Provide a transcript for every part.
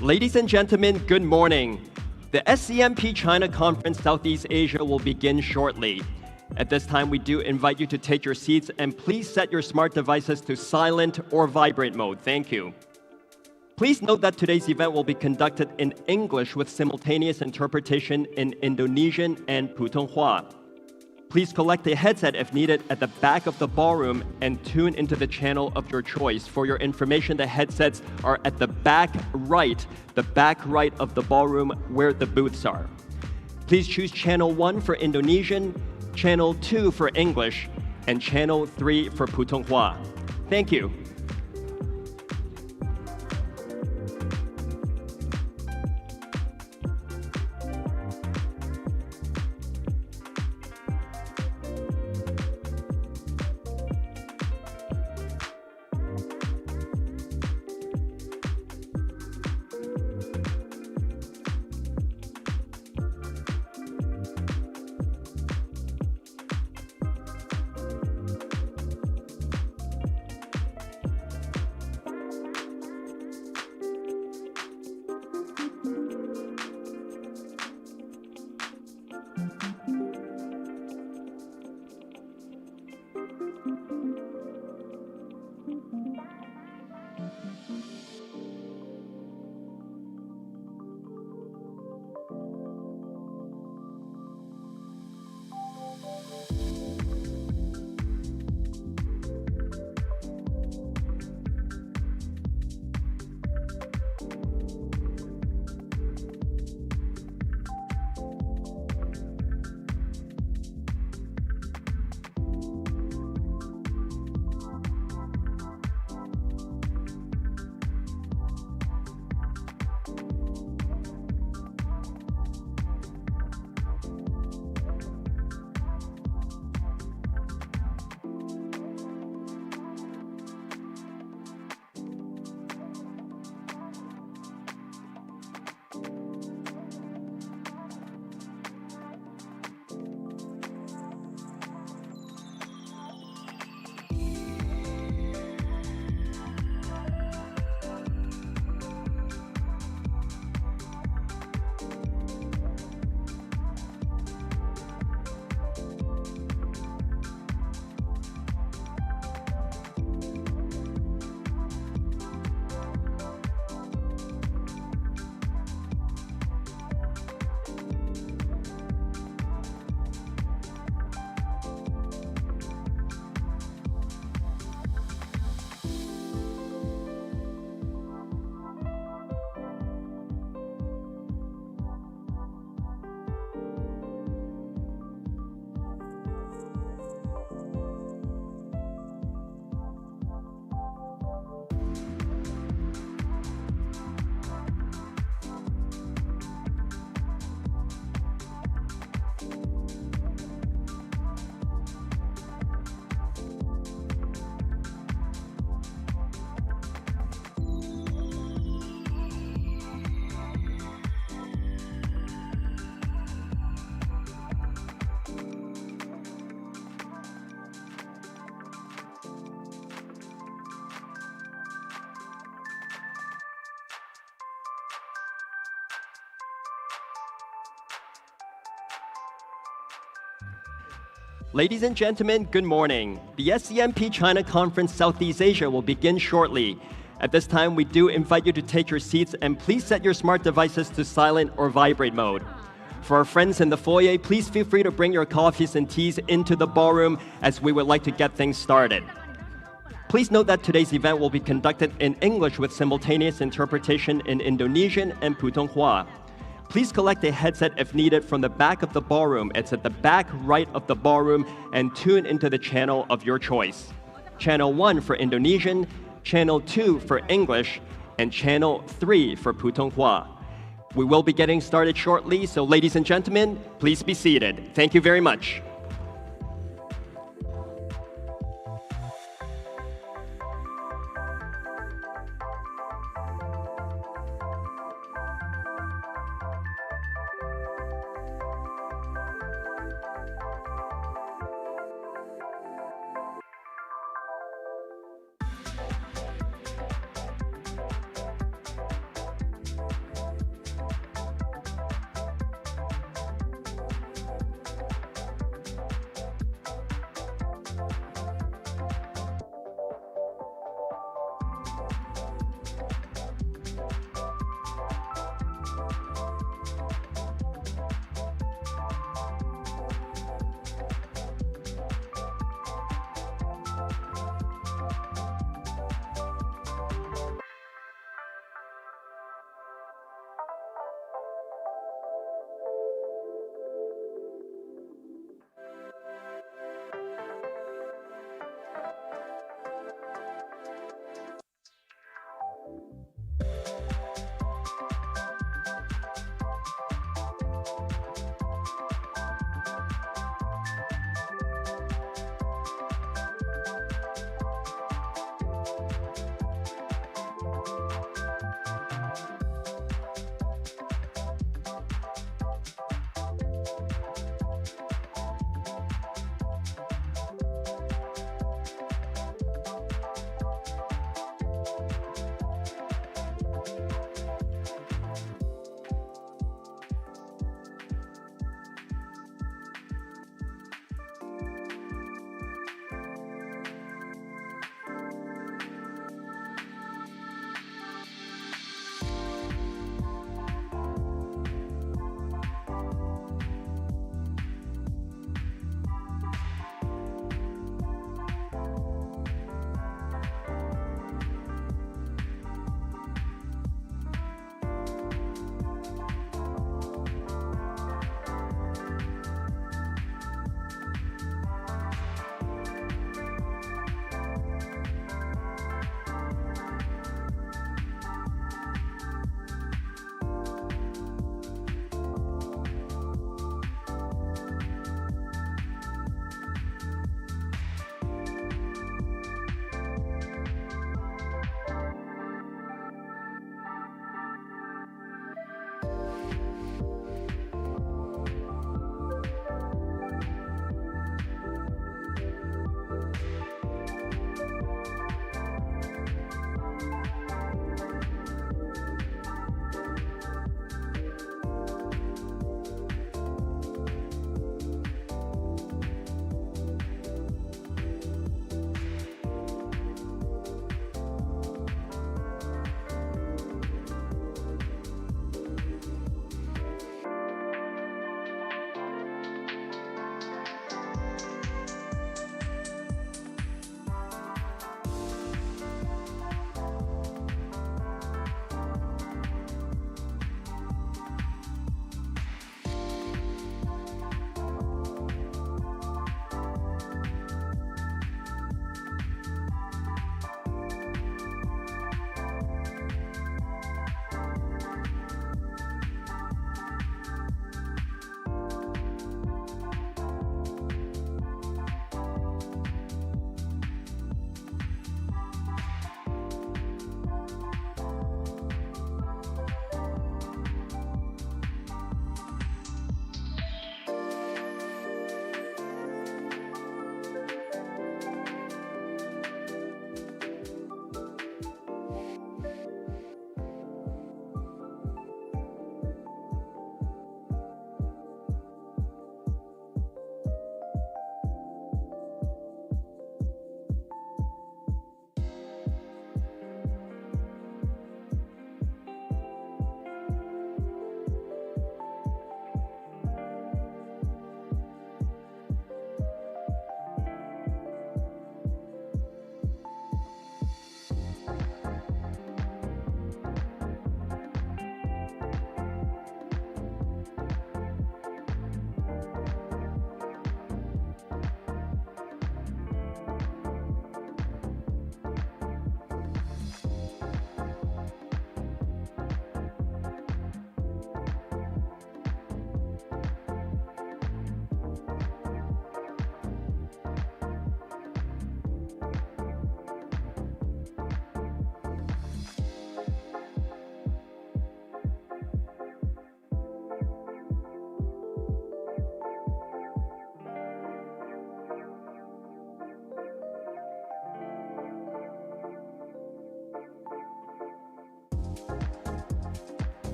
Ladies and gentlemen, good morning. The SCMP China Conference Southeast Asia will begin shortly. At this time, we do invite you to take your seats and please set your smart devices to silent or vibrate mode. Thank you. Please note that today's event will be conducted in English with simultaneous interpretation in Indonesian and Putonghua. Please collect a headset if needed at the back of the ballroom and tune into the channel of your choice. For your information, the headsets are at the back right of the ballroom where the booths are. Please choose channel 1 for Indonesian, channel 2 for English, and channel 3 for Putonghua. Thank you. Ladies and gentlemen, good morning. The SCMP China Conference Southeast Asia will begin shortly. At this time, we do invite you to take your seats and please set your smart devices to silent or vibrate mode. For our friends in the foyer, please feel free to bring your coffees and teas into the ballroom as we would like to get things started. Please note that today's event will be conducted in English with simultaneous interpretation in Indonesian and Putonghua. Please collect a headset if needed from the back of the ballroom. It's at the back right of the ballroom and tune into the channel of your choice. Channel 1 for Indonesian, channel 2 for English, and channel 3 for Putonghua. We will be getting started shortly, so ladies and gentlemen, please be seated. Thank you very much.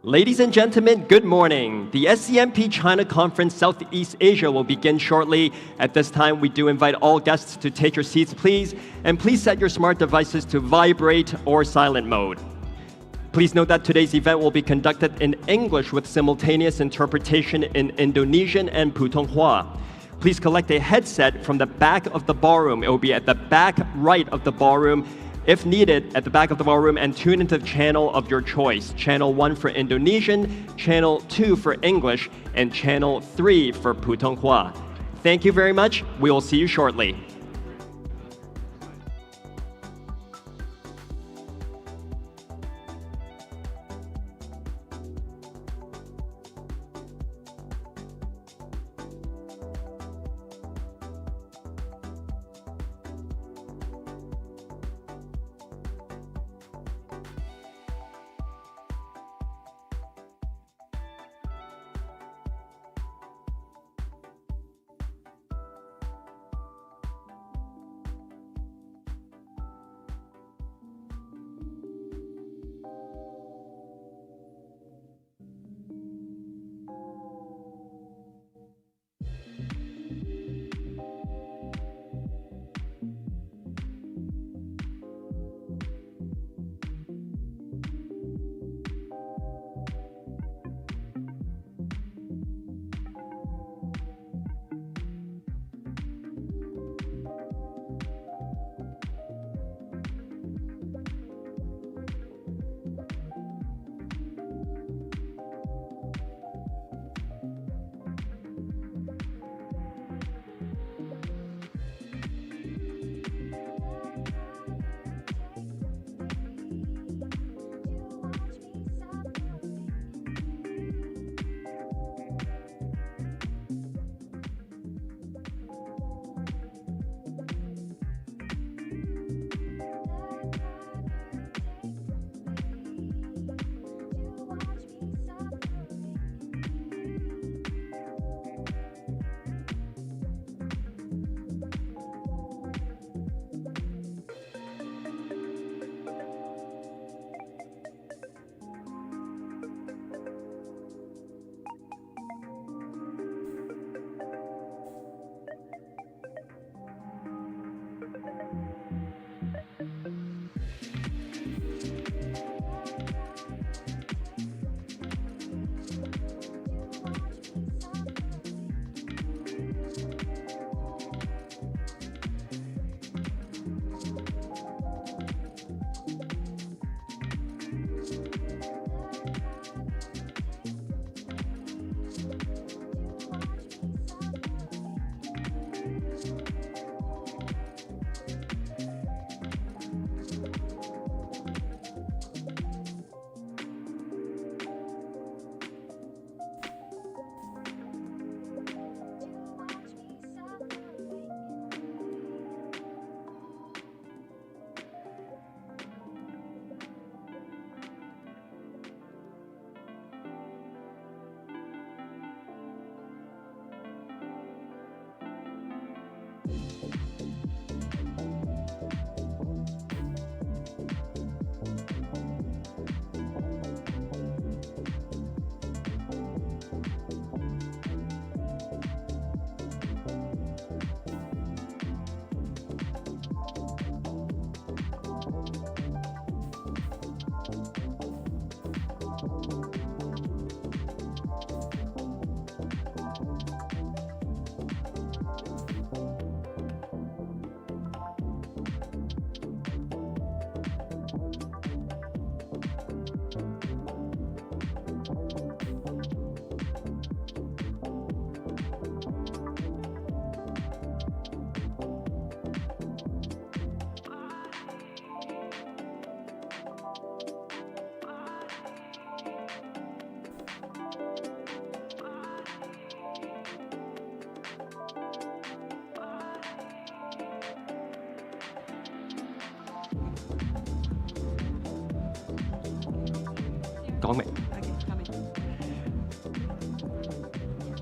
Ladies and gentlemen, good morning. The SCMP China Conference Southeast Asia will begin shortly. At this time, we do invite all guests to take your seats, please, and please set your smart devices to vibrate or silent mode. Please note that today's event will be conducted in English with simultaneous interpretation in Indonesian and Putonghua. Please collect a headset from the back of the ballroom. It will be at the back right of the ballroom. If needed, at the back of the ballroom, and tune into the channel of your choice. Channel 1 for Indonesian, Channel 2 for English, and Channel 3 for Putonghua. Thank you very much. We will see you shortly.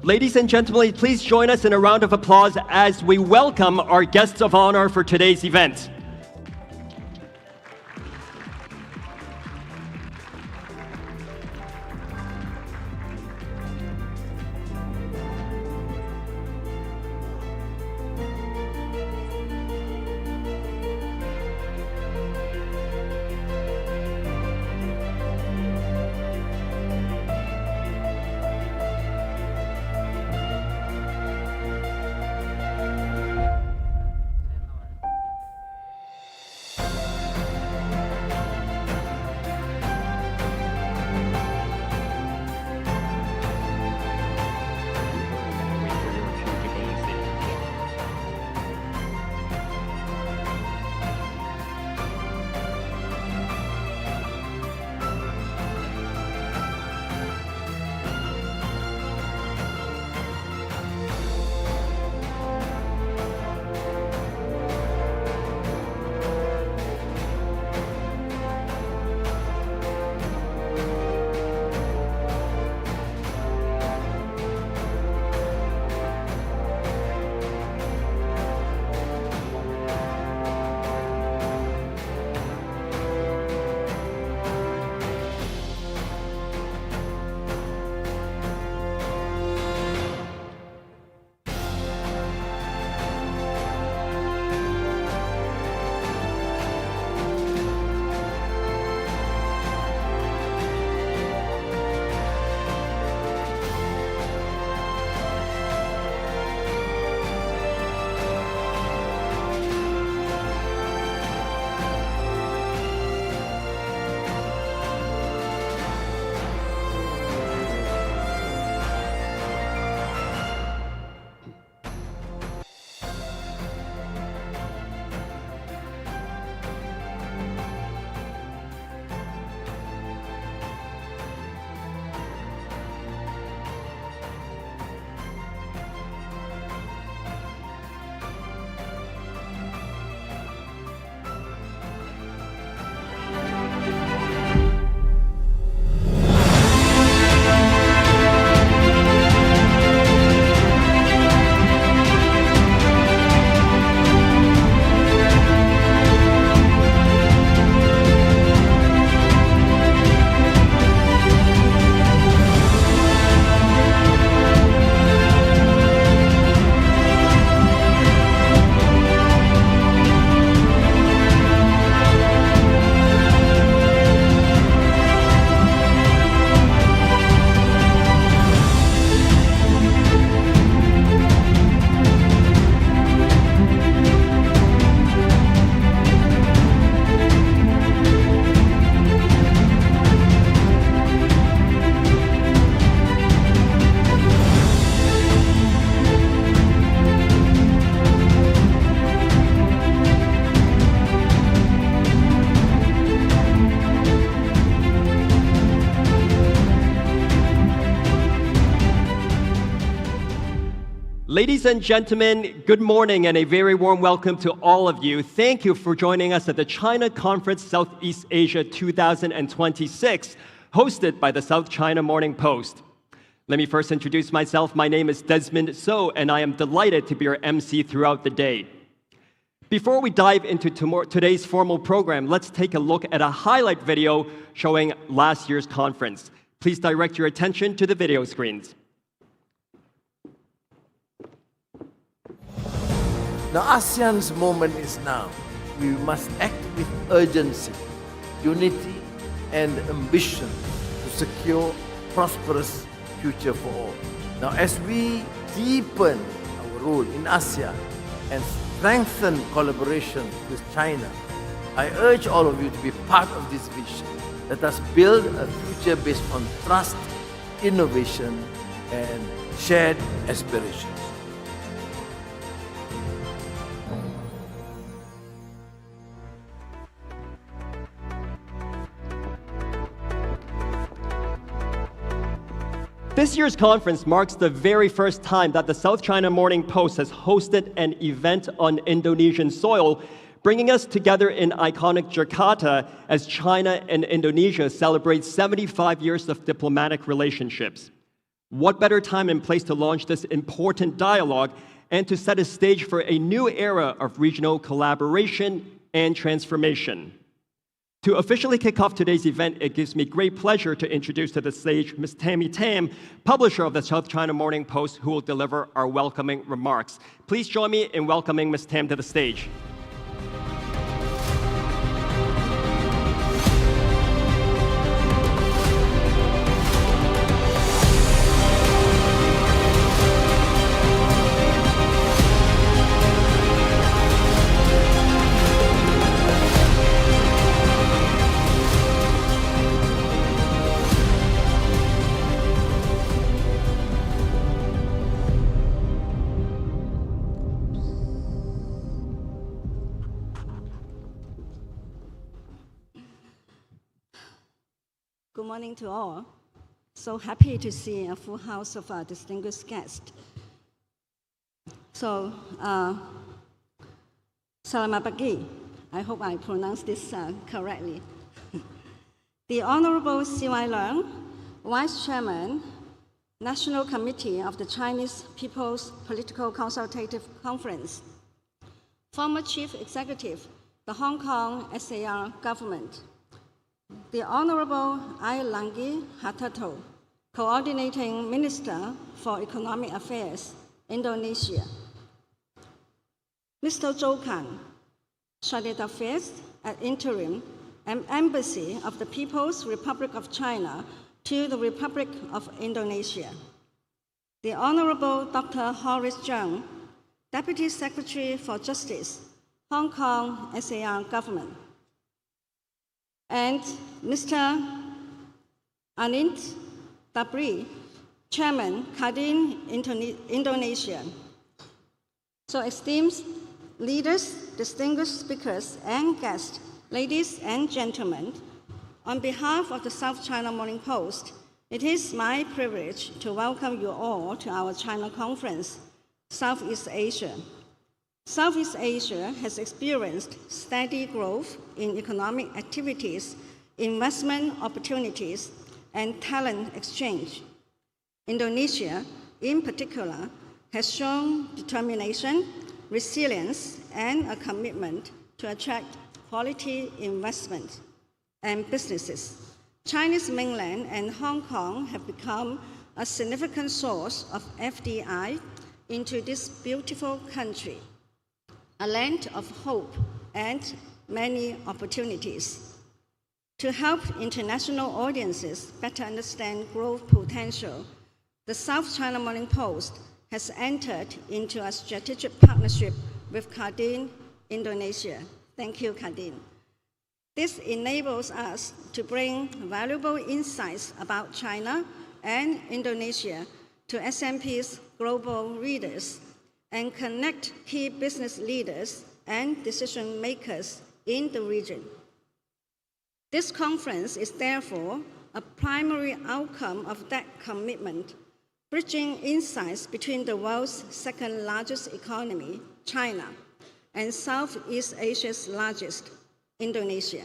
Ladies and gentlemen, please join us in a round of applause as we welcome our guests of honor for today's event. Ladies and gentlemen, good morning and a very warm welcome to all of you. Thank you for joining us at the China Conference Southeast Asia 2026, hosted by the South China Morning Post. Let me first introduce myself. My name is Desmond So, and I am delighted to be your MC throughout the day. Before we dive into today's formal program, let's take a look at a highlight video showing last year's conference. Please direct your attention to the video screens. Now, ASEAN's moment is now. We must act with urgency, unity, and ambition to secure a prosperous future for all. Now, as we deepen our role in ASEAN and strengthen collaboration with China, I urge all of you to be part of this vision. Let us build a future based on trust, innovation, and shared aspirations. This year's conference marks the very first time that the South China Morning Post has hosted an event on Indonesian soil, bringing us together in iconic Jakarta as China and Indonesia celebrate 75 years of diplomatic relationships. What better time and place to launch this important dialogue and to set a stage for a new era of regional collaboration and transformation. To officially kick off today's event, it gives me great pleasure to introduce to the stage Ms. Tammy Tam, publisher of the South China Morning Post, who will deliver our welcoming remarks. Please join me in welcoming Ms. Tam to the stage. Good morning to all. So happy to see a full house of our distinguished guests. So, selamat pagi. I hope I pronounced this correctly. The Honorable C.Y. Leung, Vice Chairman, National Committee of the Chinese People's Political Consultative Conference, former Chief Executive, the Hong Kong SAR Government, the Honorable Ayelangi Hartarto, Coordinating Minister for Economic Affairs, Indonesia. Mr. Zhou Kan, Chargé d'Affaires at Interim and Embassy of the People's Republic of China to the Republic of Indonesia. The Honorable Dr. Horace Zhang, Deputy Secretary for Justice, Hong Kong SAR Government. And Mr. Anint Dabri, Chairman, convene Indonesia. So esteemed leaders, distinguished speakers, and guests, ladies and gentlemen, on behalf of the South China Morning Post, it is my privilege to welcome you all to our China Conference, Southeast Asia. Southeast Asia has experienced steady growth in economic activities, investment opportunities, and talent exchange. Indonesia, in particular, has shown determination, resilience, and a commitment to attract quality investment and businesses. Chinese mainland and Hong Kong have become a significant source of FDI into this beautiful country, a land of hope and many opportunities. To help international audiences better understand growth potential, the South China Morning Post has entered into a strategic partnership with convene Indonesia. Thank you, convene. This enables us to bring valuable insights about China and Indonesia to SMP's global readers and connect key business leaders and decision makers in the region. This conference is therefore a primary outcome of that commitment, bridging insights between the world's second largest economy, China, and Southeast Asia's largest, Indonesia.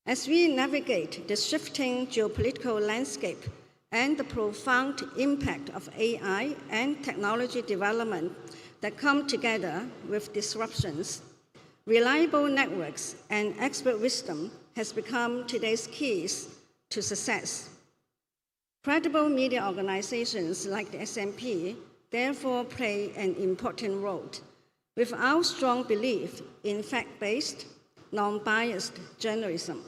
As we navigate the shifting geopolitical landscape and the profound impact of AI and technology development that come together with disruptions, reliable networks and expert wisdom has become today's keys to success. Credible media organizations like the SMP therefore play an important role, with our strong belief in fact-based, non-biased journalism.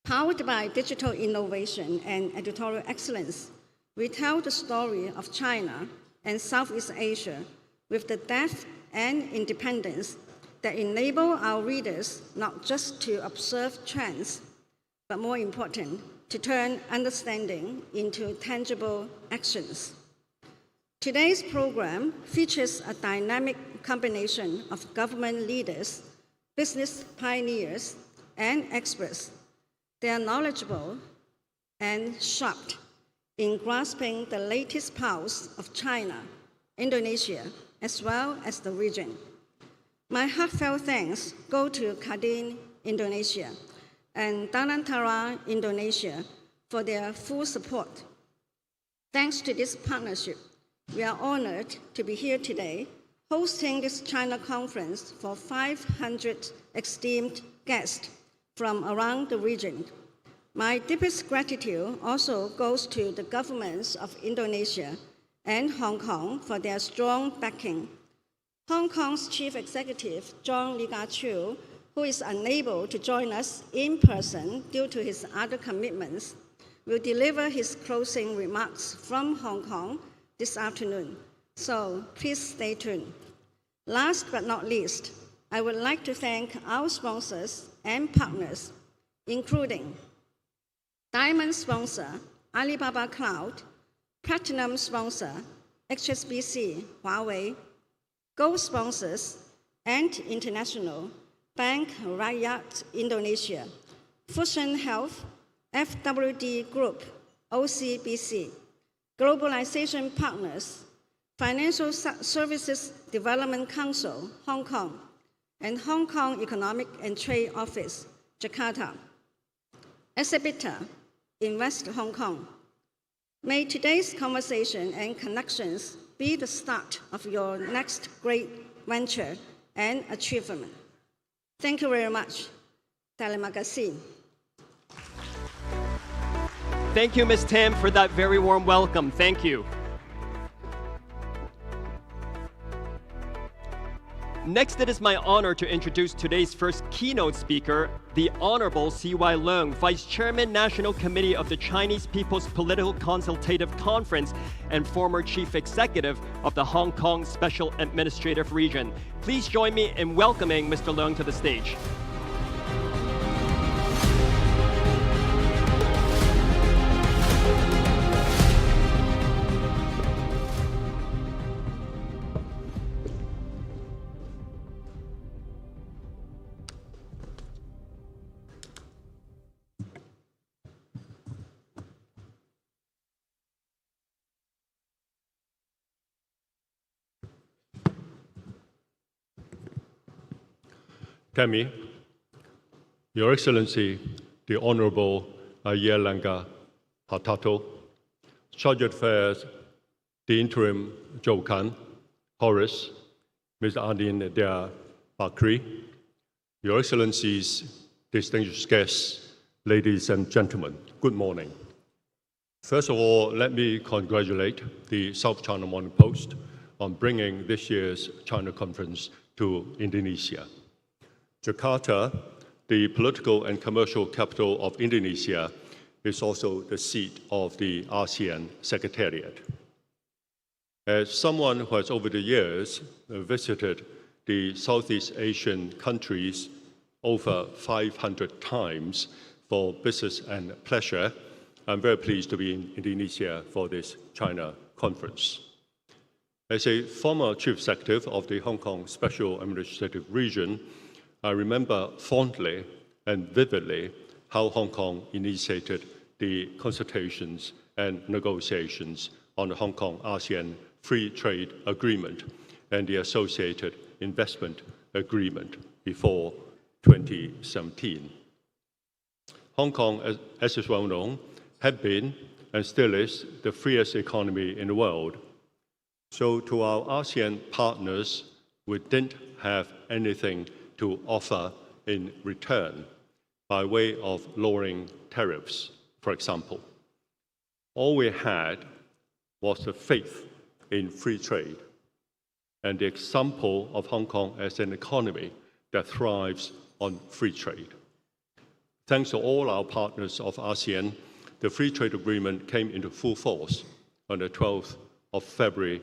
Powered by digital innovation and editorial excellence, we tell the story of China and Southeast Asia with the depth and independence that enable our readers not just to observe trends, but more important, to turn understanding into tangible actions. Today's program features a dynamic combination of government leaders, business pioneers, and experts. They are knowledgeable and sharp in grasping the latest pulse of China, Indonesia, as well as the region. My heartfelt thanks go to Kadin, Indonesia, and Danantara, Indonesia, for their full support. Thanks to this partnership, we are honored to be here today, hosting this China conference for 500 esteemed guests from around the region. My deepest gratitude also goes to the governments of Indonesia and Hong Kong for their strong backing. Hong Kong's Chief Executive, John Lee-Ka-chiu, who is unable to join us in person due to his other commitments, will deliver his closing remarks from Hong Kong this afternoon. So please stay tuned. Last but not least, I would like to thank our sponsors and partners, including Diamond sponsor, Alibaba Cloud, Platinum sponsor, HSBC, Huawei, Gold sponsors, and International, Bank Rakyat Indonesia, Fusion Health, FWD Group, OCBC, Globalization Partners, Financial Services Development Council, Hong Kong, and Hong Kong Economic and Trade Office, Jakarta. Exhibitor, Invest Hong Kong. May today's conversation and connections be the start of your next great venture and achievement. Thank you very much. Terima kasih. Thank you, Ms. Tam, for that very warm welcome. Thank you. Next, it is my honor to introduce today's first keynote speaker, the Honorable C.Y. Leung, Vice Chairman, National Committee of the Chinese People's Political Consultative Conference and former Chief Executive of the Hong Kong Special Administrative Region. Please join me in welcoming Mr. Leung to the stage. Tammy, Your Excellency, the Honorable Yerlanga Hatato, Charge d'Affaires, the Interim Zhou Kan, Horace, Ms. Adine Dia Bakri, Your Excellencies, distinguished guests, ladies and gentlemen, good morning. First of all, let me congratulate the South China Morning Post on bringing this year's China Conference to Indonesia. Jakarta, the political and commercial capital of Indonesia, is also the seat of the Asean Secretariat. As someone who has over the years visited the Southeast Asian countries over 500 times for business and pleasure, I'm very pleased to be in Indonesia for this China Conference. As a former Chief Executive of the Hong Kong Special Administrative Region, I remember fondly and vividly how Hong Kong initiated the consultations and negotiations on the Hong Kong-ASEAN Free Trade Agreement and the associated investment agreement before 2017. Hong Kong, as is well known, had been and still is the freest economy in the world. So to our ASEAN partners, we didn't have anything to offer in return by way of lowering tariffs, for example. All we had was the faith in free trade and the example of Hong Kong as an economy that thrives on free trade. Thanks to all our partners of ASEAN, the Free Trade Agreement came into full force on the 12th of February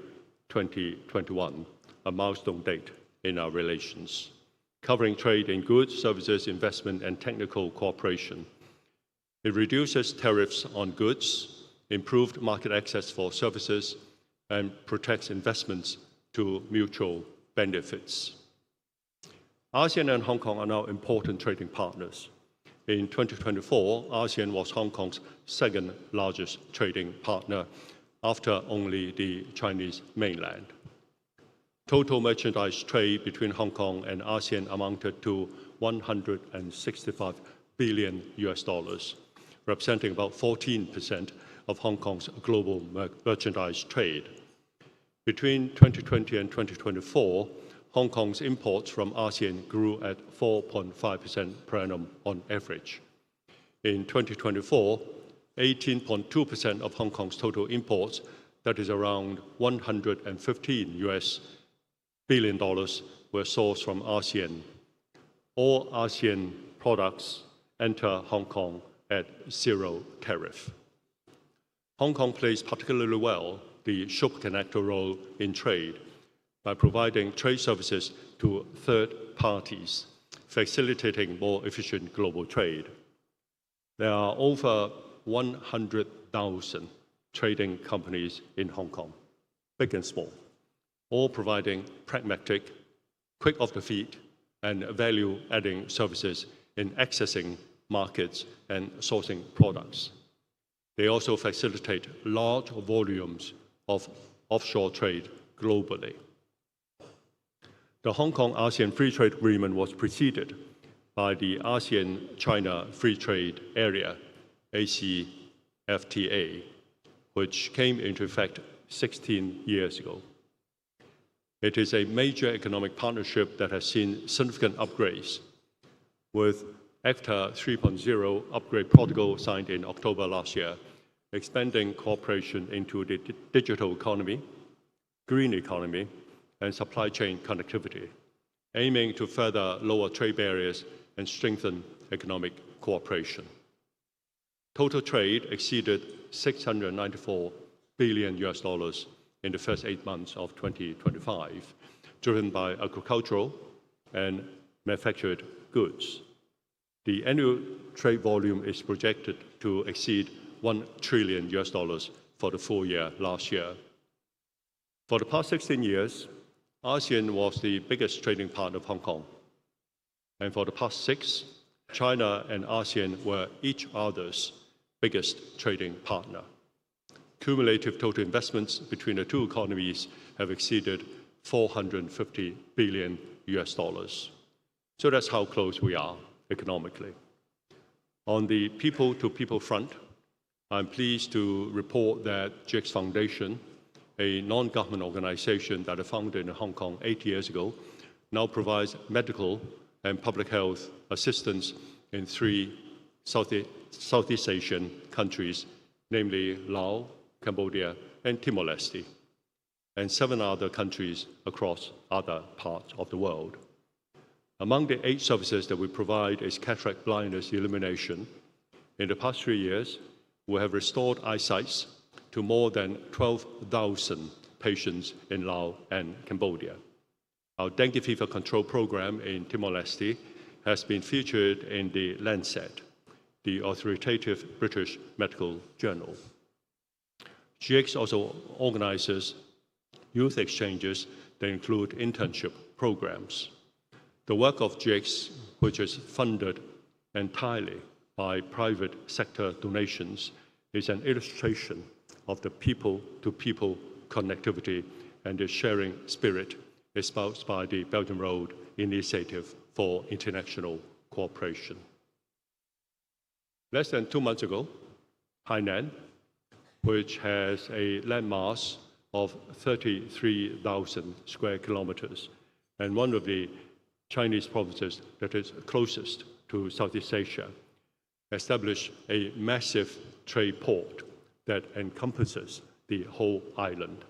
2021, a milestone date in our relations, covering trade in goods, services, investment, and technical cooperation. It reduces tariffs on goods, improved market access for services, and protects investments to mutual benefits. ASEAN and Hong Kong are now important trading partners. In 2024, ASEAN was Hong Kong's second largest trading partner after only the Chinese mainland. Total merchandise trade between Hong Kong and ASEAN amounted to $165 billion, representing about 14% of Hong Kong's global merchandise trade. Between 2020 and 2024, Hong Kong's imports from ASEAN grew at 4.5% per annum on average. In 2024, 18.2% of Hong Kong's total imports, that is around $115 billion, were sourced from ASEAN. All ASEAN products enter Hong Kong at zero tariff. Hong Kong plays particularly well the ship connector role in trade by providing trade services to third parties, facilitating more efficient global trade. There are over 100,000 trading companies in Hong Kong, big and small, all providing pragmatic, quick off the feet, and value-adding services in accessing markets and sourcing products. They also facilitate large volumes of offshore trade globally. The Hong Kong-ASEAN Free Trade Agreement was preceded by the ASEAN-China Free Trade Area, ACFTA, which came into effect 16 years ago. It is a major economic partnership that has seen significant upgrades, with ACTA 3.0 upgrade protocol signed in October last year, expanding cooperation into the digital economy, green economy, and supply chain connectivity, aiming to further lower trade barriers and strengthen economic cooperation. Total trade exceeded $694 billion in the first 8 months of 2025, driven by agricultural and manufactured goods. The annual trade volume is projected to exceed $1 trillion for the full year last year. For the past 16 years, ASEAN was the biggest trading partner of Hong Kong. And for the past 6, China and ASEAN were each other's biggest trading partner. Cumulative total investments between the two economies have exceeded $450 billion. So that's how close we are economically. On the people-to-people front, I'm pleased to report that GX Foundation, a non-government organization that I founded in Hong Kong 8 years ago, now provides medical and public health assistance in 3 Southeast Asian countries, namely Laos, Cambodia, and Timor-Leste, and 7 other countries across other parts of the world. Among the 8 services that we provide is cataract blindness elimination. In the past 3 years, we have restored eyesight to more than 12,000 patients in Laos and Cambodia. Our dengue fever control program in Timor-Leste has been featured in the Lancet, the authoritative British medical journal. GX also organizes youth exchanges that include internship programs. The work of GX, which is funded entirely by private sector donations, is an illustration of the people-to-people connectivity and the sharing spirit espoused by the Belt and Road Initiative for International Cooperation. Less than 2 months ago, Hainan, which has a landmass of 33,000 square kilometers and one of the Chinese provinces that is closest to Southeast Asia, established a massive trade port that encompasses the whole island.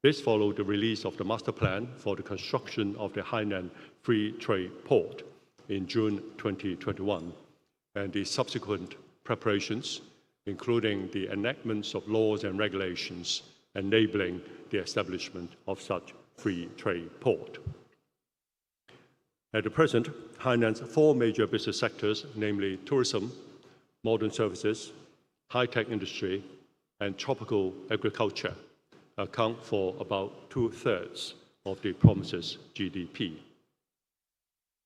This followed the release of the master plan for the construction of the Hainan Free Trade Port in June 2021, and the subsequent preparations, including the enactments of laws and regulations enabling the establishment of such free trade port. At the present, Hainan's 4 major business sectors, namely tourism, modern services, high-tech industry, and tropical agriculture, account for about 2/3 of the province's GDP.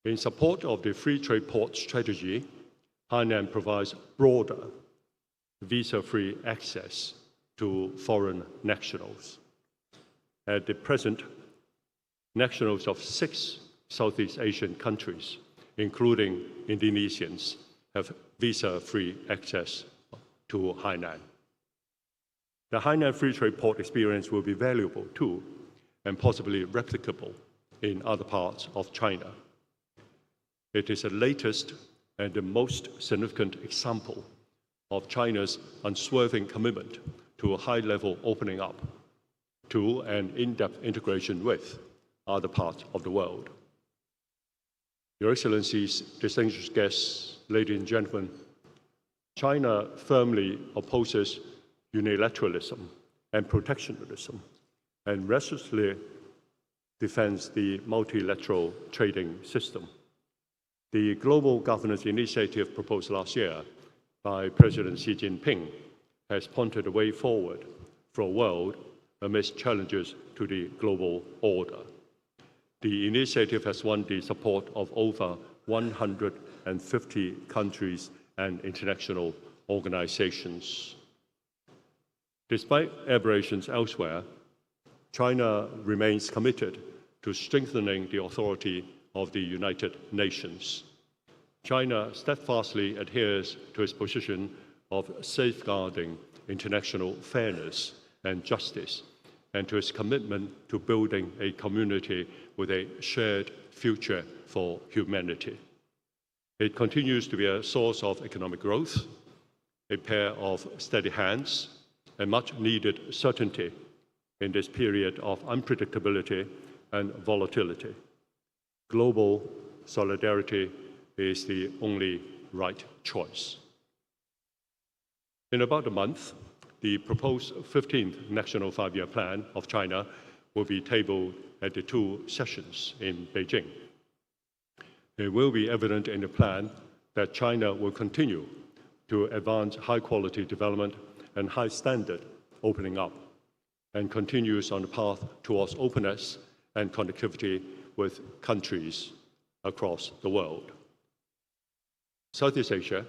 In support of the free trade port strategy, Hainan provides broader visa-free access to foreign nationals. At the present, nationals of 6 Southeast Asian countries, including Indonesians, have visa-free access to Hainan. The Hainan Free Trade Port experience will be valuable too, and possibly replicable in other parts of China. It is the latest and the most significant example of China's unswerving commitment to a high-level opening up to and in-depth integration with other parts of the world. Your Excellencies, distinguished guests, ladies and gentlemen, China firmly opposes unilateralism and protectionism and restlessly defends the multilateral trading system. The Global Governance Initiative proposed last year by President Xi Jinping has pointed a way forward for a world amidst challenges to the global order. The initiative has won the support of over 150 countries and international organizations. Despite aberrations elsewhere, China remains committed to strengthening the authority of the United Nations. China steadfastly adheres to its position of safeguarding international fairness and justice, and to its commitment to building a community with a shared future for humanity. It continues to be a source of economic growth, a pair of steady hands, and much needed certainty in this period of unpredictability and volatility. Global solidarity is the only right choice. In about a month, the proposed 15th National Five-Year Plan of China will be tabled at the 2 sessions in Beijing. It will be evident in the plan that China will continue to advance high-quality development and high-standard opening up, and continues on the path towards openness and connectivity with countries across the world. Southeast Asia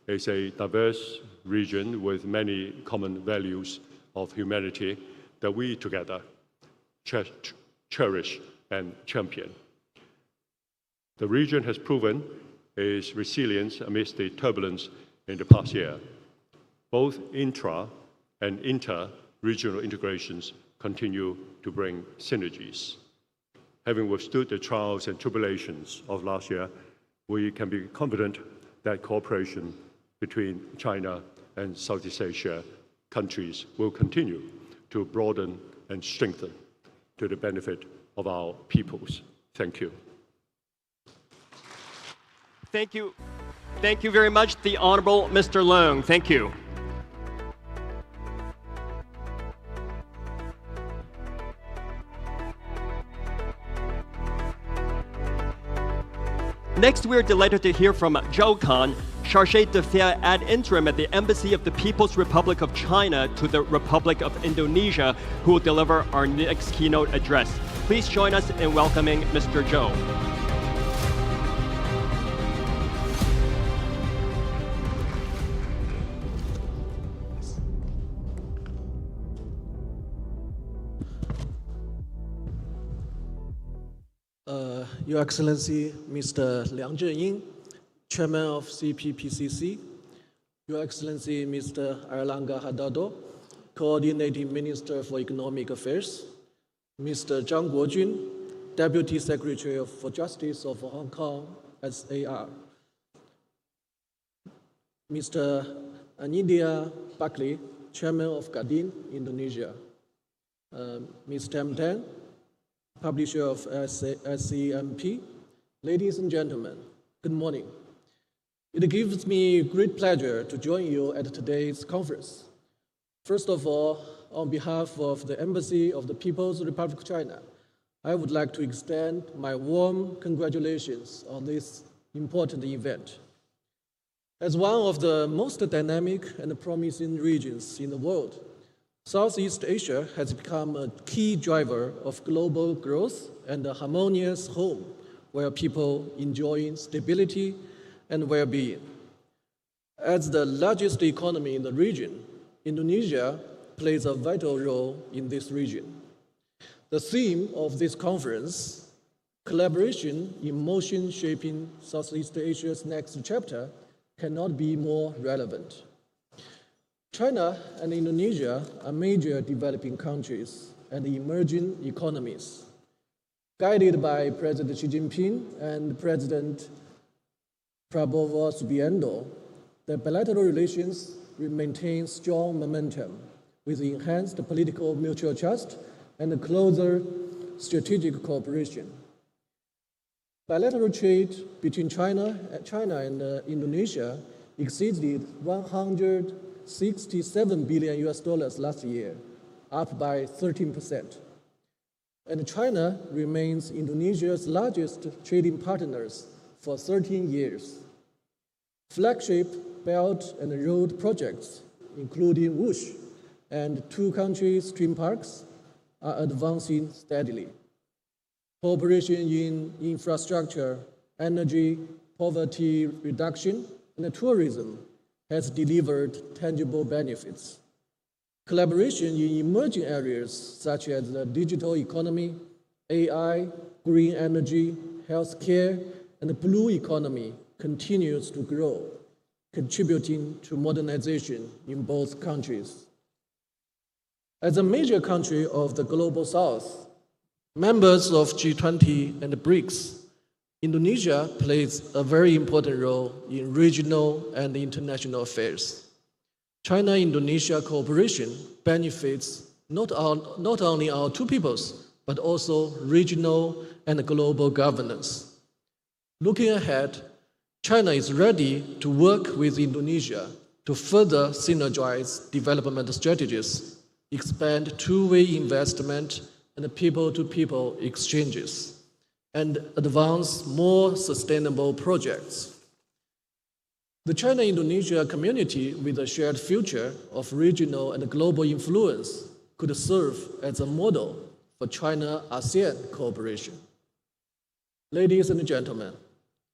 is a diverse region with many common values of humanity that we together cherish and champion. The region has proven its resilience amidst the turbulence in the past year. Both intra and inter-regional integrations continue to bring synergies. Having withstood the trials and tribulations of last year, we can be confident that cooperation between China and Southeast Asia countries will continue to broaden and strengthen to the benefit of our peoples. Thank you. Thank you. Thank you very much, the Honorable Mr. Leung. Thank you. Next, we're delighted to hear from Zhou Kan, Chargé d'Affaires ad interim at the Embassy of the People's Republic of China to the Republic of Indonesia, who will deliver our next keynote address. Please join us in welcoming Mr. Zhou. Your Excellency, Mr. Liang Zhenying, Chairman of CPPCC, Your Excellency, Mr. Erlanga Hadado, Coordinating Minister for Economic Affairs, Mr. Zhang Guojun, Deputy Secretary for Justice of Hong Kong, SAR, Mr. Anidia Bakli, Chairman of Kadin, Indonesia, Ms. Tam Tang, Publisher of SCMP, ladies and gentlemen, good morning. It gives me great pleasure to join you at today's conference. First of all, on behalf of the Embassy of the People's Republic of China, I would like to extend my warm congratulations on this important event. As one of the most dynamic and promising regions in the world, Southeast Asia has become a key driver of global growth and a harmonious home where people enjoy stability and well-being. As the largest economy in the region, Indonesia plays a vital role in this region. The theme of this conference, collaboration in motion shaping Southeast Asia's next chapter, cannot be more relevant. China and Indonesia are major developing countries and emerging economies. Guided by President Xi Jinping and President Prabowo Subianto, the bilateral relations maintain strong momentum with enhanced political mutual trust and closer strategic cooperation. Bilateral trade between China and Indonesia exceeded $167 billion last year, up by 13%. And China remains Indonesia's largest trading partners for 13 years. Flagship Belt and Road projects, including WUSH and two-country stream parks, are advancing steadily. Cooperation in infrastructure, energy, poverty reduction, and tourism has delivered tangible benefits. Collaboration in emerging areas such as the digital economy, AI, green energy, healthcare, and the blue economy continues to grow, contributing to modernization in both countries. As a major country of the Global South, members of G20 and BRICS, Indonesia plays a very important role in regional and international affairs. China-Indonesia cooperation benefits not only our two peoples, but also regional and global governance. Looking ahead, China is ready to work with Indonesia to further synergize development strategies, expand two-way investment and people-to-people exchanges, and advance more sustainable projects. The China-Indonesia community with a shared future of regional and global influence could serve as a model for China-ASEAN cooperation. Ladies and gentlemen,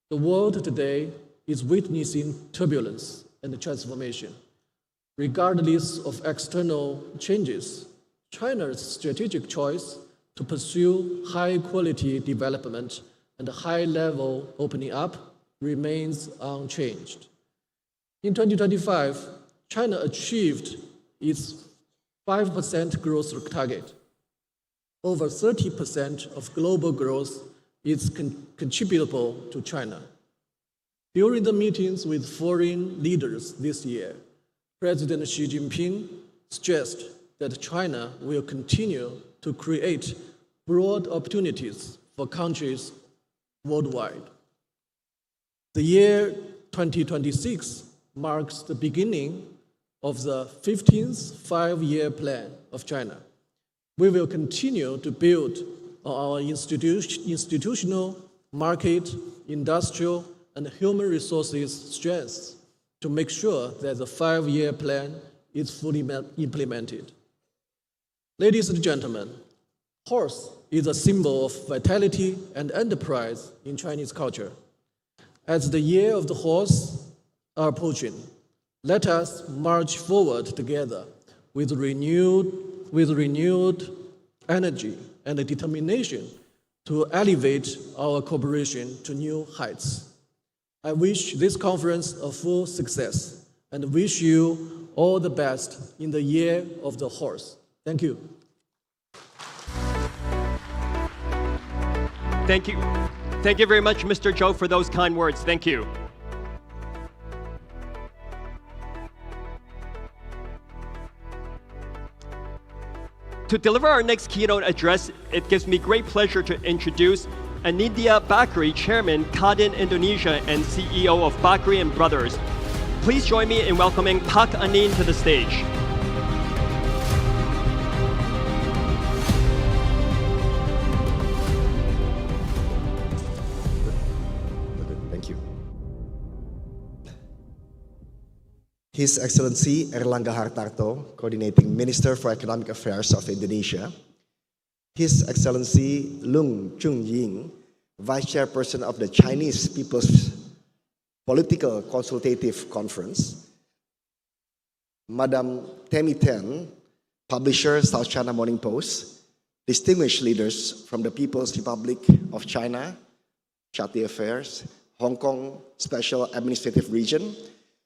the world today is witnessing turbulence and transformation. Regardless of external changes, China's strategic choice to pursue high-quality development and high-level opening up remains unchanged. In 2025, China achieved its 5% growth target. Over 30% of global growth is contributable to China. During the meetings with foreign leaders this year, President Xi Jinping stressed that China will continue to create broad opportunities for countries worldwide. The year 2026 marks the beginning of the 15th five-year plan of China. We will continue to build on our institutional, market, industrial, and human resources strengths to make sure that the five-year plan is fully implemented. Ladies and gentlemen, horse is a symbol of vitality and enterprise in Chinese culture. As the year of the horse are approaching, let us march forward together with renewed energy and determination to elevate our cooperation to new heights. I wish this conference a full success and wish you all the best in the year of the horse. Thank you. Thank you. Thank you very much, Mr. Zhou, for those kind words. Thank you. To deliver our next keynote address, it gives me great pleasure to introduce Anindya Bakri, Chairman, Kadin Indonesia, and CEO of Bakri & Brothers. Please join me in welcoming Pak Anin to the stage. Thank you. His Excellency Erlangga Hartarto, Coordinating Minister for Economic Affairs of Indonesia. His Excellency Lung Chungying, Vice Chairperson of the Chinese People's Political Consultative Conference. Madam Tammy Tan, Publisher, South China Morning Post. distinguished leaders from the People's Republic of China, Charity Affairs, Hong Kong Special Administrative Region,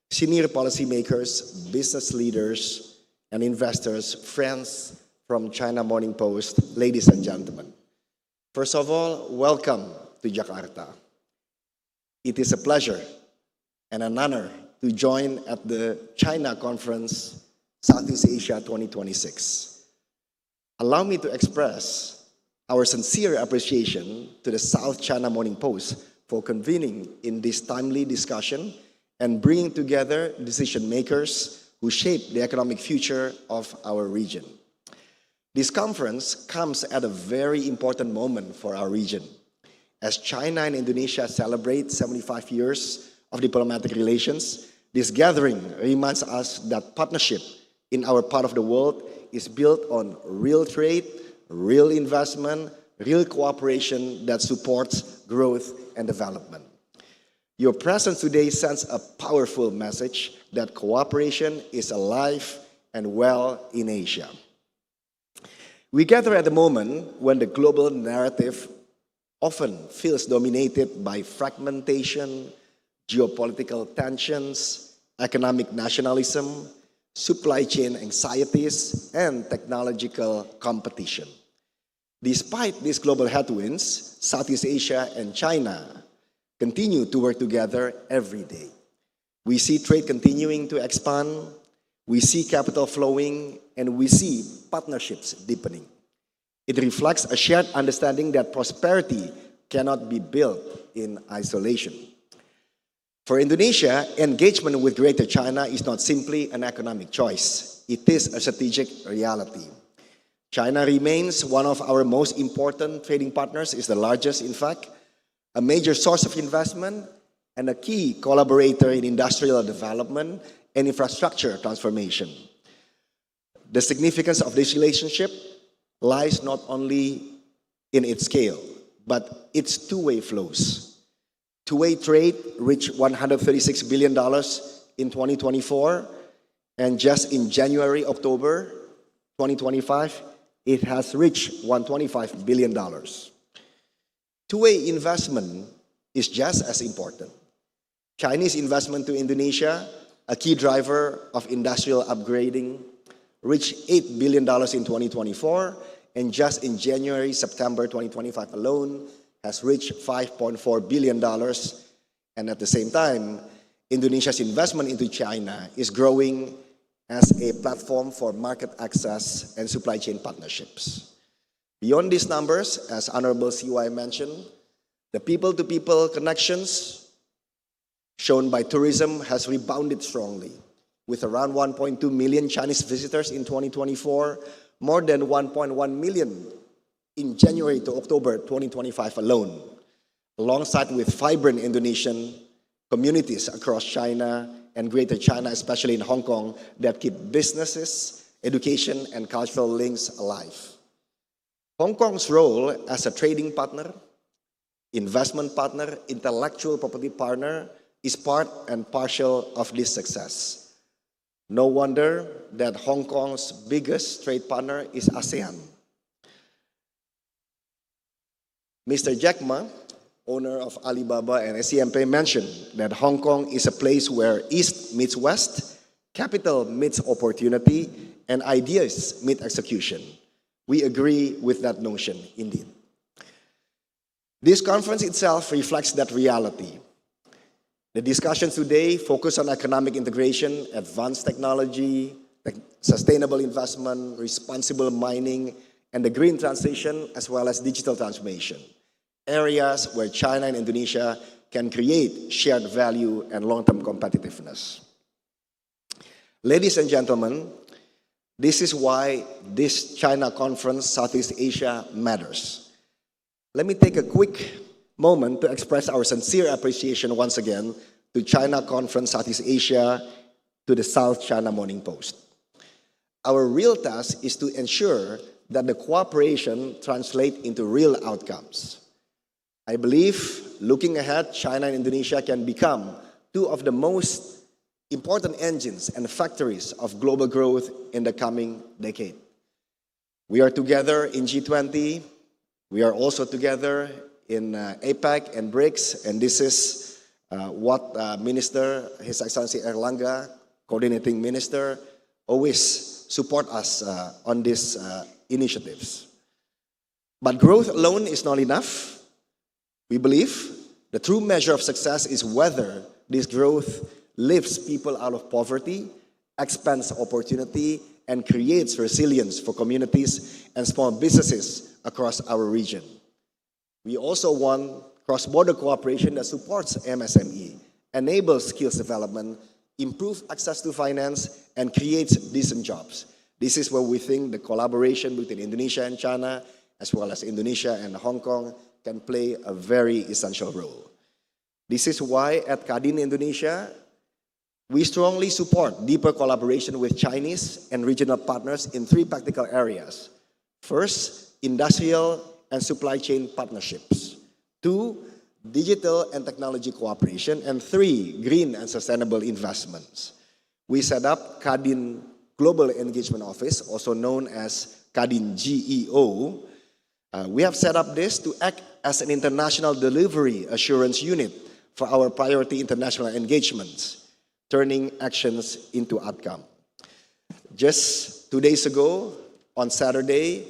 senior policymakers, business leaders, and investors, friends from China Morning Post, ladies and gentlemen. First of all, welcome to Jakarta. It is a pleasure and an honor to join at the China Conference Southeast Asia 2026. Allow me to express our sincere appreciation to the South China Morning Post for convening in this timely discussion and bringing together decision makers who shape the economic future of our region. This conference comes at a very important moment for our region. As China and Indonesia celebrate 75 years of diplomatic relations, this gathering reminds us that partnership in our part of the world is built on real trade, real investment, real cooperation that supports growth and development. Your presence today sends a powerful message that cooperation is alive and well in Asia. We gather at a moment when the global narrative often feels dominated by fragmentation, geopolitical tensions, economic nationalism, supply chain anxieties, and technological competition. Despite these global headwinds, Southeast Asia and China continue to work together every day. We see trade continuing to expand, we see capital flowing, and we see partnerships deepening. It reflects a shared understanding that prosperity cannot be built in isolation. For Indonesia, engagement with Greater China is not simply an economic choice. It is a strategic reality. China remains one of our most important trading partners, is the largest, in fact, a major source of investment, and a key collaborator in industrial development and infrastructure transformation. The significance of this relationship lies not only in its scale, but its two-way flows. Two-way trade reached $136 billion in 2024, and just in January, October 2025, it has reached $125 billion. Two-way investment is just as important. Chinese investment to Indonesia, a key driver of industrial upgrading, reached $8 billion in 2024, and just in January, September 2025 alone, has reached $5.4 billion. And at the same time, Indonesia's investment into China is growing as a platform for market access and supply chain partnerships. Beyond these numbers, as Honorable CY mentioned, the people-to-people connections shown by tourism has rebounded strongly, with around 1.2 million Chinese visitors in 2024, more than 1.1 million in January to October 2025 alone, alongside with vibrant Indonesian communities across China and Greater China, especially in Hong Kong, that keep businesses, education, and cultural links alive. Hong Kong's role as a trading partner, investment partner, intellectual property partner is part and parcel of this success. No wonder that Hong Kong's biggest trade partner is ASEAN. Mr. Jack Ma, owner of Alibaba and SCMP, mentioned that Hong Kong is a place where East meets West, capital meets opportunity, and ideas meet execution. We agree with that notion, indeed. This conference itself reflects that reality. The discussions today focus on economic integration, advanced technology, sustainable investment, responsible mining, and the green transition, as well as digital transformation, areas where China and Indonesia can create shared value and long-term competitiveness. Ladies and gentlemen, this is why this China Conference Southeast Asia matters. Let me take a quick moment to express our sincere appreciation once again to China Conference Southeast Asia, to the South China Morning Post. Our real task is to ensure that the cooperation translates into real outcomes. I believe, looking ahead, China and Indonesia can become two of the most important engines and factories of global growth in the coming decade. We are together in G20. We are also together in APEC and BRICS, and this is what Minister, His Excellency Erlangga, coordinating minister, always support us on these initiatives. But growth alone is not enough. We believe the true measure of success is whether this growth lifts people out of poverty, expands opportunity, and creates resilience for communities and small businesses across our region. We also want cross-border cooperation that supports MSME, enables skills development, improves access to finance, and creates decent jobs. This is where we think the collaboration between Indonesia and China, as well as Indonesia and Hong Kong, can play a very essential role. This is why at Kadin Indonesia, we strongly support deeper collaboration with Chinese and regional partners in 3 practical areas. First, industrial and supply chain partnerships. 2, digital and technology cooperation. And 3, green and sustainable investments. We set up Kadin Global Engagement Office, also known as Kadin GEO. We have set up this to act as an international delivery assurance unit for our priority international engagements, turning actions into outcome. Just 2 days ago, on Saturday,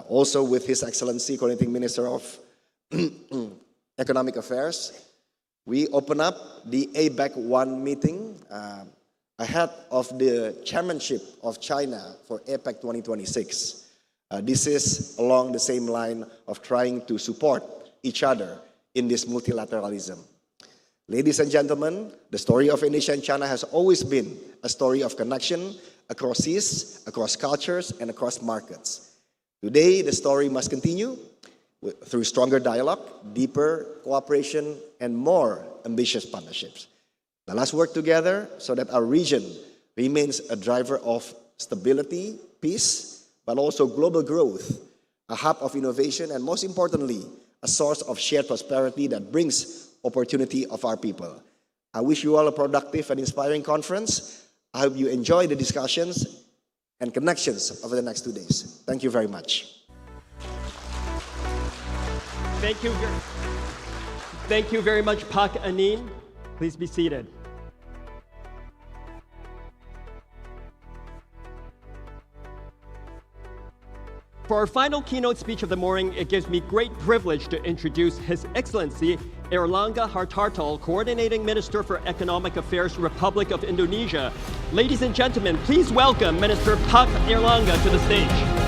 also with His Excellency, Coordinating Minister of Economic Affairs, we opened up the APEC 1 meeting ahead of the chairmanship of China for APEC 2026. This is along the same line of trying to support each other in this multilateralism. Ladies and gentlemen, the story of Indonesia and China has always been a story of connection across seas, across cultures, and across markets. Today, the story must continue through stronger dialogue, deeper cooperation, and more ambitious partnerships. Now let's work together so that our region remains a driver of stability, peace, but also global growth, a hub of innovation, and most importantly, a source of shared prosperity that brings opportunity of our people. I wish you all a productive and inspiring conference. I hope you enjoy the discussions and connections over the next 2 days. Thank you very much. Thank you very much, Pak Anin. Please be seated. For our final keynote speech of the morning, it gives me great privilege to introduce His Excellency Erlangga Hartarto, Coordinating Minister for Economic Affairs, Republic of Indonesia. Ladies and gentlemen, please welcome Minister Pak Erlangga to the stage.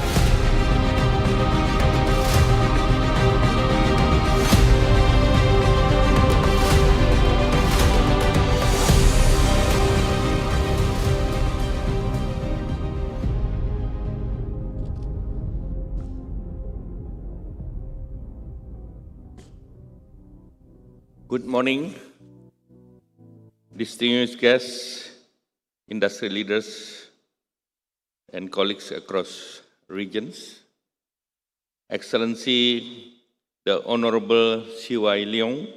Good morning, distinguished guests, industry leaders, and colleagues across regions. Excellency, the Honorable Siwai Leong,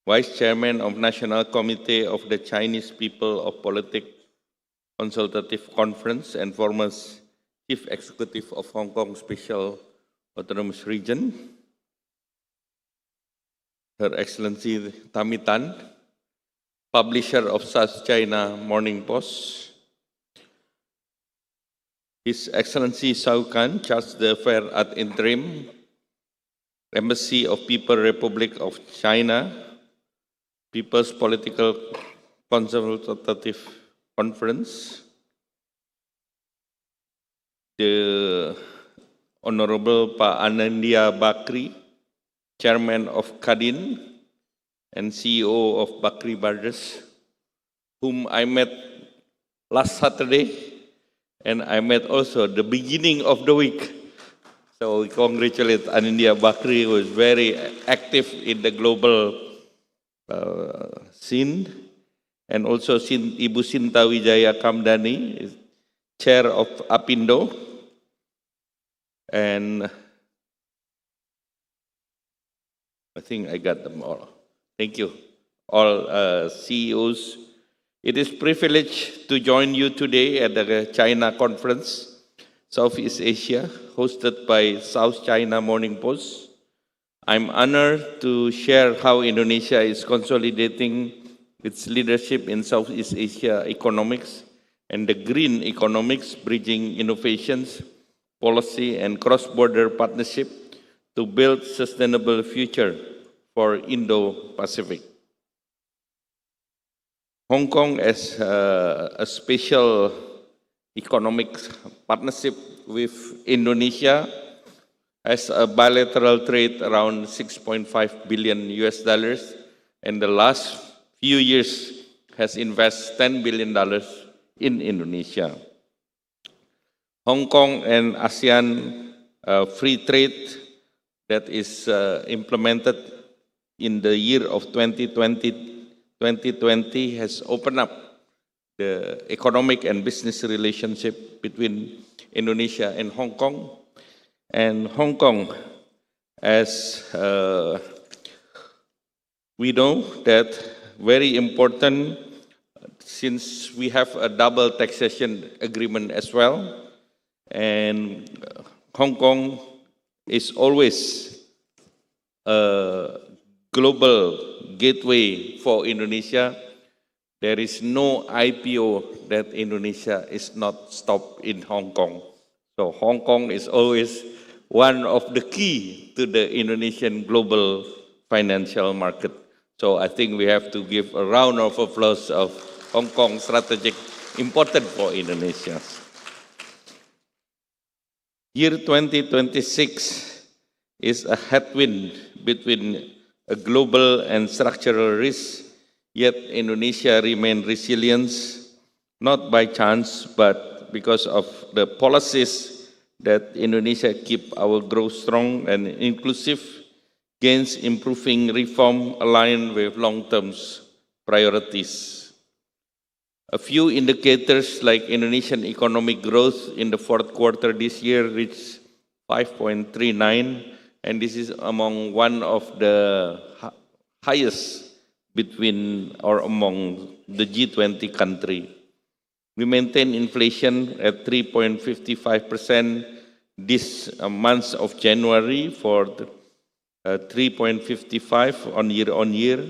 Vice Chairman of National Committee of the Chinese People of Politics Consultative Conference and former Chief Executive of Hong Kong Special Autonomous Region, Her Excellency Tammy Tan, publisher of South China Morning Post, His Excellency Shao Kahn, Charge d'Affaires ad interim, Embassy of People's Republic of China, People's Political Consultative Conference, the Honorable Pak Anindya Bakri, Chairman of Kadin and CEO of Bakri Brothers, whom I met last Saturday, and I met also the beginning of the week. So we congratulate Anindya Bakri, who is very active in the global scene, and also Ibu Sinta Wijaya Kamdani, Chair of Apindo, and I think I got them all. Thank you, all CEOs. It is a privilege to join you today at the China conference, Southeast Asia, hosted by South China Morning Post. I'm honored to share how Indonesia is consolidating its leadership in Southeast Asia economics and the green economics, bridging innovations, policy, and cross-border partnership to build sustainable future for Indo-Pacific. Hong Kong has a special economic partnership with Indonesia, has a bilateral trade around $6.5 billion US, and the last few years has invested $10 billion in Indonesia. Hong Kong and Asean free trade that is implemented in the year of 2020 has opened up the economic and business relationship between Indonesia and Hong Kong. And Hong Kong, as we know, that very important since we have a double taxation agreement as well. And Hong Kong is always a global gateway for Indonesia. There is no IPO that Indonesia is not stopped in Hong Kong. So Hong Kong is always one of the key to the Indonesian global financial market. So I think we have to give a round of applause of Hong Kong strategic important for Indonesia. Year 2026 is a headwind between a global and structural risk, yet Indonesia remains resilient, not by chance, but because of the policies that Indonesia keep our growth strong and inclusive, gains improving reform aligned with long-term priorities. A few indicators like Indonesian economic growth in the fourth quarter this year reached 5.39, and this is among one of the highest between or among the G20 country. We maintain inflation at 3.55% this month of January for 3.55 on year.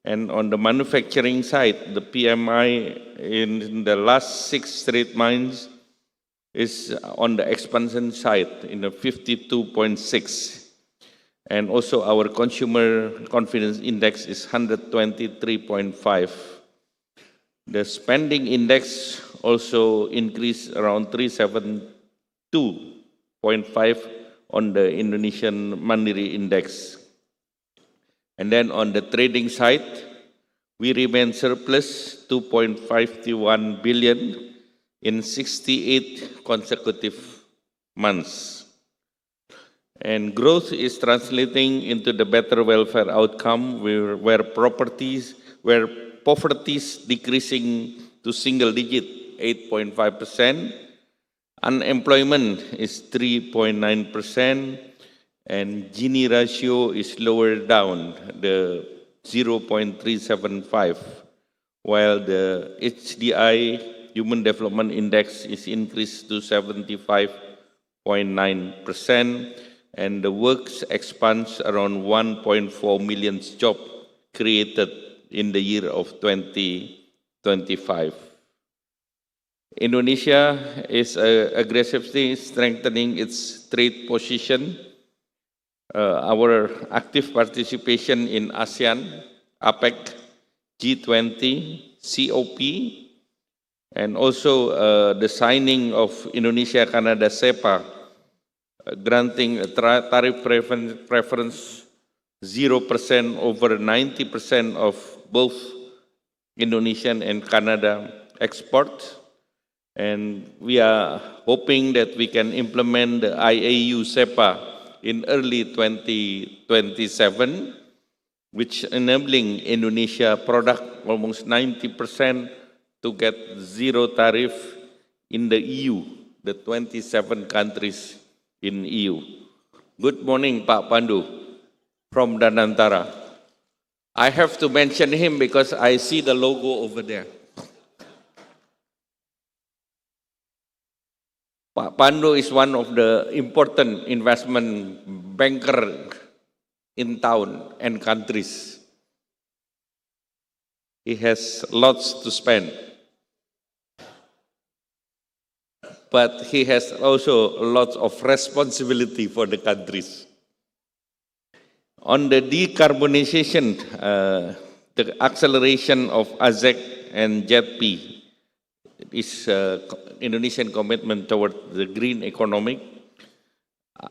And on the manufacturing side, the PMI in the last 6 straight months is on the expansion side in a 52.6. And also our consumer confidence index is 123.5. The spending index also increased around 372.5 on the Indonesian Mandiri index. And then on the trading side, we remain surplus 2.51 billion in 68 consecutive months. And growth is translating into the better welfare outcome where poverty is decreasing to single digit, 8.5%. Unemployment is 3.9%. And Gini ratio is lowered down, the 0.375, while the HDI, Human Development Index, is increased to 75.9%, and the works expands around 1.4 million jobs created in the year of 2025. Indonesia is aggressively strengthening its trade position. Our active participation in ASEAN, APEC, G20, COP, and also the signing of Indonesia-Canada CEPA, granting a tariff preference 0% over 90% of both Indonesian and Canada exports. And we are hoping that we can implement the IAU CEPA in early 2027, which enabling Indonesia product almost 90% to get zero tariff in the EU, the 27 countries in EU. Good morning, Pak Pandu from Danantara. I have to mention him because I see the logo over there. Pak Pandu is one of the important investment banker in town and countries. He has lots to spend. But he has also lots of responsibility for the countries. On the decarbonization, the acceleration of ASEC and JETP is Indonesian commitment toward the green economy.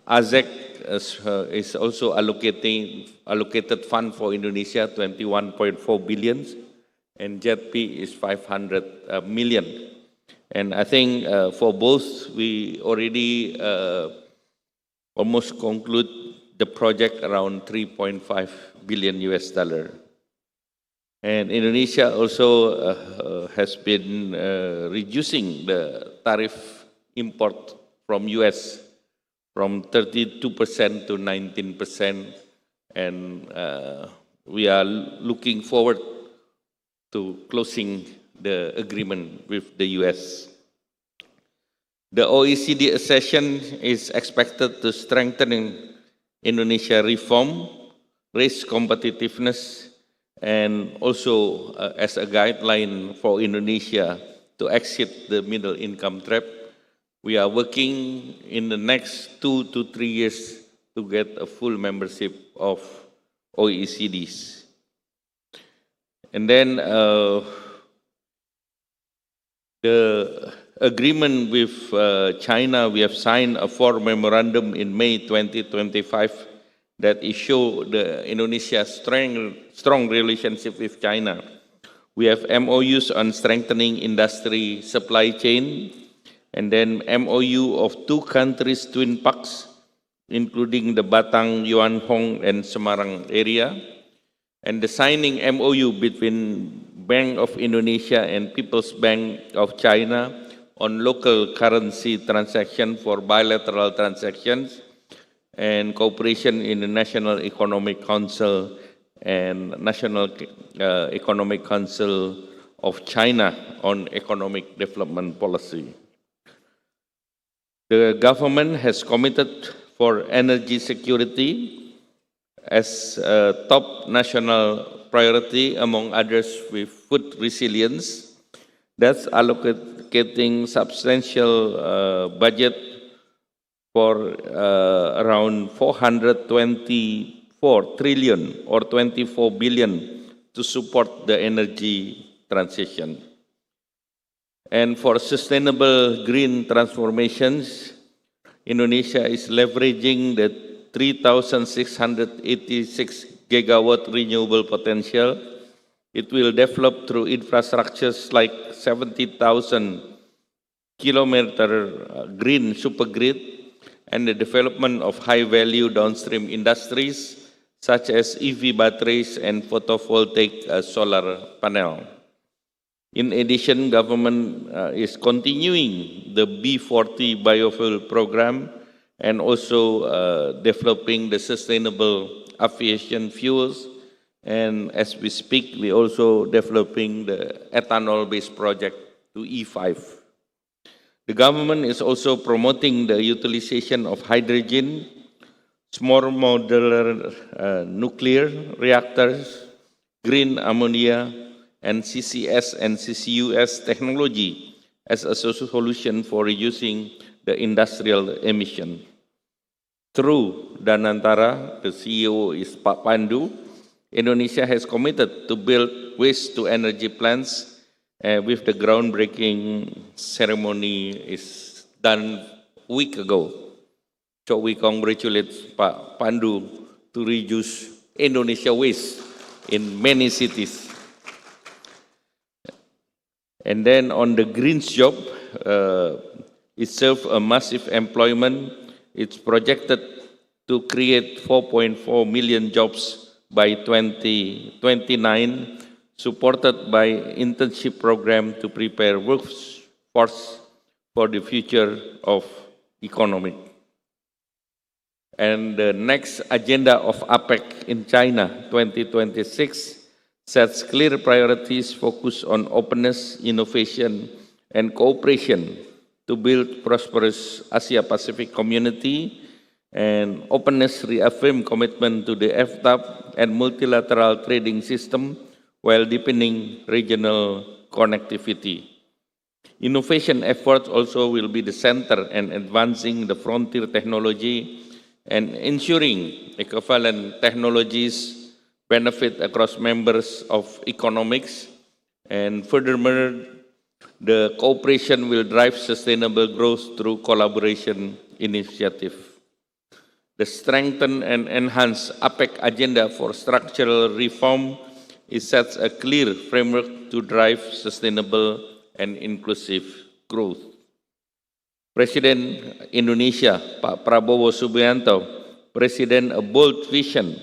ASEC is also allocated fund for Indonesia, 21.4 billion, and JETP is 500 million. And I think for both, we already almost conclude the project around 3.5 billion US dollar. And Indonesia also has been reducing the tariff import from US from 32% to 19%. And we are looking forward to closing the agreement with the US. The OECD accession is expected to strengthen Indonesia reform, raise competitiveness, and also as a guideline for Indonesia to exit the middle income trap. We are working in the next 2 to 3 years to get a full membership of OECDs. And then the agreement with China, we have signed a 4 memorandum in May 2025 that show the Indonesia's strong relationship with China. We have MOUs on strengthening industry supply chain, and then MOU of 2 countries twin parks, including the Batang, Yuanhong, and Semarang area, and the signing MOU between Bank of Indonesia and People's Bank of China on local currency transaction for bilateral transactions, and cooperation in the National Economic Council and National Economic Council of China on economic development policy. The government has committed for energy security as a top national priority, among others with food resilience. That's allocating substantial budget for around 424 trillion or 24 billion to support the energy transition. And for sustainable green transformations, Indonesia is leveraging the 3,686 gigawatt renewable potential. It will develop through infrastructures like 70,000 kilometer green supergrid, and the development of high-value downstream industries such as EV batteries and photovoltaic solar panel. In addition, government is continuing the B40 biofuel program and also developing the sustainable aviation fuels. And as we speak, we also developing the ethanol-based project to E5. The government is also promoting the utilization of hydrogen, small modular nuclear reactors, green ammonia, and CCS and CCUS technology as a solution for reducing the industrial emission. Through Danantara, the CEO is Pak Pandu, Indonesia has committed to build waste-to-energy plants. With the groundbreaking ceremony is done a week ago. So we congratulate Pak Pandu to reduce Indonesia waste in many cities. And then on the green job, it serves a massive employment. It's projected to create 4.4 million jobs by 2029, supported by internship program to prepare workforce for the future of economy. And the next agenda of APEC in China 2026 sets clear priorities focused on openness, innovation, and cooperation to build prosperous Asia-Pacific community, and openness reaffirmed commitment to the FTAP and multilateral trading system while deepening regional connectivity. Innovation efforts also will be the center in advancing the frontier technology and ensuring equivalent technologies benefit across members of economics. And furthermore, the cooperation will drive sustainable growth through collaboration initiative. The strengthen and enhance APEC agenda for structural reform sets a clear framework to drive sustainable and inclusive growth. President Indonesia, Pak Prabowo Subianto, present a bold vision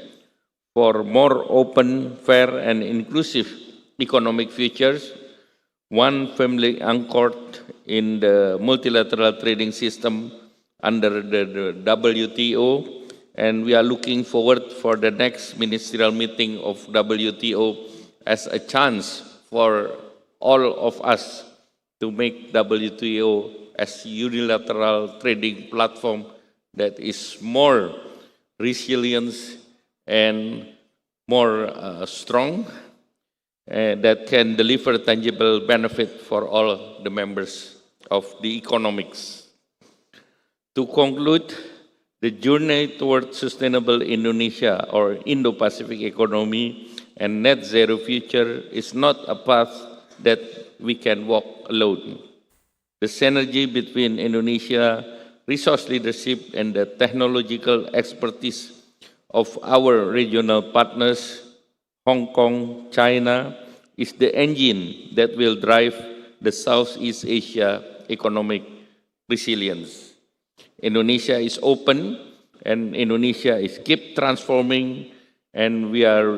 for more open, fair, and inclusive economic futures, one firmly anchored in the multilateral trading system under the WTO, and we are looking forward for the next ministerial meeting of WTO as a chance for all of us to make WTO as a unilateral trading platform that is more resilient and more strong, that can deliver tangible benefit for all the members of the economics. To conclude, the journey toward sustainable Indonesia or Indo-Pacific economy and net zero future is not a path that we can walk alone. The synergy between Indonesia resource leadership and the technological expertise of our regional partners, Hong Kong, China, is the engine that will drive the Southeast Asia economic resilience. Indonesia is open and Indonesia is keep transforming, and we are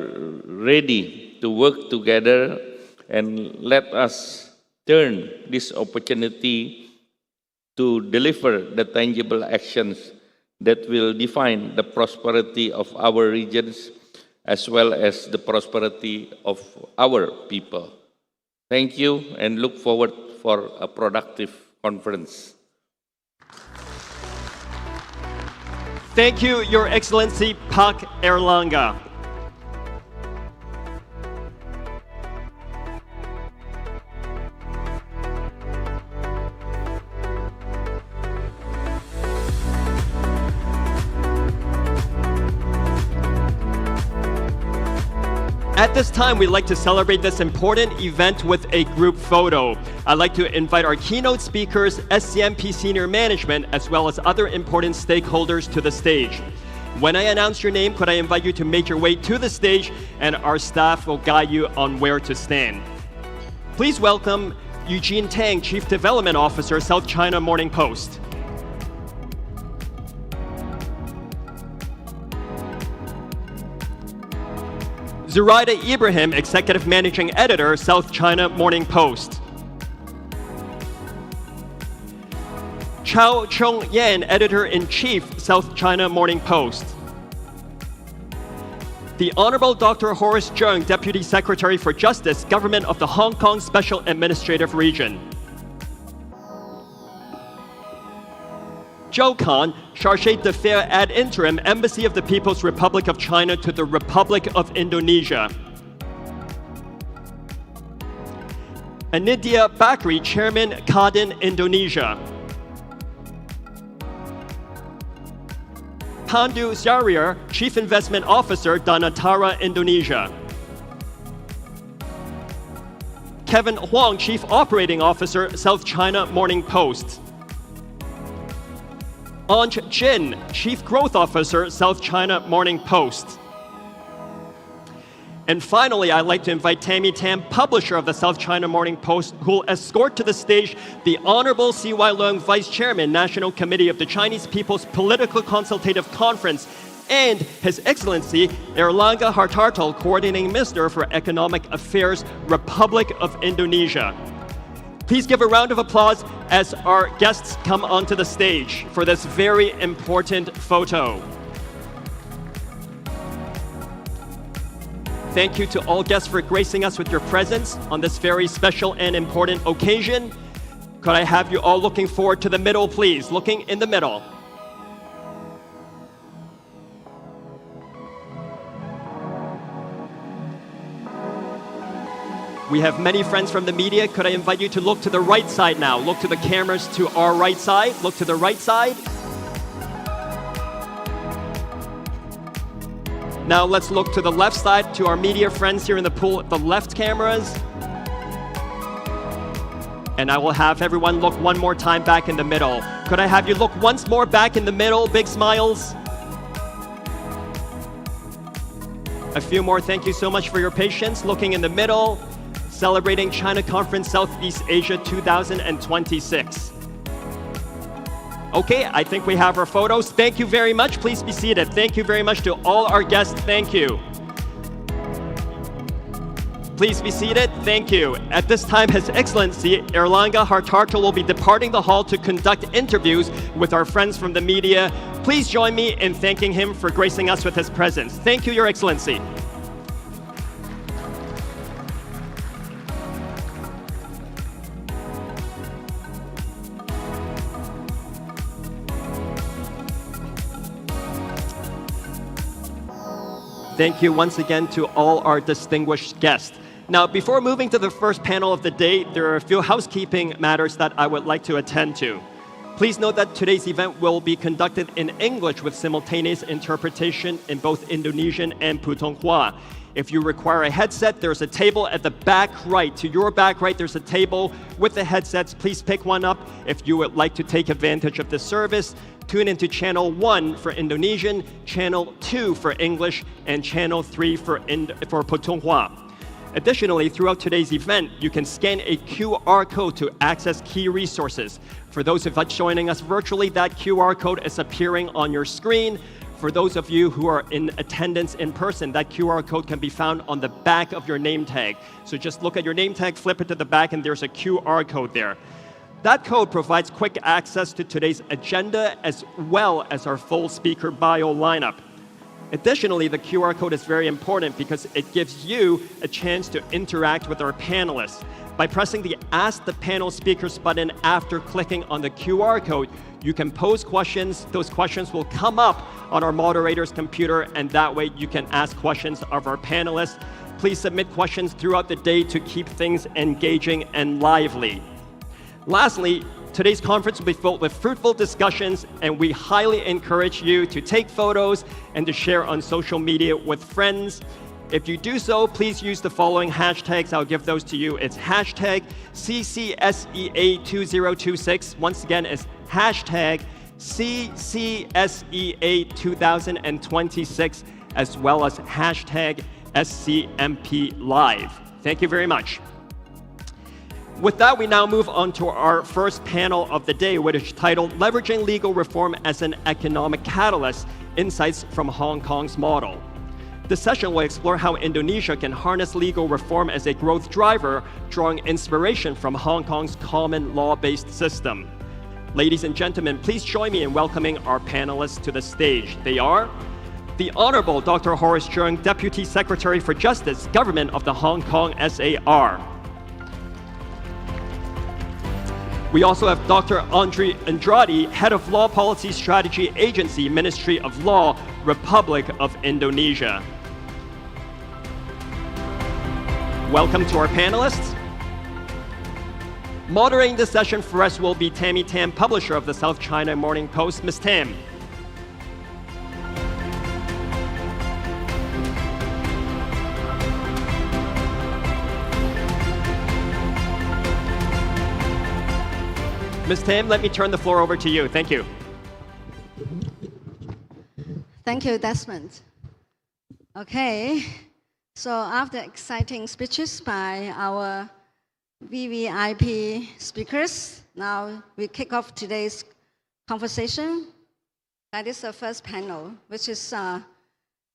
ready to work together, and let us turn this opportunity to deliver the tangible actions that will define the prosperity of our regions as well as the prosperity of our people. Thank you, and look forward for a productive conference. Thank you, Your Excellency Pak Erlangga. At this time, we'd like to celebrate this important event with a group photo. I'd like to invite our keynote speakers, SCMP senior management, as well as other important stakeholders to the stage. When I announce your name, could I invite you to make your way to the stage, and our staff will guide you on where to stand. Please welcome Eugene Tang, Chief Development Officer, South China Morning Post. Zuraida Ibrahim, Executive Managing Editor, South China Morning Post. Chao Chong-yan, Editor-in-Chief, South China Morning Post. The Honorable Dr. Horace Chung, Deputy Secretary for Justice, Government of the Hong Kong Special Administrative Region. Zhou Kan, Chargé d'Affaires ad interim, Embassy of the People's Republic of China to the Republic of Indonesia. Anindya Bakri, Chairman, Kadin, Indonesia. Pandu Zariar, Chief Investment Officer, Danatara, Indonesia. Kevin Huang, Chief Operating Officer, South China Morning Post. Anj Jin, Chief Growth Officer, South China Morning Post. And finally, I'd like to invite Tammy Tam, publisher of the South China Morning Post, who will escort to the stage the Honorable C.Y. Leung, Vice Chairman, National Committee of the Chinese People's Political Consultative Conference, and His Excellency Erlangga Hartarto, Coordinating Minister for Economic Affairs, Republic of Indonesia. Please give a round of applause as our guests come onto the stage for this very important photo. Thank you to all guests for gracing us with your presence on this very special and important occasion. Could I have you all looking forward to the middle, please? Looking in the middle. We have many friends from the media. Could I invite you to look to the right side now? Look to the cameras to our right side. Look to the right side. Now let's look to the left side, to our media friends here in the pool, the left cameras. And I will have everyone look one more time back in the middle. Could I have you look once more back in the middle? Big smiles. A few more. Thank you so much for your patience. Looking in the middle, celebrating China Conference Southeast Asia 2026. Okay, I think we have our photos. Thank you very much. Please be seated. Thank you very much to all our guests. Thank you. Please be seated. Thank you. At this time, His Excellency Erlangga Hartarto will be departing the hall to conduct interviews with our friends from the media. Please join me in thanking him for gracing us with his presence. Thank you, Your Excellency. Thank you once again to all our distinguished guests. Now, before moving to the first panel of the day, there are a few housekeeping matters that I would like to attend to. Please note that today's event will be conducted in English with simultaneous interpretation in both Indonesian and Putonghua. If you require a headset, there's a table at the back right. To your back right, there's a table with the headsets. Please pick one up if you would like to take advantage of this service. Tune into Channel 1 for Indonesian, Channel 2 for English, and Channel 3 for Putonghua. Additionally, throughout today's event, you can scan a QR code to access key resources. For those of us joining us virtually, that QR code is appearing on your screen. For those of you who are in attendance in person, that QR code can be found on the back of your name tag. So just look at your name tag, flip it to the back, and there's a QR code there. That code provides quick access to today's agenda as well as our full speaker bio lineup. Additionally, the QR code is very important because it gives you a chance to interact with our panelists. By pressing the Ask the Panel Speakers button after clicking on the QR code, you can pose questions. Those questions will come up on our moderator's computer, and that way you can ask questions of our panelists. Please submit questions throughout the day to keep things engaging and lively. Lastly, today's conference will be filled with fruitful discussions, and we highly encourage you to take photos and to share on social media with friends. If you do so, please use the following hashtags. I'll give those to you. It's hashtag CCSEA2026. Once again, it's hashtag CCSEA2026, as well as hashtag SCMP Live. Thank you very much. With that, we now move on to our first panel of the day, which is titled Leveraging Legal Reform as an Economic Catalyst, Insights from Hong Kong's Model. This session will explore how Indonesia can harness legal reform as a growth driver, drawing inspiration from Hong Kong's common law-based system. Ladies and gentlemen, please join me in welcoming our panelists to the stage. They are the Honorable Dr. Horace Cheung, Deputy Secretary for Justice, Government of the Hong Kong SAR. We also have Dr. Andre Andrade, Head of Law Policy Strategy Agency, Ministry of Law, Republic of Indonesia. Welcome to our panelists. Moderating this session for us will be Tammy Tam, publisher of the South China Morning Post. Ms. Tam. Ms. Tam, let me turn the floor over to you. Thank you. Thank you, Desmond. Okay, so after exciting speeches by our VVIP speakers, now we kick off today's conversation. That is the first panel, which is the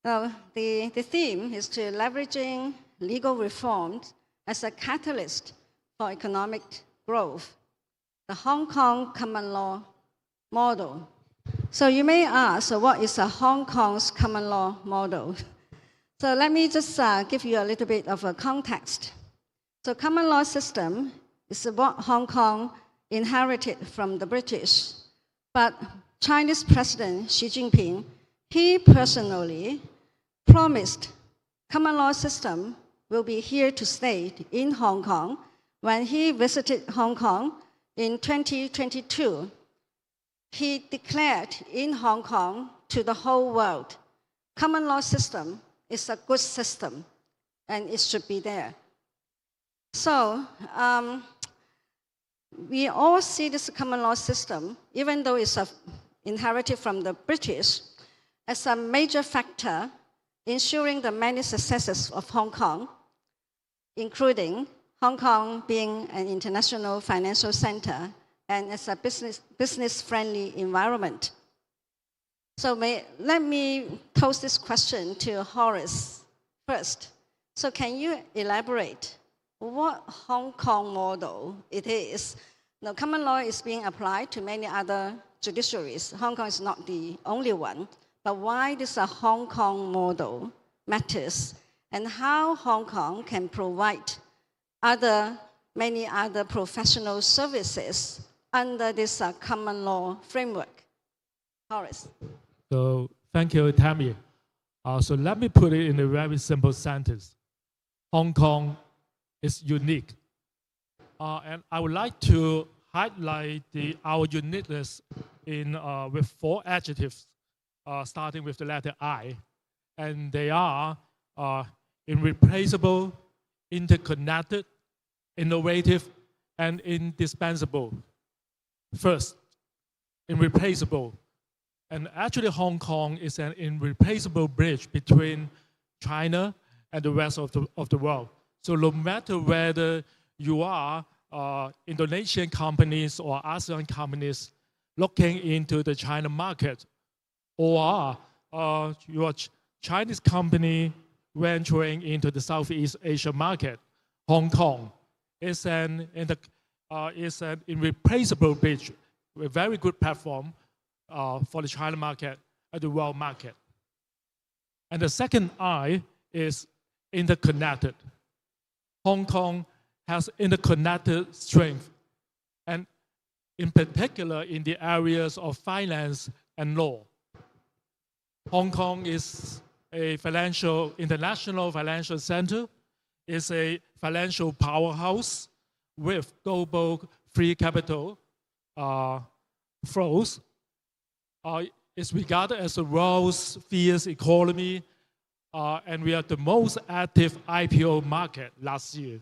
theme is to leveraging legal reforms as a catalyst for economic growth. The Hong Kong common law model. So you may ask, so what is a Hong Kong's common law model? So let me just give you a little bit of a context. So common law system is what Hong Kong inherited from the British. But Chinese President Xi Jinping, he personally promised common law system will be here to stay in Hong Kong. When he visited Hong Kong in 2022, he declared in Hong Kong to the whole world, common law system is a good system and it should be there. So we all see this common law system, even though it's inherited from the British, as a major factor ensuring the many successes of Hong Kong, including Hong Kong being an international financial center and as a business-friendly environment. So let me pose this question to Horace first. So can you elaborate what Hong Kong model it is? Now, common law is being applied to many other judiciaries. Hong Kong is not the only one. But why this Hong Kong model matters, and how Hong Kong can provide many other professional services under this common law framework. Horace. So thank you, Tammy. So let me put it in a very simple sentence. Hong Kong is unique. And I would like to highlight our uniqueness with 4 adjectives, starting with the letter I. And they are irreplaceable, interconnected, innovative, and indispensable. First, irreplaceable. And actually, Hong Kong is an irreplaceable bridge between China and the rest of the world. So no matter whether you are Indonesian companies or ASEAN companies looking into the China market, or you are Chinese company venturing into the Southeast Asia market, Hong Kong is an irreplaceable bridge, a very good platform for the China market and the world market. And the second I is interconnected. Hong Kong has interconnected strength, and in particular in the areas of finance and law. Hong Kong is a international financial center, is a financial powerhouse with global free capital flows. It's regarded as the world's fierce economy, and we are the most active IPO market last year.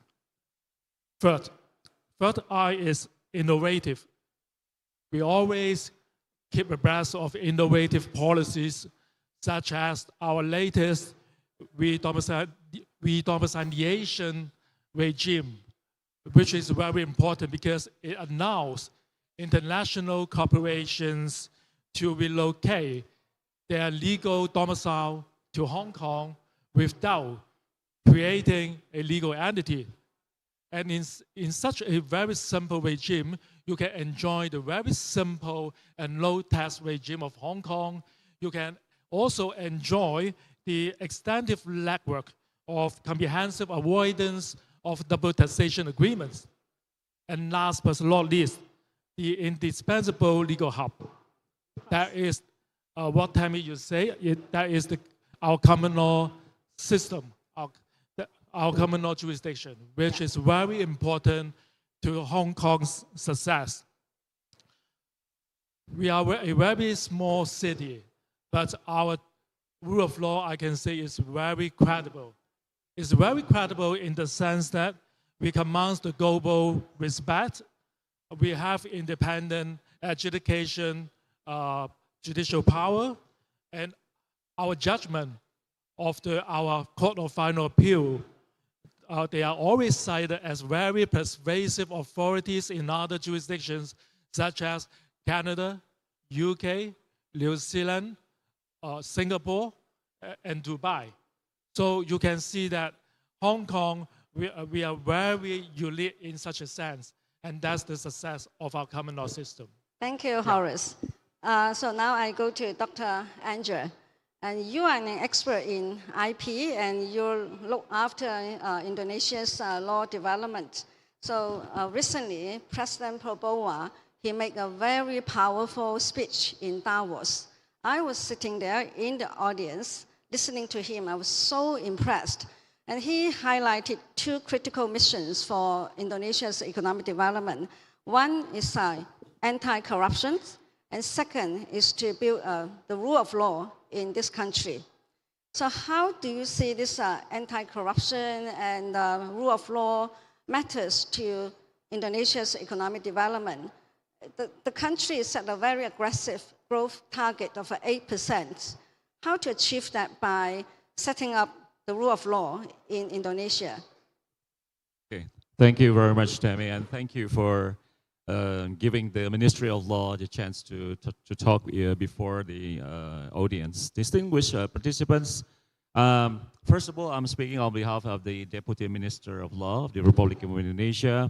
Third I is innovative. We always keep abreast of innovative policies, such as our latest redomiciliation regime, which is very important because it allows international corporations to relocate their legal domicile to Hong Kong without creating a legal entity. And in such a very simple regime, you can enjoy the very simple and low tax regime of Hong Kong. You can also enjoy the extensive network of comprehensive avoidance of double taxation agreements. And last but not least, the indispensable legal hub. That is what Tammy you say, that is our common law system, our common law jurisdiction, which is very important to Hong Kong's success. We are a very small city, but our rule of law, I can say, is very credible. It's very credible in the sense that we command the global respect. We have independent adjudication, judicial power, and our judgment of our Court of Final Appeal, they are always cited as very persuasive authorities in other jurisdictions, such as Canada, UK, New Zealand, Singapore, and Dubai. So you can see that Hong Kong, we are very unique in such a sense, and that's the success of our common law system. Thank you, Horace. So now I go to Dr. Andrew. And you are an expert in IP, and you look after Indonesia's law development. So recently, President Prabowo, he made a very powerful speech in Davos. I was sitting there in the audience, listening to him. I was so impressed. And he highlighted two critical missions for Indonesia's economic development. One is anti-corruption, and second is to build the rule of law in this country. So how do you see this anti-corruption and rule of law matters to Indonesia's economic development? The country is set a very aggressive growth target of 8%. How to achieve that by setting up the rule of law in Indonesia? Okay, thank you very much, Tammy, and thank you for giving the Ministry of Law the chance to talk before the audience. Distinguished participants, first of all, I'm speaking on behalf of the Deputy Minister of Law of the Republic of Indonesia,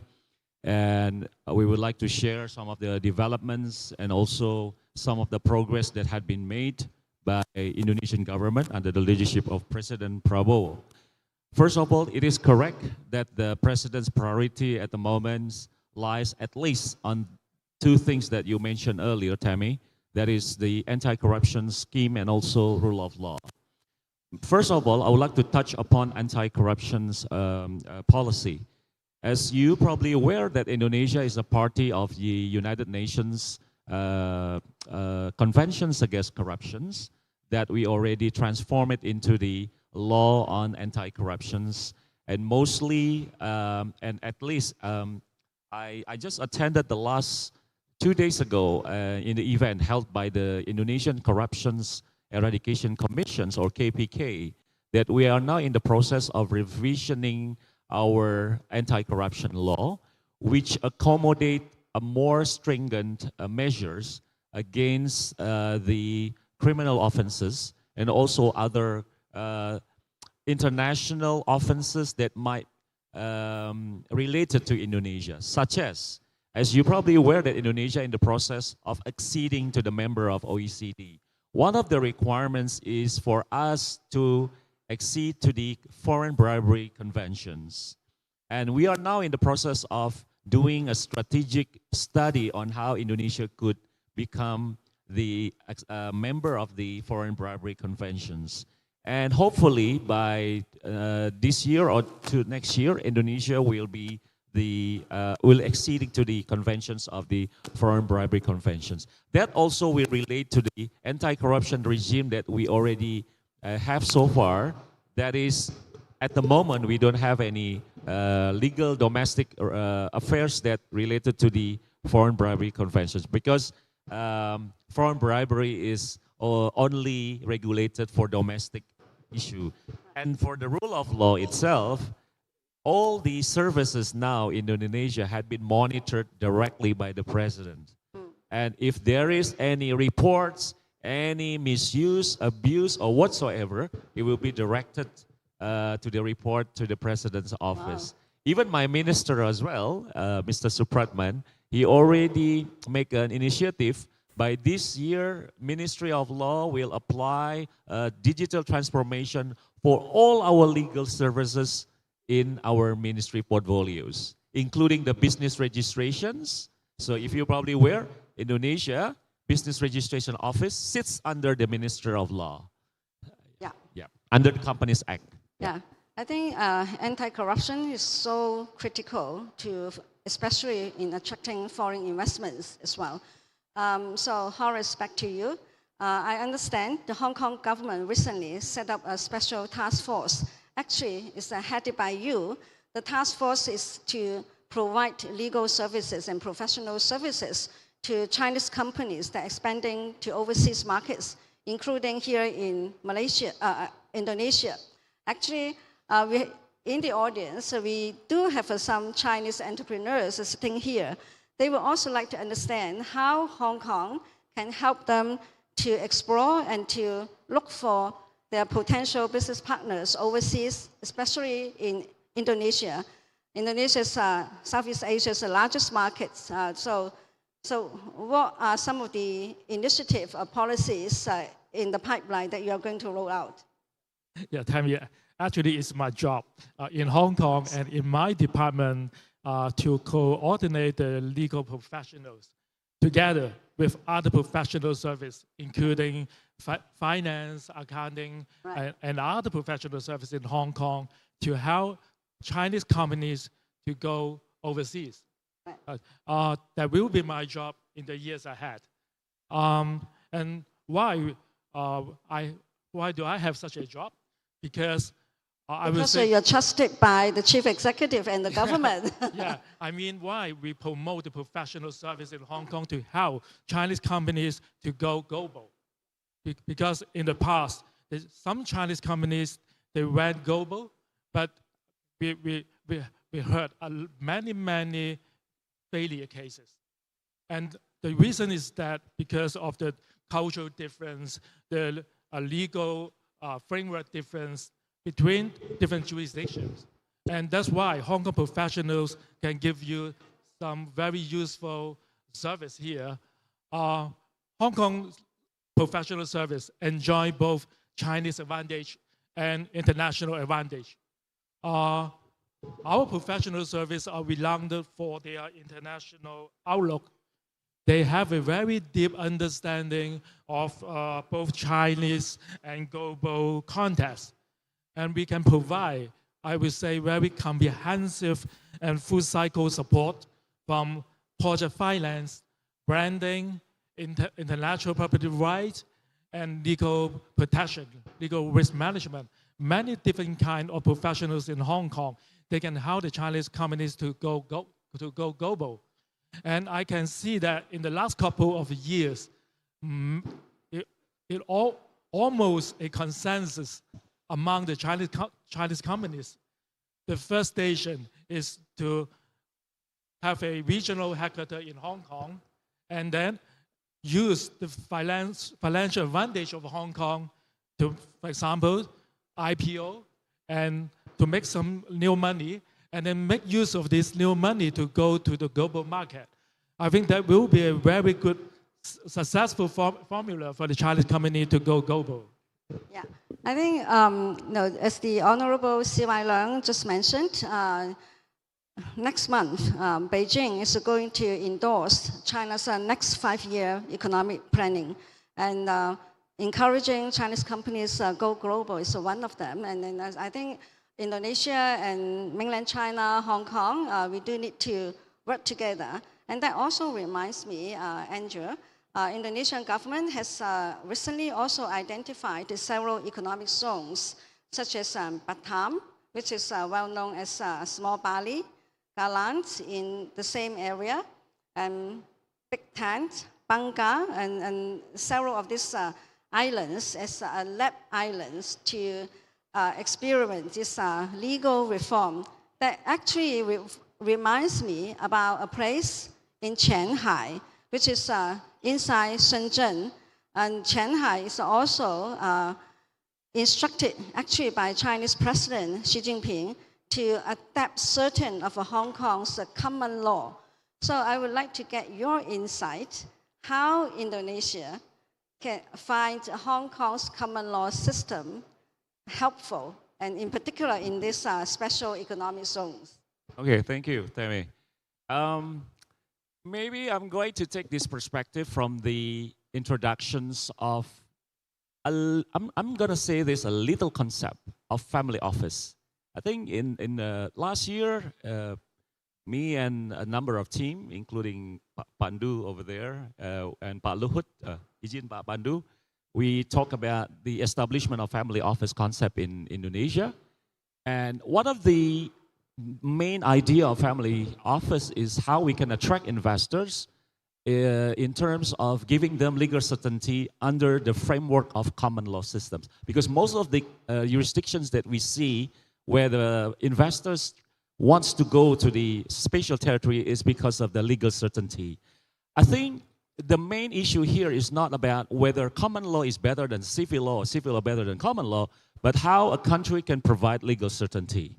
and we would like to share some of the developments and also some of the progress that had been made by Indonesian government under the leadership of President Prabowo. First of all, it is correct that the President's priority at the moment lies at least on two things that you mentioned earlier, Tammy. That is the anti-corruption scheme and also rule of law. First of all, I would like to touch upon anti-corruption policy. As you probably aware that Indonesia is a party of the United Nations conventions against corruptions, that we already transform it into the law on anti-corruptions, and mostly, and at least, I just attended the last 2 days ago in the event held by the Indonesian Corruptions Eradication Commissions, or KPK, that we are now in the process of revisioning our anti-corruption law, which accommodate a more stringent measures against the criminal offenses and also other international offenses that might related to Indonesia, such as you're probably aware that Indonesia in the process of acceding to the member of OECD. One of the requirements is for us to accede to the foreign bribery conventions. And we are now in the process of doing a strategic study on how Indonesia could become the member of the foreign bribery conventions. And hopefully by this year or to next year, Indonesia will be will acceding to the conventions of the foreign bribery conventions. That also will relate to the anti-corruption regime that we already have so far. That is, at the moment, we don't have any legal domestic affairs that related to the foreign bribery conventions, because foreign bribery is only regulated for domestic issue. And for the rule of law itself, all the services now in Indonesia had been monitored directly by the president. And if there is any reports, any misuse, abuse, or whatsoever, it will be directed to the report to the president's office. Wow. Even my minister as well, Mr. Supratman, he already made an initiative. By this year, Ministry of Law will apply digital transformation for all our legal services in our ministry portfolios, including the business registrations. So if you're probably aware, Indonesia Business Registration Office sits under the Minister of Law. Yeah, under the Companies Act. Yeah, I think anti-corruption is so critical to, especially in attracting foreign investments as well. So Horace, back to you. I understand the Hong Kong government recently set up a special task force. Actually, it's headed by you. The task force is to provide legal services and professional services to Chinese companies that are expanding to overseas markets, including here in Malaysia, Indonesia. Actually, in the audience, we do have some Chinese entrepreneurs sitting here. They would also like to understand how Hong Kong can help them to explore and to look for their potential business partners overseas, especially in Indonesia. Indonesia is Southeast Asia's largest market. So what are some of the initiative or policies in the pipeline that you are going to roll out? Yeah, Tammy, actually it's my job in Hong Kong and in my department. to coordinate the legal professionals together with other professional services, including finance, accounting, and other professional services in Hong Kong to help Chinese companies to go overseas. That will be my job in the years ahead. And why do I have such a job? Because I will say you're trusted by the chief executive and the government. Yeah, I mean, why we promote the professional service in Hong Kong to help Chinese companies to go global. Because in the past, some Chinese companies, they went global, but we heard many failure cases. And the reason is that because of the cultural difference, the legal framework difference between different jurisdictions. And that's why Hong Kong professionals can give you some very useful service here. Hong Kong professional service enjoy both Chinese advantage and international advantage. Our professional service are renowned for their international outlook. They have a very deep understanding of both Chinese and global context. And we can provide, I would say, very comprehensive and full cycle support from project finance, branding, intellectual property rights, and legal protection, legal risk management. Many different kinds of professionals in Hong Kong, they can help the Chinese companies to go global. And I can see that in the last couple of years, almost a consensus among the Chinese companies. The first station is to have a regional headquarters in Hong Kong and then use the financial advantage of Hong Kong to, for example, IPO and to make some new money and then make use of this new money to go to the global market. I think that will be a very good, successful formula for the Chinese company to go global. Yeah, I think, as the Honorable C.Y. Leung just mentioned, next month, Beijing is going to endorse China's next 5-year economic planning. And encouraging Chinese companies go global is one of them. And then I think Indonesia and mainland China, Hong Kong, we do need to work together. And that also reminds me, Andrew, Indonesian government has recently also identified several economic zones, such as Batam, which is well known as Small Bali, Galant in the same area, and Big Tent, Bangka, and several of these islands as lab islands to experiment this legal reform. That actually reminds me about a place in Shanghai, which is inside Shenzhen. And Shanghai is also instructed actually by Chinese President Xi Jinping to adapt certain of Hong Kong's common law. So I would like to get your insight how Indonesia can find Hong Kong's common law system helpful, and in particular in these special economic zones. Okay, thank you, Tammy. Maybe I'm going to take this perspective from the introductions of, I'm going to say this, a little concept of family office. I think in last year, me and a number of team, including Pak Pandu over there and Pak Luhut, Izin Pak Pandu, we talk about the establishment of family office concept in Indonesia. And one of the main idea of family office is how we can attract investors in terms of giving them legal certainty under the framework of common law systems. Because most of the jurisdictions that we see where the investors wants to go to the special territory is because of the legal certainty. I think the main issue here is not about whether common law is better than civil law or civil law better than common law, but how a country can provide legal certainty.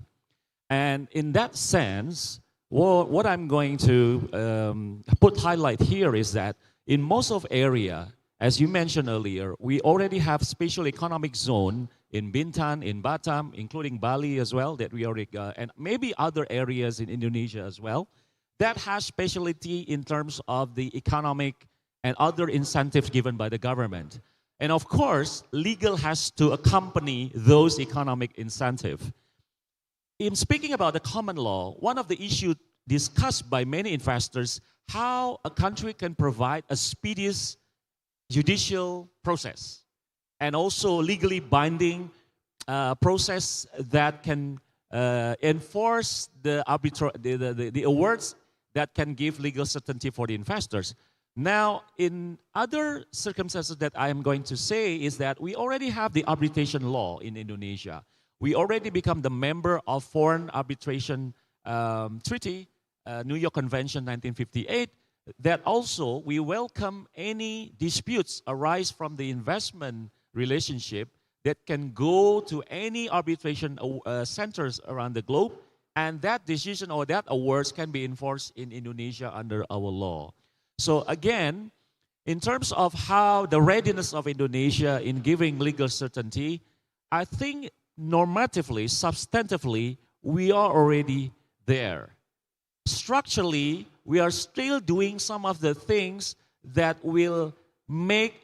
And in that sense, what I'm going to highlight here is that in most of area, as you mentioned earlier, we already have special economic zone in Bintan, in Batam, including Bali as well, that we already, and maybe other areas in Indonesia as well, that has specialty in terms of the economic and other incentives given by the government. And of course, legal has to accompany those economic incentives. In speaking about the common law, one of the issues discussed by many investors, how a country can provide a speediest judicial process and also legally binding process that can enforce the awards that can give legal certainty for the investors. Now, in other circumstances that I am going to say is that we already have the arbitration law in Indonesia. We already become the member of Foreign Arbitration Treaty, New York Convention 1958, that also we welcome any disputes arise from the investment relationship that can go to any arbitration centers around the globe, and that decision or that awards can be enforced in Indonesia under our law. So again, in terms of how the readiness of Indonesia in giving legal certainty, I think normatively, substantively, we are already there. Structurally, we are still doing some of the things that will make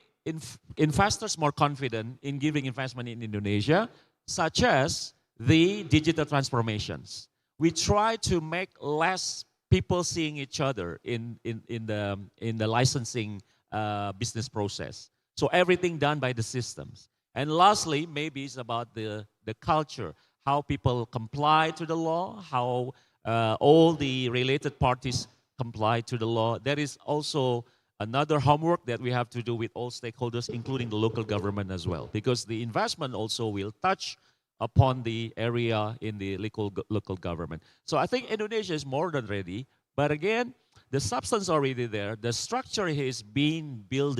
investors more confident in giving investment in Indonesia, such as the digital transformations. We try to make less people seeing each other in the licensing business process. So everything done by the systems. And lastly, maybe it's about the culture, how people comply to the law, how all the related parties comply to the law. There is also another homework that we have to do with all stakeholders, including the local government as well, because the investment also will touch upon the area in the local government. So I think Indonesia is more than ready, but again, the substance already there, the structure is being built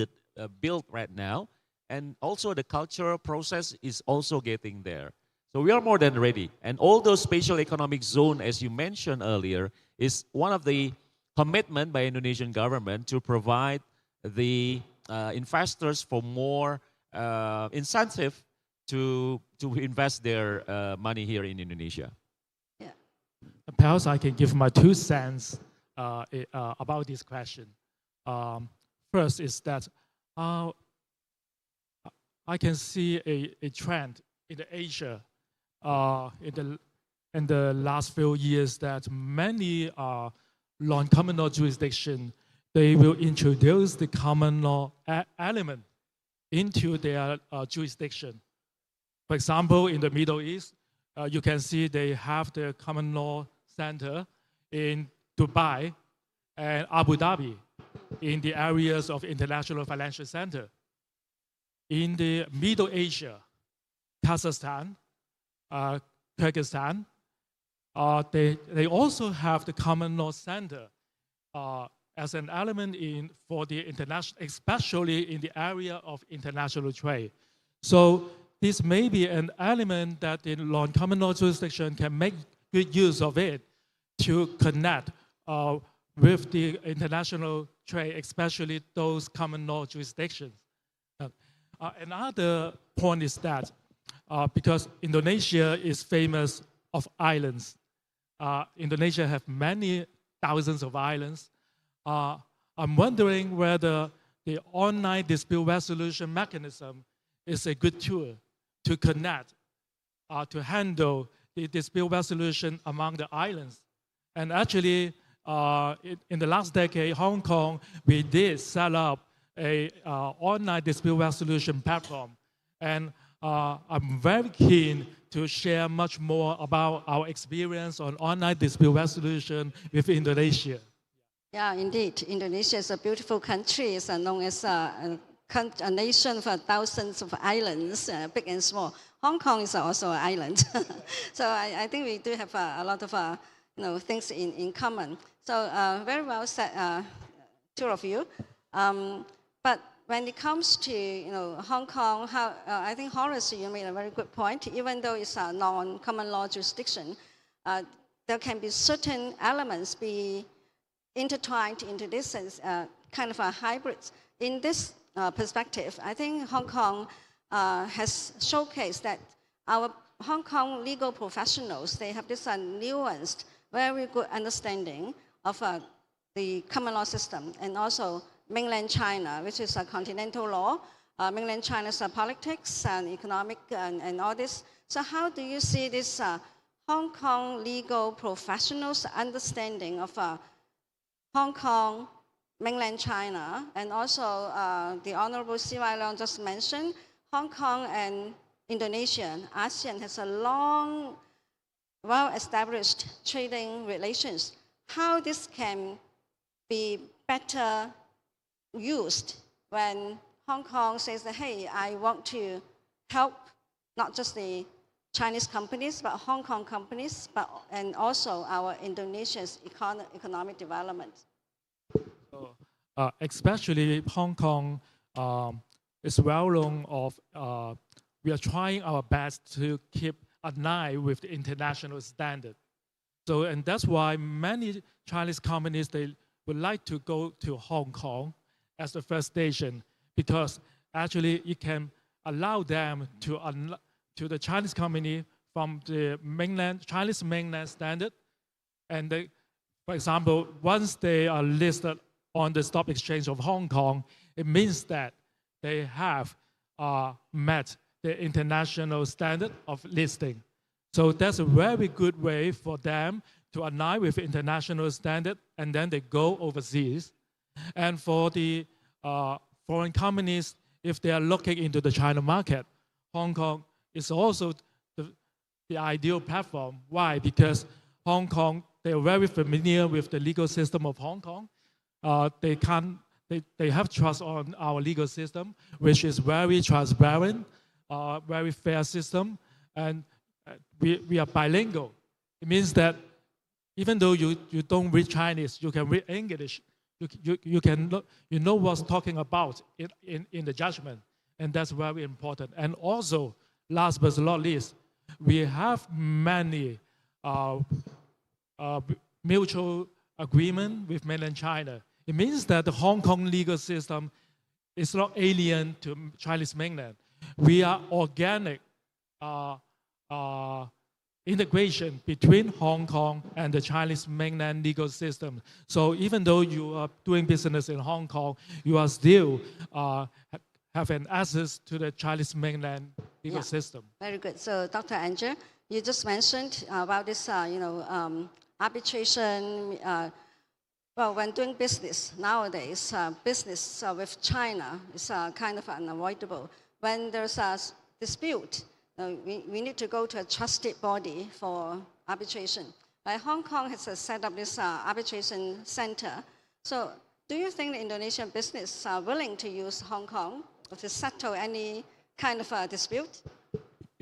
right now, and also the cultural process is also getting there. So we are more than ready. And all those spatial economic zone, as you mentioned earlier, is one of the commitment by Indonesian government to provide the investors for more incentive to invest their money here in Indonesia. Yeah. Perhaps I can give my 2 cents about this question. First is that I can see a trend in Asia in the last few years that many non-common law jurisdiction, they will introduce the common law element into their jurisdiction. For example, in the Middle East, you can see they have the common law center in Dubai and Abu Dhabi in the areas of international financial center. In the Middle Asia, Kazakhstan, Kyrgyzstan, they also have the common law center as an element for the international, especially in the area of international trade. So this may be an element that the non-common law jurisdiction can make good use of it to connect with the international trade, especially those common law jurisdictions. Another point is that because Indonesia is famous of islands, Indonesia has many thousands of islands. I'm wondering whether the online dispute resolution mechanism is a good tool to connect, to handle the dispute resolution among the islands. And actually, in the last decade, Hong Kong, we did set up a online dispute resolution platform. And I'm very keen to share much more about our experience on online dispute resolution with Indonesia. Yeah, indeed. Indonesia is a beautiful country. It's known as a nation for thousands of islands, big and small. Hong Kong is also an island. So I think we do have a lot of things in common. So very well said, 2 of you. But when it comes to Hong Kong, I think Horace, you made a very good point. Even though it's a non-common law jurisdiction, there can be certain elements be intertwined into this as kind of a hybrid. In this perspective, I think Hong Kong has showcased that our Hong Kong legal professionals, they have this nuanced, very good understanding of the common law system, and also mainland China, which is a continental law, mainland China's politics and economic and all this. So how do you see this Hong Kong legal professionals' understanding of Hong Kong, mainland China, and also the Honorable C.Y. Leong just mentioned, Hong Kong and Indonesia, ASEAN has a long, well-established trading relations. How this can be better used when Hong Kong says that, hey, I want to help not just the Chinese companies, but Hong Kong companies, and also our Indonesia's economic development. Especially Hong Kong is well known of, we are trying our best to keep an eye with the international standard. So, and that's why many Chinese companies, they would like to go to Hong Kong as the first station, because actually it can allow them to the Chinese company from the mainland, Chinese mainland standard. And they, for example, once they are listed on the stock exchange of Hong Kong, it means that they have met the international standard of listing. So that's a very good way for them to align with international standard, and then they go overseas. And for the foreign companies, if they are looking into the China market, Hong Kong is also the ideal platform. Why? Because Hong Kong, they are very familiar with the legal system of Hong Kong. They have trust on our legal system, which is very transparent, very fair system, and we are bilingual. It means that even though you don't read Chinese, you can read English. You know what's talking about in the judgment, and that's very important. And also, last but not least, we have many mutual agreement with mainland China. It means that the Hong Kong legal system is not alien to Chinese mainland. We are organic integration between Hong Kong and the Chinese mainland legal system. So even though you are doing business in Hong Kong, you are still have an access to the Chinese mainland legal system. Very good. So Dr. Andrew, you just mentioned about this, arbitration. Well, when doing business nowadays, business with China is kind of unavoidable. When there's a dispute, we need to go to a trusted body for arbitration. Hong Kong has set up this arbitration center. So do you think the Indonesian business are willing to use Hong Kong to settle any kind of dispute?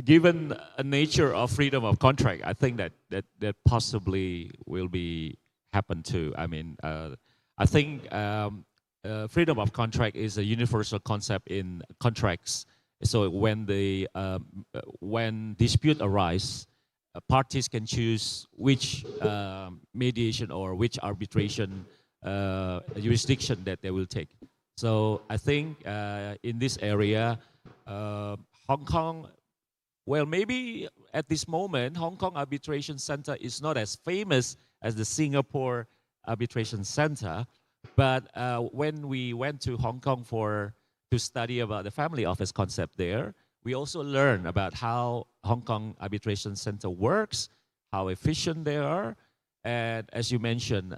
Given a nature of freedom of contract, I think that possibly will be happen too. I mean, I think freedom of contract is a universal concept in contracts. So when when dispute arise, parties can choose which mediation or which arbitration jurisdiction that they will take. So I think in this area, Hong Kong, well, maybe at this moment, Hong Kong Arbitration Center is not as famous as the Singapore Arbitration Center, but when we went to Hong Kong to study about the family office concept there, we also learned about how Hong Kong Arbitration Center works, how efficient they are, and as you mentioned,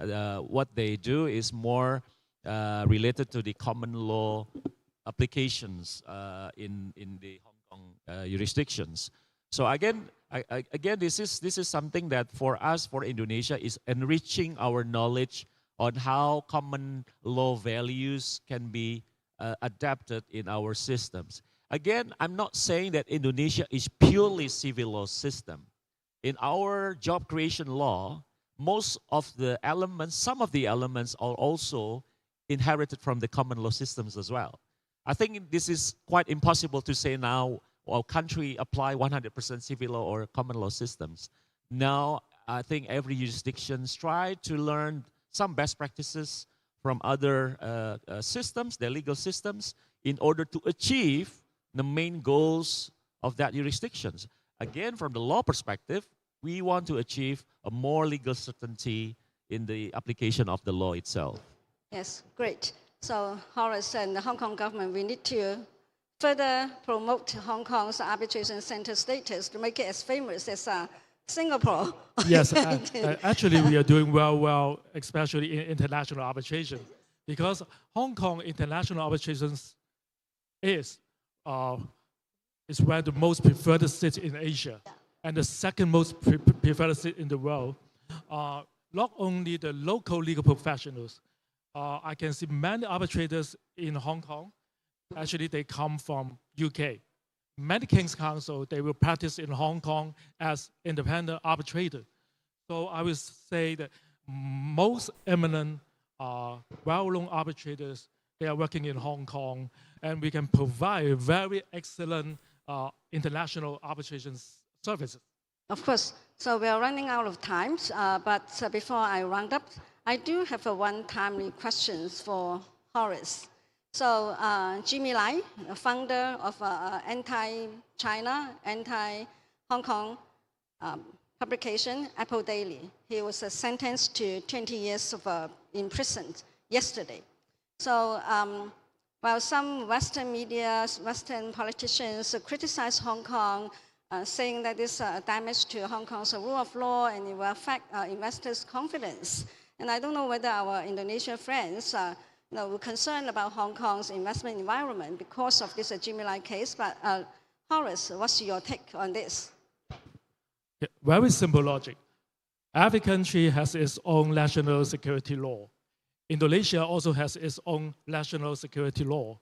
what they do is more related to the common law applications in the Hong Kong jurisdictions. So again, this is something that for us, for Indonesia, is enriching our knowledge on how common law values can be adapted in our systems. Again, I'm not saying that Indonesia is purely civil law system. In our job creation law, most of the elements, some of the elements are also inherited from the common law systems as well. I think this is quite impossible to say now, our country apply 100% civil law or common law systems. Now, I think every jurisdiction try to learn some best practices from other systems, their legal systems, in order to achieve the main goals of that jurisdictions. again, from the law perspective, we want to achieve a more legal certainty in the application of the law itself. Yes, great. So Horace and the Hong Kong government, we need to further promote Hong Kong's arbitration center status to make it as famous as Singapore. Yes, actually we are doing well, especially in international arbitration, because Hong Kong international arbitrations is one of the most preferred seats in Asia, and the second most preferred seat in the world. Not only the local legal professionals, I can see many arbitrators in Hong Kong, actually they come from UK. Many King's Council, they will practice in Hong Kong as independent arbitrator. So I would say that most eminent, well-known arbitrators, they are working in Hong Kong, and we can provide very excellent international arbitration services. Of course. So we are running out of time, but before I round up, I do have one timely question for Horace. So Jimmy Lai, founder of anti-China, anti-Hong Kong publication, Apple Daily, he was sentenced to 20 years of imprisonment yesterday. So while some Western media, Western politicians criticize Hong Kong, saying that this damage to Hong Kong's rule of law and it will affect investors' confidence. And I don't know whether our Indonesian friends were concerned about Hong Kong's investment environment because of this Jimmy Lai case. But Horace, what's your take on this? Yeah, very simple logic. Every country has its own national security law. Indonesia also has its own national security law.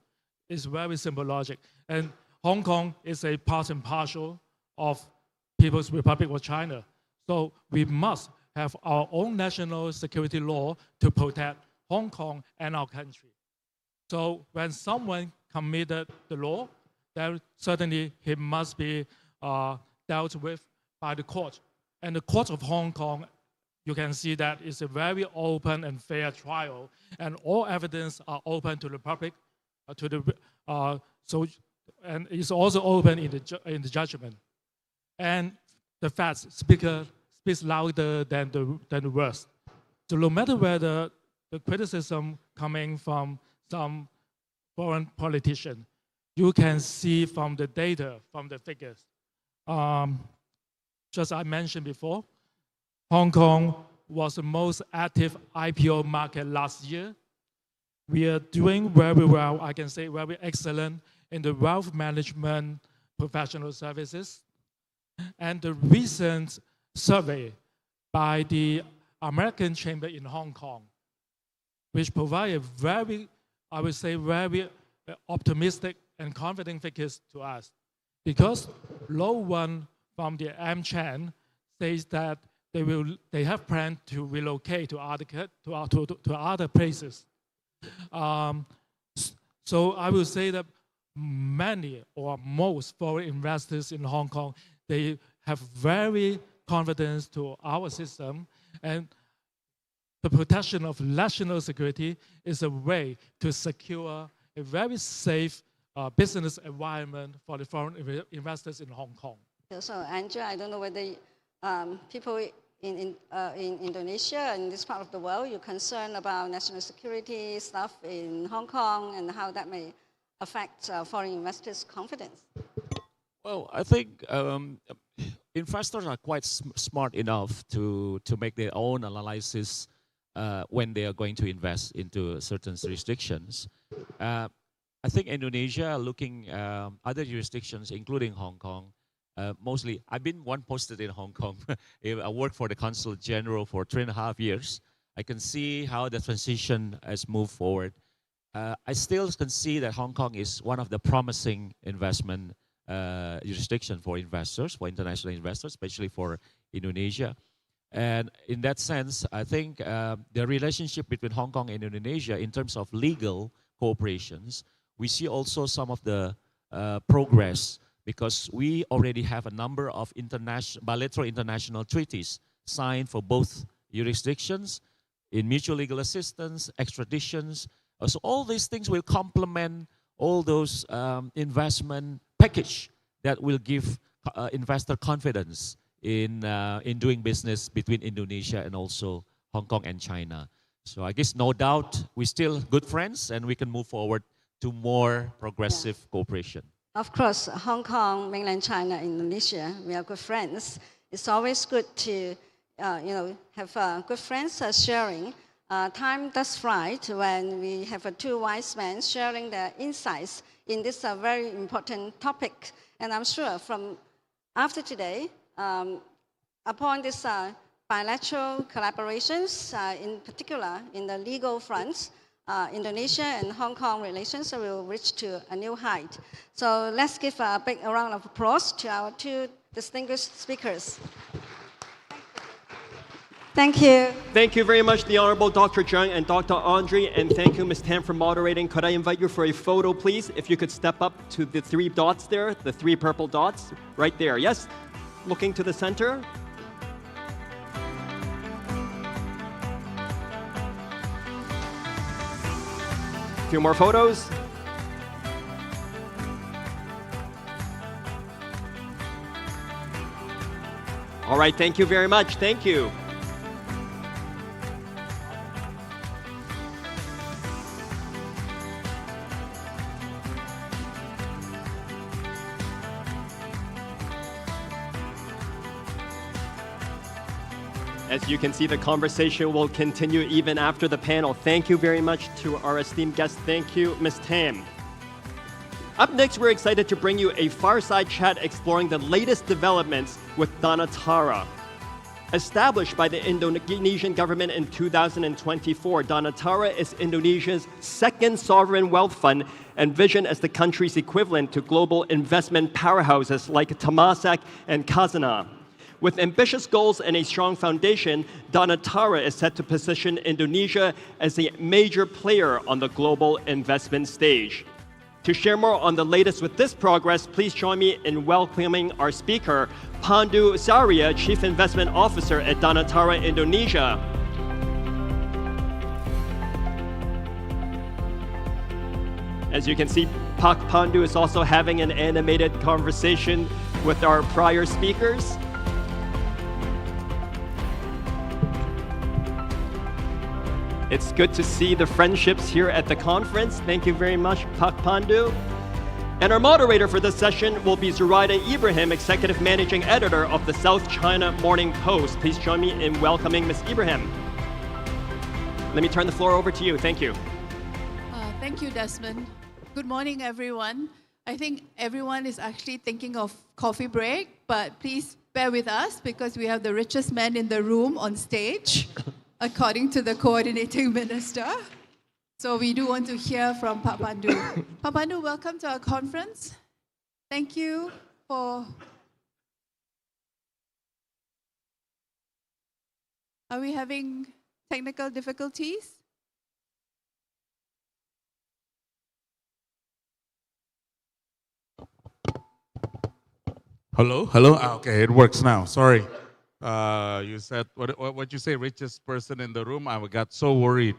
It's very simple logic. And Hong Kong is a part and parcel of People's Republic of China. So we must have our own national security law to protect Hong Kong and our country. So when someone committed the law, then certainly he must be dealt with by the court. And the court of Hong Kong, you can see that it's a very open and fair trial, and all evidence are open to the public, and it's also open in the judgment. And the facts speaks louder than the words. So no matter whether the criticism coming from some foreign politician, you can see from the data, from the figures. Just I mentioned before, Hong Kong was the most active IPO market last year. We are doing very well, I can say very excellent in the wealth management professional services. And the recent survey by the American Chamber in Hong Kong, which provided very, I would say, very optimistic and confident figures to us. Because no one from the AmCham says that they have planned to relocate to other places. So I will say that many or most foreign investors in Hong Kong, they have very confidence to our system, and the protection of national security is a way to secure a very safe business environment for the foreign investors in Hong Kong. So Andrew, I don't know whether people in Indonesia and this part of the world, you're concerned about national security stuff in Hong Kong and how that may affect foreign investors' confidence. Well, I think investors are quite smart enough to make their own analysis when they are going to invest into certain jurisdictions. I think Indonesia, looking other jurisdictions, including Hong Kong, mostly, I've been one posted in Hong Kong. I worked for the Consul General for 3.5 years. I can see how the transition has moved forward. I still can see that Hong Kong is one of the promising investment jurisdiction for investors, for international investors, especially for Indonesia. And in that sense, I think the relationship between Hong Kong and Indonesia in terms of legal cooperations, we see also some of the progress, because we already have a number of bilateral international treaties signed for both jurisdictions in mutual legal assistance, extraditions. So all these things will complement all those investment package that will give investor confidence in doing business between Indonesia and also Hong Kong and China. So I guess no doubt we're still good friends and we can move forward to more progressive cooperation. Of course, Hong Kong, mainland China, Indonesia, we are good friends. It's always good to, have good friends sharing. Time does fly when we have two wise men sharing their insights in this very important topic. And I'm sure from after today, upon this bilateral collaborations, in particular in the legal fronts, Indonesia and Hong Kong relations will reach to a new height. So let's give a big round of applause to our two distinguished speakers. Thank you. Thank you very much, the Honorable Dr. Zhang and Dr. Andre, and thank you, Ms. Tam, for moderating. Could I invite you for a photo, please? If you could step up to the three dots there, the three purple dots, right there. Yes, looking to the center. A few more photos. All right, thank you very much. Thank you. As you can see, the conversation will continue even after the panel. Thank you very much to our esteemed guests. Thank you, Ms. Tam. Up next, we're excited to bring you a fireside chat exploring the latest developments with Danantara. Established by the Indonesian government in 2024, Danantara is Indonesia's second sovereign wealth fund, envisioned as the country's equivalent to global investment powerhouses like Temasek and Khazanah. With ambitious goals and a strong foundation, Danantara is set to position Indonesia as a major player on the global investment stage. To share more on the latest with this progress, please join me in welcoming our speaker, Pandu Saria, Chief Investment Officer at Danantara Indonesia. As you can see, Pak Pandu is also having an animated conversation with our prior speakers. It's good to see the friendships here at the conference. Thank you very much, Pak Pandu. And our moderator for this session will be Zuraida Ibrahim, Executive Managing Editor of the South China Morning Post. Please join me in welcoming Ms. Ibrahim. Let me turn the floor over to you. Thank you. Thank you, Desmond. Good morning, everyone. I think everyone is actually thinking of coffee break, but please bear with us because we have the richest man in the room on stage, according to the coordinating minister. So we do want to hear from Pak Pandu. Pak Pandu, welcome to our conference. Thank you for... Are we having technical difficulties? Hello? Hello? Okay, it works now. Sorry. You said, what you say, richest person in the room? I got so worried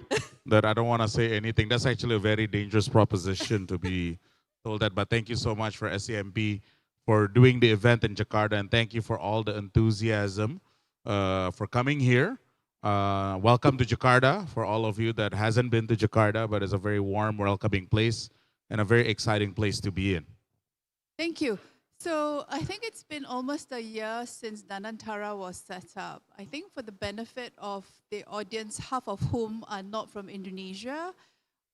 that I don't want to say anything. That's actually a very dangerous proposition to be told that. But thank you so much for SCMP for doing the event in Jakarta. And thank you for all the enthusiasm for coming here. Welcome to Jakarta for all of you that hasn't been to Jakarta, but it's a very warm, welcoming place and a very exciting place to be in. Thank you. So I think it's been almost a year since Danantara was set up. I think for the benefit of the audience, half of whom are not from Indonesia,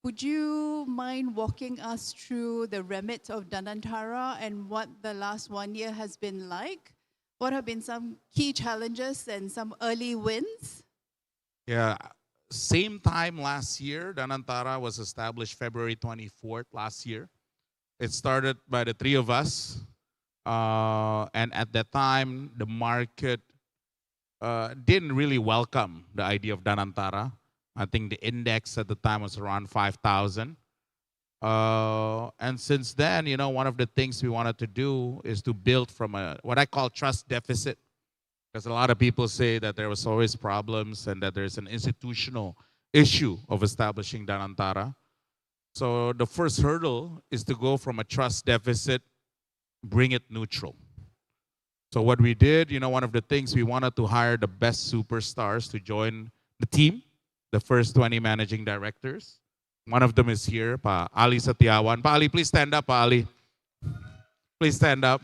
would you mind walking us through the remit of Danantara and what the last 1 year has been like? What have been some key challenges and some early wins? Yeah, same time last year, Danantara was established February 24th last year. It started by the three of us. And at that time, the market didn't really welcome the idea of Danantara. I think the index at the time was around 5,000. And since then, you know, one of the things we wanted to do is to build from what I call trust deficit. Because a lot of people say that there was always problems and that there's an institutional issue of establishing Danantara. So the first hurdle is to go from a trust deficit bring it neutral. So what we did, one of the things we wanted to hire the best superstars to join the team, the first 20 managing directors. One of them is here, Pa Ali Satiawan. Pa Ali, please stand up, Pa Ali. Please stand up.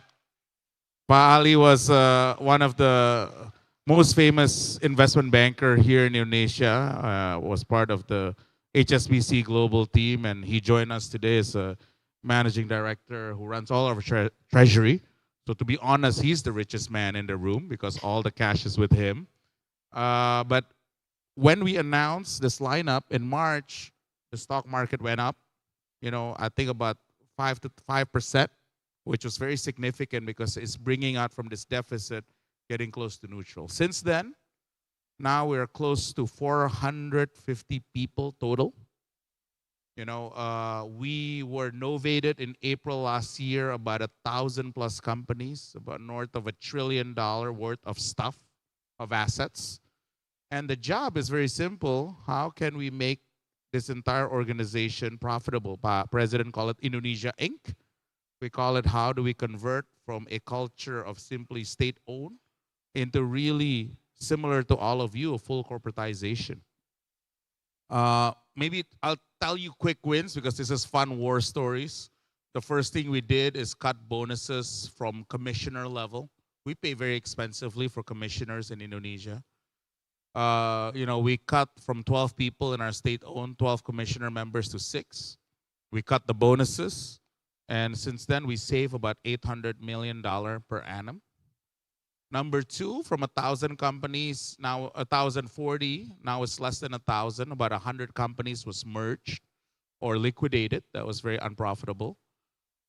Pa Ali was one of the most famous investment banker here in Indonesia, was part of the HSBC global team, and he joined us today as a managing director who runs all of our treasury. So to be honest, he's the richest man in the room because all the cash is with him. But when we announced this lineup in March, the stock market went up, I think about 5%, which was very significant because it's bringing out from this deficit, getting close to neutral. Since then, now we're close to 450 people total. We were novated in April last year, about 1,000+ companies, about north of $1 trillion worth of stuff, of assets. And the job is very simple. How can we make this entire organization profitable? President called it Indonesia Inc. We call it, how do we convert from a culture of simply state-owned into really similar to all of you, a full corporatization. Maybe I'll tell you quick wins because this is fun war stories. The first thing we did is cut bonuses from commissioner level. We pay very expensively for commissioners in Indonesia. We cut from 12 people in our state-owned 12 commissioner members to 6. We cut the bonuses, and since then we save about $800 million per annum. Number 2, from 1,000 companies, now 1,040, now it's less than 1,000. About 100 companies was merged or liquidated. That was very unprofitable.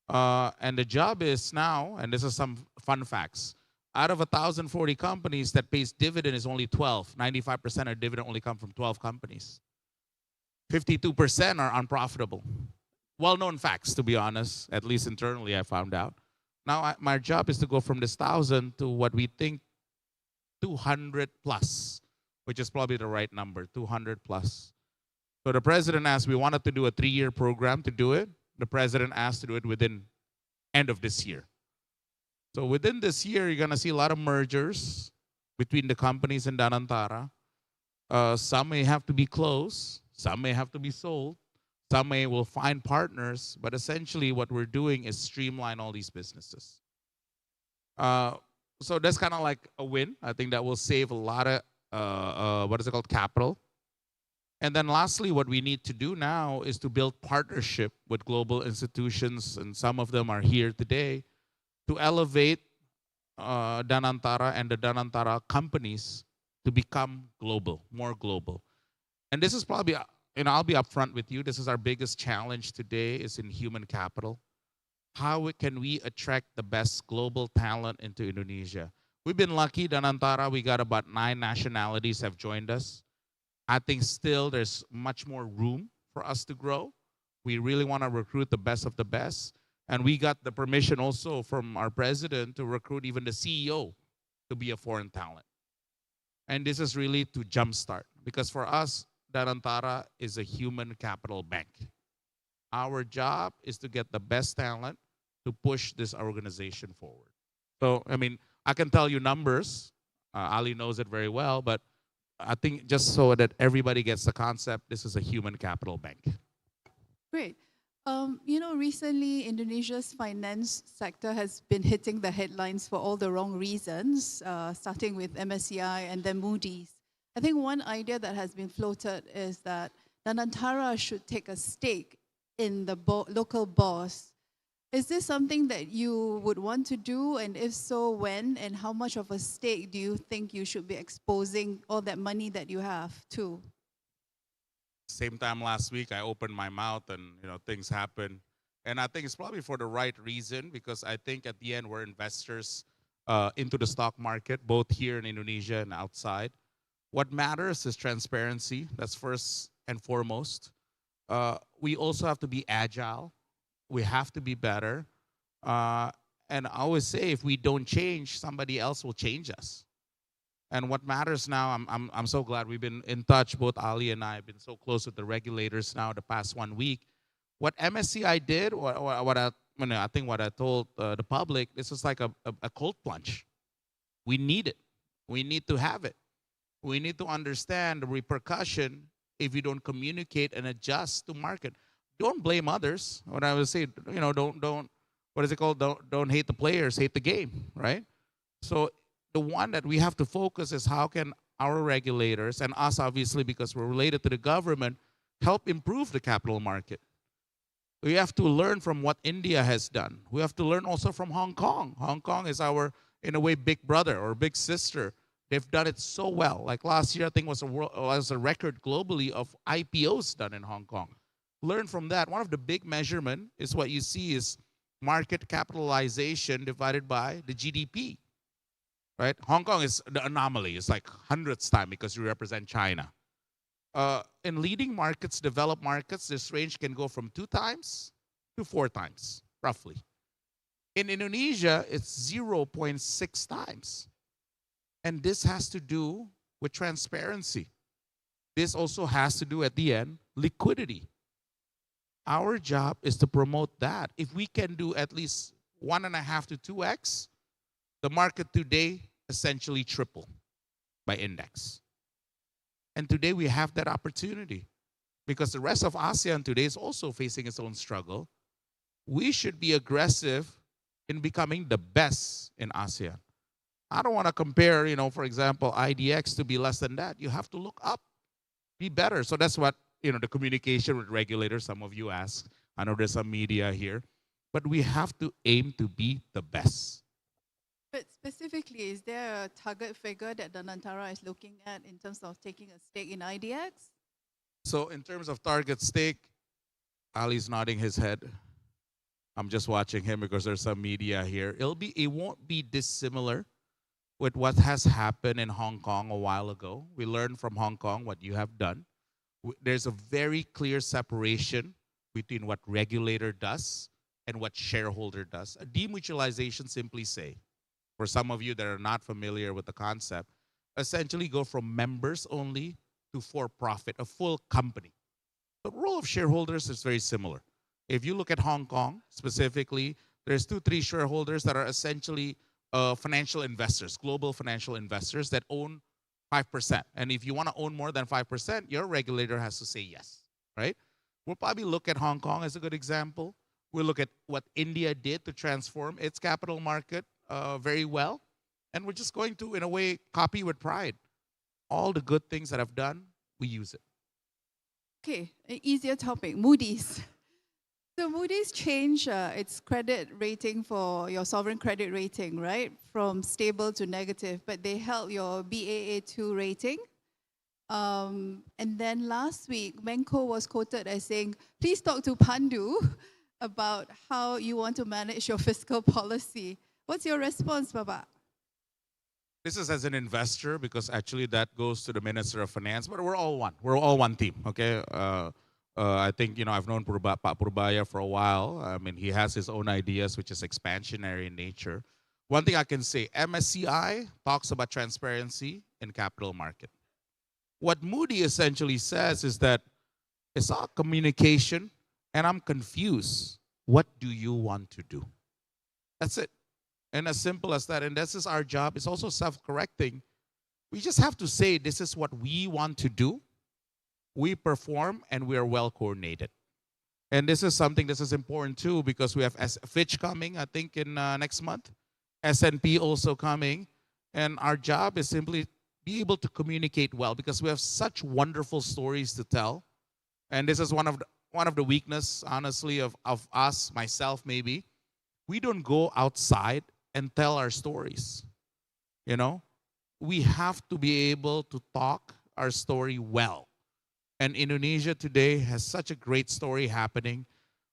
And the job is now, and this is some fun facts, out of 1,040 companies that pays dividend is only 12. 95% of dividend only come from 12 companies. 52% are unprofitable. Well-known facts, to be honest, at least internally I found out. Now, my job is to go from this 1,000 to what we think 200 plus, which is probably the right number, 200 plus. So the president asked, we wanted to do a 3-year program to do it. The president asked to do it within end of this year. So within this year, you're going to see a lot of mergers between the companies in Danantara. Some may have to be closed. Some may have to be sold. Some will find partners, but essentially what we're doing is streamline all these businesses. So that's kind of like a win. I think that will save a lot of, capital. And then lastly, what we need to do now is to build partnership with global institutions, and some of them are here today, to elevate Danantara and the Danantara companies to become global, more global. And this is probably, I'll be upfront with you, this is our biggest challenge today is in human capital. How can we attract the best global talent into Indonesia? We've been lucky, Danantara, we got about 9 nationalities have joined us. I think still there's much more room for us to grow. We really want to recruit the best of the best. And we got the permission also from our president to recruit even the CEO to be a foreign talent. And this is really to jumpstart, because for us, Danantara is a human capital bank. Our job is to get the best talent to push this organization forward. So, I can tell you numbers. Ali knows it very well, but I think just so that everybody gets the concept, this is a human capital bank. Great. Recently Indonesia's finance sector has been hitting the headlines for all the wrong reasons, starting with MSCI and then Moody's. I think one idea that has been floated is that Danantara should take a stake in the local boss. Is this something that you would want to do? And if so, when? And how much of a stake do you think you should be exposing all that money that you have to? Same time last week, I opened my mouth and things happen. And I think it's probably for the right reason, because I think at the end we're investors into the stock market, both here in Indonesia and outside. What matters is transparency. That's first and foremost. We also have to be agile. We have to be better. And I always say, if we don't change, somebody else will change us. And what matters now, I'm so glad we've been in touch, both Ali and I have been so close with the regulators now the past 1 week. What MSCI did, what I think what I told the public, this is like a cold plunge. We need it. We need to have it. We need to understand the repercussion if you don't communicate and adjust to market. Don't blame others. What I would say, don't what is it called? Don't hate the players, hate the game, right? So the one that we have to focus is how can our regulators and us, obviously, because we're related to the government, help improve the capital market. We have to learn from what India has done. We have to learn also from Hong Kong. Hong Kong is our, in a way, big brother or big sister. They've done it so well. Like last year, I think was a record globally of IPOs done in Hong Kong. Learn from that. One of the big measurement is what you see is market capitalization divided by the GDP. Right? Hong Kong is the anomaly. It's like hundredths time because you represent China. In leading markets, developed markets, this range can go from 2 times to 4 times, roughly. In Indonesia, it's 0.6 times. And this has to do with transparency. This also has to do, at the end, liquidity. Our job is to promote that. If we can do at least 1.5 to 2x, the market today essentially triple by index. And today we have that opportunity because the rest of ASEAN today is also facing its own struggle. We should be aggressive in becoming the best in ASEAN. I don't want to compare, for example, IDX to be less than that. You have to look up, be better. So that's what, the communication with regulators, some of you ask. I know there's some media here. But we have to aim to be the best. But specifically, is there a target figure that Danantara is looking at in terms of taking a stake in IDX? So in terms of target stake, Ali's nodding his head. I'm just watching him because there's some media here. It won't be dissimilar with what has happened in Hong Kong a while ago. We learned from Hong Kong what you have done. There's a very clear separation between what regulator does and what shareholder does. A demutualization simply say, for some of you that are not familiar with the concept, essentially go from members only to for-profit, a full company. The role of shareholders is very similar. If you look at Hong Kong specifically, there's 2-3 shareholders that are essentially financial investors, global financial investors that own 5%. And if you want to own more than 5%, your regulator has to say yes, right? We'll probably look at Hong Kong as a good example. We'll look at what India did to transform its capital market very well. And we're just going to, in a way, copy with pride. All the good things that I've done, we use it. Okay, an easier topic, Moody's. So Moody's changed its credit rating for your sovereign credit rating, right? From stable to negative, but they held your Baa2 rating. And then last week, Menko was quoted as saying, please talk to Pandu about how you want to manage your fiscal policy. What's your response, Baba? This is as an investor, because actually that goes to the Minister of Finance, but we're all one. We're all one team, okay? I think, I've known Pak Purbaya for a while. I mean, he has his own ideas, which is expansionary in nature. One thing I can say, MSCI talks about transparency in capital market. What Moody essentially says is that it's all communication, and I'm confused. What do you want to do? That's it. And as simple as that, and this is our job. It's also self-correcting. We just have to say, this is what we want to do. We perform, and we are well coordinated. And this is something this is important too, because we have Fitch coming, I think, in next month. S&P also coming. And our job is simply be able to communicate well, because we have such wonderful stories to tell. And this is one of the weakness, honestly, of us, myself maybe. We don't go outside and tell our stories. We have to be able to talk our story well. And Indonesia today has such a great story happening.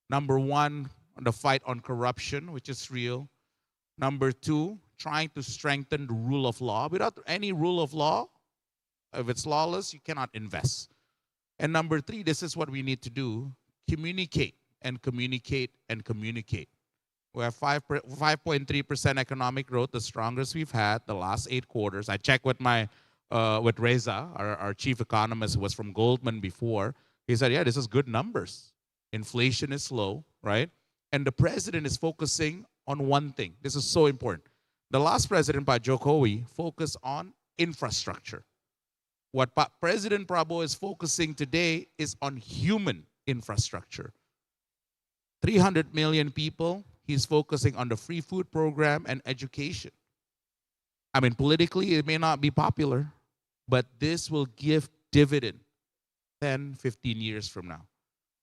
Number one, the fight on corruption, which is real. Number two, trying to strengthen the rule of law. Without any rule of law, if it's lawless, you cannot invest. And number three, this is what we need to do, communicate and communicate and communicate. We have 5.3% economic growth, the strongest we've had the last 8 quarters. I checked with with Reza, our chief economist, who was from Goldman before. He said, yeah, this is good numbers. Inflation is low, right? And the president is focusing on one thing. This is so important. The last president, Pak Jokowi, focused on infrastructure. What President Prabowo is focusing today is on human infrastructure. 300 million people, he's focusing on the free food program and education. I mean, politically, it may not be popular, but this will give dividend 10, 15 years from now.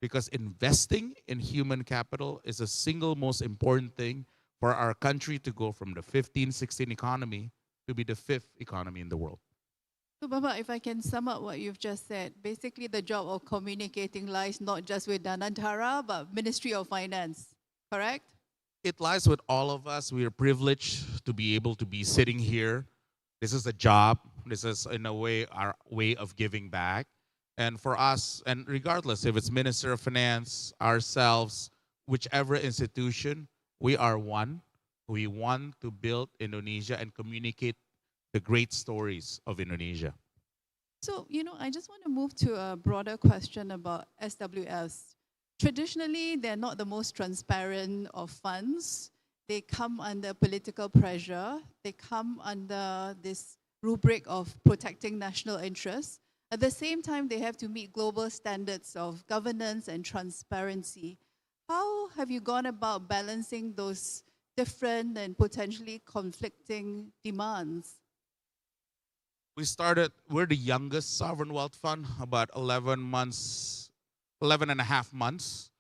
Because investing in human capital is the single most important thing for our country to go from the 15, 16 economy to be the 5th economy in the world. So, Baba, if I can sum up what you've just said, basically the job of communicating lies not just with Danantara, but Ministry of Finance, correct? It lies with all of us. We are privileged to be able to be sitting here. This is a job. This is, in a way, our way of giving back. And for us, and regardless if it's Minister of Finance, ourselves, whichever institution, we are one. We want to build Indonesia and communicate the great stories of Indonesia. So, I just want to move to a broader question about SWFs. Traditionally, they're not the most transparent of funds. They come under political pressure. They come under this rubric of protecting national interests. At the same time, they have to meet global standards of governance and transparency. How have you gone about balancing those different and potentially conflicting demands? We're the youngest sovereign wealth fund, about 11 and a half months.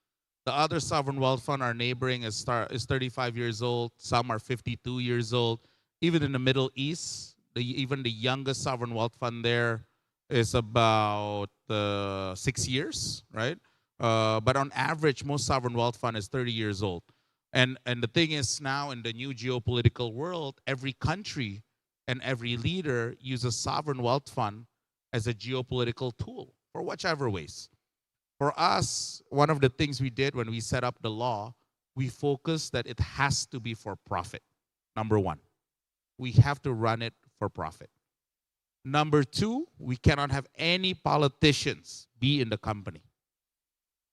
The other sovereign wealth fund, our neighboring, is 35 years old. Some are 52 years old. Even in the Middle East, even the youngest sovereign wealth fund there is about 6 years, right? But on average, most sovereign wealth fund is 30 years old. And the thing is now in the new geopolitical world, every country and every leader uses sovereign wealth fund as a geopolitical tool for whichever ways. For us, one of the things we did when we set up the law, we focused that it has to be for profit. Number one, we have to run it for profit. Number two, we cannot have any politicians be in the company.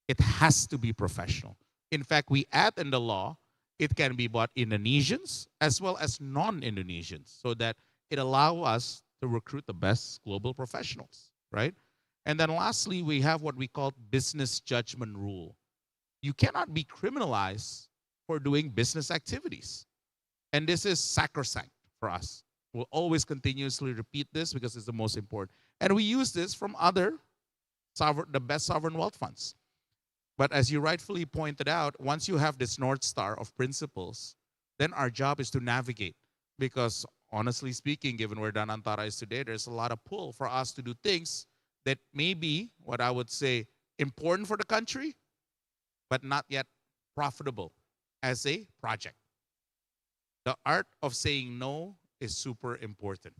It has to be professional. In fact, we add in the law, it can be bought Indonesians as well as non-Indonesians so that it allows us to recruit the best global professionals, right? And then lastly, we have what we call business judgment rule. You cannot be criminalized for doing business activities. And this is sacrosanct for us. We'll always continuously repeat this because it's the most important. And we use this from the best sovereign wealth funds. But as you rightfully pointed out, once you have this North Star of principles, then our job is to navigate. Because honestly speaking, given where Danantara is today, there's a lot of pull for us to do things that may be, what I would say, important for the country, but not yet profitable as a project. The art of saying no is super important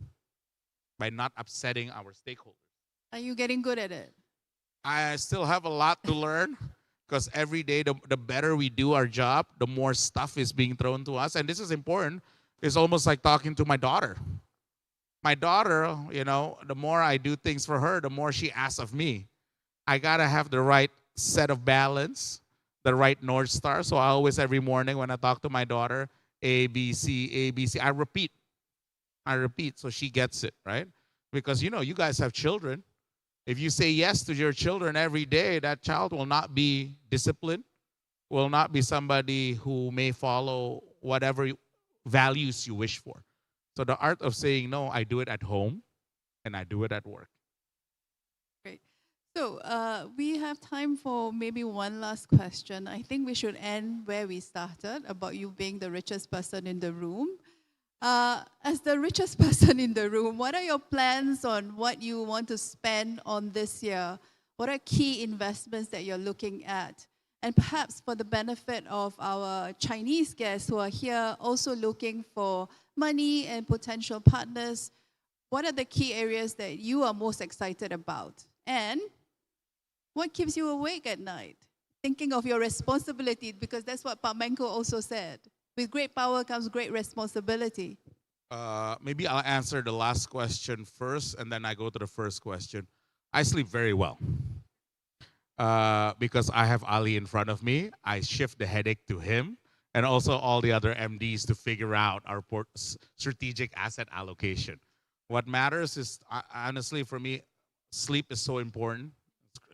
by not upsetting our stakeholders. Are you getting good at it? I still have a lot to learn because every day, the better we do our job, the more stuff is being thrown to us. And this is important. It's almost like talking to my daughter. My daughter, the more I do things for her, the more she asks of me. I got to have the right set of balance, the right North Star. So I always, every morning when I talk to my daughter, A, B, C, A, B, C, I repeat so she gets it, right? Because, you guys have children. If you say yes to your children every day, that child will not be disciplined, will not be somebody who may follow whatever values you wish for. So the art of saying no, I do it at home and I do it at work. Great. So we have time for maybe one last question. I think we should end where we started, about you being the richest person in the room. As the richest person in the room, what are your plans on what you want to spend on this year? What are key investments that you're looking at? And perhaps for the benefit of our Chinese guests who are here also looking for money and potential partners, what are the key areas that you are most excited about? And what keeps you awake at night? Thinking of your responsibility, because that's what Pak Menko also said. With great power comes great responsibility. Maybe I'll answer the last question first, and then I go to the first question. I sleep very well. because I have Ali in front of me. I shift the headache to him and also all the other MDs to figure out our strategic asset allocation. What matters is, honestly, for me, sleep is so important.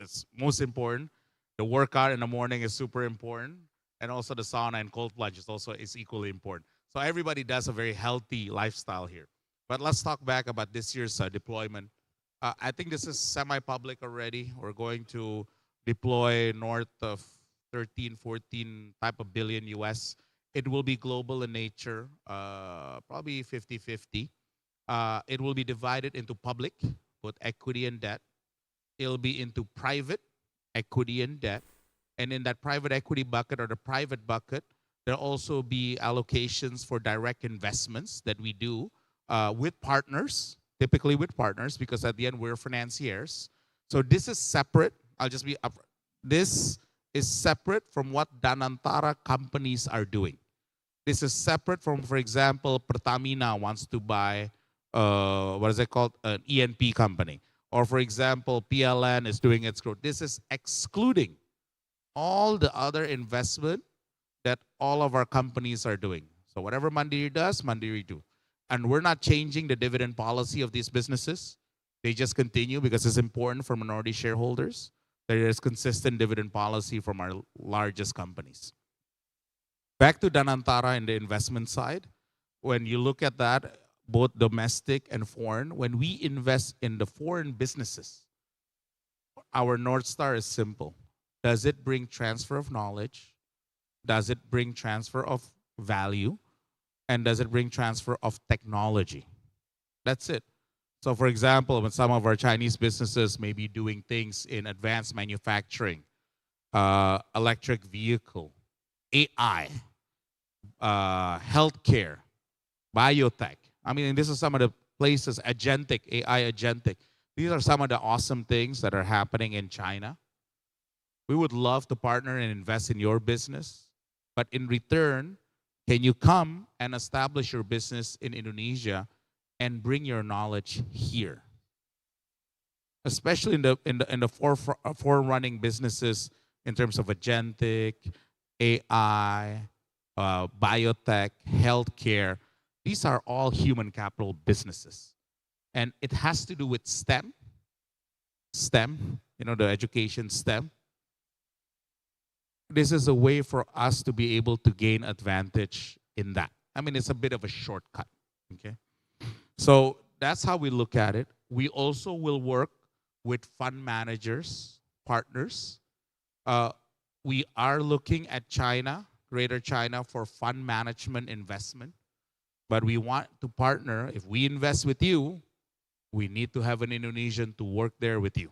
It's most important. The workout in the morning is super important. And also the sauna and cold plunge is equally important. So everybody does a very healthy lifestyle here. But let's talk back about this year's deployment. I think this is semi-public already. We're going to deploy north of 13, 14 type of billion US. It will be global in nature, probably 50-50. It will be divided into public, both equity and debt. It'll be into private, equity and debt. And in that private equity bucket or the private bucket, there'll also be allocations for direct investments that we do with partners, typically with partners, because at the end we're financiers. So this is separate. I'll just be up. This is separate from what Danantara companies are doing. This is separate from, for example, Pertamina wants to buy, what is it called? An ENP company. Or for example, PLN is doing its growth. This is excluding all the other investment that all of our companies are doing. So whatever Mandiri does, Mandiri do. And we're not changing the dividend policy of these businesses. They just continue because it's important for minority shareholders. There is consistent dividend policy from our largest companies. Back to Danantara and the investment side. When you look at that, both domestic and foreign, when we invest in the foreign businesses, our North Star is simple. Does it bring transfer of knowledge? Does it bring transfer of value? And does it bring transfer of technology? That's it. So for example, when some of our Chinese businesses may be doing things in advanced manufacturing, electric vehicle, AI, healthcare, biotech. I mean, this is some of the places, agentic, AI agentic. These are some of the awesome things that are happening in China. We would love to partner and invest in your business. But in return, can you come and establish your business in Indonesia and bring your knowledge here? Especially in the forerunning businesses in terms of agentic, AI, biotech, healthcare. These are all human capital businesses. And it has to do with STEM, you know, the education STEM. This is a way for us to be able to gain advantage in that. I mean, it's a bit of a shortcut, okay? So that's how we look at it. We also will work with fund managers, partners. We are looking at China, Greater China, for fund management investment. But we want to partner. If we invest with you, we need to have an Indonesian to work there with you.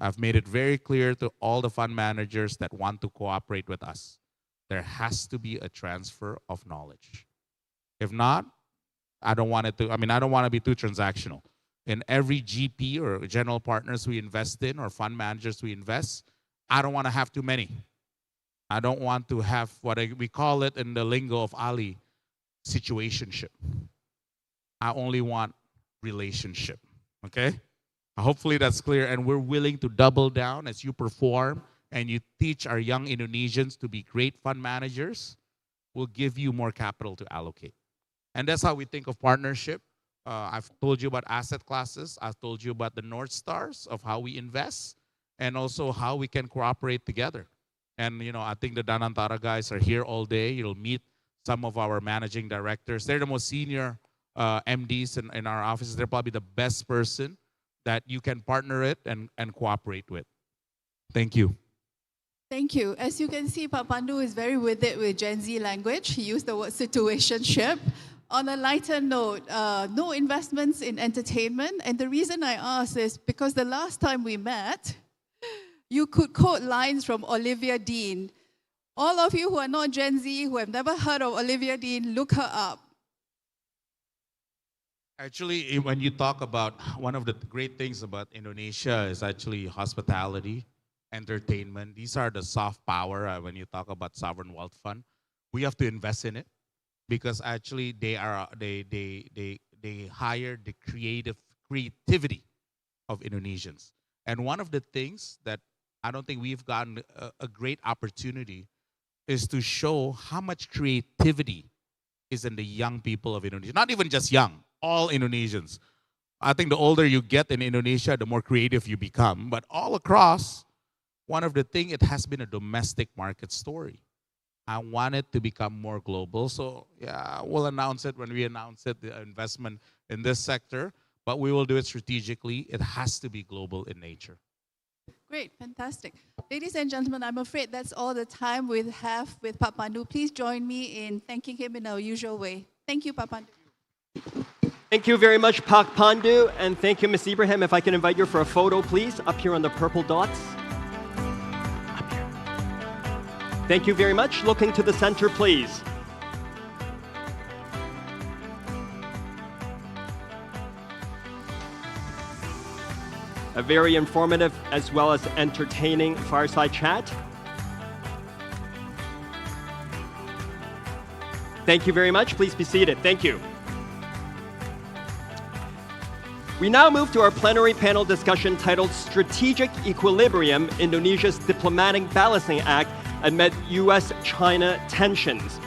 I've made it very clear to all the fund managers that want to cooperate with us. There has to be a transfer of knowledge. If not, I don't want to be too transactional. In every GP or general partners we invest in or fund managers we invest, I don't want to have too many. I don't want to have we call it in the lingo of Ali, situationship. I only want relationship, okay? Hopefully that's clear, and we're willing to double down as you perform and you teach our young Indonesians to be great fund managers. We'll give you more capital to allocate. And that's how we think of partnership. I've told you about asset classes. I've told you about the North Stars of how we invest and also how we can cooperate together. And, you know, I think the Danantara guys are here all day. You'll meet some of our managing directors. They're the most senior MDs in our offices. They're probably the best person that you can partner it and cooperate with. Thank you. Thank you. As you can see, Pak Pandu is very with it with Gen Z language. He used the word situationship. On a lighter note, no investments in entertainment. And the reason I ask is because the last time we met, you could quote lines from Olivia Dean. All of you who are not Gen Z, who have never heard of Olivia Dean, look her up. Actually, when you talk about one of the great things about Indonesia is actually hospitality, entertainment. These are the soft power when you talk about sovereign wealth fund. We have to invest in it because actually they hire the creativity of Indonesians. And one of the things that I don't think we've gotten a great opportunity, is to show how much creativity is in the young people of Indonesia. Not even just young, all Indonesians. I think the older you get in Indonesia, the more creative you become. But all across, one of the things, it has been a domestic market story. I want it to become more global. So yeah, we'll announce it when we announce it, the investment in this sector, but we will do it strategically. It has to be global in nature. Great, fantastic. Ladies and gentlemen, I'm afraid that's all the time we have with Pak Pandu. Please join me in thanking him in our usual way. Thank you, Pak Pandu. Thank you very much, Pak Pandu, and thank you, Ms. Ibrahim. If I can invite you for a photo, please, up here on the purple dots. Up here. Thank you very much. Looking to the center, please. A very informative as well as entertaining fireside chat. Thank you very much. Please be seated. Thank you. We now move to our plenary panel discussion titled Strategic Equilibrium, Indonesia's Diplomatic Balancing Act Amid U.S.-China Tensions.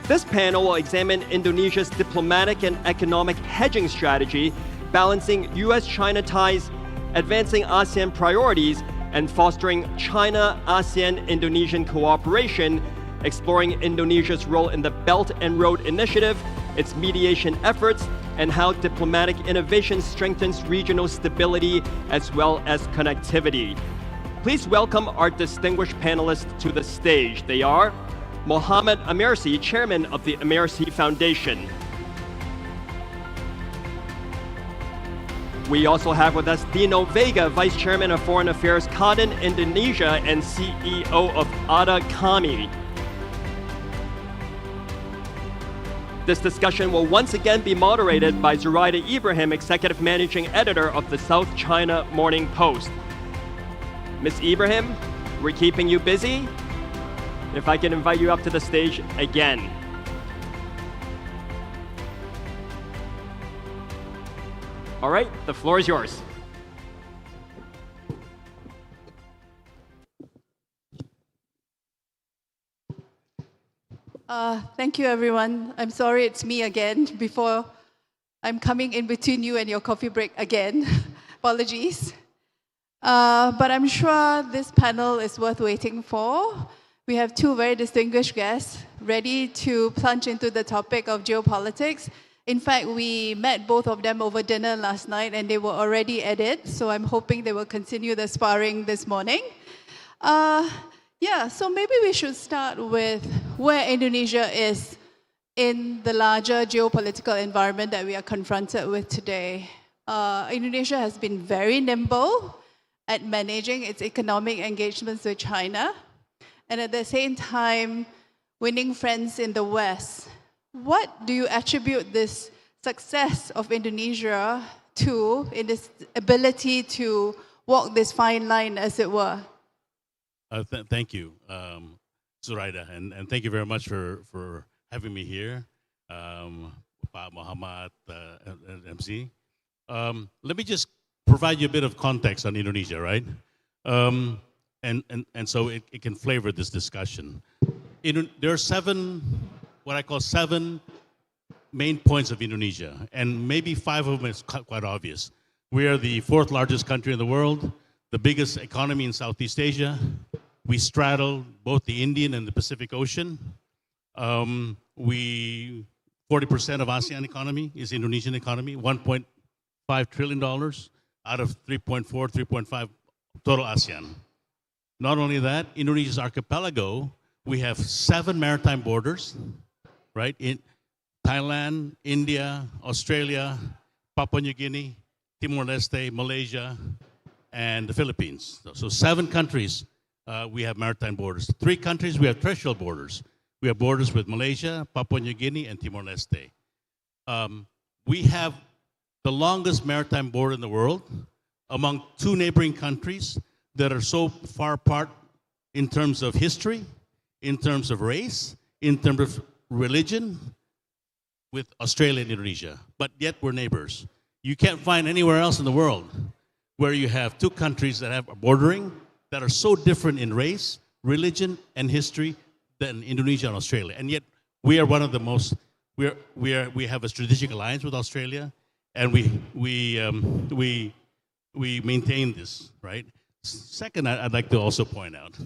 This panel will examine Indonesia's diplomatic and economic hedging strategy, balancing U.S.-China ties, advancing ASEAN priorities, and fostering China-ASEAN-Indonesian cooperation, exploring Indonesia's role in the Belt and Road Initiative, its mediation efforts, and how diplomatic innovation strengthens regional stability as well as connectivity. Please welcome our distinguished panelists to the stage. They are Mohammed Amersi, Chairman of the Amersi Foundation. We also have with us Dino Vega, Vice Chairman of Foreign Affairs, Kadin, Indonesia, and CEO of Ada Kami. This discussion will once again be moderated by Zuraida Ibrahim, Executive Managing Editor of the South China Morning Post. Ms. Ibrahim, we're keeping you busy. If I can invite you up to the stage again. All right, the floor is yours. Thank you, everyone. I'm sorry it's me again before I'm coming in between you and your coffee break again. Apologies. But I'm sure this panel is worth waiting for. We have two very distinguished guests ready to plunge into the topic of geopolitics. In fact, we met both of them over dinner last night and they were already at it, so I'm hoping they will continue the sparring this morning. So maybe we should start with where Indonesia is in the larger geopolitical environment that we are confronted with today. Indonesia has been very nimble at managing its economic engagements with China, and at the same time, winning friends in the West. What do you attribute this success of Indonesia to, in this ability to walk this fine line, as it were? Thank you, Zuraida, and thank you very much for having me here, Pak Muhammad and MC. Let me just provide you a bit of context on Indonesia, right? And so it can flavor this discussion. There are what I call seven main points of Indonesia, and maybe five of them is quite obvious. We are the fourth largest country in the world, the biggest economy in Southeast Asia. We straddle both the Indian and the Pacific Ocean. 40% of ASEAN economy is Indonesian economy, $1.5 trillion out of 3.5 total ASEAN. Not only that, Indonesia's archipelago, we have 7 maritime borders, right? In Thailand, India, Australia, Papua New Guinea, Timor-Leste, Malaysia, and the Philippines. So 7 countries we have maritime borders. 3 countries we have terrestrial borders. We have borders with Malaysia, Papua New Guinea, and Timor-Leste. We have the longest maritime border in the world among 2 neighboring countries that are so far apart in terms of history, in terms of race, in terms of religion, with Australia and Indonesia. But yet we're neighbors. You can't find anywhere else in the world where you have 2 countries that have bordering that are so different in race, religion, and history than Indonesia and Australia. And yet, we are one of the most, we have a strategic alliance with Australia, and we maintain this, right? Second, I'd like to also point out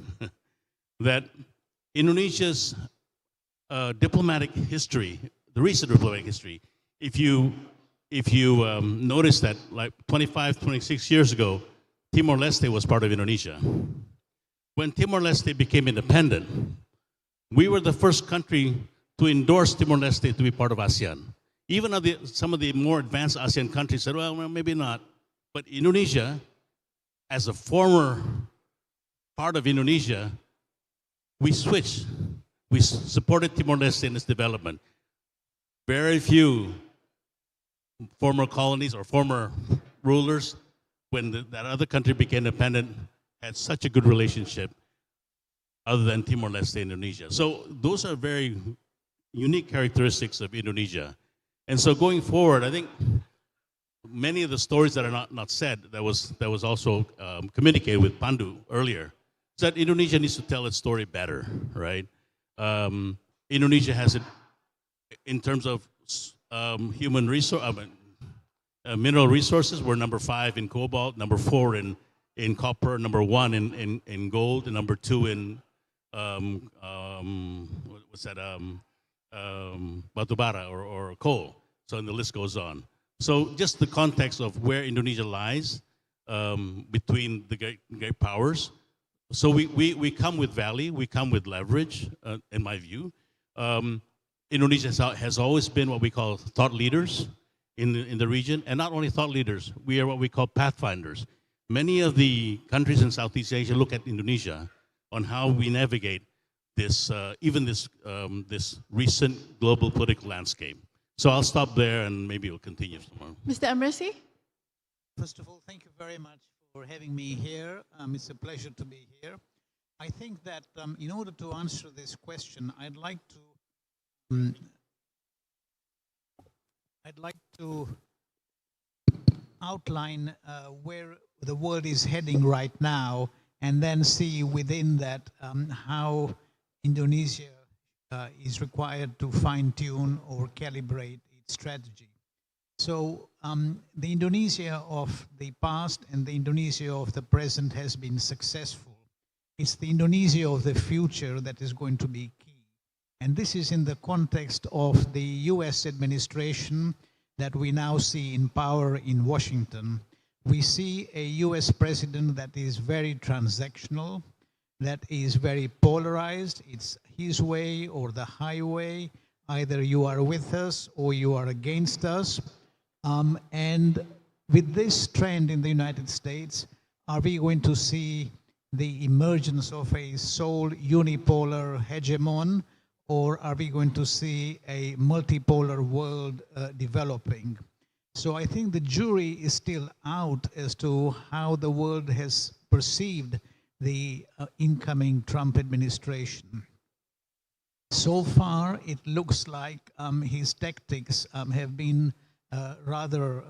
that Indonesia's diplomatic history, the recent diplomatic history, if you notice that like 25, 26 years ago, Timor-Leste was part of Indonesia. When Timor-Leste became independent, we were the first country to endorse Timor-Leste to be part of ASEAN. Even some of the more advanced ASEAN countries said, well, maybe not. But Indonesia, as a former part of Indonesia, we switched. We supported Timor-Leste in its development. Very few former colonies or former rulers, when that other country became independent, had such a good relationship other than Timor-Leste and Indonesia. So those are very unique characteristics of Indonesia. And so going forward, I think many of the stories that are not said, that was also communicated with Pandu earlier, is that Indonesia needs to tell its story better, right? Indonesia has it in terms of human resource, mineral resources. We're number 5 in cobalt, number 4 in copper, number 1 in gold, and number 2 in batubara or coal. So and the list goes on. So just the context of where Indonesia lies between the great powers. So we come with value, we come with leverage, in my view. Indonesia has always been what we call thought leaders in the region, and not only thought leaders, we are what we call pathfinders. Many of the countries in Southeast Asia look at Indonesia on how we navigate this, even this recent global political landscape. So I'll stop there and maybe we'll continue tomorrow. Mr. Amresi? First of all, thank you very much for having me here. It's a pleasure to be here. I think that in order to answer this question, I'd like to outline where the world is heading right now, and then see within that how Indonesia is required to fine-tune or calibrate its strategy. So the Indonesia of the past and the Indonesia of the present has been successful. It's the Indonesia of the future that is going to be key. And this is in the context of the US administration that we now see in power in Washington. We see a US president that is very transactional, that is very polarized. It's his way or the highway. Either you are with us or you are against us. And with this trend in the United States, are we going to see the emergence of a sole unipolar hegemon, or are we going to see a multipolar world developing? So I think the jury is still out as to how the world has perceived the incoming Trump administration. So far, it looks like his tactics have been rather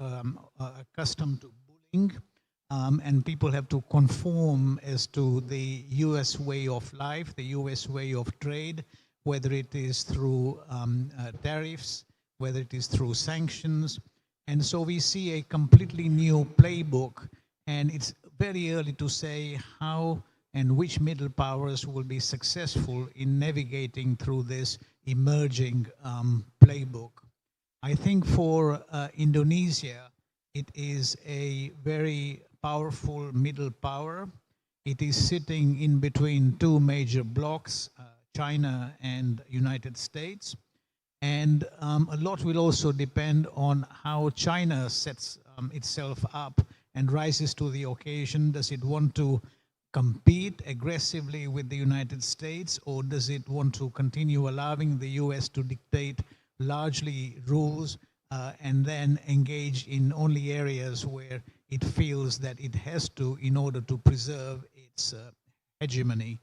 accustomed to bullying, and people have to conform as to the US way of life, the US way of trade, whether it is through tariffs, whether it is through sanctions. And so we see a completely new playbook, and it's very early to say how and which middle powers will be successful in navigating through this emerging playbook. I think for Indonesia, it is a very powerful middle power. It is sitting in between two major blocs, China and United States. And a lot will also depend on how China sets itself up and rises to the occasion. Does it want to compete aggressively with the United States, or does it want to continue allowing the US to dictate largely rules and then engage in only areas where it feels that it has to in order to preserve its hegemony?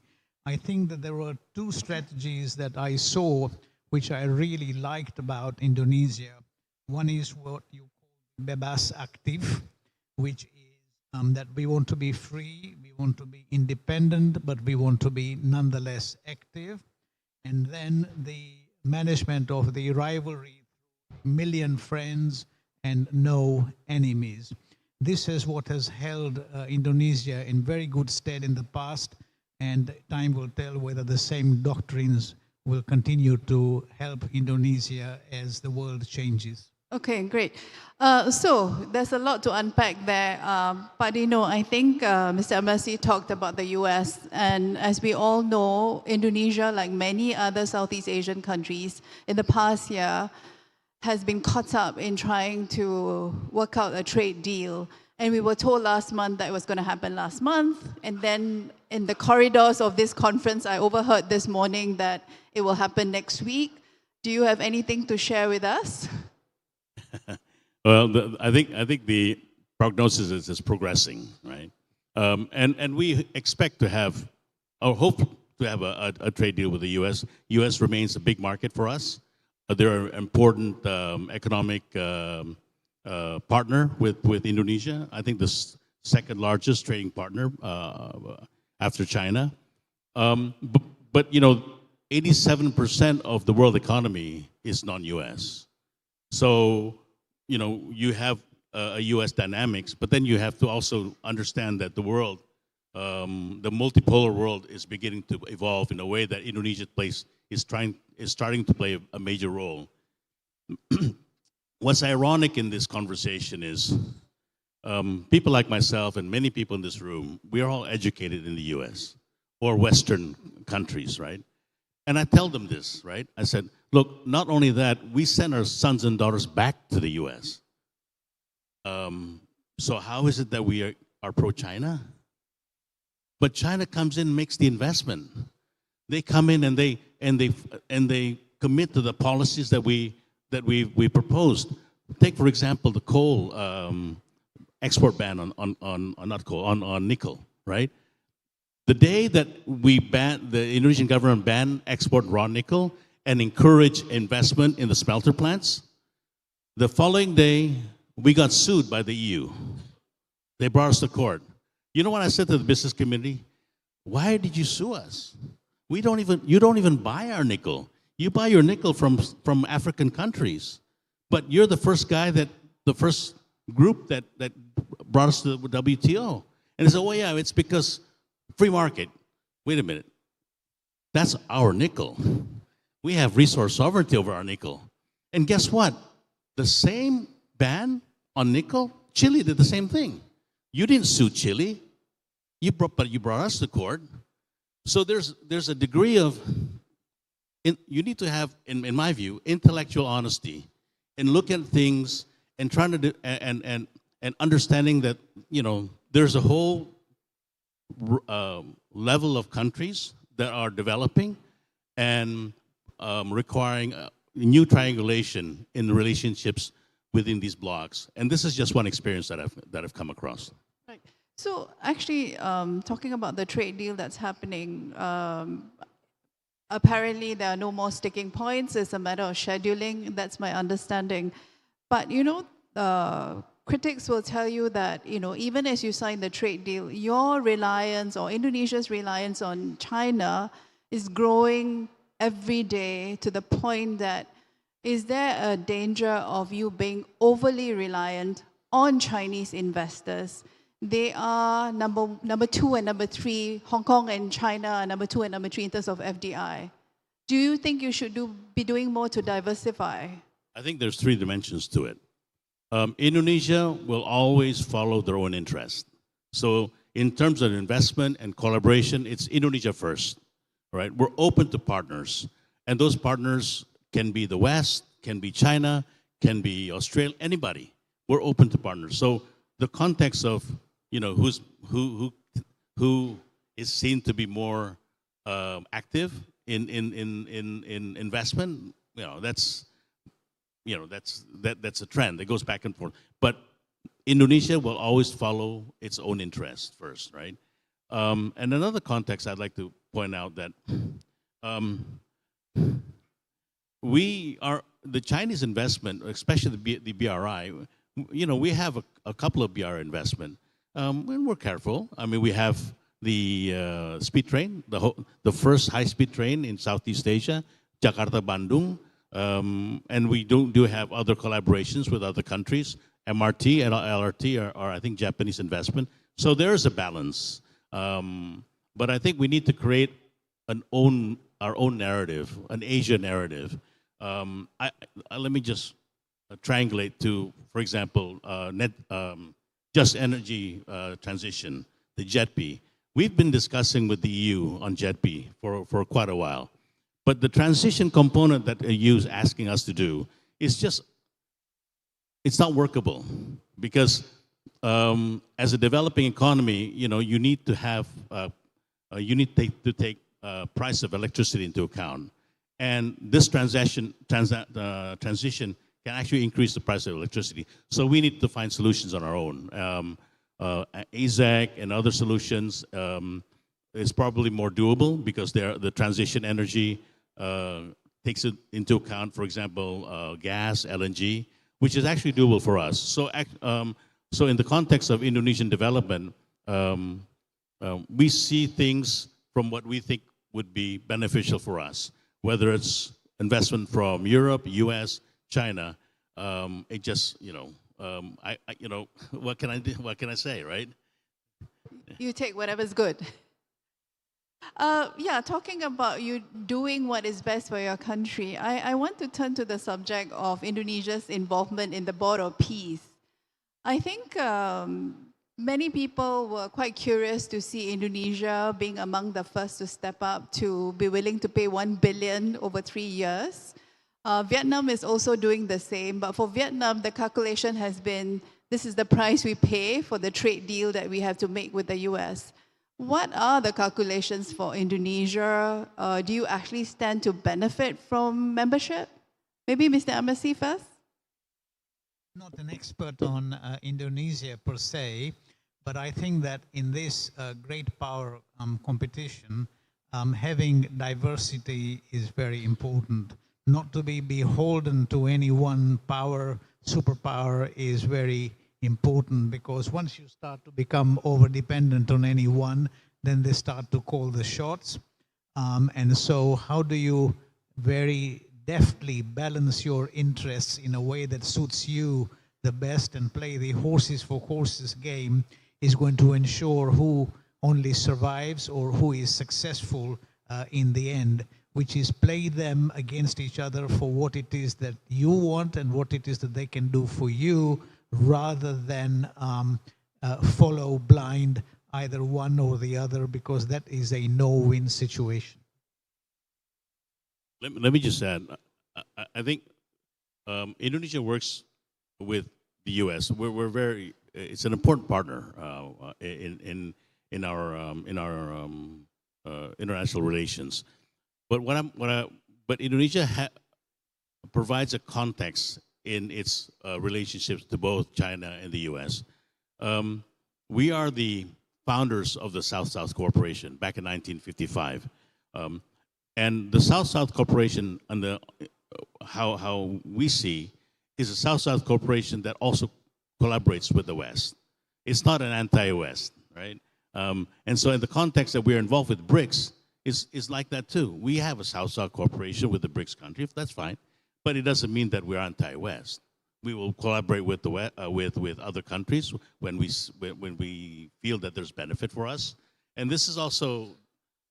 I think that there were two strategies that I saw which I really liked about Indonesia. One is what you call bebas aktif, which is that we want to be free, we want to be independent, but we want to be nonetheless active. And then the management of the rivalry, million friends and no enemies. This is what has held Indonesia in very good stead in the past, and time will tell whether the same doctrines will continue to help Indonesia as the world changes. Okay, great. So there's a lot to unpack there. But I think Mr. Amasi talked about the US. And as we all know, Indonesia, like many other Southeast Asian countries, in the past year, has been caught up in trying to work out a trade deal. And we were told last month that it was going to happen last month. And then in the corridors of this conference, I overheard this morning that it will happen next week. Do you have anything to share with us? Well, I think the prognosis is progressing, right? And we expect to have, or hope to have a trade deal with the U.S. U.S. remains a big market for us. They're an important economic partner with Indonesia. I think the second largest trading partner after China. But 87% of the world economy is non-U.S. So, you have a U.S. dynamics, but then you have to also understand that the world, the multipolar world, is beginning to evolve in a way that Indonesia is starting to play a major role. What's ironic in this conversation is people like myself and many people in this room, we are all educated in the U.S. or Western countries, right? And I tell them this, right? I said, look, not only that, we send our sons and daughters back to the U.S. So how is it that we are pro-China? But China comes in and makes the investment. They come in and they commit to the policies that we proposed. Take, for example, the coal export ban on nickel, right? The day that the Indonesian government banned export raw nickel and encouraged investment in the smelter plants, the following day, we got sued by the EU. They brought us to court. You know what I said to the business community? Why did you sue us? You don't even buy our nickel. You buy your nickel from African countries. But you're the first group that brought us to the WTO. And they said, oh yeah, it's because free market. Wait a minute. That's our nickel. We have resource sovereignty over our nickel. And guess what? The same ban on nickel, Chile did the same thing. You didn't sue Chile, but you brought us to court. So there's a degree of, you need to have, in my view, intellectual honesty and look at things and trying to do, and understanding that there's a whole level of countries that are developing and requiring new triangulation in the relationships within these blocks. And this is just one experience that I've come across. Right. So actually, talking about the trade deal that's happening, apparently there are no more sticking points. It's a matter of scheduling. That's my understanding. But critics will tell you that even as you sign the trade deal, your reliance or Indonesia's reliance on China is growing every day to the point that is there a danger of you being overly reliant on Chinese investors? They are number 2 and number 3. Hong Kong and China are number 2 and number 3 in terms of FDI. Do you think you should be doing more to diversify? I think there's 3 dimensions to it. Indonesia will always follow their own interest. So in terms of investment and collaboration, it's Indonesia first, right? We're open to partners. And those partners can be the West, can be China, can be Australia, anybody. We're open to partners. So the context of who is seen to be more active in investment, that's a trend that goes back and forth. But Indonesia will always follow its own interest first, right? And another context I'd like to point out that the Chinese investment, especially the BRI, we have a couple of BRI investment. And we're careful. I mean, we have the speed train, the first high-speed train in Southeast Asia, Jakarta Bandung, and we do have other collaborations with other countries. MRT and LRT are I think Japanese investment. So there is a balance, but I think we need to create our own narrative, an Asia narrative. Let me just triangulate to, for example, just energy transition, the JETP. We've been discussing with the EU on JETP for quite a while. But the transition component that the EU is asking us to do is just, it's not workable. Because as a developing economy, you need to have, to take price of electricity into account. And this transition can actually increase the price of electricity. So we need to find solutions on our own. AZEC and other solutions is probably more doable because the transition energy takes it into account, for example, gas, LNG, which is actually doable for us. So in the context of Indonesian development, we see things from what we think would be beneficial for us, whether it's investment from Europe, US, China. It just, what can I do? What can I say, right? You take whatever's good. Yeah, talking about you doing what is best for your country, I want to turn to the subject of Indonesia's involvement in the Board of Peace. I think many people were quite curious to see Indonesia being among the first to step up to be willing to pay 1 billion over 3 years. Vietnam is also doing the same, but for Vietnam, the calculation has been, this is the price we pay for the trade deal that we have to make with the US. What are the calculations for Indonesia? Do you actually stand to benefit from membership? Maybe Mr. Embassy first? Not an expert on Indonesia per se, but I think that in this great power competition, having diversity is very important. Not to be beholden to any one power, superpower is very important, because once you start to become over-dependent on any one, then they start to call the shots. And so how do you very deftly balance your interests in a way that suits you the best and play the horses for horses game is going to ensure who only survives or who is successful in the end, which is play them against each other for what it is that you want and what it is that they can do for you, rather than follow blind either one or the other, because that is a no-win situation. Let me just add, I think Indonesia works with the U.S. We're very, it's an important partner in our international relations. But Indonesia provides a context in its relationships to both China and the U.S. We are the founders of the South-South Cooperation back in 1955. And the South-South Cooperation, and how we see, is a South-South Cooperation that also collaborates with the West. It's not an anti-West, right? And so in the context that we're involved with BRICS, is like that too. We have a South-South Cooperation with the BRICS country, that's fine, but it doesn't mean that we're anti-West. We will collaborate with with other countries when we feel that there's benefit for us. And this is also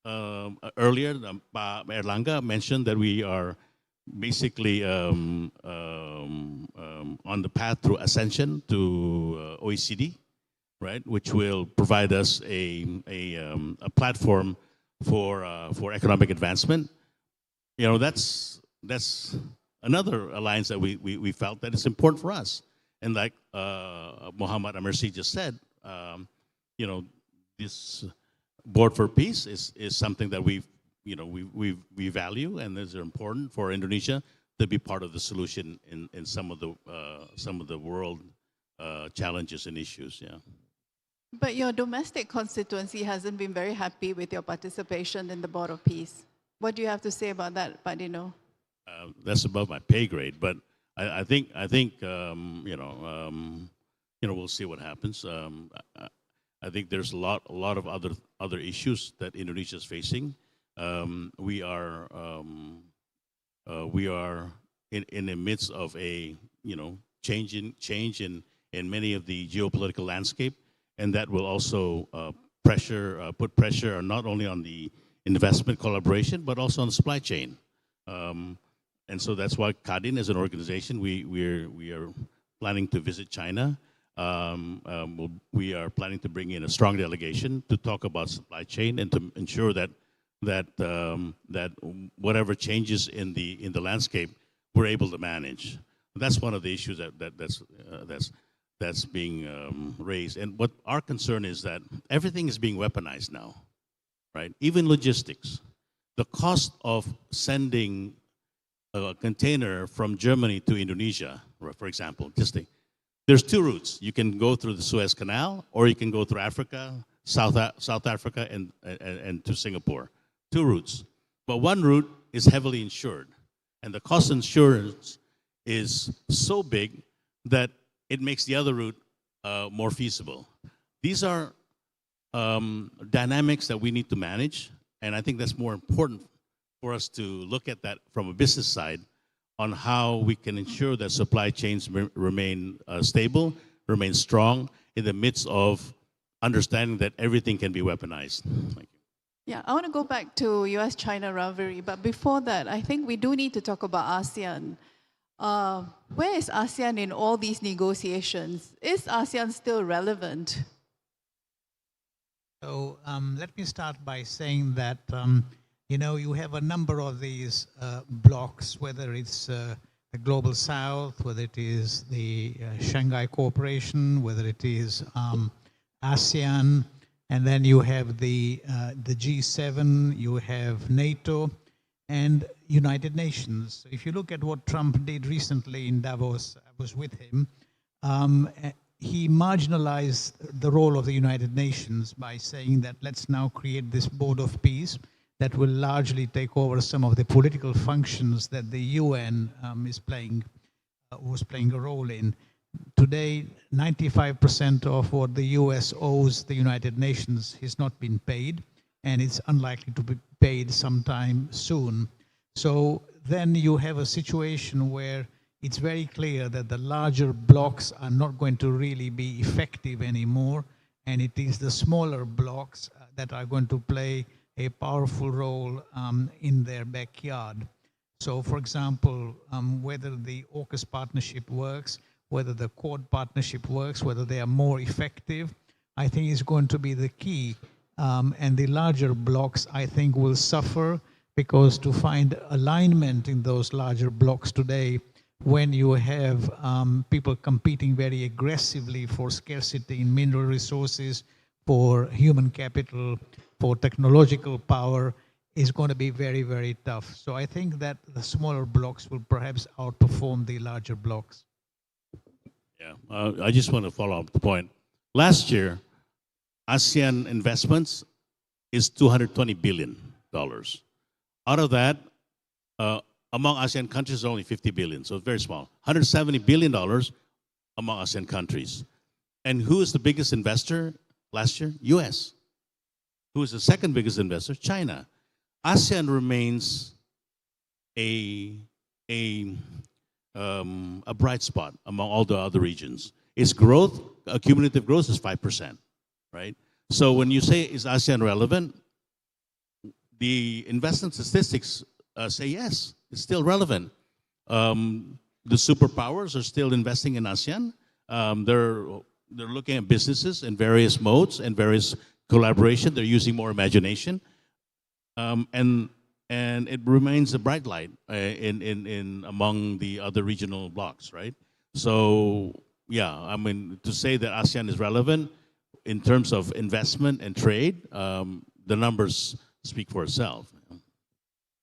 earlier, Erlangga mentioned that we are basically on the path through ascension to OECD, right? Which will provide us a platform for economic advancement. You know, that's another alliance that we felt that it's important for us. And like Muhammad Amersi just said, you know, this Board for Peace is something that we value, and is important for Indonesia to be part of the solution in some of the world challenges and issues. Yeah. But your domestic constituency hasn't been very happy with your participation in the Board of Peace. What do you have to say about that, Pak Dino? That's above my pay grade, but I think we'll see what happens. I think there's a lot of other issues that Indonesia is facing. We are in the midst of a change in many of the geopolitical landscape, and that will also put pressure not only on the investment collaboration but also on the supply chain. And so that's why CADIN as an organization, we are planning to visit China. We are planning to bring in a strong delegation to talk about supply chain and to ensure that whatever changes in the landscape, we're able to manage. That's one of the issues that's being raised. And what our concern is that everything is being weaponized now, right? Even logistics. The cost of sending a container from Germany to Indonesia, for example, there's two routes. You can go through the Suez Canal, or you can go through Africa, South Africa, and to Singapore. Two routes. But one route is heavily insured. And the cost of insurance is so big that it makes the other route more feasible. These are dynamics that we need to manage. And I think that's more important for us to look at that from a business side on how we can ensure that supply chains remain stable, remain strong in the midst of understanding that everything can be weaponized. Thank you. Yeah, I want to go back to US-China rivalry, but before that, I think we do need to talk about ASEAN. Where is ASEAN in all these negotiations? Is ASEAN still relevant? So let me start by saying that you have a number of these blocks, whether it's the Global South, whether it is the Shanghai Cooperation, whether it is ASEAN, and then you have the G7, you have NATO, and United Nations. If you look at what Trump did recently in Davos, I was with him, he marginalized the role of the United Nations by saying that let's now create this Board of Peace that will largely take over some of the political functions that the UN was playing a role in. Today, 95% of what the US owes the United Nations has not been paid, and it's unlikely to be paid sometime soon. So then you have a situation where it's very clear that the larger blocks are not going to really be effective anymore, and it is the smaller blocks that are going to play a powerful role in their backyard. So for example, whether the AUKUS partnership works, whether the Quad partnership works, whether they are more effective, I think is going to be the key. And the larger blocks, I think, will suffer because to find alignment in those larger blocks today, when you have people competing very aggressively for scarcity in mineral resources, for human capital, for technological power, is going to be very, very tough. So I think that the smaller blocks will perhaps outperform the larger blocks. Yeah, I just want to follow up the point. Last year, ASEAN investments is $220 billion. Out of that, among ASEAN countries, only $50 billion, so it's very small. $170 billion among ASEAN countries. And who is the biggest investor last year? US. Who is the second biggest investor? China. ASEAN remains a bright spot among all the other regions. Its growth, cumulative growth is 5%, right? So when you say, is ASEAN relevant? The investment statistics say yes, it's still relevant. The superpowers are still investing in ASEAN. They're looking at businesses in various modes and various collaboration. They're using more imagination. And it remains a bright light in among the other regional blocs, right? So yeah, I mean, to say that ASEAN is relevant in terms of investment and trade, the numbers speak for itself.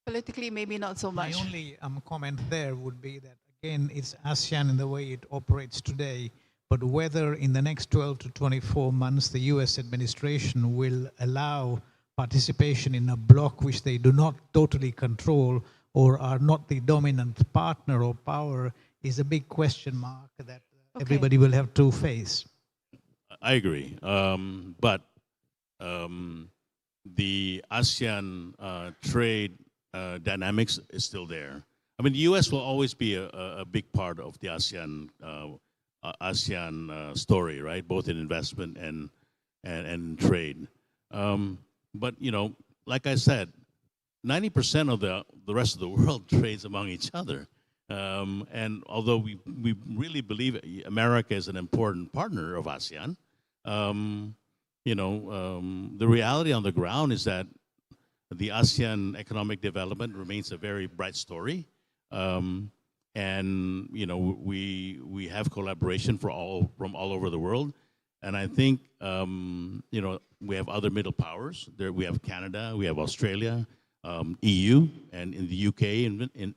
Politically, maybe not so much. My only comment there would be that, again, it's ASEAN in the way it operates today, but whether in the next 12 to 24 months the US administration will allow participation in a bloc which they do not totally control or are not the dominant partner or power is a big question mark that everybody will have to face. I agree. But the ASEAN trade dynamics is still there. I mean, the U.S. will always be a big part of the ASEAN story, right? Both in investment and trade. But you know, like I said, 90% of the rest of the world trades among each other. And although we really believe America is an important partner of ASEAN, you know, the reality on the ground is that the ASEAN economic development remains a very bright story. And you know, we have collaboration from all over the world. And I think you know, we have other middle powers. There we have Canada, we have Australia, EU, and in the UK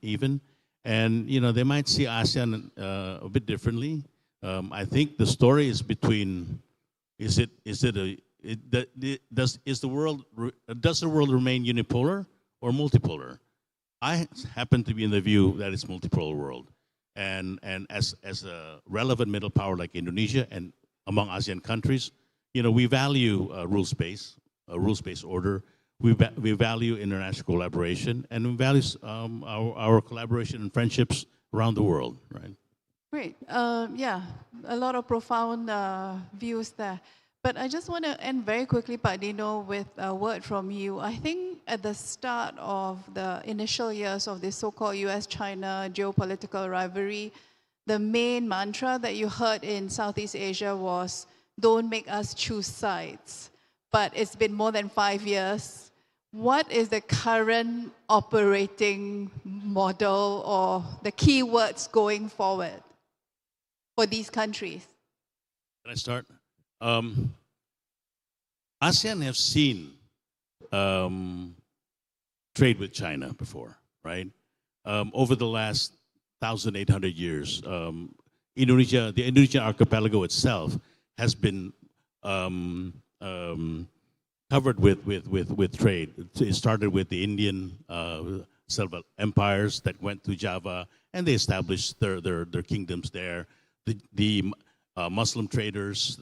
even. And you know, they might see ASEAN a bit differently. I think the story is between does the world remain unipolar or multipolar? I happen to be in the view that it's multipolar world, and as a relevant middle power like Indonesia and among ASEAN countries, you know, we value rules-based order. We value international collaboration, and we value our collaboration and friendships around the world, right? Great. Yeah, a lot of profound views there. But I just want to end very quickly, Pak Dino, with a word from you. I think at the start of the initial years of this so-called US-China geopolitical rivalry, the main mantra that you heard in Southeast Asia was, don't make us choose sides. But it's been more than 5 years. What is the current operating model or the key words going forward for these countries? Can I start? ASEAN have seen trade with China before, right? Over the last 1,800 years, the Indonesian archipelago itself has been covered with trade. It started with the Indian several empires that went to Java, and they established their kingdoms there. The Muslim traders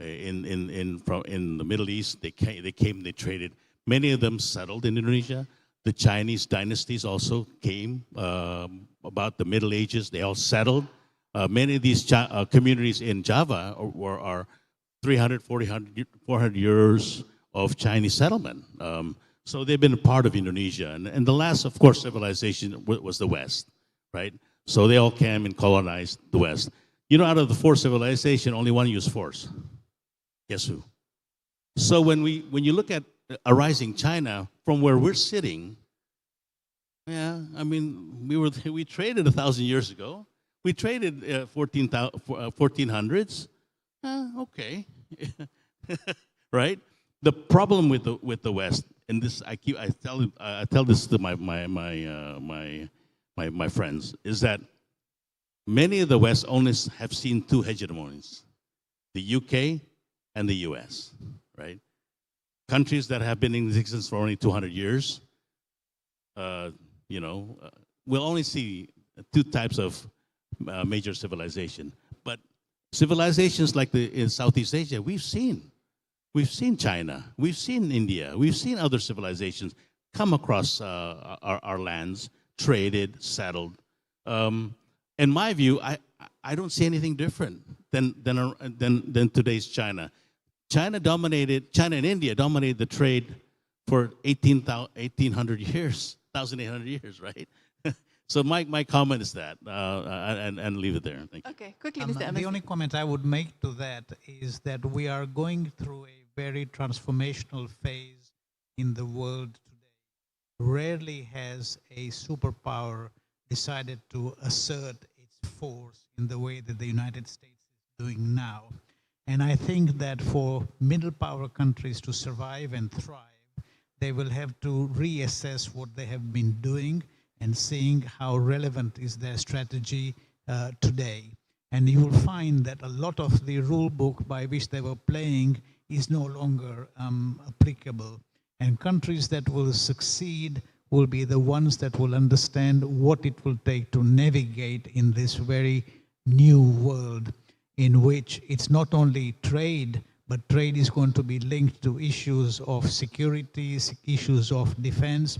in the Middle East, they came, they traded. Many of them settled in Indonesia. The Chinese dynasties also came about the Middle Ages. They all settled. Many of these communities in Java are 300, 400 years of Chinese settlement. So they've been a part of Indonesia. And the last, of course, civilization was the West, right? So they all came and colonized the West. You know, out of the 4 civilizations, only one used force. Guess who? So when you look at a rising China from where we're sitting, yeah, I mean, we traded 1,000 years ago. We traded 1400s. Okay, right? The problem with the West, and this I tell this to my friends, is that many of the West owners have seen 2 hegemonies, the UK and the US, right? Countries that have been in existence for only 200 years, you know, we'll only see 2 types of major civilization. But civilizations like in Southeast Asia, we've seen China, we've seen India, we've seen other civilizations come across our lands, traded, settled. In my view, I don't see anything different than today's China. China and India dominated the trade for 1,800 years, right? So my comment is that, and leave it there. Thank you. Okay, quickly, Mr. Emerson. The only comment I would make to that is that we are going through a very transformational phase in the world today. Rarely has a superpower decided to assert its force in the way that the United States is doing now. And I think that for middle power countries to survive and thrive, they will have to reassess what they have been doing and seeing how relevant is their strategy today. And you will find that a lot of the rule book by which they were playing is no longer applicable. And countries that will succeed will be the ones that will understand what it will take to navigate in this very new world. in which it's not only trade, but trade is going to be linked to issues of security, issues of defense.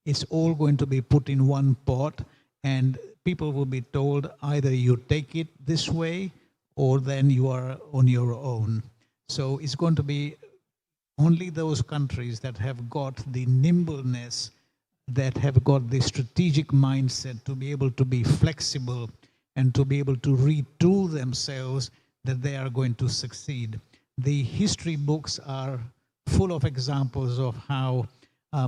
It's all going to be put in one pot, and people will be told either you take it this way or then you are on your own. So it's going to be only those countries that have got the nimbleness, that have got the strategic mindset to be able to be flexible and to be able to retool themselves, that they are going to succeed. The history books are full of examples of how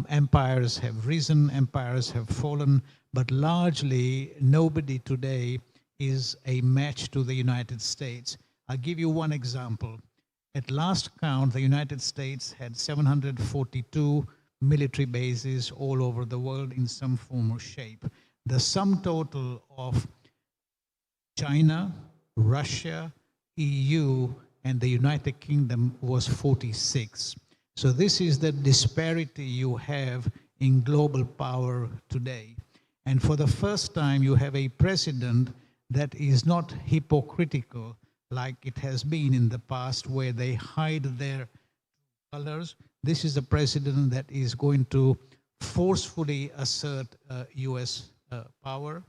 empires have risen, empires have fallen, but largely nobody today is a match to the United States. I'll give you one example. At last count, the United States had 742 military bases all over the world in some form or shape. The sum total of China, Russia, EU, and the United Kingdom was 46. So this is the disparity you have in global power today. And for the first time, you have a president that is not hypocritical like it has been in the past, where they hide their colors. This is a president that is going to forcefully assert US power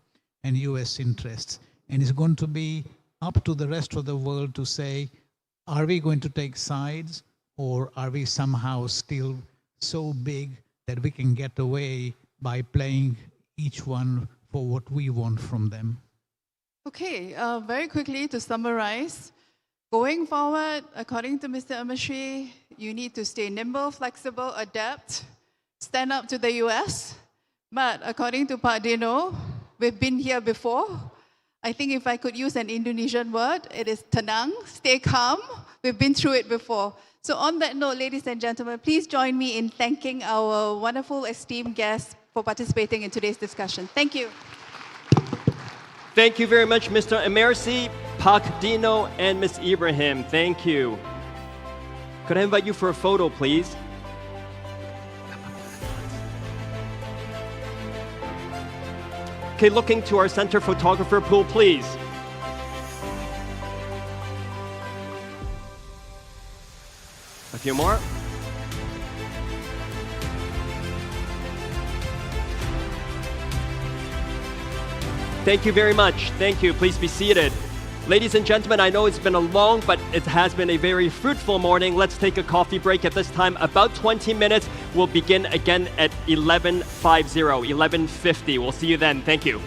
and US interests. And it's going to be up to the rest of the world to say, are we going to take sides, or are we somehow still so big that we can get away by playing each one for what we want from them? Okay, very quickly to summarize, going forward, according to Mr. Amashi, you need to stay nimble, flexible, adapt, stand up to the US. But according to Pak Dino, we've been here before. I think if I could use an Indonesian word, it is tenang, stay calm. We've been through it before. So on that note, ladies and gentlemen, please join me in thanking our wonderful esteemed guests for participating in today's discussion. Thank you. Thank you very much, Mr. Emersi, Pak Dino, and Ms. Ibrahim. Thank you. Could I invite you for a photo, please? Okay, looking to our center photographer pool, please. A few more. Thank you very much. Thank you. Please be seated. Ladies and gentlemen, I know it's been a long, but it has been a very fruitful morning. Let's take a coffee break at this time. About 20 minutes. We'll begin again at 11:50. We'll see you then. Thank you.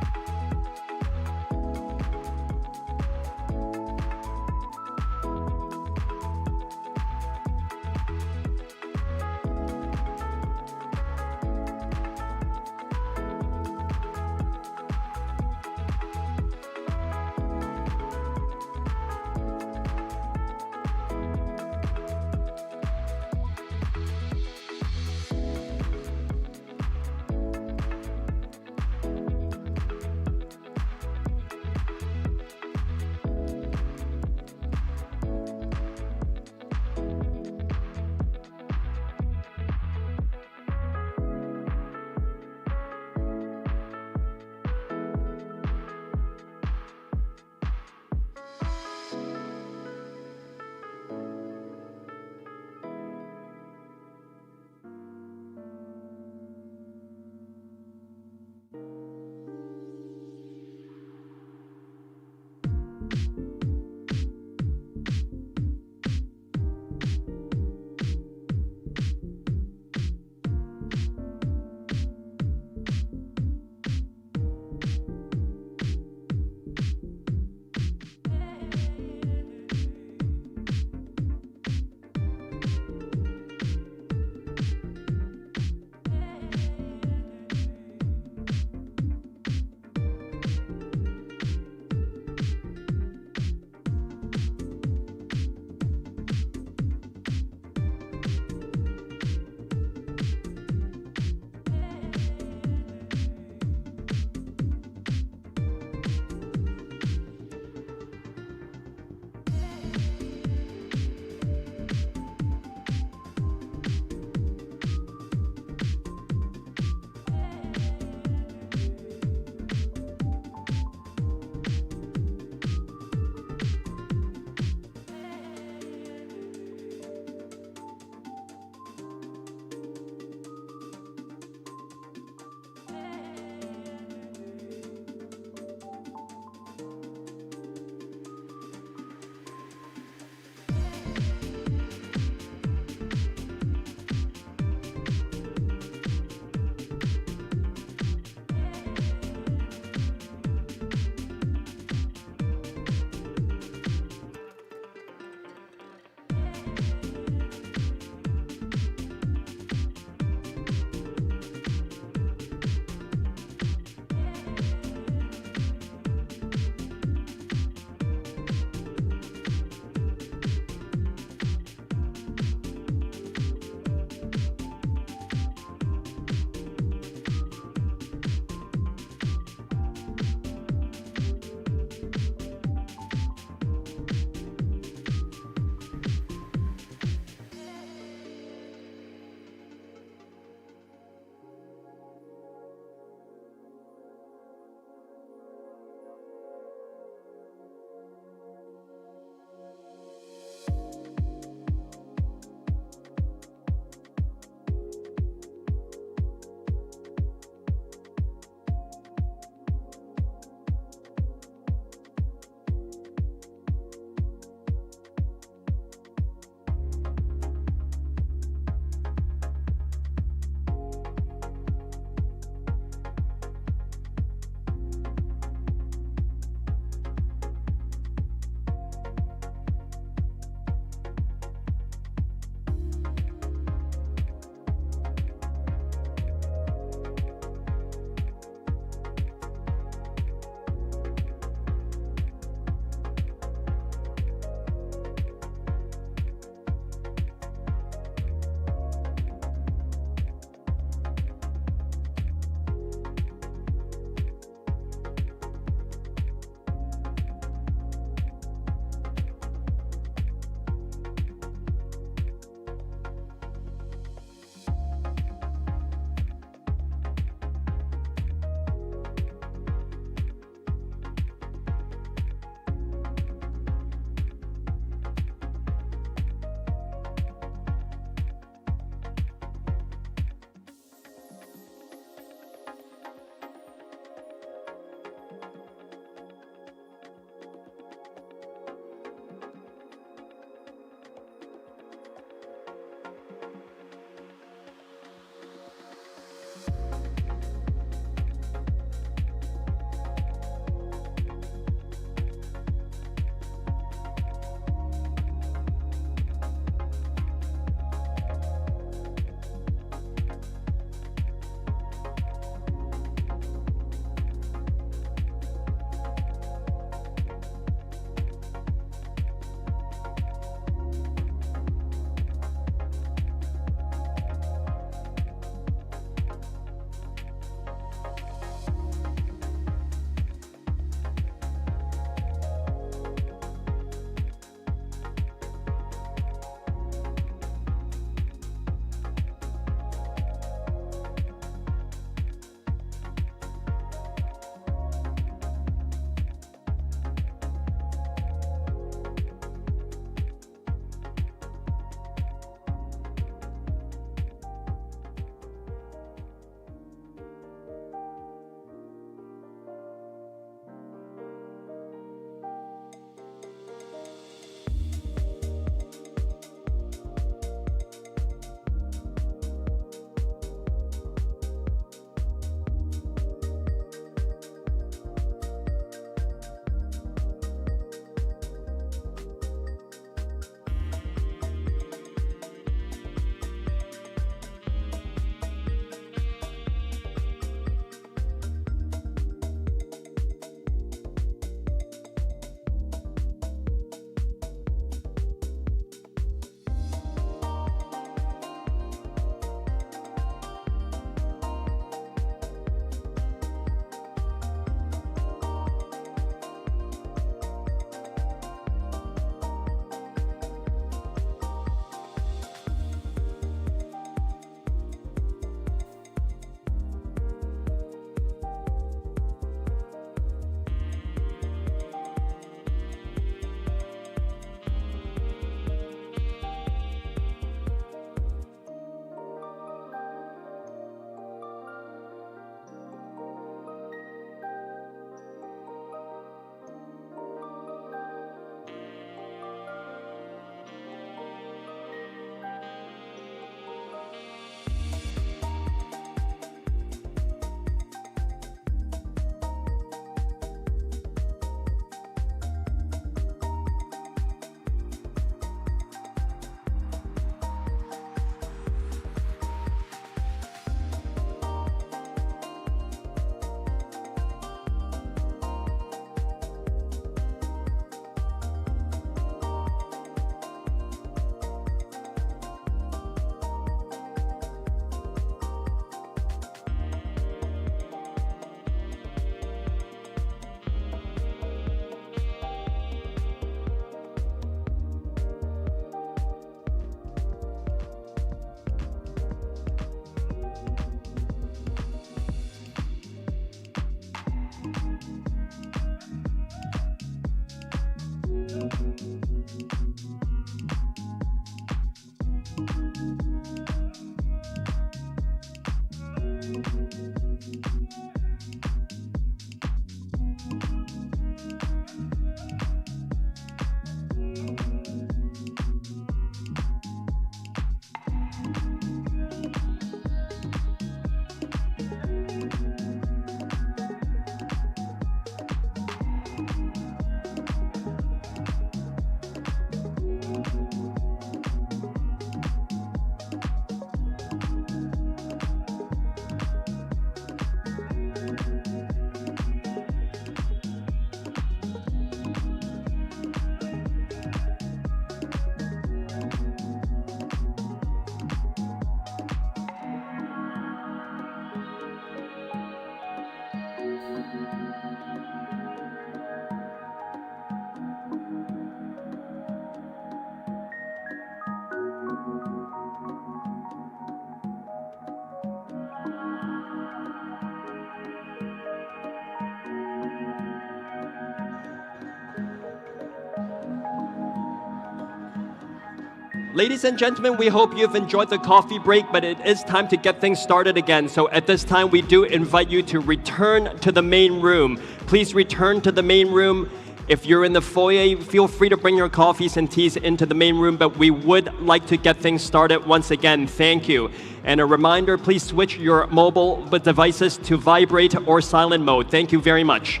Ladies and gentlemen, we hope you've enjoyed the coffee break, but it is time to get things started again. So at this time, we do invite you to return to the main room. Please return to the main room. If you're in the foyer, feel free to bring your coffees and teas into the main room, but we would like to get things started once again. Thank you. And a reminder, please switch your mobile devices to vibrate or silent mode. Thank you very much.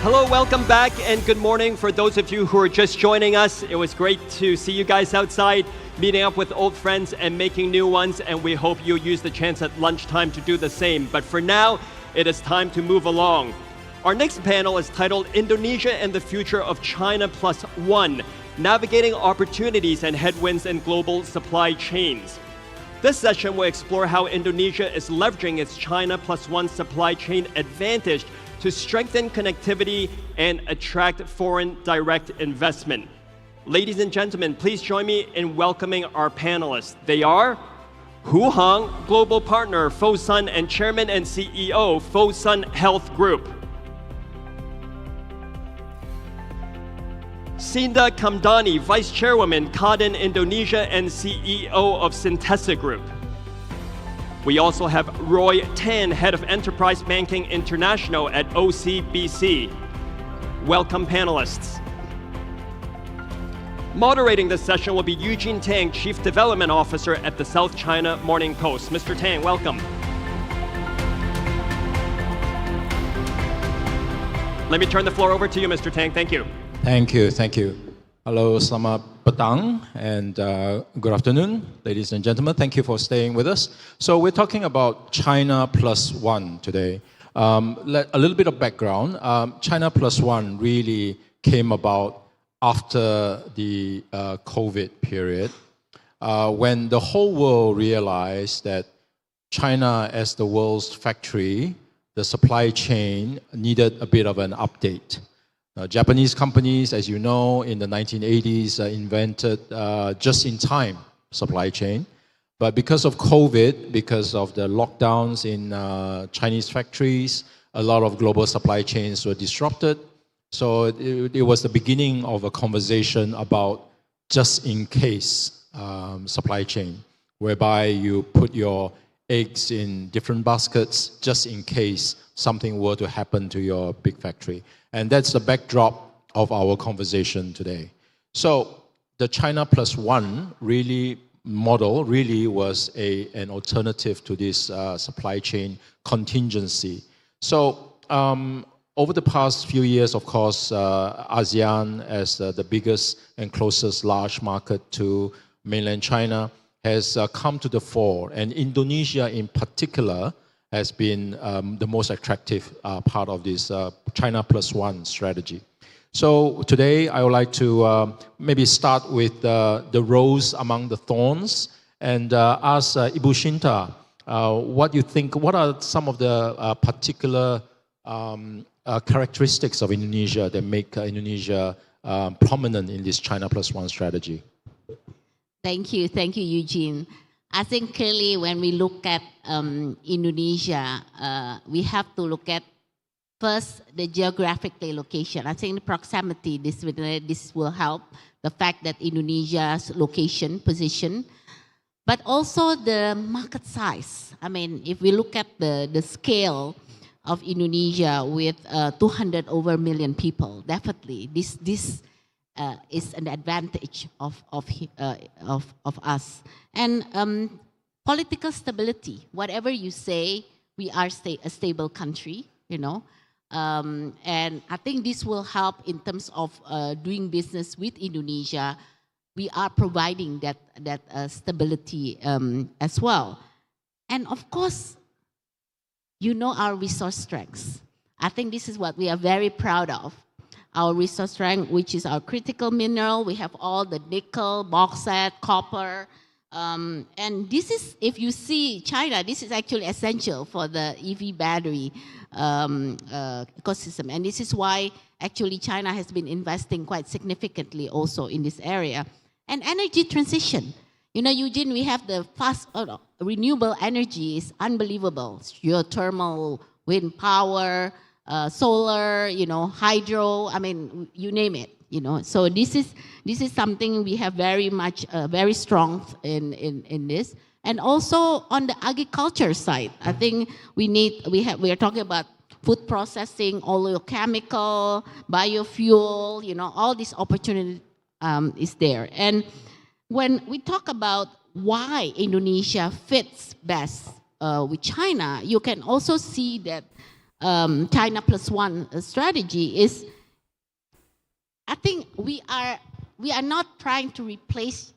Hello, welcome back, and good morning for those of you who are just joining us. It was great to see you guys outside, meeting up with old friends and making new ones, and we hope you'll use the chance at lunchtime to do the same. But for now, it is time to move along. Our next panel is titled Indonesia and the Future of China +1, Navigating Opportunities and Headwinds in Global Supply Chains. This session will explore how Indonesia is leveraging its China Plus One supply chain advantage to strengthen connectivity and attract foreign direct investment. Ladies and gentlemen, please join me in welcoming our panelists. They are Hu Hong, Global Partner, Fosun, and Chairman and CEO, Fosun Health Group. Sinda Kamdani, Vice Chairwoman, Kadin Indonesia, and CEO of Syntesa Group. We also have Roy Tan, Head of Enterprise Banking International at OCBC. Welcome, panelists. Moderating this session will be Eugene Tang, Chief Development Officer at the South China Morning Post. Mr. Tang, welcome. Let me turn the floor over to you, Mr. Tang. Thank you. Thank you, thank you. Hello, selamat petang, and good afternoon, ladies and gentlemen. Thank you for staying with us. So we're talking about China Plus One today. A little bit of background. China Plus One really came about after the COVID period, when the whole world realized that China, as the world's factory, the supply chain needed a bit of an update. Japanese companies, as you know, in the 1980s invented just-in-time supply chain. But because of COVID, because of the lockdowns in Chinese factories, a lot of global supply chains were disrupted. So it was the beginning of a conversation about just-in-case supply chain, whereby you put your eggs in different baskets just in case something were to happen to your big factory. And that's the backdrop of our conversation today. So the China Plus One model really was an alternative to this supply chain contingency. So over the past few years, of course, ASEAN as the biggest and closest large market to mainland China has come to the fore, and Indonesia in particular has been the most attractive part of this China Plus One strategy. So today I would like to maybe start with the rose among the thorns and ask Ibu Shinta what you think, what are some of the particular characteristics of Indonesia that make Indonesia prominent in this China Plus One strategy? Thank you, Eugene. I think clearly when we look at Indonesia, we have to look at first the geographical location. I think the proximity, this will help, the fact that Indonesia's location, position, but also the market size. I mean, if we look at the scale of Indonesia with 200 over million people, definitely this is an advantage of us. And political stability, whatever you say, we are a stable country, you know. And I think this will help in terms of doing business with Indonesia. We are providing that stability as well. And of course, you know our resource strengths. I think this is what we are very proud of. Our resource strength, which is our critical mineral. We have all the nickel, bauxite, copper. And this is, if you see China, this is actually essential for the EV battery ecosystem. And this is why actually China has been investing quite significantly also in this area. And energy transition. You know, Eugene, we have the fast renewable energy is unbelievable. Geothermal, wind power, solar, you know, hydro, I mean, you name it, you know. So this is something we have very much, very strong in this. And also on the agriculture side, I think we are talking about food processing, oleochemical, biofuel, you know, all this opportunity is there. And when we talk about why Indonesia fits best with China, you can also see that China Plus One strategy is, I think we are not trying to replace,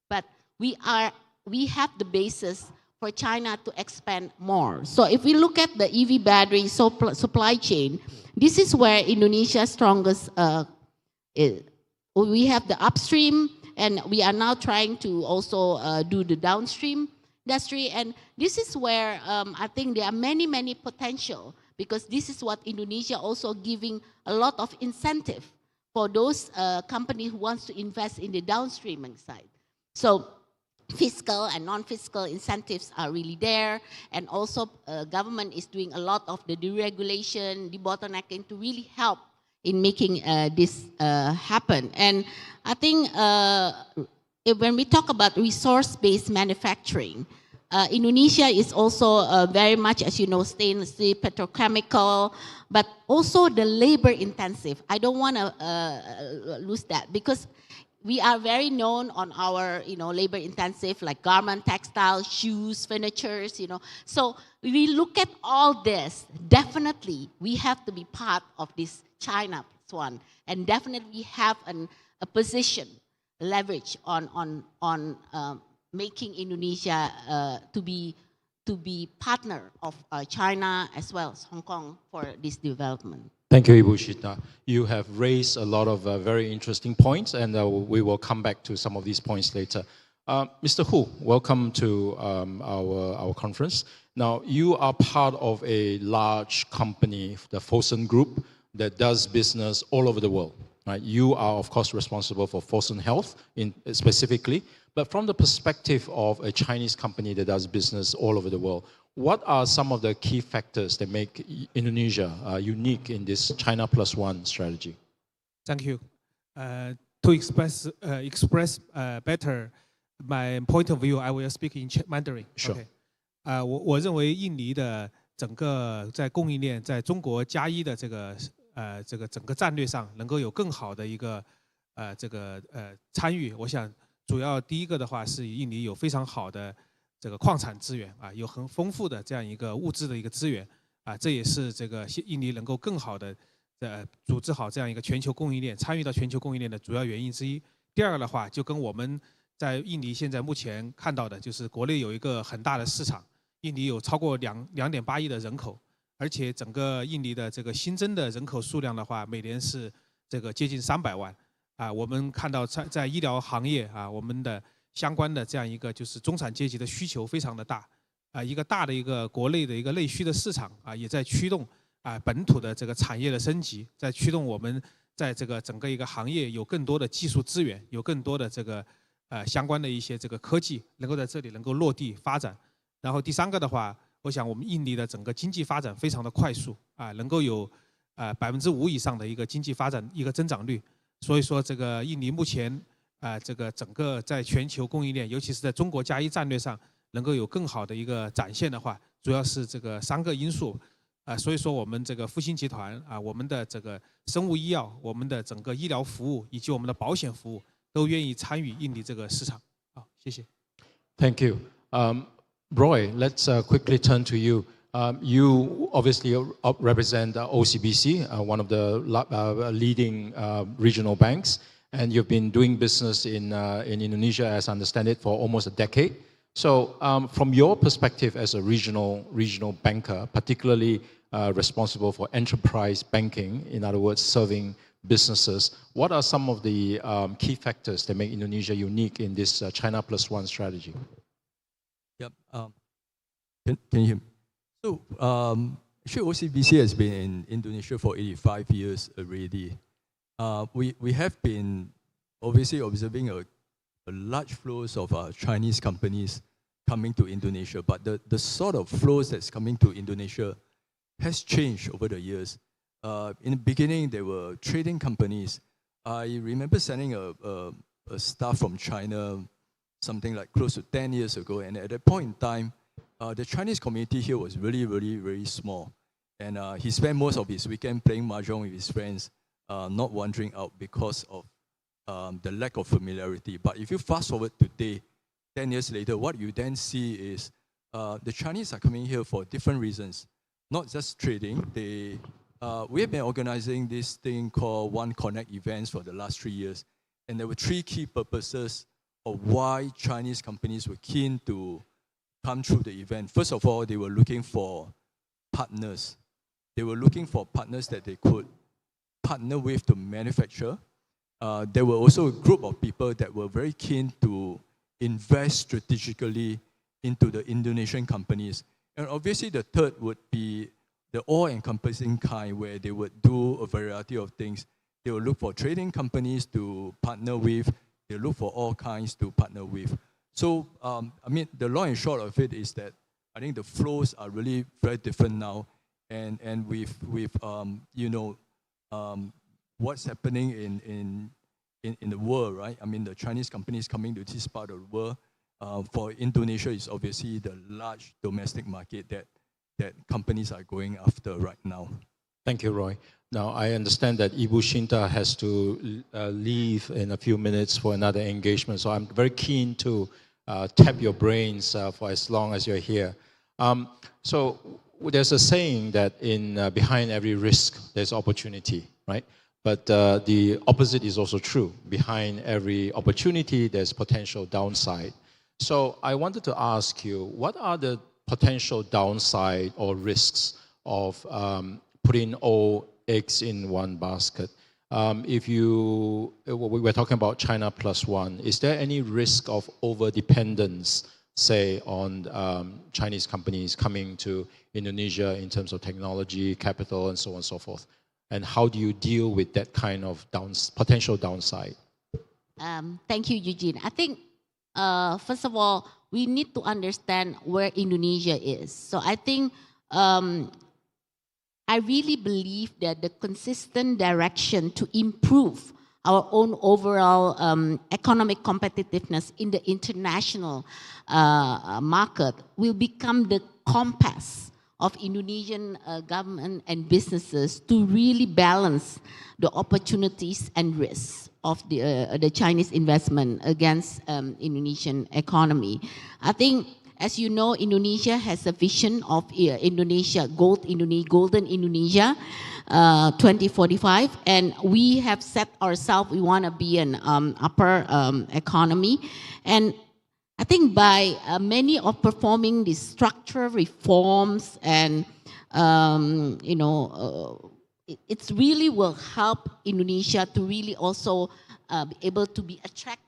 but we have the basis for China to expand more. So if we look at the EV battery supply chain, this is where Indonesia's strongest is. We have the upstream, and we are now trying to also do the downstream. industry. And this is where I think there are many potential, because this is what Indonesia also giving a lot of incentive for those companies who wants to invest in the downstreaming side. So fiscal and non-fiscal incentives are really there, and also government is doing a lot of the deregulation, debottlenecking to really help in making this happen. And I think when we talk about resource-based manufacturing, Indonesia is also very much, as you know, stainless steel, petrochemical, but also the labor intensive. I don't want to lose that, because we are very known on our, labor intensive, like garment, textile, shoes, furnitures, So we look at all this, definitely we have to be part of this China plus one, and definitely have a position, leverage on making Indonesia to be partner of China as well as Hong Kong for this development. Thank you, Ibu Shita. You have raised a lot of very interesting points, and we will come back to some of these points later. Mr. Hu, welcome to our conference. Now, you are part of a large company, the Fosun Group, that does business all over the world. Right? You are, of course, responsible for Fosun Health specifically, but from the perspective of a Chinese company that does business all over the world, what are some of the key factors that make Indonesia unique in this China plus one strategy? Thank you. To express better my point of view, I will speak in Mandarin. Sure. Okay. 我认为印尼的整个在供应链在中国加一的这个整个战略上能够有更好的一个参与。我想主要第一个的话是印尼有非常好的这个矿产资源有很丰富的这样一个物资的一个资源这也是这个印尼能够更好的组织好这样一个全球供应链，参与到全球供应链的主要原因之一。第二个的话，就跟我们在印尼现在目前看到的，就是国内有一个很大的市场，印尼有超过2.8亿的人口，而且整个印尼的这个新增的人口数量的话，每年是这个接近300万我们看到在医疗行业我们的相关的这样一个就是中产阶级的需求非常的大一个大的一个国内的一个内需的市场也在驱动本土的这个产业的升级，在驱动我们在这个整个一个行业有更多的技术资源，有更多的这个相关的一些这个科技能够在这里能够落地发展。然后第三个的话，我想我们印尼的整个经济发展非常的快速能够有5%以上的一个经济发展一个增长率。所以说这个印尼目前这个整个在全球供应链，尤其是在中国加一战略上能够有更好的一个展现的话，主要是这个3个因素所以说我们这个复兴集团我们的这个生物医药，我们的整个医疗服务以及我们的保险服务都愿意参与印尼这个市场谢谢。Thank you. Roy, let's quickly turn to you. You obviously represent OCBC, one of the leading regional banks, and you've been doing business in Indonesia, as I understand it, for almost a decade. So from your perspective as a regional banker, particularly responsible for enterprise banking, in other words, serving businesses, what are some of the key factors that make Indonesia unique in this China plus one strategy? Yep. Can you hear me? So, actually, OCBC has been in Indonesia for 85 years already. We have been obviously observing a large flows of Chinese companies coming to Indonesia, but the sort of flows that's coming to Indonesia has changed over the years. In the beginning, there were trading companies. I remember sending a staff from China something like close to 10 years ago, and at that point in time, the Chinese community here was really, really, very small. And he spent most of his weekend playing mahjong with his friends, not wandering out because of the lack of familiarity. But if you fast forward today, 10 years later, what you then see is the Chinese are coming here for different reasons, not just trading. We have been organizing this thing called One Connect events for the last 3 years. And there were 3 key purposes of why Chinese companies were keen to come through the event. First of all, they were looking for partners. They were looking for partners that they could partner with to manufacture. There were also a group of people that were very keen to invest strategically into the Indonesian companies. And obviously the third would be the all-encompassing kind, where they would do a variety of things. They will look for trading companies to partner with. They look for all kinds to partner with. So, I mean, the long and short of it is that I think the flows are really very different now. And with you know, what's happening in the world, right? I mean, the Chinese companies coming to this part of the world, for Indonesia is obviously the large domestic market that companies are going after right now. Thank you, Roy. Now, I understand that Ibu Shinta has to leave in a few minutes for another engagement, so I'm very keen to tap your brains for as long as you're here. So there's a saying that behind every risk, there's opportunity, right? But the opposite is also true. Behind every opportunity, there's potential downside. So I wanted to ask you, what are the potential downside or risks of putting all eggs in one basket? We're talking about China plus one, is there any risk of over-dependence, say, on Chinese companies coming to Indonesia in terms of technology, capital, and so on and so forth? And how do you deal with that kind of potential downside? Thank you, Eugene. I think, first of all, we need to understand where Indonesia is. So I think I really believe that the consistent direction to improve our own overall economic competitiveness in the international market will become the compass of Indonesian government and businesses to really balance the opportunities and risks of the Chinese investment against Indonesian economy. I think, as you know, Indonesia has a vision of Indonesia, golden Indonesia 2045, and we have set ourselves, we want to be an upper economy. And I think by many of performing these structural reforms and, you know, it really will help Indonesia to really also be able to be attractive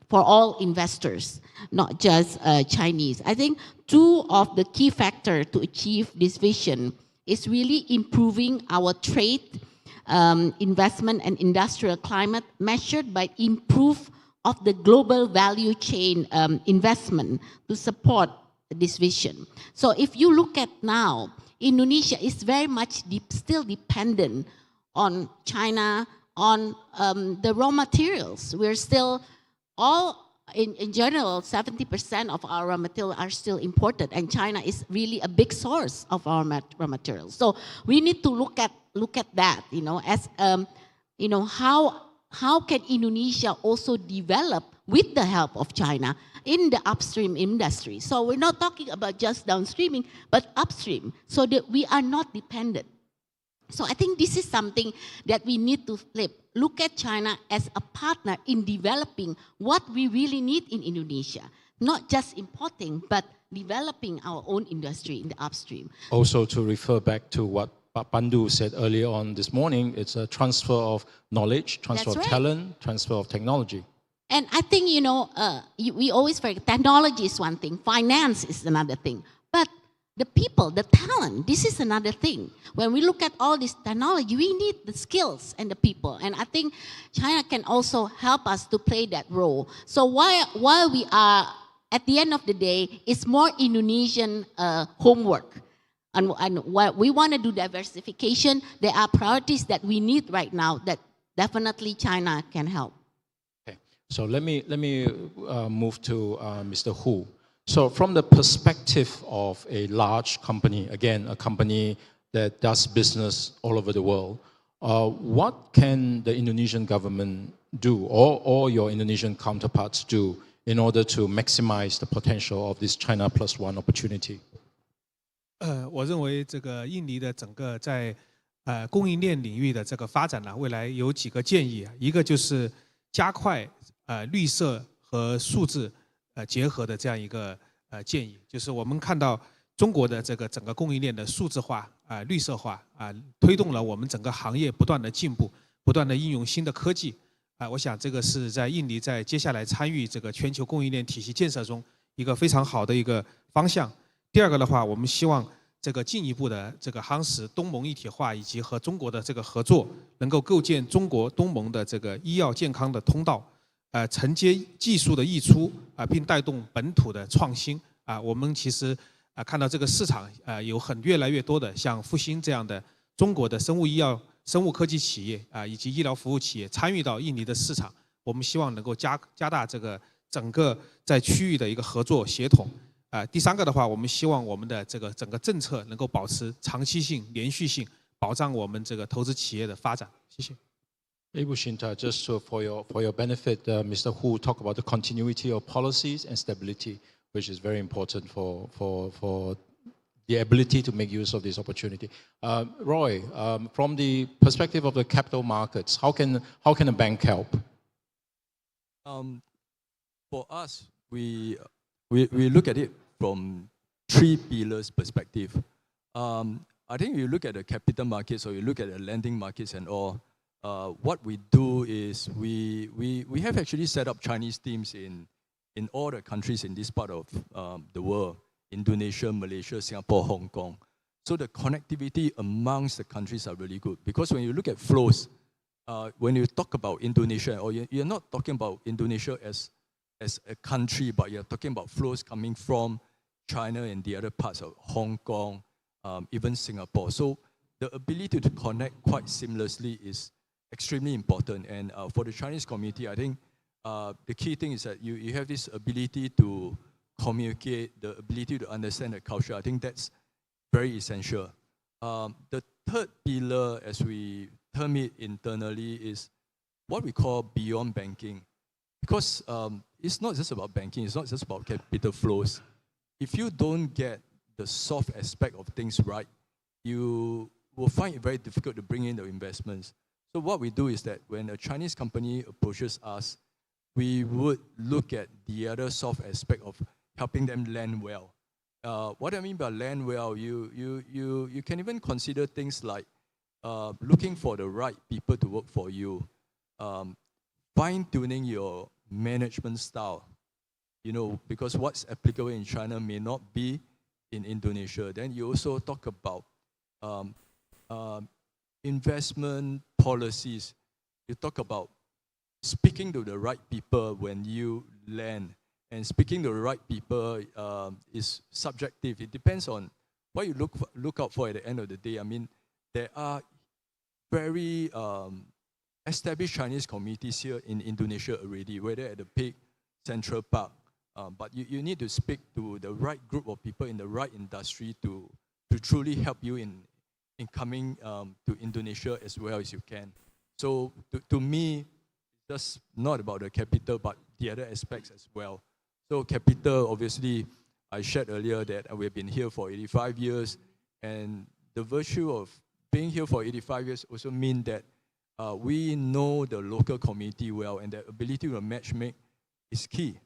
for all investors, not just Chinese. I think two of the key factors to achieve this vision is really improving our trade, investment and industrial climate measured by improve of the global value chain investment to support this vision. So if you look at now, Indonesia is very much still dependent on China, on the raw materials. We're still in general, 70% of our raw materials are still imported, and China is really a big source of our raw materials. So we need to look at that, you know, as you know, how can Indonesia also develop with the help of China in the upstream industry? So we're not talking about just downstreaming, but upstream, so that we are not dependent. So I think this is something that we need to flip. Look at China as a partner in developing what we really need in Indonesia. Not just importing, but developing our own industry in the upstream. Also, to refer back to what Pandu said earlier on this morning, it's a transfer of knowledge, transfer of talent, transfer of technology. And I think, you know, we always forget, technology is one thing, finance is another thing. But the people, the talent, this is another thing. When we look at all this technology, we need the skills and the people. And I think China can also help us to play that role. So while we are, at the end of the day, it's more Indonesian homework. And what we want to do diversification, there are priorities that we need right now that definitely China can help. Okay, so let me move to Mr. Hu. So from the perspective of a large company, again, a company that does business all over the world, what can the Indonesian government do, or your Indonesian counterparts do, in order to maximize the potential of this China plus one opportunity? 我认为这个印尼的整个在供应链领域的这个发展呢，未来有几个建议，一个就是加快绿色和数字结合的这样一个建议，就是我们看到中国的这个整个供应链的数字化绿色化推动了我们整个行业不断的进步，不断的应用新的科技我想这个是在印尼在接下来参与这个全球供应链体系建设中一个非常好的一个方向。第二个的话，我们希望这个进一步的这个夯实东盟一体化以及和中国的这个合作，能够构建中国东盟的这个医药健康的通道，承接技术的溢出并带动本土的创新我们其实看到这个市场有越来越多的像复星这样的中国的生物医药、生物科技企业以及医疗服务企业参与到印尼的市场，我们希望能够加大这个整个在区域的一个合作协同。第三个的话，我们希望我们的这个整个政策能够保持长期性、连续性，保障我们这个投资企业的发展。谢谢。Shinta, just for your benefit, Mr. Hu talked about the continuity of policies and stability, which is very important for the ability to make use of this opportunity. Roy, from the perspective of the capital markets, how can a bank help? For us, we look at it from 3 pillars perspective. I think you look at the capital markets or you look at the lending markets and all. What we do is we have actually set up Chinese teams in all the countries in this part of the world: Indonesia, Malaysia, Singapore, Hong Kong. So the connectivity amongst the countries are really good, because when you look at flows, when you talk about Indonesia, or you're not talking about Indonesia as a country, but you're talking about flows coming from China and the other parts of Hong Kong, even Singapore. So the ability to connect quite seamlessly is extremely important. And for the Chinese community, I think the key thing is that you have this ability to communicate, the ability to understand the culture. I think that's very essential. The third pillar, as we term it internally, is what we call beyond banking. Because it's not just about banking, it's not just about capital flows. If you don't get the soft aspect of things right, you will find it very difficult to bring in the investments. So what we do is that when a Chinese company approaches us, we would look at the other soft aspect of helping them land well. What I mean by land well, you can even consider things like looking for the right people to work for you, fine-tuning your management style, because what's applicable in China may not be in Indonesia. Then you also talk about investment policies. You talk about speaking to the right people when you land. And speaking to the right people is subjective. It depends on what you look out for at the end of the day. I mean, there are very established Chinese communities here in Indonesia already, whether at the Peak, Central Park. But you need to speak to the right group of people in the right industry to truly help you in coming to Indonesia as well as you can. So to me, just not about the capital, but the other aspects as well. So capital, obviously, I shared earlier that we've been here for 85 years, and the virtue of being here for 85 years also means that we know the local community well, and the ability to matchmake is key.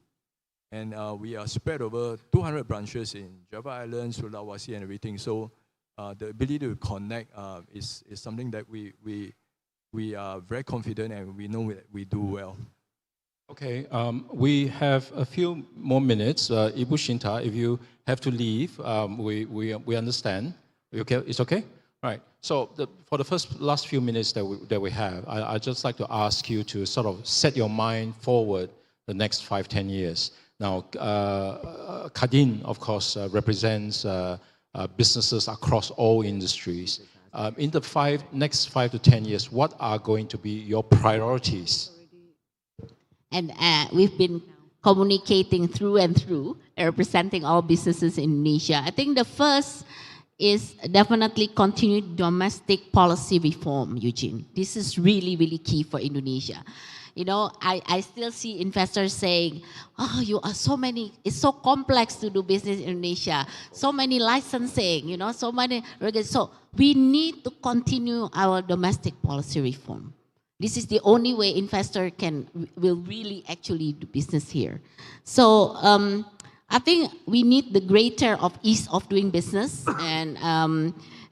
And we are spread over 200 branches in Java Islands, Sulawesi, and everything. So the ability to connect is something that we are very confident and we know that we do well. Okay, we have a few more minutes. Ibu Shinta, if you have to leave, we understand. Okay, it's okay? Right. So for the last few minutes that we have, I'd just like to ask you to sort of set your mind forward the next 5-10 years. Now, Kadin, of course, represents businesses across all industries. In the next 5 to 10 years, what are going to be your priorities? And we've been communicating through and through, representing all businesses in Indonesia. I think the first is definitely continued domestic policy reform, Eugene. This is really, really key for Indonesia. I still see investors saying, you are so many, it's so complex to do business in Indonesia, so many licensing, so many regulations. So we need to continue our domestic policy reform. This is the only way investor will really actually do business here. So I think we need the greater of ease of doing business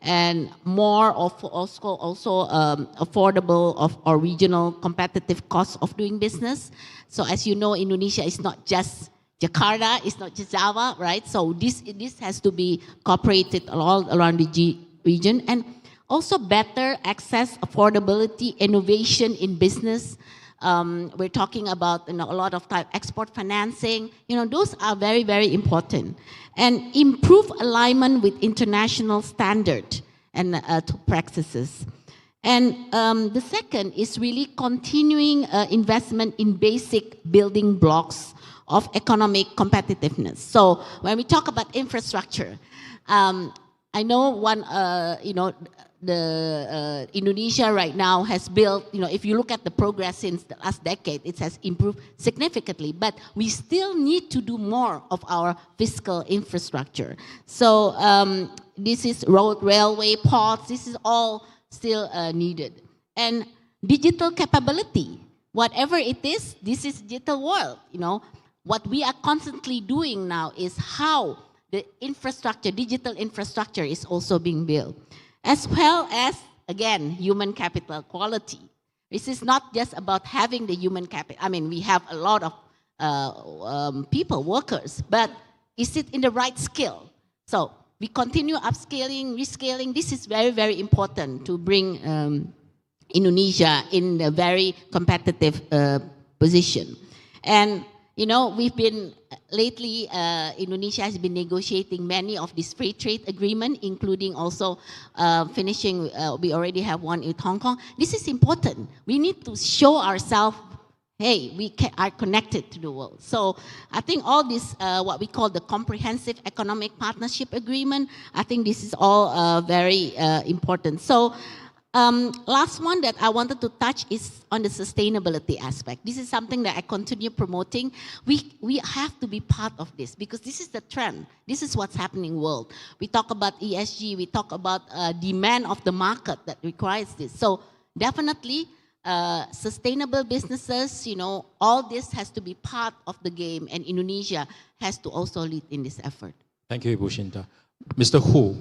and more of also affordable or regional competitive costs of doing business. So as you know, Indonesia is not just Jakarta, it's not just Java, right? So this has to be cooperated all around the region. And also better access, affordability, innovation in business. We're talking about a lot of export financing. Those are very, very important. And improve alignment with international standard and practices. And the second is really continuing investment in basic building blocks of economic competitiveness. So when we talk about infrastructure, I know Indonesia right now has built, if you look at the progress since the last decade, it has improved significantly, but we still need to do more of our fiscal infrastructure. So this is road, railway, ports, this is all still needed. And digital capability, whatever it is, this is digital world, What we are constantly doing now is how the infrastructure, digital infrastructure is also being built. As well as, again, human capital quality. This is not just about having the human capital. I mean, we have a lot of people, workers, but is it in the right skill? So we continue upscaling, rescaling. This is very, very important to bring Indonesia in a very competitive position. And we've been, lately, Indonesia has been negotiating many of these free trade agreements, including also finishing, we already have one with Hong Kong. This is important. We need to show ourselves, hey, we are connected to the world. So I think all this, what we call the Comprehensive Economic Partnership Agreement, I think this is all very important. So last one that I wanted to touch is on the sustainability aspect. This is something that I continue promoting. We have to be part of this because this is the trend. This is what's happening in the world. We talk about ESG, we talk about demand of the market that requires this. So definitely sustainable businesses, all this has to be part of the game, and Indonesia has to also lead in this effort. Thank you, Ibu Shinta. Mr. Hu,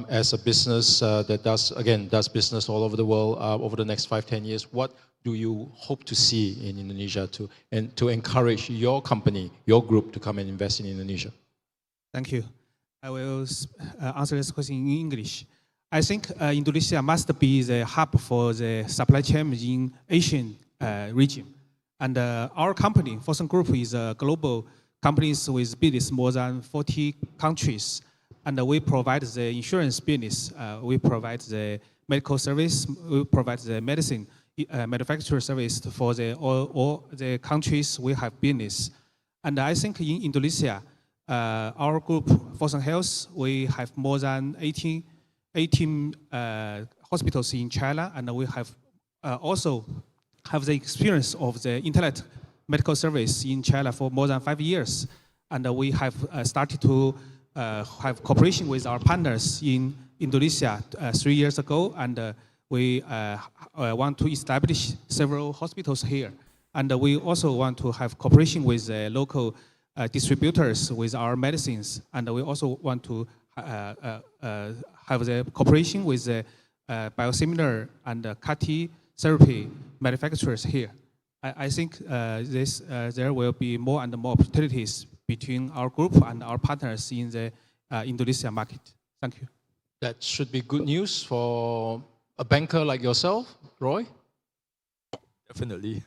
as a business that does business all over the world over the next 5-10 years, what do you hope to see in Indonesia to encourage your company, your group to come and invest in Indonesia? Thank you. I will answer this question in English. I think Indonesia must be the hub for the supply chain in Asian region. And our company, Fosun Group, is a global company with business more than 40 countries. And we provide the insurance business, we provide the medical service, we provide the medicine manufacturer service for all the countries we have business. And I think in Indonesia, our group, Fosun Health, we have more than 18 hospitals in China, and we have also have the experience of the internet medical service in China for more than 5 years. And we have started to have cooperation with our partners in Indonesia 3 years ago, and we want to establish several hospitals here. And we also want to have cooperation with local distributors with our medicines, and we also want to have the cooperation with the biosimilar and CAR-T therapy manufacturers here. I think there will be more and more opportunities between our group and our partners in the Indonesia market. Thank you. That should be good news for a banker like yourself, Roy. Definitely.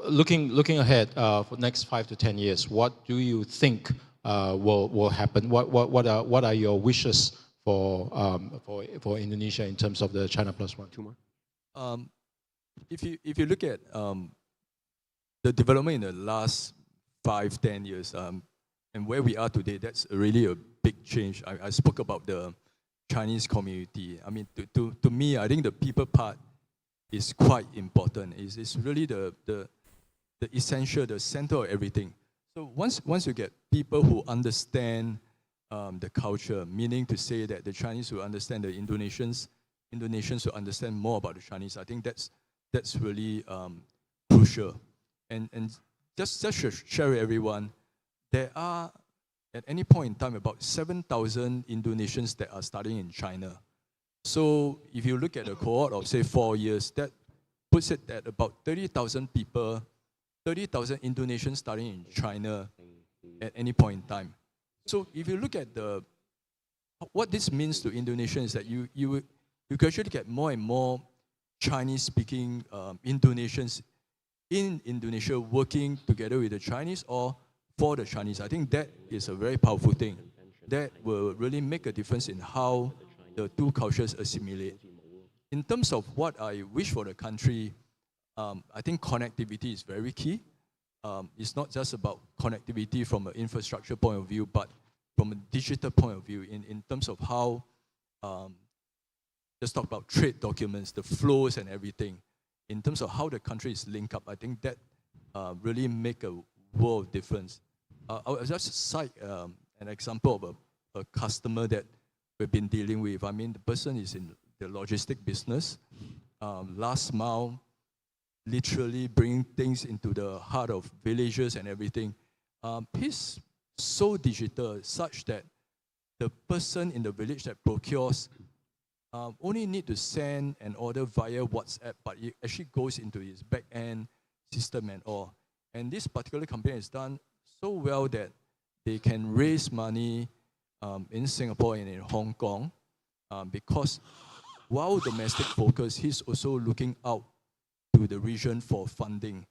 Looking ahead for the next 5 to 10 years, what do you think will happen? What are your wishes for Indonesia in terms of the China Plus One? Two more. If you look at the development in the last 5-10 years and where we are today, that's really a big change. I spoke about the Chinese community. I mean, to me, I think the people part is quite important. It's really the essential, the center of everything. So once you get people who understand the culture, meaning to say that the Chinese will understand the Indonesians will understand more about the Chinese, I think that's really crucial. And just to share with everyone, there are at any point in time about 7,000 Indonesians that are studying in China. So if you look at a cohort of say 4 years, that puts it at about 30,000 people 30,000 Indonesians studying in China at any point in time. So if you look at what this means to Indonesia is that you gradually get more and more Chinese-speaking Indonesians in Indonesia working together with the Chinese or for the Chinese. I think that is a very powerful thing. That will really make a difference in how the two cultures assimilate. In terms of what I wish for the country, I think connectivity is very key. It's not just about connectivity from an infrastructure point of view, but from a digital point of view, in terms of how, just talk about trade documents, the flows and everything. In terms of how the country is linked up, I think that really make a world of difference. I'll just cite an example of a customer that we've been dealing with. I mean, the person is in the logistic business, last mile, literally bringing things into the heart of villages and everything. He's so digital, such that the person in the village that procures only need to send an order via WhatsApp, but it actually goes into his back-end system and all. And this particular company has done so well that they can raise money in Singapore and in Hong Kong because while domestic focus, he's also looking out to the region for funding.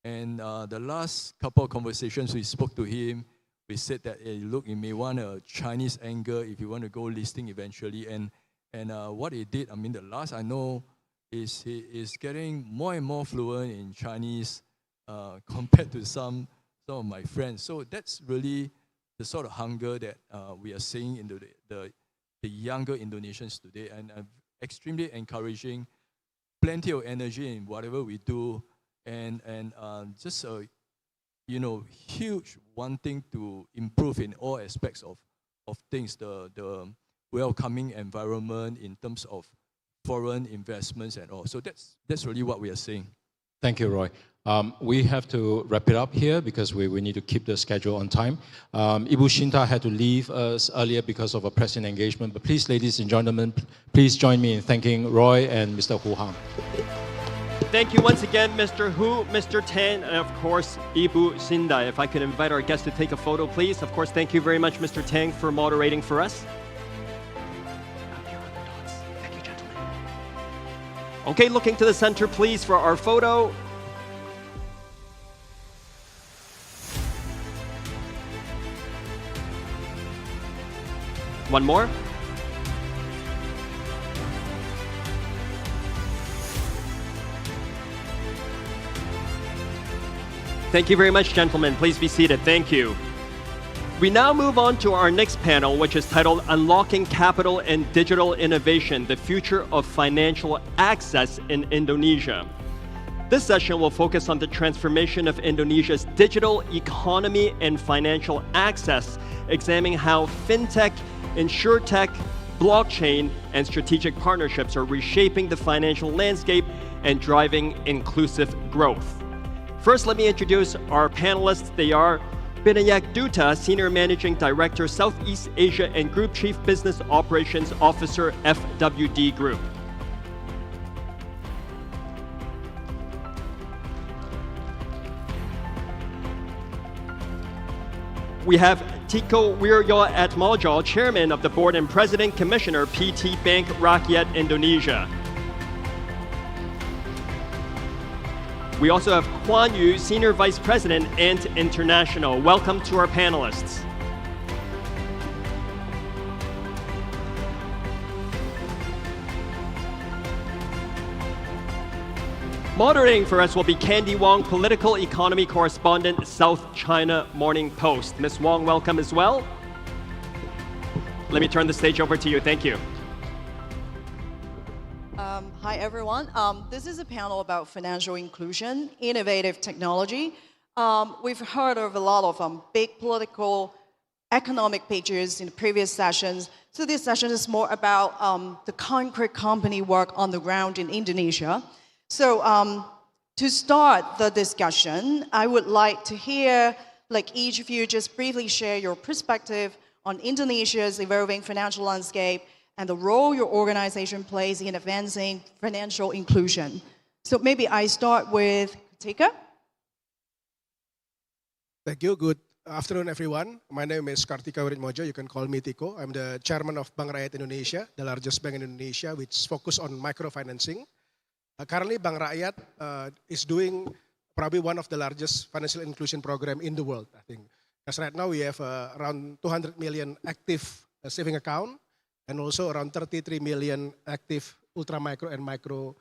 And the last couple of conversations we spoke to him, we said that, hey, look, you may want a Chinese angle if you want to go listing eventually. And what he did, I mean, the last I know is he is getting more and more fluent in Chinese compared to some of my friends. So that's really the sort of hunger that we are seeing in the younger Indonesians today, and extremely encouraging, plenty of energy in whatever we do, and just a huge wanting to improve in all aspects of things, the welcoming environment in terms of foreign investments and all. So that's really what we are seeing. Thank you, Roy. We have to wrap it up here because we need to keep the schedule on time. Ibu Shinta had to leave us earlier because of a pressing engagement. But please, ladies and gentlemen, please join me in thanking Roy and Mr. Hu Hang. Thank you once again, Mr. Hu, Mr. Tan, and of course, Ibu Shinta. If I could invite our guests to take a photo, please. Of course, thank you very much, Mr. Tang, for moderating for us. Thank you, gentlemen. Okay, looking to the center, please, for our photo. One more. Thank you very much, gentlemen. Please be seated. Thank you. We now move on to our next panel, which is titled Unlocking Capital and Digital Innovation, the Future of Financial Access in Indonesia. This session will focus on the transformation of Indonesia's digital economy and financial access, examining how fintech, insurtech, blockchain, and strategic partnerships are reshaping the financial landscape and driving inclusive growth. First, let me introduce our panelists. They are Binayak Duta, Senior Managing Director, Southeast Asia and Group Chief Business Operations Officer, FWD Group. We have Tiko Wiryo Atmojo, Chairman of the Board and President Commissioner, PT Bank Rakyat Indonesia. We also have Kwan Yu, Senior Vice President, Ant International. Welcome to our panelists. Moderating for us will be Candy Wong, Political Economy Correspondent, South China Morning Post. Ms. Wong, welcome as well. Let me turn the stage over to you. Thank you. Hi, everyone. This is a panel about financial inclusion, innovative technology. We've heard of a lot of big political, economic pictures in the previous sessions. So this session is more about the concrete company work on the ground in Indonesia. So to start the discussion, I would like to hear, each of you just briefly share your perspective on Indonesia's evolving financial landscape and the role your organization plays in advancing financial inclusion. So maybe I start with Tika. Thank you. Good afternoon, everyone. My name is Kartika Wiritmojo. You can call me Tiko. I'm the chairman of Bank Rakyat Indonesia, the largest bank in Indonesia, which focus on microfinancing. Currently, Bank Rakyat is doing probably one of the largest financial inclusion program in the world, I think. Because right now we have around 200 million active saving account and also around 33 million active ultra micro and micro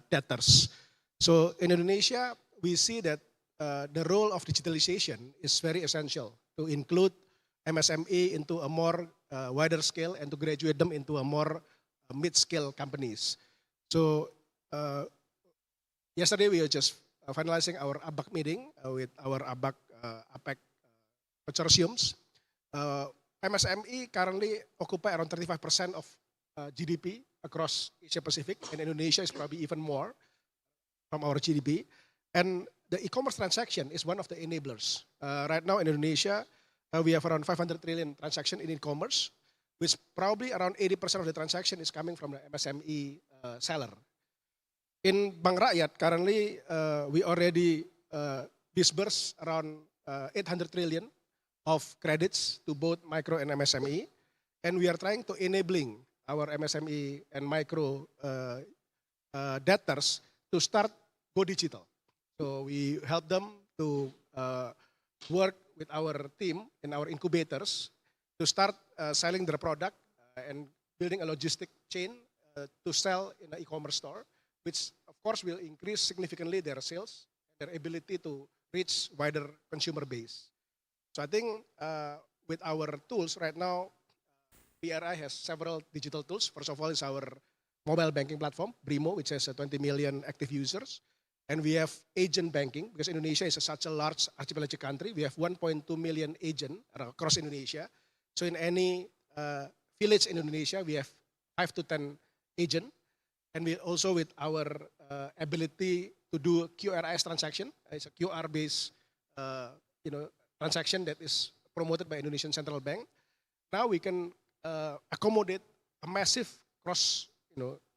debtors. So in Indonesia, we see that the role of digitalization is very essential to include MSME into a more wider scale and to graduate them into a more mid-scale companies. So yesterday we were just finalizing our ABAC meeting with our APEC consortiums. MSME currently occupy around 35% of GDP across Asia Pacific, and Indonesia is probably even more from our GDP. And the e-commerce transaction is one of the enablers. Right now in Indonesia, we have around 500 trillion transaction in e-commerce, which probably around 80% of the transaction is coming from the MSME seller. In Bank Rakyat, currently we already disburse around 800 trillion of credits to both micro and MSME, and we are trying to enabling our MSME and micro debtors to start go digital. So we help them to work with our team and our incubators to start selling their product and building a logistic chain to sell in an e-commerce store, which of course will increase significantly their sales, their ability to reach wider consumer base. So I think with our tools right now, BRI has several digital tools. First of all is our mobile banking platform, Brimo, which has 20 million active users. And we have agent banking, because Indonesia is such a large archipelagic country. We have 1.2 million agents across Indonesia. So in any village in Indonesia, we have 5 to 10 agents. And we also with our ability to do QRIS transaction, it's a QR-based transaction that is promoted by Indonesian Central Bank. Now we can accommodate a massive cross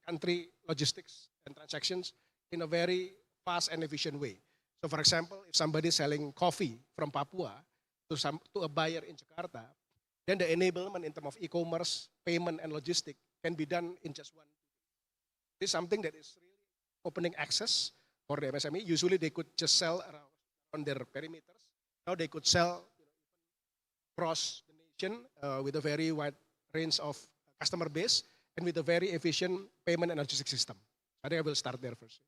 country logistics and transactions in a very fast and efficient way. So for example, if somebody is selling coffee from Papua to a buyer in Jakarta, then the enablement in terms of e-commerce, payment and logistics can be done in just one. This is something that is really opening access for the MSME. Usually they could just sell around their perimeters. Now they could sell across the nation with a very wide range of customer base and with a very efficient payment and logistics system. I think I will start there first.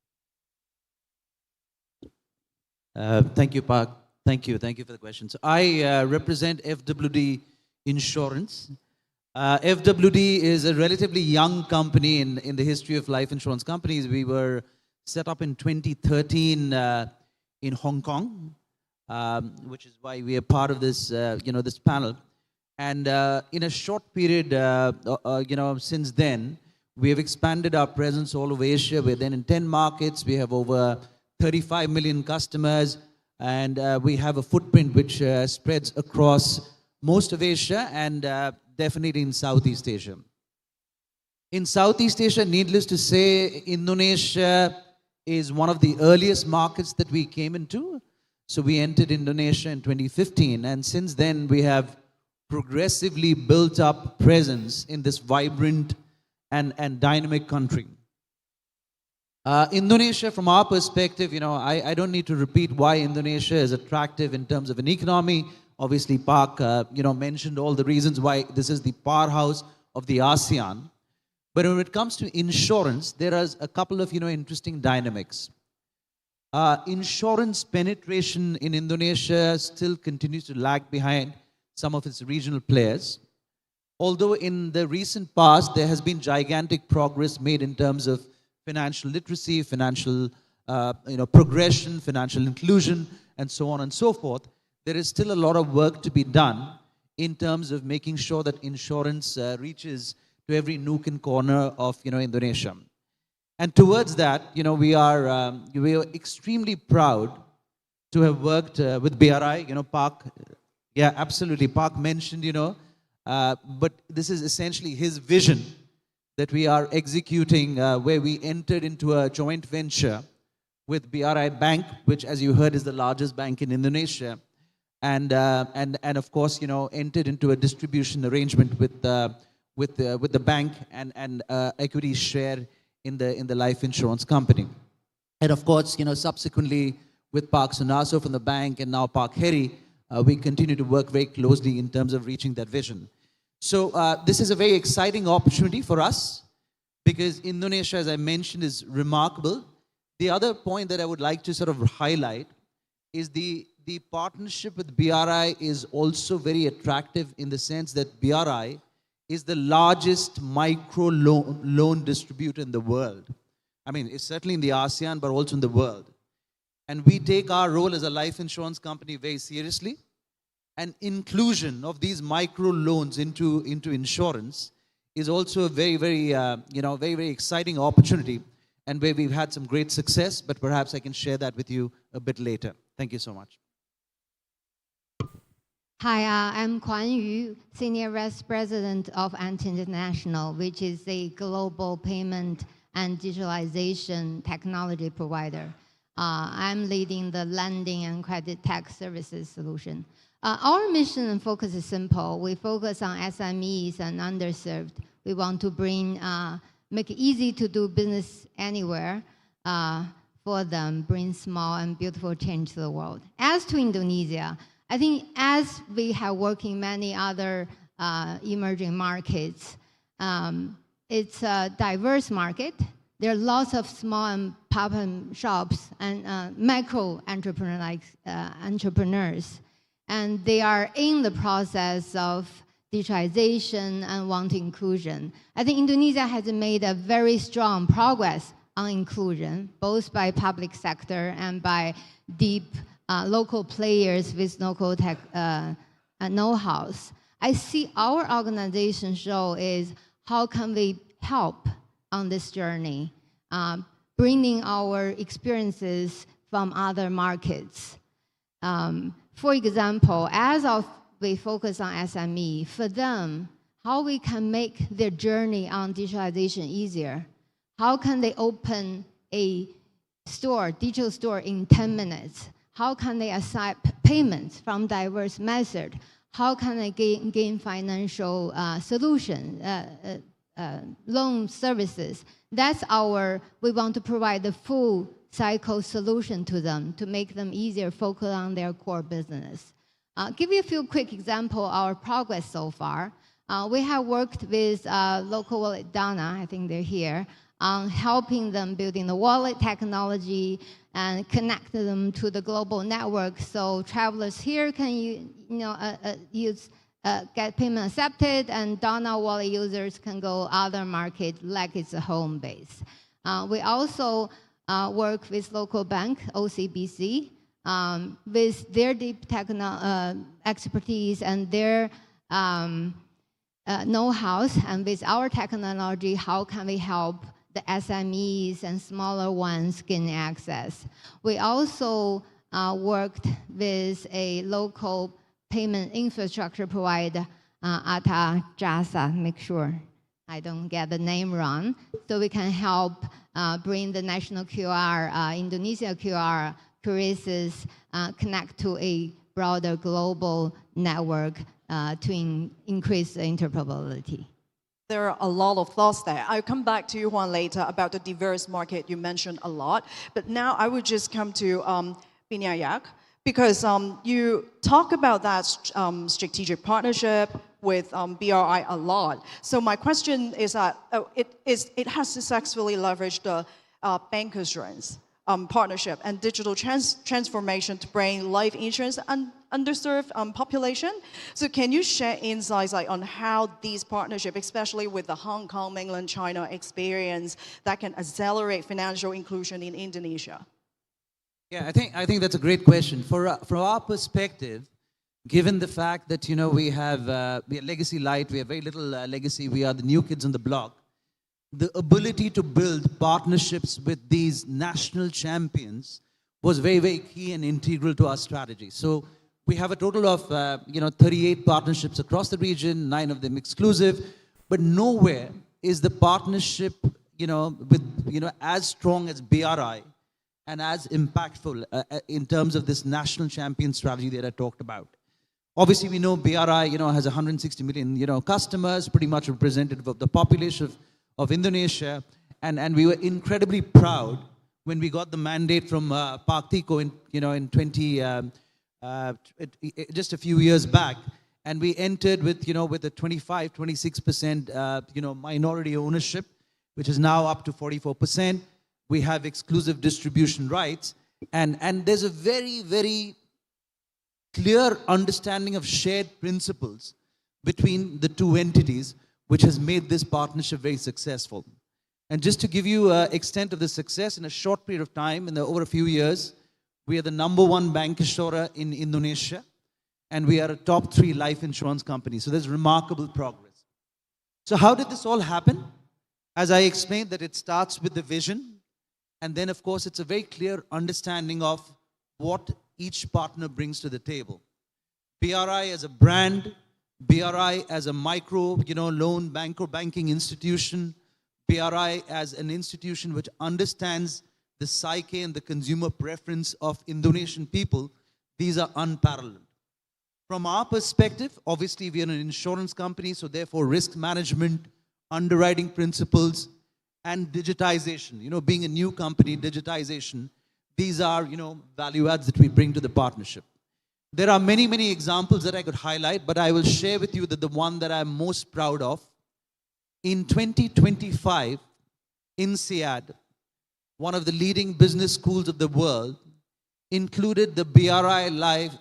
Thank you, Park. Thank you for the question. So I represent FWD Insurance. FWD is a relatively young company in the history of life insurance companies. We were set up in 2013 in Hong Kong, which is why we are part of this, this panel. And in a short period, since then, we have expanded our presence all over Asia. We're then in 10 markets. We have over 35 million customers, and we have a footprint which spreads across most of Asia and definitely in Southeast Asia. In Southeast Asia, needless to say, Indonesia is one of the earliest markets that we came into. So we entered Indonesia in 2015, and since then we have progressively built up presence in this vibrant and dynamic country. Indonesia, from our perspective, I don't need to repeat why Indonesia is attractive in terms of an economy. Obviously, Park, mentioned all the reasons why this is the powerhouse of the ASEAN. But when it comes to insurance, there are a couple of, interesting dynamics. Insurance penetration in Indonesia still continues to lag behind some of its regional players. Although in the recent past, there has been gigantic progress made in terms of financial literacy, financial progression, financial inclusion, and so on and so forth, there is still a lot of work to be done in terms of making sure that insurance reaches to every nook and corner of Indonesia. And towards that, we are extremely proud to have worked with BRI. Park, yeah, absolutely. Park mentioned, but this is essentially his vision that we are executing, where we entered into a joint venture with BRI Bank, which, as you heard, is the largest bank in Indonesia. and of course, entered into a distribution arrangement with the bank and equity share in the life insurance company. And of course, subsequently with Park Sunaso from the bank and now Park Heri, we continue to work very closely in terms of reaching that vision. So this is a very exciting opportunity for us because Indonesia, as I mentioned, is remarkable. The other point that I would like to sort of highlight is the partnership with BRI is also very attractive in the sense that BRI is the largest micro loan distributor in the world. I mean, it's certainly in the ASEAN, but also in the world. And we take our role as a life insurance company very seriously. And inclusion of these micro loans into insurance is also a very, very exciting opportunity, and where we've had some great success, but perhaps I can share that with you a bit later. Thank you so much. Hi, I'm Kuan Yu, Senior Vice President of Ant International, which is a global payment and digitalization technology provider. I'm leading the lending and credit tech services solution. Our mission and focus is simple. We focus on SMEs and underserved. We want to make it easy to do business anywhere for them, bring small and beautiful change to the world. As to Indonesia, I think as we have worked in many other emerging markets, it's a diverse market. There are lots of small and pop-up shops and micro entrepreneurs. And they are in the process of digitization and want inclusion. I think Indonesia has made a very strong progress on inclusion, both by public sector and by deep local players with local tech know-hows. I see our organization show is how can we help on this journey, bringing our experiences from other markets. For example, as we focus on SME, for them, how we can make their journey on digitalization easier. How can they open a digital store in 10 minutes? How can they accept payments from diverse methods? How can they gain financial solutions, loan services? We want to provide the full cycle solution to them to make them easier focus on their core business. Give you a few quick examples of our progress so far. We have worked with local wallet Dana, I think they're here, on helping them building the wallet technology and connect them to the global network so travelers here can get payment accepted, and Dana wallet users can go other markets like it's a home base. We also work with local bank, OCBC, with their deep expertise and their know-hows, and with our technology, how can we help the SMEs and smaller ones gain access? We also worked with a local payment infrastructure provider, Ata Jasa, make sure I don't get the name wrong, so we can help bring the national QR, Indonesia QR, Curices, connect to a broader global network to increase interoperability. There are a lot of thoughts there. I'll come back to you, Juan, later about the diverse market you mentioned a lot. But now I would just come to Binayak, because you talk about that strategic partnership with BRI a lot. So my question is that it has successfully leveraged the bancassurance partnership and digital transformation to bring life insurance and underserved population. So can you share insights on how these partnerships, especially with the Hong Kong, mainland China experience, that can accelerate financial inclusion in Indonesia? Yeah, I think that's a great question. From our perspective, given the fact that we are legacy light, we have very little legacy, we are the new kids on the block, the ability to build partnerships with these national champions was very, very key and integral to our strategy. So we have a total of 38 partnerships across the region, 9 of them exclusive, but nowhere is the partnership with as strong as BRI and as impactful in terms of this national champion strategy that I talked about. Obviously, we know BRI, has 160 million, customers, pretty much representative of the population of Indonesia, and we were incredibly proud when we got the mandate from Pak Tiko in just a few years back, and we entered with with a 26% minority ownership, which is now up to 44%. We have exclusive distribution rights, and there's a very, very clear understanding of shared principles between the two entities, which has made this partnership very successful. And just to give you an extent of the success, in a short period of time, over a few years, we are the #1 bank insurer in Indonesia, and we are a top 3 life insurance company. So there's remarkable progress. So how did this all happen? As I explained, that it starts with the vision, and then of course it's a very clear understanding of what each partner brings to the table. BRI as a brand, BRI as a micro, loan banking institution, BRI as an institution which understands the psyche and the consumer preference of Indonesian people, these are unparalleled. From our perspective, obviously we are an insurance company, so therefore risk management, underwriting principles, and digitization. Being a new company, digitization, these are, value adds that we bring to the partnership. There are many, many examples that I could highlight, but I will share with you that the one that I'm most proud of, in 2025, INSEAD, one of the leading business schools of the world, included the BRI Life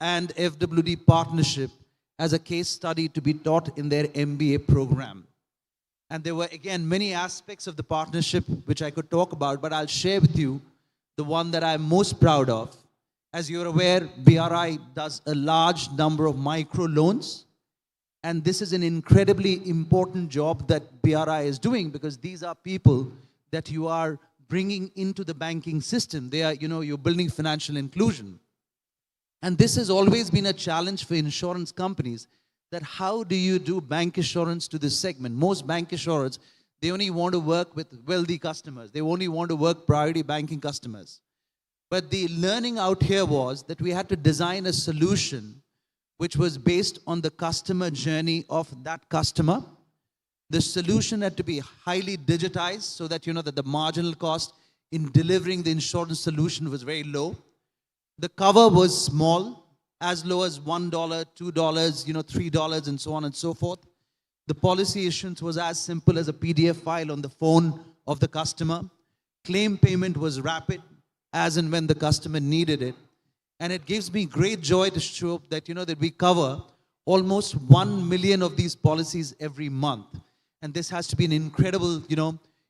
and FWD partnership as a case study to be taught in their MBA program. And there were, again, many aspects of the partnership which I could talk about, but I'll share with you the one that I'm most proud of. As you're aware, BRI does a large number of micro loans, and this is an incredibly important job that BRI is doing, because these are people that you are bringing into the banking system. They are, you're building financial inclusion. And this has always been a challenge for insurance companies, that how do you do bank assurance to this segment? Most bank insurers, they only want to work with wealthy customers. They only want to work priority banking customers. But the learning out here was that we had to design a solution which was based on the customer journey of that customer. The solution had to be highly digitized so that, that the marginal cost in delivering the insurance solution was very low. The cover was small, as low as $1, $2, $3, and so on and so forth. The policy issuance was as simple as a PDF file on the phone of the customer. Claim payment was rapid, as and when the customer needed it. And it gives me great joy to show that, that we cover almost 1 million of these policies every month. And this has to be an incredible,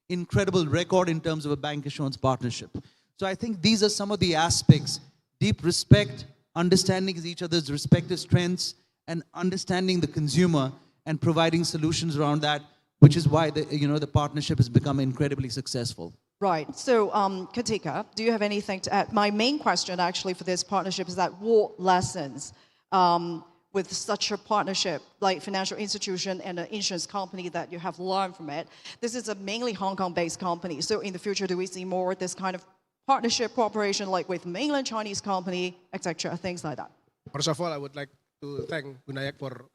incredible record in terms of a bank insurance partnership. So I think these are some of the aspects: deep respect, understanding each other's respective strengths, and understanding the consumer and providing solutions around that, which is why the partnership has become incredibly successful. Right. So, Katika, do you have anything to add? My main question actually for this partnership is that what lessons with such a partnership, like financial institution and an insurance company, that you have learned from it? This is a mainly Hong Kong-based company. So in the future, do we see more this kind of partnership, cooperation, like with mainland Chinese company, etc., things like that? First of all, I would like to thank Gunayak for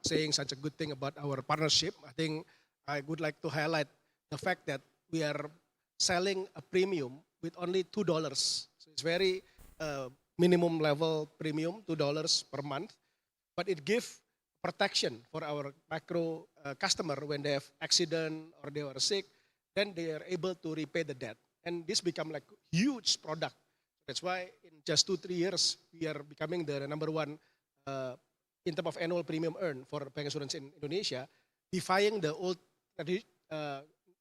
saying such a good thing about our partnership. I think I would like to highlight the fact that we are selling a premium with only $2. So it's very minimum level premium, $2 per month. But it gives protection for our micro customer when they have accident or they are sick, then they are able to repay the debt. And this become like huge product. That's why in just 2-3 years, we are becoming the #1 in terms of annual premium earned for bank insurance in Indonesia, defying the old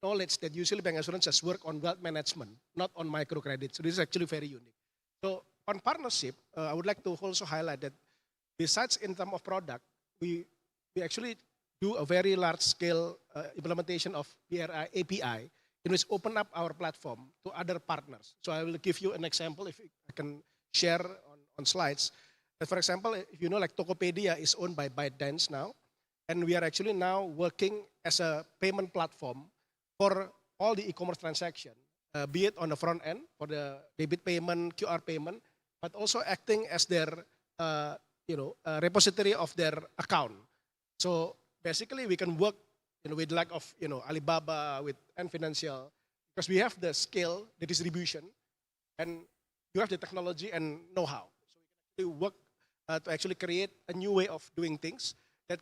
knowledge that usually bank insurance just work on wealth management, not on microcredit. So this is actually very unique. So on partnership, I would like to also highlight that besides in terms of product, we actually do a very large scale implementation of BRI API, in which open up our platform to other partners. So I will give you an example, if I can share on slides. For example, if you know, like Tokopedia is owned by ByteDance now, and we are actually now working as a payment platform for all the e-commerce transaction be it on the front end for the debit payment, QR payment, but also acting as their repository of their account. So basically, we can work with like of Alibaba and Financial, because we have the scale, the distribution, and you have the technology and know-how. So we can work to actually create a new way of doing things that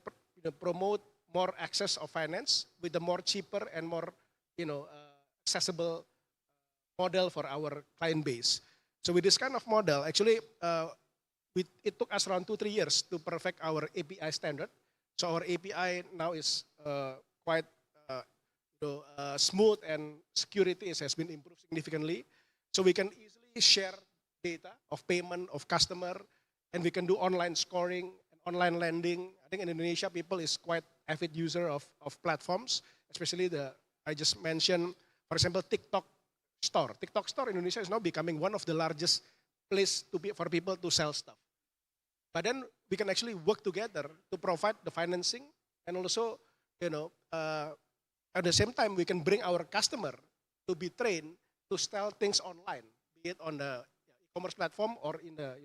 promote more access of finance with the more cheaper and more accessible model for our client base. So with this kind of model, actually, it took us around 2-3 years to perfect our API standard. So our API now is quite smooth, and security has been improved significantly. So we can easily share data of payment of customer, and we can do online scoring and online lending. I think in Indonesia, people is quite avid user of platforms, especially I just mentioned, for example, TikTok Store. TikTok Store in Indonesia is now becoming one of the largest place for people to sell stuff. But then we can actually work together to provide the financing, and also, at the same time, we can bring our customer to be trained to sell things online, be it on the e-commerce platform or in the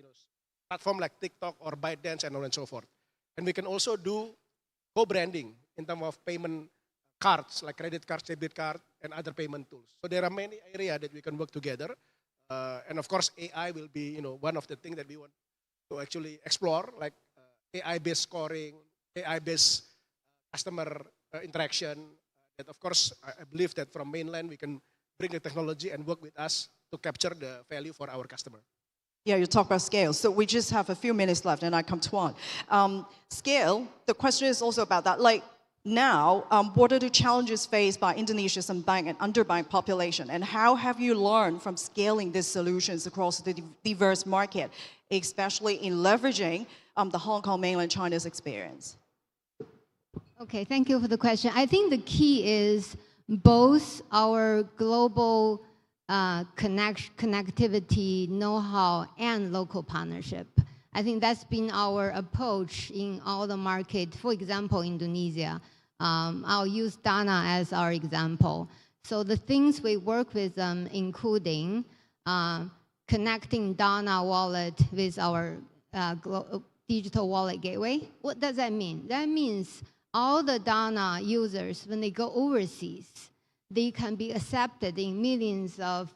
platform like TikTok or ByteDance and on and so forth. And we can also do co-branding in terms of payment cards, like credit cards, debit card, and other payment tools. So there are many areas that we can work together. And of course, AI will be one of the things that we want to actually explore, like AI-based scoring, AI-based customer interaction. That of course, I believe that from mainland, we can bring the technology and work with us to capture the value for our customer. Yeah, you talk about scale. So we just have a few minutes left, and I come to one. Scale, the question is also about that. Like now, what are the challenges faced by Indonesia's unbanked and underbanked population? And how have you learned from scaling these solutions across the diverse market, especially in leveraging the Hong Kong mainland China's experience? Okay, thank you for the question. I think the key is both our global connectivity, know-how, and local partnership. I think that's been our approach in all the markets. For example, Indonesia. I'll use Dana as our example. So the things we work with them, including connecting Dana wallet with our digital wallet gateway. What does that mean? That means all the Dana users, when they go overseas, they can be accepted in millions of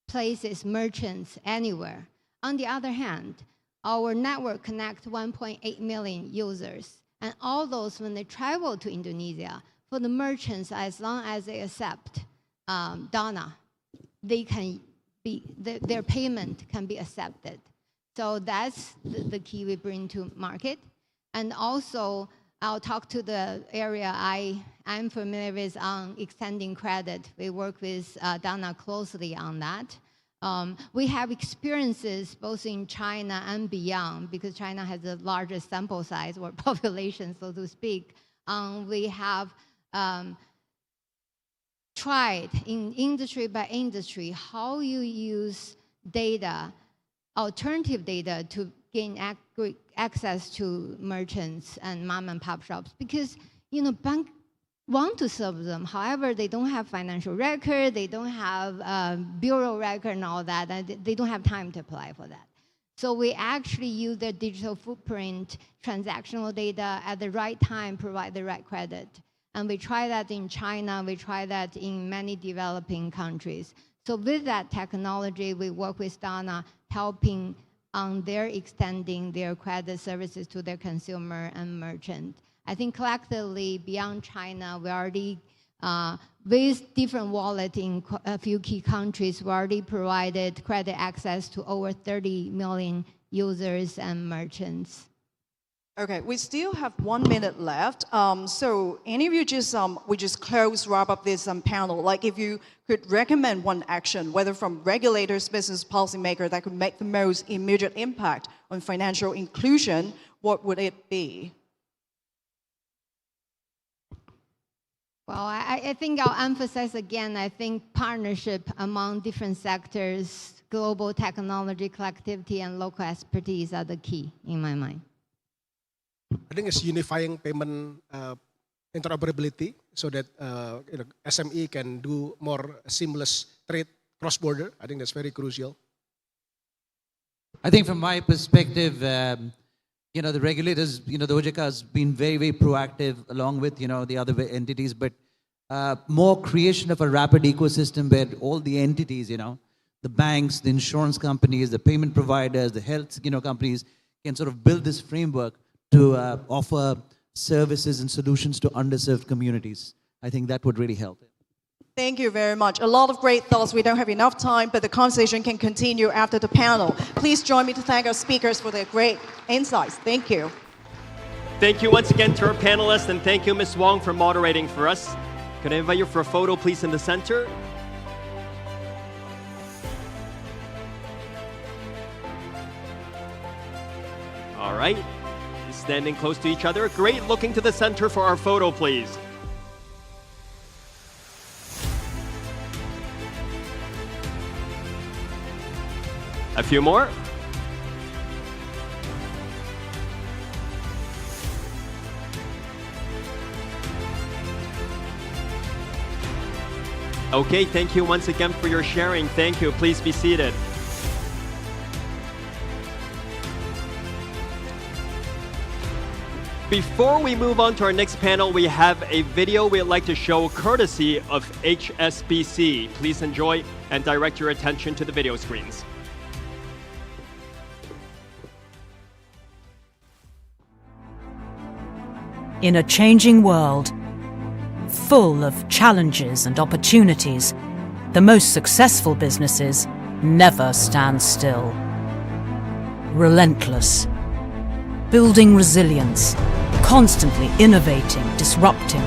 places, merchants, anywhere. On the other hand, our network connects 1.8 million users. And all those, when they travel to Indonesia, for the merchants, as long as they accept Dana, they can their payment can be accepted. So that's the key we bring to market. And also, I'll talk to the area I'm familiar with on extending credit. We work with Dana closely on that. We have experiences both in China and beyond, because China has the largest sample size or population, so to speak. We have tried in industry by industry how you use data, alternative data, to gain access to merchants and mom and pop shops, because bank want to serve them. However, they don't have financial record, they don't have bureau record and all that, and they don't have time to apply for that. So we actually use their digital footprint, transactional data at the right time, provide the right credit. And we try that in China, we try that in many developing countries. So with that technology, we work with Dana, helping on their extending their credit services to their consumer and merchant. I think collectively, beyond China, we already, with different wallet in a few key countries, we already provided credit access to over 30 million users and merchants. Okay, we still have 1 minute left. So any of you we just wrap up this panel. Like if you could recommend one action, whether from regulators, business, policymaker, that could make the most immediate impact on financial inclusion, what would it be? Well, I think I'll emphasize again, I think partnership among different sectors, global technology collectivity, and local expertise are the key in my mind. I think it's unifying payment interoperability so that SME can do more seamless trade cross-border. I think that's very crucial. I think from my perspective, the regulators, the OJK has been very, very proactive along with, the other entities, but more creation of a rapid ecosystem where all the entities, the banks, the insurance companies, the payment providers, the health, companies can sort of build this framework to offer services and solutions to underserved communities. I think that would really help. Thank you very much. A lot of great thoughts. We don't have enough time, but the conversation can continue after the panel. Please join me to thank our speakers for their great insights. Thank you. Thank you once again to our panelists, and thank you, Ms. Wong, for moderating for us. Could I invite you for a photo, please, in the center? All right. Standing close to each other. Great. Looking to the center for our photo, please. A few more. Okay, thank you once again for your sharing. Thank you. Please be seated. Before we move on to our next panel, we have a video we'd like to show courtesy of HSBC. Please enjoy and direct your attention to the video screens. In a changing world, full of challenges and opportunities, the most successful businesses never stand still. Relentless, building resilience, constantly innovating, disrupting,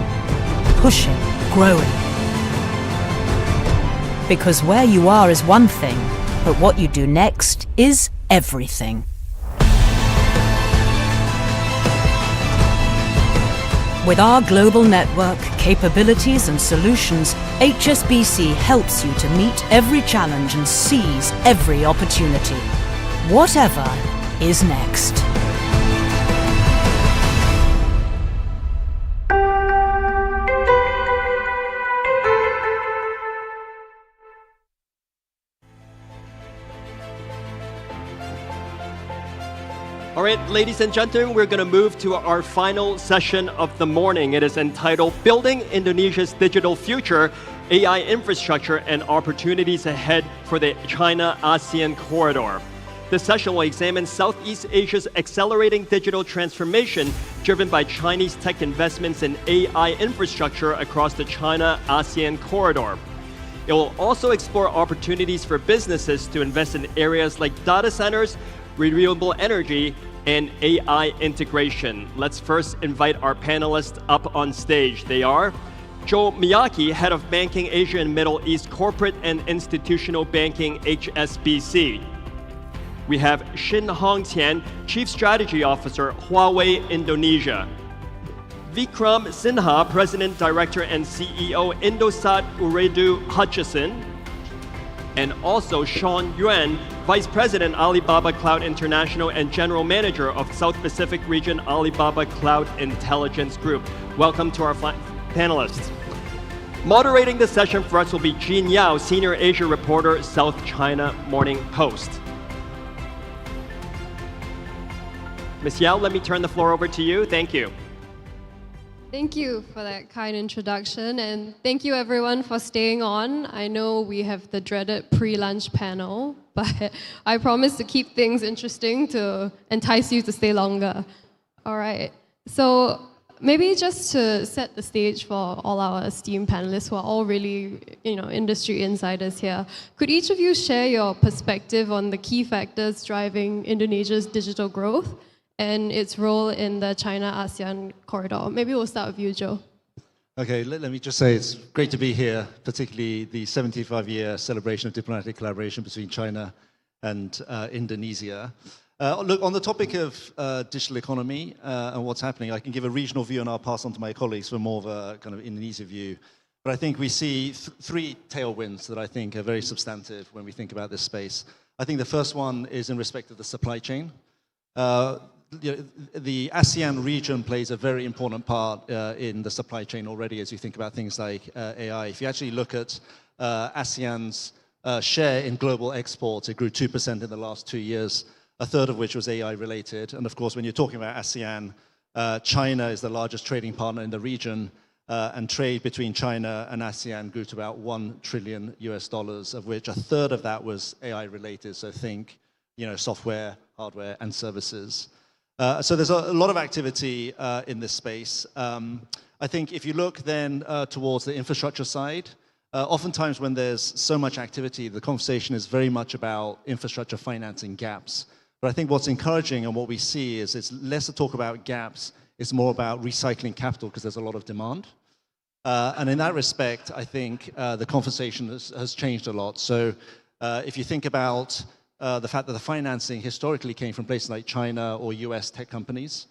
pushing, growing. Because where you are is one thing, but what you do next is everything. With our global network, capabilities and solutions, HSBC helps you to meet every challenge and seize every opportunity. Whatever is next. All right, ladies and gentlemen, we're going to move to our final session of the morning. It is entitled Building Indonesia's Digital Future, AI Infrastructure and Opportunities Ahead for the China-ASEAN Corridor. The session will examine Southeast Asia's accelerating digital transformation driven by Chinese tech investments in AI infrastructure across the China-ASEAN Corridor. It will also explore opportunities for businesses to invest in areas like data centers, renewable energy, and AI integration. Let's first invite our panelists up on stage. They are Joe Miyake, Head of Banking Asia and Middle East Corporate and Institutional Banking, HSBC. We have Shin Hong Tian, Chief Strategy Officer, Huawei Indonesia. Vikram Sinha, President, Director, and CEO, Indosat Ooredoo Hutchison. And also Sean Yuan, Vice President, Alibaba Cloud International and General Manager of South Pacific Region, Alibaba Cloud Intelligence Group. Welcome to our panelists. Moderating the session for us will be Jean Yao, Senior Asia Reporter, South China Morning Post. Ms. Yao, let me turn the floor over to you. Thank you. Thank you for that kind introduction, and thank you everyone for staying on. I know we have the dreaded pre-lunch panel, but I promise to keep things interesting to entice you to stay longer. All right, so maybe just to set the stage for all our esteemed panelists who are all really, industry insiders here, could each of you share your perspective on the key factors driving Indonesia's digital growth and its role in the China-ASEAN corridor? Maybe we'll start with you, Joe. Okay, let me just say it's great to be here, particularly the 75-year celebration of diplomatic collaboration between China and Indonesia. Look, on the topic of digital economy and what's happening, I can give a regional view and I'll pass on to my colleagues for more of a kind of Indonesia view. But I think we see three tailwinds that I think are very substantive when we think about this space. I think the first one is in respect of the supply chain. the ASEAN region plays a very important part in the supply chain already as you think about things like AI. If you actually look at ASEAN's share in global exports, it grew 2% in the last 2 years, a third of which was AI related. And of course, when you're talking about ASEAN, China is the largest trading partner in the region, and trade between China and ASEAN grew to about $1 trillion, of which a third of that was AI related. So think, software, hardware, and services. So there's a lot of activity in this space. I think if you look then towards the infrastructure side, oftentimes when there's so much activity, the conversation is very much about infrastructure financing gaps. But I think what's encouraging and what we see is it's less to talk about gaps, it's more about recycling capital because there's a lot of demand. And in that respect, I think the conversation has changed a lot. So if you think about the fact that the financing historically came from places like China or US tech companies,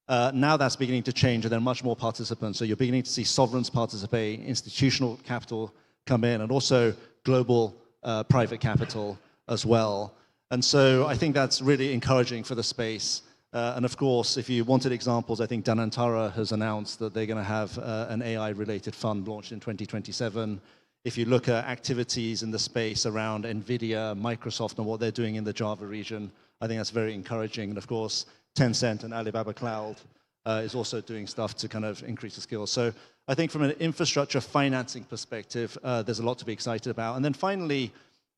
now that's beginning to change and there are much more participants. So you're beginning to see sovereigns participate, institutional capital come in, and also global private capital as well. And so I think that's really encouraging for the space. And of course, if you wanted examples, I think Danantara has announced that they're going to have an AI-related fund launched in 2027. If you look at activities in the space around NVIDIA, Microsoft, and what they're doing in the Java region, I think that's very encouraging. And of course, Tencent and Alibaba Cloud is also doing stuff to kind of increase the skills. So I think from an infrastructure financing perspective, there's a lot to be excited about. And then finally,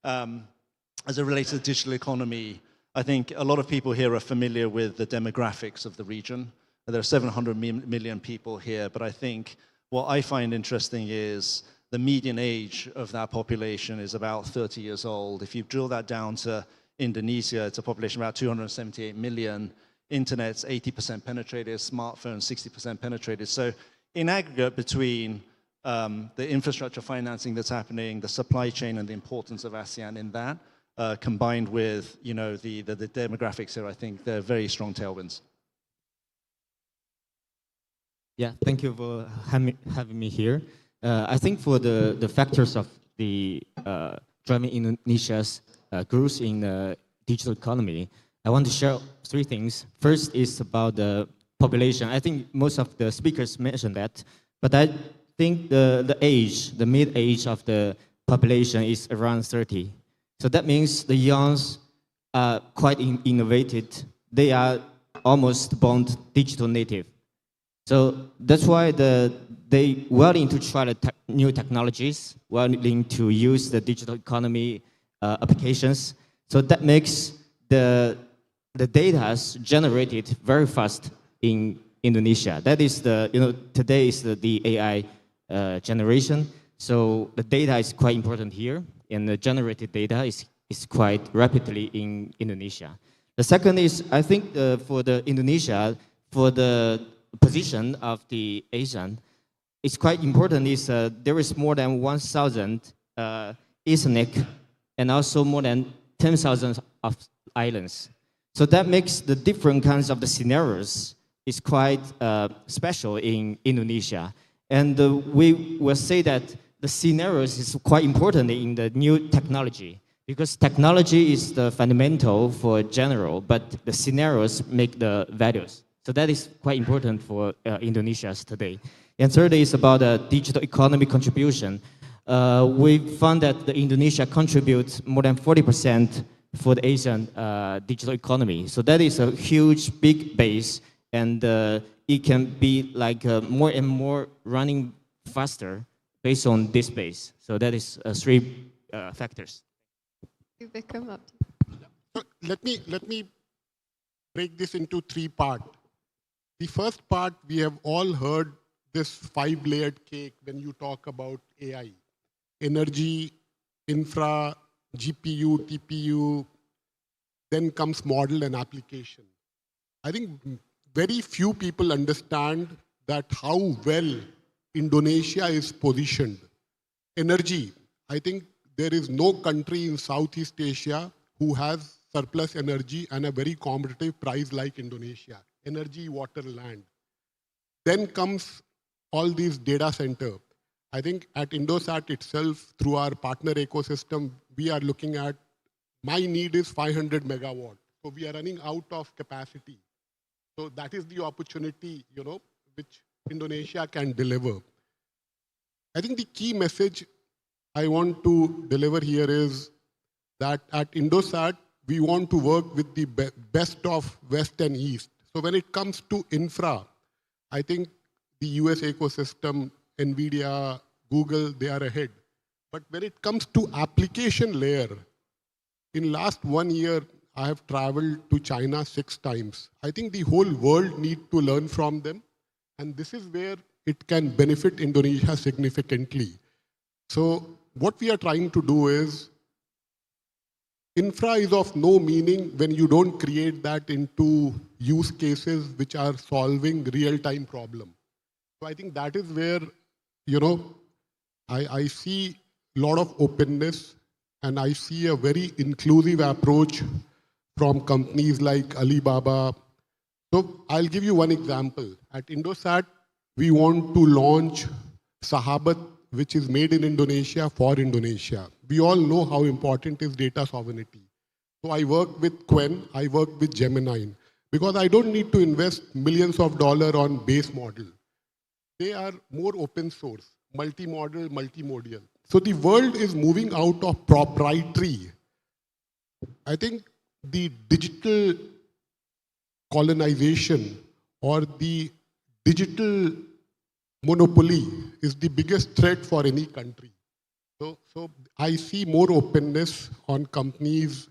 as it relates to the digital economy, I think a lot of people here are familiar with the demographics of the region. There are 700 million people here, but I think what I find interesting is the median age of that population is about 30 years old. If you drill that down to Indonesia, it's a population of about 278 million. Internet's 80% penetrated, smartphones 60% penetrated. So in aggregate, between the infrastructure financing that's happening, the supply chain, and the importance of ASEAN in that, combined with the demographics here, I think they're very strong tailwinds. Yeah, thank you for having me here. I think for the factors of the driving Indonesia's growth in the digital economy, I want to share 3 things. First is about the population. I think most of the speakers mentioned that, but I think the mid-age of the population is around 30. So that means the youngs are quite innovative. They are almost born digital native. So that's why they willing to try new technologies, willing to use the digital economy applications. So that makes the data generated very fast in Indonesia. That is today is the AI generation. So the data is quite important here, and the generated data is quite rapidly in Indonesia. The second is, I think for the Indonesia, for the position of the ASEAN, it's quite important is there is more than 1,000 ethnic and also more than 10,000 of islands. So that makes the different kinds of the scenarios is quite special in Indonesia. And we will say that the scenarios is quite important in the new technology, because technology is the fundamental for general, but the scenarios make the values. So that is quite important for Indonesia today. And third is about the digital economy contribution. We found that the Indonesia contributes more than 40% for the Asian digital economy. So that is a huge, big base, and it can be like more and more running faster based on this base. So that is 3 factors. So let me break this into 3 parts. The first part, we have all heard this 5-layered cake when you talk about AI. Energy, infra, GPU, TPU, then comes model and application. I think very few people understand that how well Indonesia is positioned. Energy, I think there is no country in Southeast Asia who has surplus energy and a very competitive price like Indonesia. Energy, water, land. Then comes all these data center. I think at Indosat itself, through our partner ecosystem, we are looking at, my need is 500 megawatt. So we are running out of capacity. So that is the opportunity, which Indonesia can deliver. I think the key message I want to deliver here is that at Indosat, we want to work with the best of West and East. So when it comes to infra, I think the US ecosystem, NVIDIA, Google, they are ahead. But when it comes to application layer, in last 1 year, I have traveled to China 6 times. I think the whole world needs to learn from them. And this is where it can benefit Indonesia significantly. So what we are trying to do is, infra is of no meaning when you don't create that into use cases which are solving real-time problem. So I think that is where, I see a lot of openness, and I see a very inclusive approach from companies like Alibaba. So I'll give you one example. At Indosat, we want to launch Sahabat, which is made in Indonesia for Indonesia. We all know how important is data sovereignty. So I work with Quen, I work with Gemini, because I don't need to invest millions of dollars on base model. They are more open source, multi-model, multimodal. So the world is moving out of proprietary. I think the digital colonization or the digital monopoly is the biggest threat for any country. So I see more openness on companies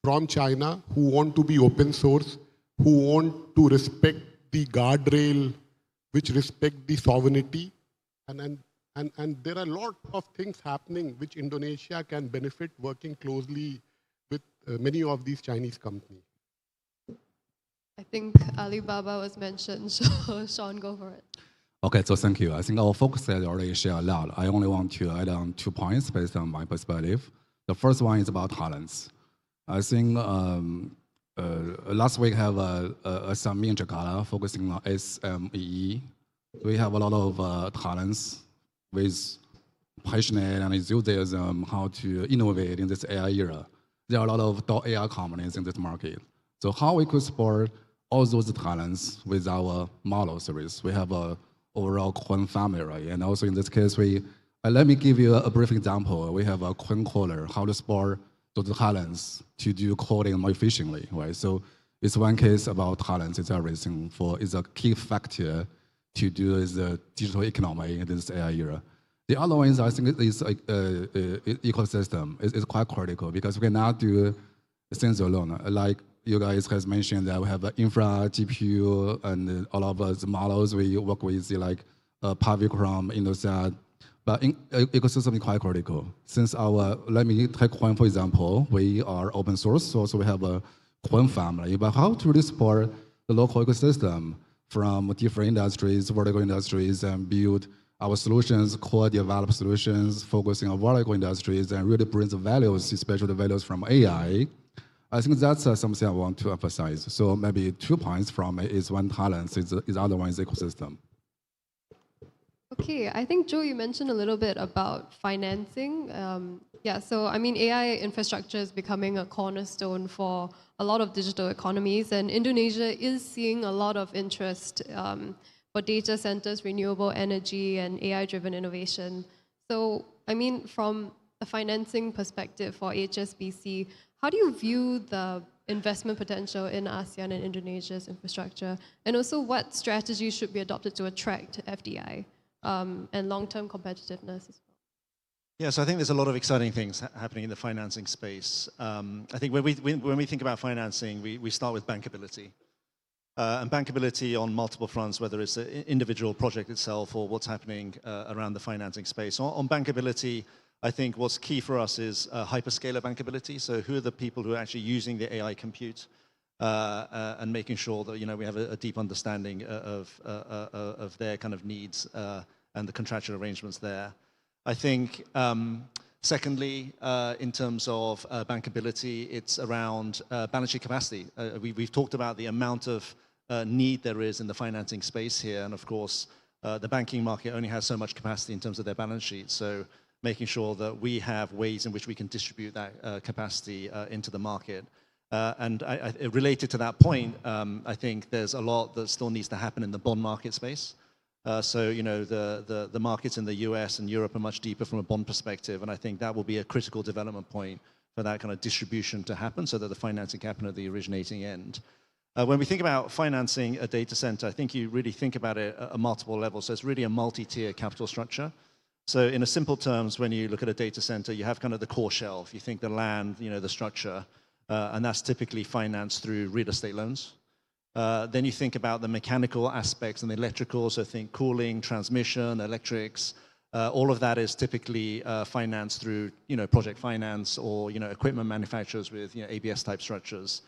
from China who want to be open source, who want to respect the guardrail, which respect the sovereignty. And there are a lot of things happening which Indonesia can benefit working closely with many of these Chinese companies. I think Alibaba was mentioned, so Sean, go for it. Okay, so thank you. I think our focus has already shared a lot. I only want to add on 2 points based on my perspective. The first one is about talents. I think last week have a summit in Jakarta focusing on SME. We have a lot of talents with passionate and enthusiasm how to innovate in this AI era. There are a lot of AI companies in this market. So how we could support all those talents with our model series. We have a overall Quen family, right? And also in this case, let me give you a brief example. We have a Quen caller, how to support those talents to do coding more efficiently, right? So it's one case about talents. It's everything it's a key factor to do the digital economy in this AI era. The other one is I think is ecosystem. It's quite critical because we cannot do things alone. Like you guys has mentioned that we have infra, GPU, and all of the models we work with, like Pavikram, Indosat. But ecosystem is quite critical. Since let me take Quen for example, we are open source, so we have a Quen family. But how to really support the local ecosystem from different industries, vertical industries, and build our solutions, core developed solutions, focusing on vertical industries, and really bring the values, especially the values from AI. I think that's something I want to emphasize. So maybe 2 points from it is one talent, is the other one is ecosystem. Okay, I think, Joe, you mentioned a little bit about financing. So I mean, AI infrastructure is becoming a cornerstone for a lot of digital economies, and Indonesia is seeing a lot of interest for data centers, renewable energy, and AI-driven innovation. So, I mean, from a financing perspective for HSBC, how do you view the investment potential in ASEAN and Indonesia's infrastructure? And also, what strategies should be adopted to attract FDI and long-term competitiveness as well? Yes, I think there's a lot of exciting things happening in the financing space. I think when we think about financing, we start with bankability. And bankability on multiple fronts, whether it's the individual project itself or what's happening around the financing space. On bankability, I think what's key for us is hyperscaler bankability. So who are the people who are actually using the AI compute and making sure that we have a deep understanding of their kind of needs and the contractual arrangements there. I think secondly, in terms of bankability, it's around balance sheet capacity. We've talked about the amount of need there is in the financing space here, and of course, the banking market only has so much capacity in terms of their balance sheet. So making sure that we have ways in which we can distribute that capacity into the market. Related to that point, I think there's a lot that still needs to happen in the bond market space. So, you know, the markets in the US and Europe are much deeper from a bond perspective, and I think that will be a critical development point for that kind of distribution to happen so that the financing can happen at the originating end. When we think about financing a data center, I think you really think about it at multiple levels. So it's really a multi-tier capital structure. So in a simple terms, when you look at a data center, you have kind of the core shelf. You think the land, you know, the structure, and that's typically financed through real estate loans. Then you think about the mechanical aspects and the electrical, so think cooling, transmission, electrics. All of that is typically financed through, you know, project finance or, you know, equipment manufacturers with, you know, ABS type structures.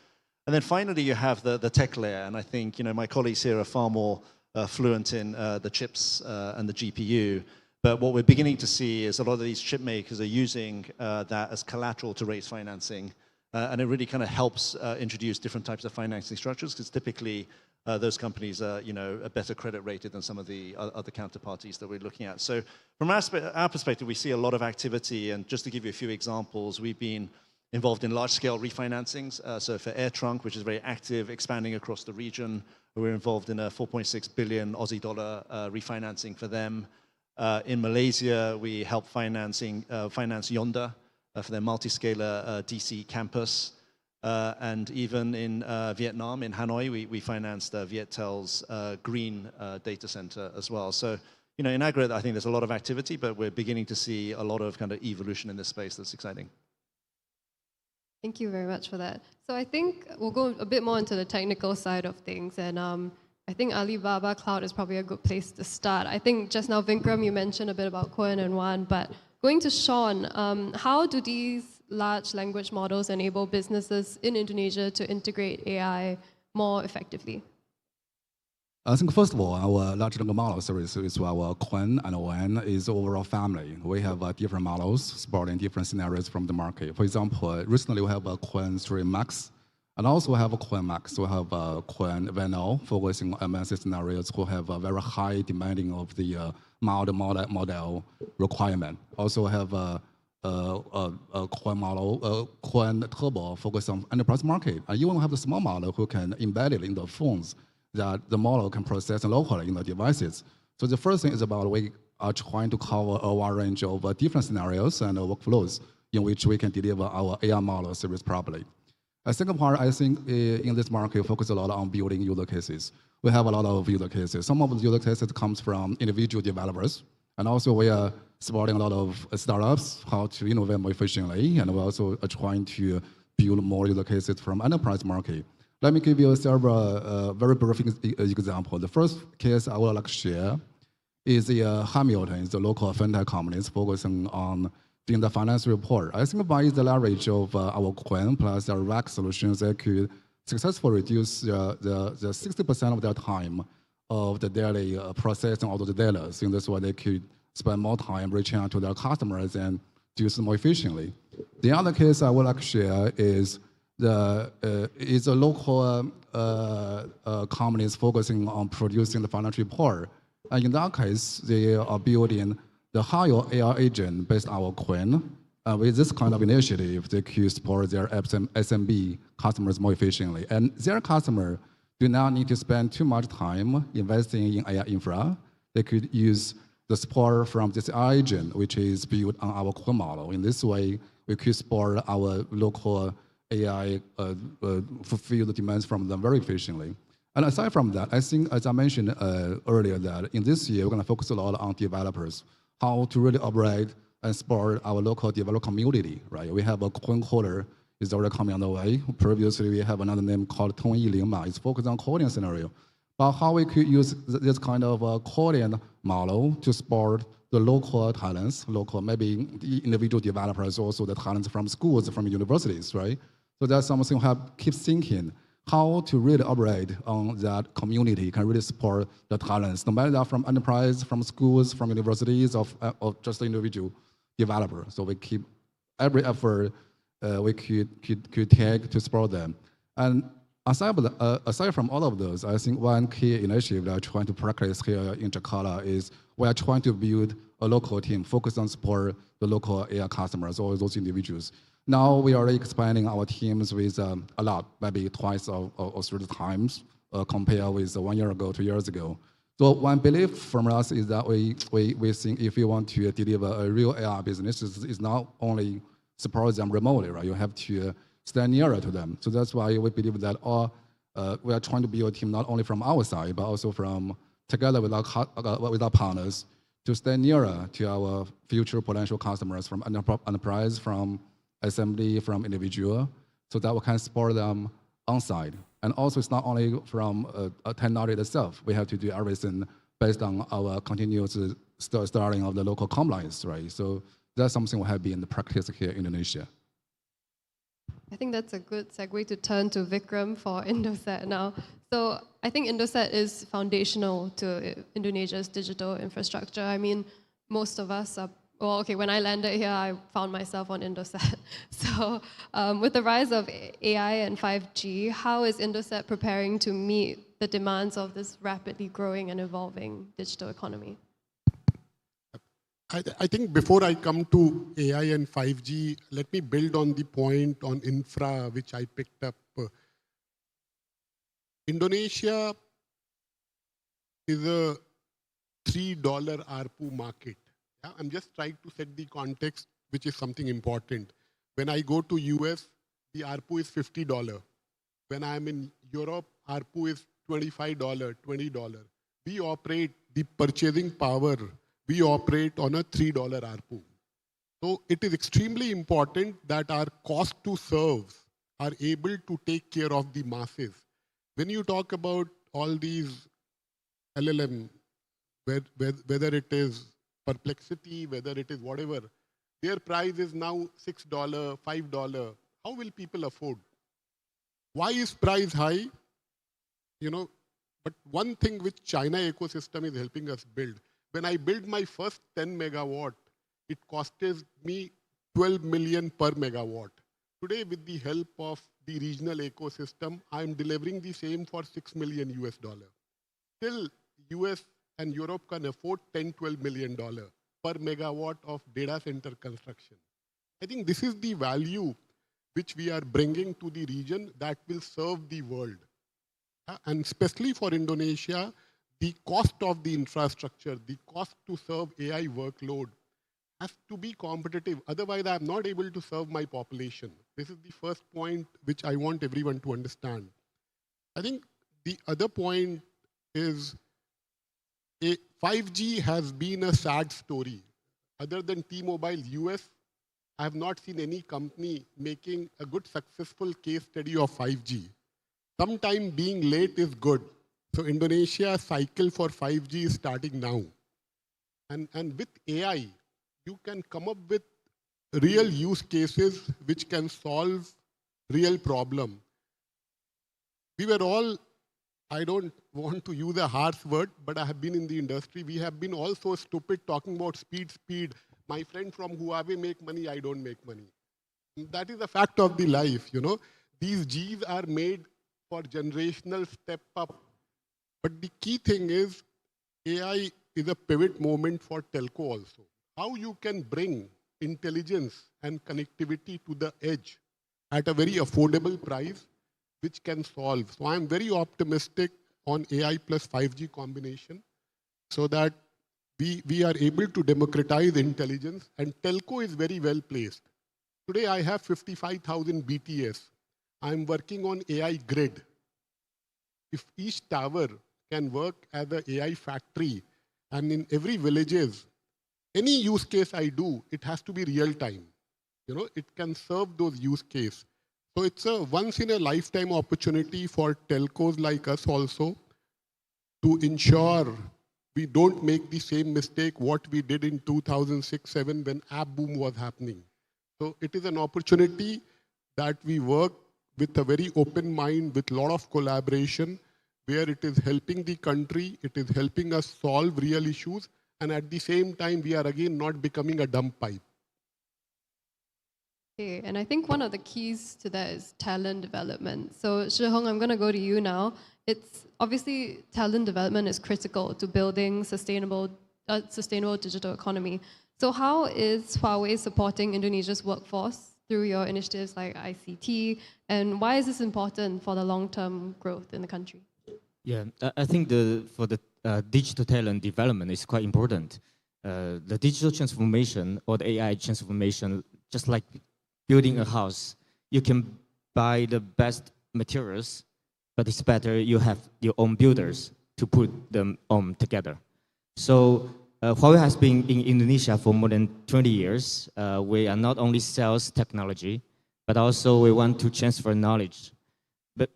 And then finally, you have the tech layer. And I think, you know, my colleagues here are far more fluent in the chips and the GPU. But what we're beginning to see is a lot of these chip makers are using that as collateral to raise financing. And it really kind of helps introduce different types of financing structures because typically those companies are, you know, a better credit rated than some of the other counterparties that we're looking at. So from our perspective, we see a lot of activity. And just to give you a few examples, we've been involved in large-scale refinancings. So for Air Trunk, which is very active, expanding across the region, we're involved in a 4.6 billion Aussie dollar refinancing for them. In Malaysia, we help finance Yonder for their multi-scalar DC campus. And even in Vietnam, in Hanoi, we financed Viettel's green data center as well. So, you know, in aggregate, I think there's a lot of activity, but we're beginning to see a lot of kind of evolution in this space that's exciting. Thank you very much for that. So I think we'll go a bit more into the technical side of things. And I think Alibaba Cloud is probably a good place to start. I think just now, Vikram, you mentioned a bit about Cohen and Wan, but going to Sean, how do these large language models enable businesses in Indonesia to integrate AI more effectively? I think first of all, our large language model service is our Cohen and Wan is overall family. We have different models supporting different scenarios from the market. For example, recently we have a Cohen 3 Max, and also we have a Cohen Max. We have a Cohen Veno focusing on MNC scenarios who have a very high demanding of the model requirement. Also have a Cohen model, Cohen Turbo focus on enterprise market. And even have the small model who can embed it in the phones that the model can process locally in the devices. So the first thing is about we are trying to cover a wide range of different scenarios and workflows in which we can deliver our AI model service properly. A second part, I think in this market, we focus a lot on building user cases. We have a lot of user cases. Some of the user cases comes from individual developers, and also we are supporting a lot of startups, how to innovate more efficiently, and we're also trying to build more user cases from enterprise market. Let me give you several very brief examples. The first case I would like to share is the Hamilton, the local fintech companies focusing on doing the finance report. I think by the leverage of our Cohen plus our rack solutions, they could successfully reduce the 60% of their time of the daily processing of the data. So in this way, they could spend more time reaching out to their customers and do this more efficiently. The other case I would like to share is a local companies focusing on producing the financial report. And in that case, they are building the higher AI agent based on our Cohen. With this kind of initiative, they could support their SMB customers more efficiently. And their customer do not need to spend too much time investing in AI infra. They could use the support from this AI agent, which is built on our Cohen model. In this way, we could support our local AI fulfill the demands from them very efficiently. And aside from that, I think, as I mentioned earlier, that in this year, we're going to focus a lot on developers, how to really operate and support our local developer community, right? We have a Cohen coder is already coming on the way. Previously, we have another name called Tong Yi Ling Ma. It's focused on coding scenario. But how we could use this kind of coding model to support the local talents, maybe individual developers, also the talents from schools, from universities, right? So that's something we have to keep thinking, how to really operate on that community, can really support the talents, no matter that from enterprise, from schools, from universities, or just the individual developer. So we keep every effort we could take to support them. And aside from all of those, I think one key initiative that I'm trying to practice here in Jakarta is we are trying to build a local team focused on support the local AI customers, all those individuals. Now we are already expanding our teams with a lot, maybe twice or 3 times compared with 1 year ago, 2 years ago. So one belief from us is that we think if you want to deliver a real AI business, it's not only support them remotely, right? You have to stand nearer to them. So that's why we believe that we are trying to build a team not only from our side, but also from together with our partners to stand nearer to our future potential customers from enterprise, from SMB, from individual, so that we can support them on site. And also it's not only from a technology itself, we have to do everything based on our continuous starting of the local compliance, right? So that's something we have been in the practice here in Indonesia. I think that's a good segue to turn to Vikram for Indosat now. So I think Indosat is foundational to Indonesia's digital infrastructure. I mean, most of us are, well, okay, when I landed here, I found myself on Indosat. So with the rise of AI and 5G, how is Indosat preparing to meet the demands of this rapidly growing and evolving digital economy? I think before I come to AI and 5G, let me build on the point on infra, which I picked up. Indonesia is a $3 ARPU market. Yeah? I'm just trying to set the context, which is something important. When I go to US, the ARPU is $50. When I'm in Europe, ARPU is $25, $20. We operate the purchasing power. We operate on a $3 ARPU. So it is extremely important that our cost to serve are able to take care of the masses. When you talk about all these LLM, whether it is Perplexity, whether it is whatever, their price is now $6, $5. How will people afford? Why is price high? You know, but one thing which China ecosystem is helping us build, when I build my first 10 megawatt, it costed me 12 million per megawatt. Today, with the help of the regional ecosystem, I'm delivering the same for $6 million US. Still, US and Europe can afford $10, $12 million per megawatt of data center construction. I think this is the value which we are bringing to the region that will serve the world. And especially for Indonesia, the cost of the infrastructure, the cost to serve AI workload has to be competitive. Otherwise, I'm not able to serve my population. This is the first point which I want everyone to understand. I think the other point is 5G has been a sad story. Other than T-Mobile US, I have not seen any company making a good successful case study of 5G. Sometime being late is good. So Indonesia's cycle for 5G is starting now. And with AI, you can come up with real use cases which can solve real problem. We were all, I don't want to use a harsh word, but I have been in the industry. We have been all so stupid talking about speed. My friend from Huawei make money, I don't make money. That is a fact of the life, you know. These Gs are made for generational step up. But the key thing is AI is a pivot moment for telco also. How you can bring intelligence and connectivity to the edge at a very affordable price, which can solve. So I'm very optimistic on AI plus 5G combination so that we are able to democratize intelligence, and telco is very well placed. Today I have 55,000 BTS. I'm working on AI grid. If each tower can work as an AI factory, and in every villages, any use case I do, it has to be real time. You know, it can serve those use cases. So it's a once in a lifetime opportunity for telcos like us also to ensure we don't make the same mistake what we did in 2006-07 when app boom was happening. So it is an opportunity that we work with a very open mind, with a lot of collaboration, where it is helping the country, it is helping us solve real issues, and at the same time, we are again not becoming a dump pipe. Okay, and I think one of the keys to that is talent development. So Shihong, I'm going to go to you now. It's obviously talent development is critical to building sustainable digital economy. So how is Huawei supporting Indonesia's workforce through your initiatives like ICT, and why is this important for the long-term growth in the country? Yeah, I think for the digital talent development is quite important. The digital transformation or the AI transformation, just like building a house, you can buy the best materials, but it's better you have your own builders to put them together. So Huawei has been in Indonesia for more than 20 years. We are not only sales technology, but also we want to transfer knowledge. But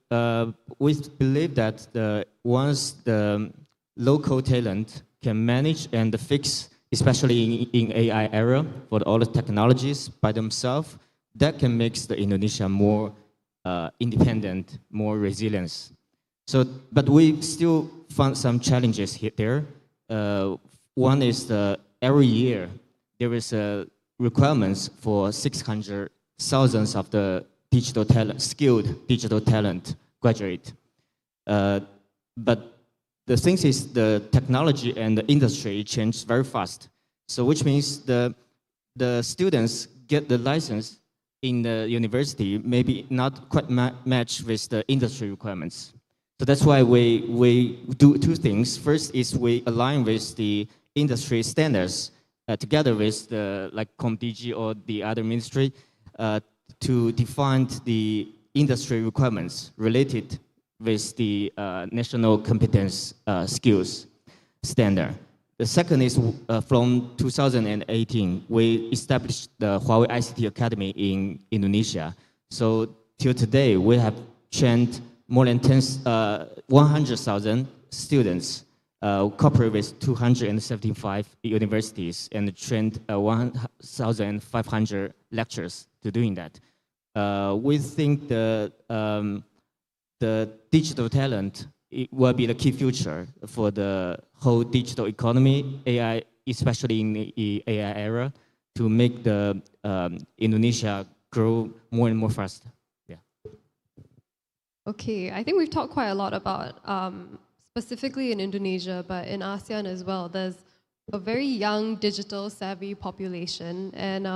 we believe that once the local talent can manage and fix, especially in AI era, for all the technologies by themselves, that can make the Indonesia more independent, more resilient. So, but we still found some challenges there. One is every year there is requirements for 600,000 of the digital talent, skilled digital talent graduate. But the thing is the technology and the industry change very fast. So which means the students get the license in the university maybe not quite match with the industry requirements. So that's why we do two things. First is we align with the industry standards together with the like ComDigi or the other ministry to define the industry requirements related with the national competence skills standard. The second is from 2018, we established the Huawei ICT Academy in Indonesia. So till today, we have trained more than 100,000 students, cooperate with 275 universities, and trained 1,500 lecturers to doing that. We think the digital talent will be the key future for the whole digital economy, AI, especially in the AI era, to make the Indonesia grow more and more fast. Yeah. Okay, I think we've talked quite a lot about specifically in Indonesia, but in ASEAN as well. There's a very young digital savvy population, and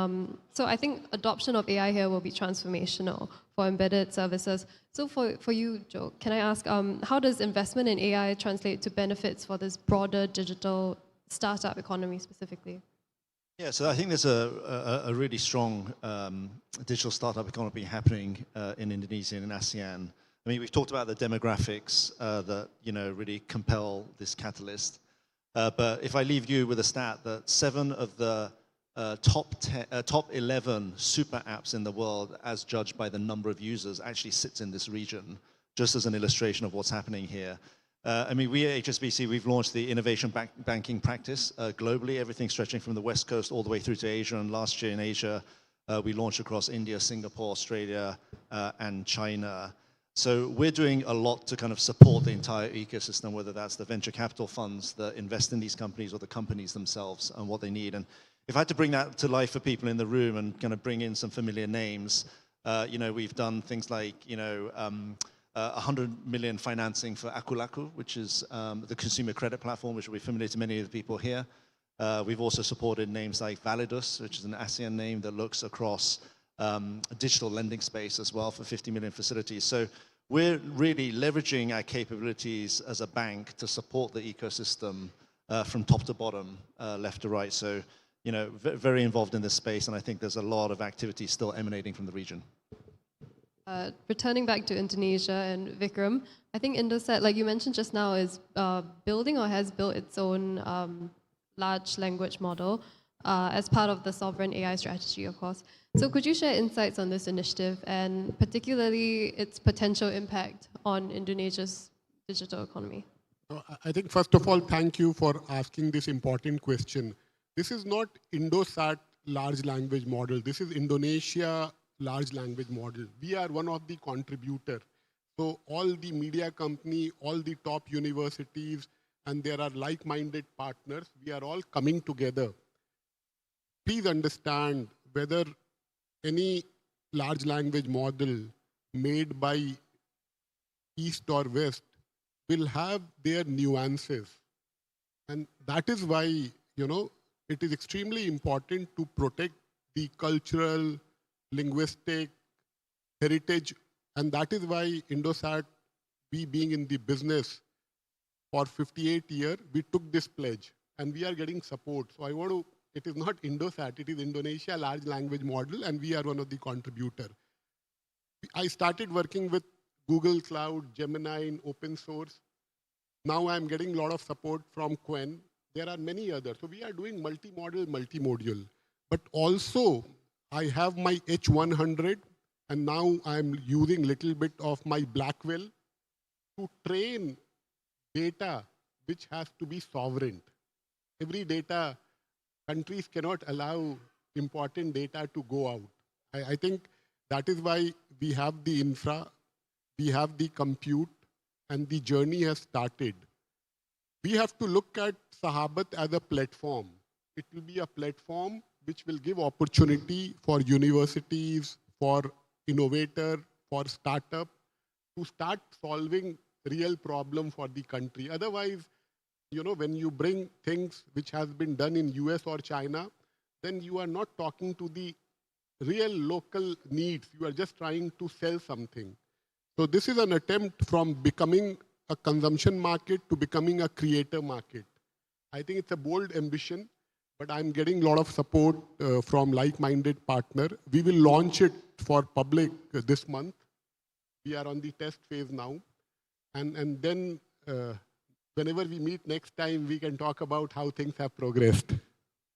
so I think adoption of AI here will be transformational for embedded services. So for you, Joe, can I ask, how does investment in AI translate to benefits for this broader digital startup economy specifically? Yeah, so I think there's a really strong digital startup economy happening in Indonesia and in ASEAN. I mean, we've talked about the demographics that really compel this catalyst. But if I leave you with a stat that 7 of the top 11 super apps in the world, as judged by the number of users, actually sits in this region, just as an illustration of what's happening here. I mean, we at HSBC, we've launched the innovation banking practice globally, everything stretching from the West Coast all the way through to Asia. And last year in Asia, we launched across India, Singapore, Australia, and China. So we're doing a lot to kind of support the entire ecosystem, whether that's the venture capital funds that invest in these companies or the companies themselves and what they need. And if I had to bring that to life for people in the room and kind of bring in some familiar names, we've done things like, 100 million financing for Akulaku, which is the consumer credit platform, which will be familiar to many of the people here. We've also supported names like Validus, which is an ASEAN name that looks across a digital lending space as well for 50 million facilities. So we're really leveraging our capabilities as a bank to support the ecosystem from top to bottom, left to right. So, very involved in this space, and I think there's a lot of activity still emanating from the region. Returning back to Indonesia and Vikram, I think Indosat, like you mentioned just now, is building or has built its own large language model as part of the sovereign AI strategy, of course. So could you share insights on this initiative and particularly its potential impact on Indonesia's digital economy? I think, first of all, thank you for asking this important question. This is not Indosat large language model. This is Indonesia large language model. We are one of the contributors. So all the media company, all the top universities, and there are like-minded partners, we are all coming together. Please understand whether any large language model made by East or West will have their nuances. And that is why, it is extremely important to protect the cultural, linguistic, heritage, and that is why Indosat, we being in the business for 58 years, we took this pledge and we are getting support. So I want to, it is not Indosat, it is Indonesia Large Language Model, and we are one of the contributors. I started working with Google Cloud, Gemini in open source. Now I'm getting a lot of support from Quen. There are many others. So we are doing multi-model, multimodal. But also, I have my H100, and now I'm using a little bit of my Blackwell to train data which has to be sovereign. Every data, countries cannot allow important data to go out. I think that is why we have the infra, we have the compute, and the journey has started. We have to look at Sahabat as a platform. It will be a platform which will give opportunity for universities, for innovator, for startup to start solving real problem for the country. Otherwise, you know, when you bring things which has been done in US or China, then you are not talking to the real local needs. You are just trying to sell something. So this is an attempt from becoming a consumption market to becoming a creator market. I think it's a bold ambition, but I'm getting a lot of support from like-minded partner. We will launch it for public this month. We are on the test phase now. And then whenever we meet next time, we can talk about how things have progressed.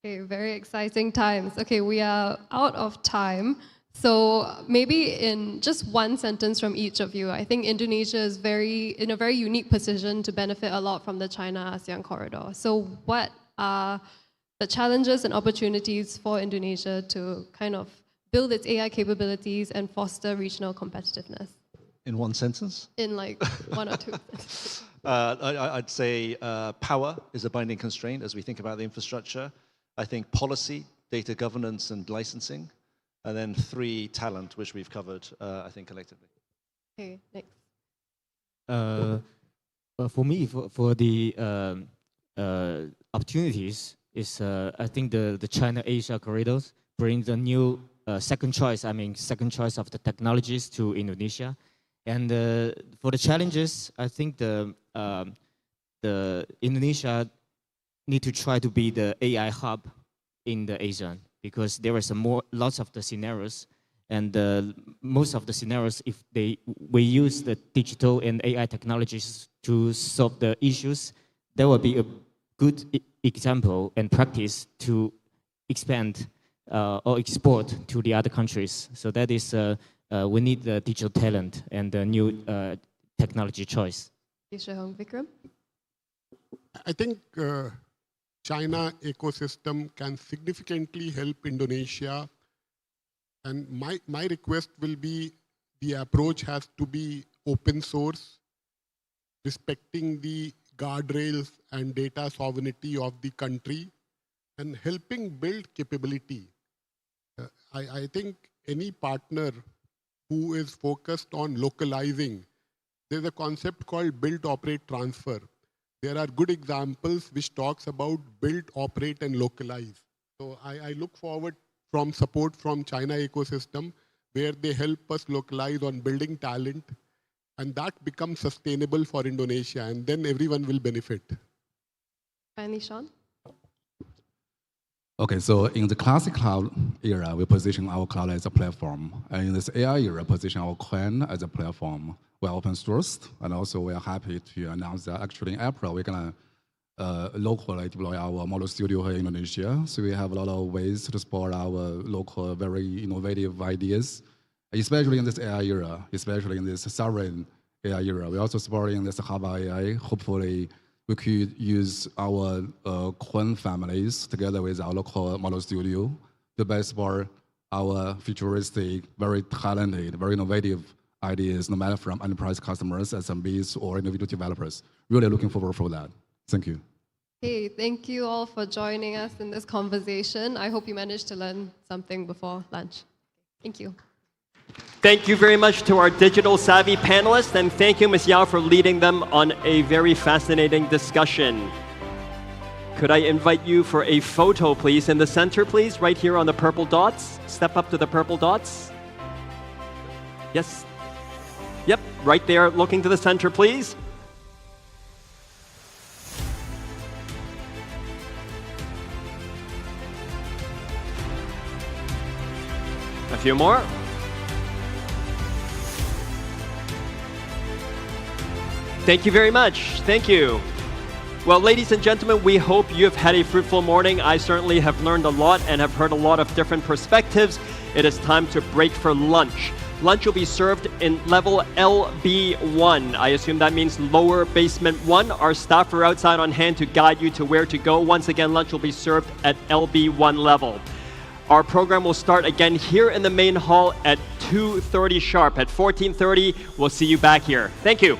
Okay, very exciting times. Okay, we are out of time. So maybe in just one sentence from each of you, I think Indonesia is in a very unique position to benefit a lot from the China-ASEAN corridor. So what are the challenges and opportunities for Indonesia to kind of build its AI capabilities and foster regional competitiveness? In one sentence? In like one or two. I'd say power is a binding constraint as we think about the infrastructure. I think policy, data governance and licensing. And then 3, talent, which we've covered, I think, collectively. Okay, next. For me, for the opportunities, is I think the China-Asia corridors brings a new second choice of the technologies to Indonesia. And for the challenges, I think the Indonesia need to try to be the AI hub in the ASEAN, because there is lots of the scenarios, and most of the scenarios, if we use the digital and AI technologies to solve the issues, there will be a good example and practice to expand or export to the other countries. So that is, we need the digital talent and the new technology choice. Vikram? I think China ecosystem can significantly help Indonesia. And my request will be the approach has to be open source, respecting the guardrails and data sovereignty of the country, and helping build capability. I think any partner who is focused on localizing, there's a concept called build, operate, transfer. There are good examples which talks about build, operate, and localize. So I look forward from support from China ecosystem, where they help us localize on building talent, and that becomes sustainable for Indonesia, and then everyone will benefit. Finally, Sean? Okay, so in the classic cloud era, we position our cloud as a platform. And in this AI era, position our Quen as a platform. We're open sourced, and also we're happy to announce that actually in April, we're gonna locally deploy our model studio here in Indonesia. So we have a lot of ways to support our local, very innovative ideas, especially in this AI era, especially in this sovereign AI era. We're also supporting this Hava AI. Hopefully, we could use our Quen families together with our local model studio to best support our futuristic, very talented, very innovative ideas, no matter from enterprise customers, SMBs, or individual developers. Really looking forward for that. Thank you. Hey, thank you all for joining us in this conversation. I hope you managed to learn something before lunch. Thank you. Thank you very much to our digital savvy panelists, and thank you, Ms. Yao, for leading them on a very fascinating discussion. could I invite you for a photo, please? In the center, please, right here on the purple dots. Step up to the purple dots. Yes. Yep, right there, looking to the center, please. A few more. Thank you very much. Thank you. Well, ladies and gentlemen, we hope you have had a fruitful morning. I certainly have learned a lot and have heard a lot of different perspectives. It is time to break for lunch. Lunch will be served in level LB1. I assume that means lower basement 1. Our staff are outside on hand to guide you to where to go. Once again, lunch will be served at LB1 level. Our program will start again here in the main hall at 2:30 sharp. At 14:30, we'll see you back here. Thank you.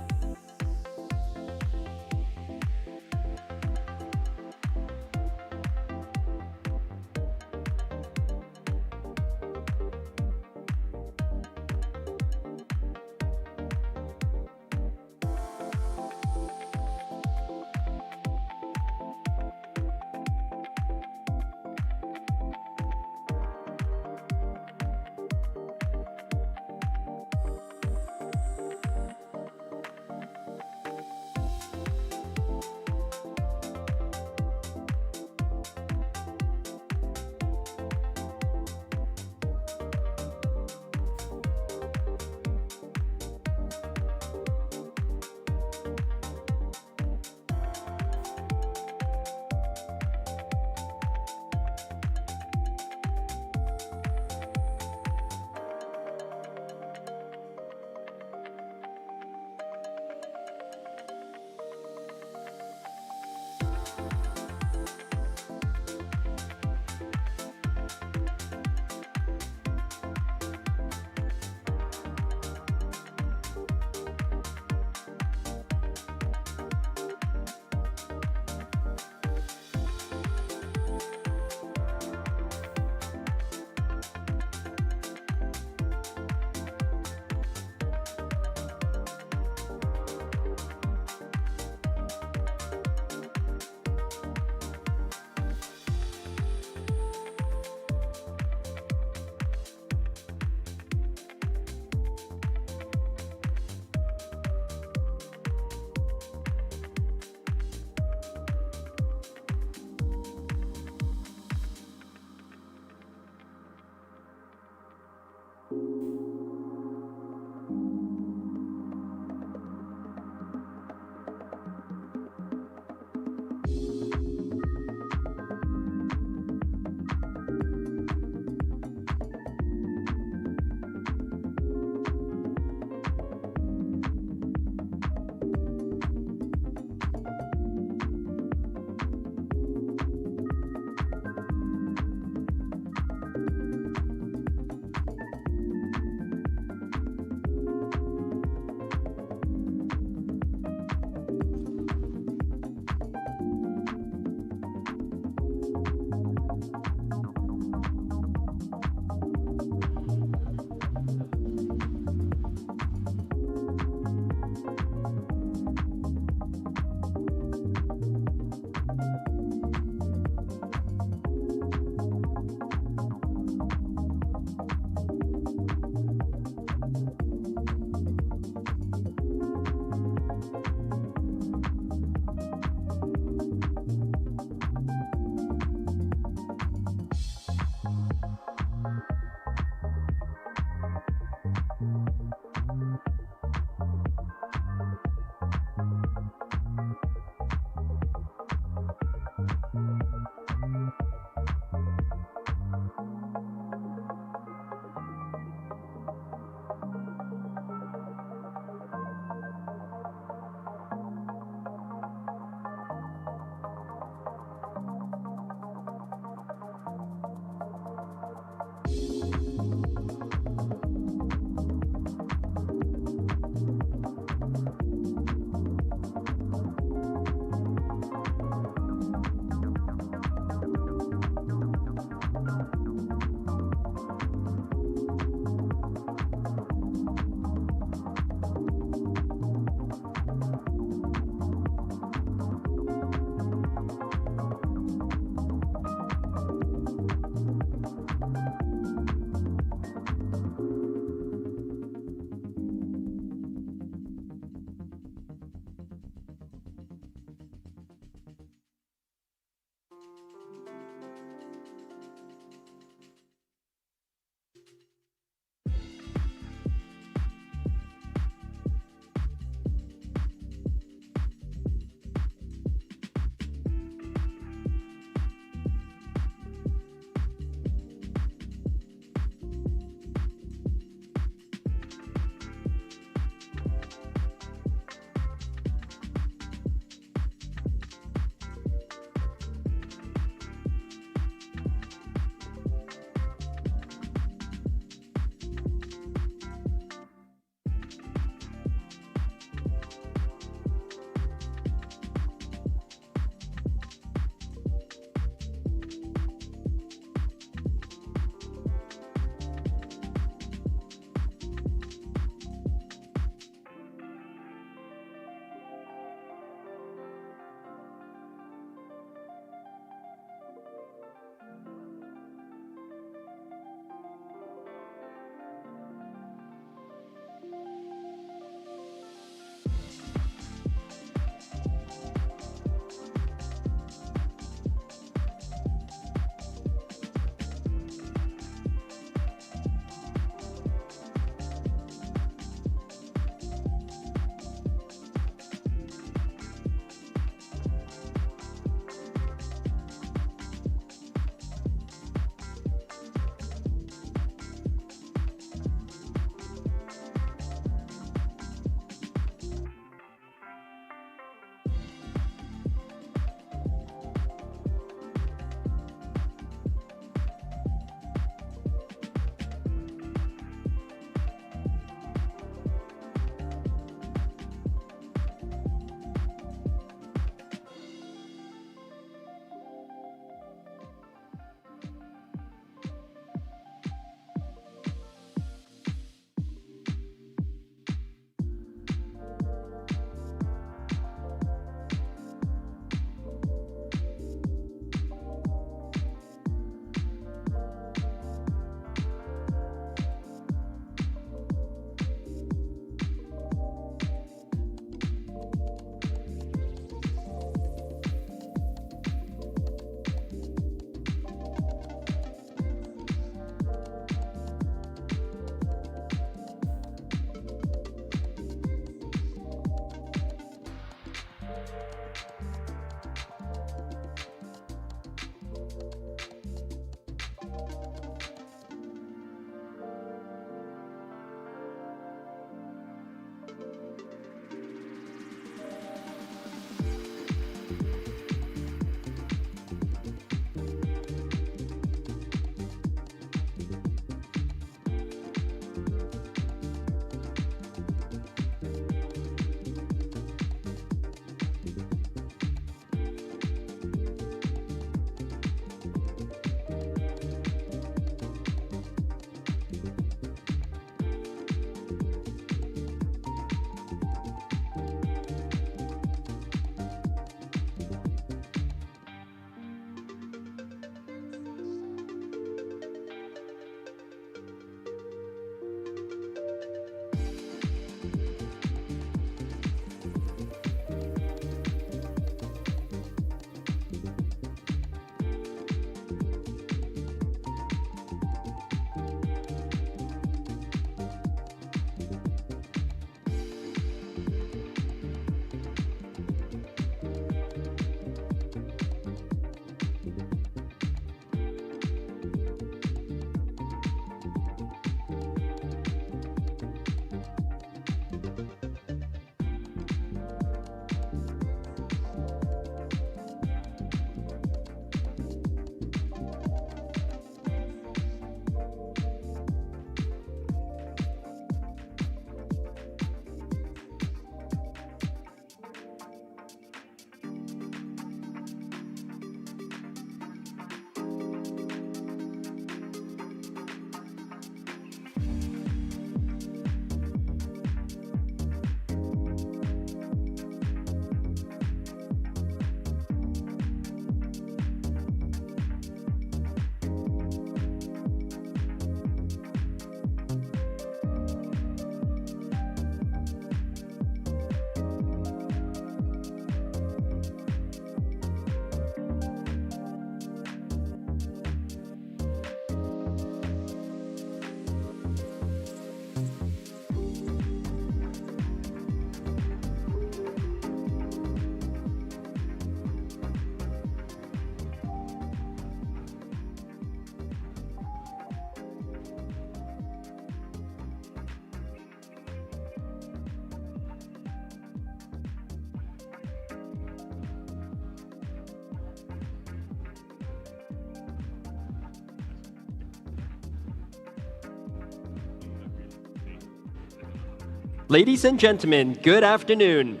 Ladies and gentlemen, good afternoon.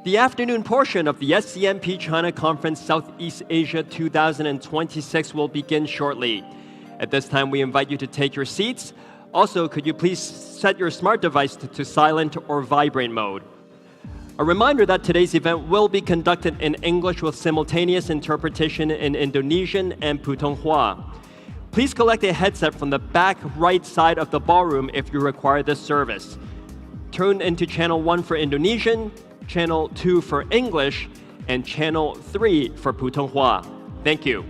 The afternoon portion of the SCMP China Conference Southeast Asia 2026 will begin shortly. At this time, we invite you to take your seats. Also, could you please set your smart device to silent or vibrate mode? A reminder that today's event will be conducted in English with simultaneous interpretation in Indonesian and Putonghua. Please collect a headset from the back right side of the ballroom if you require this service. Tune into channel 1 for Indonesian, channel 2 for English, and channel 3 for Putonghua. Thank you.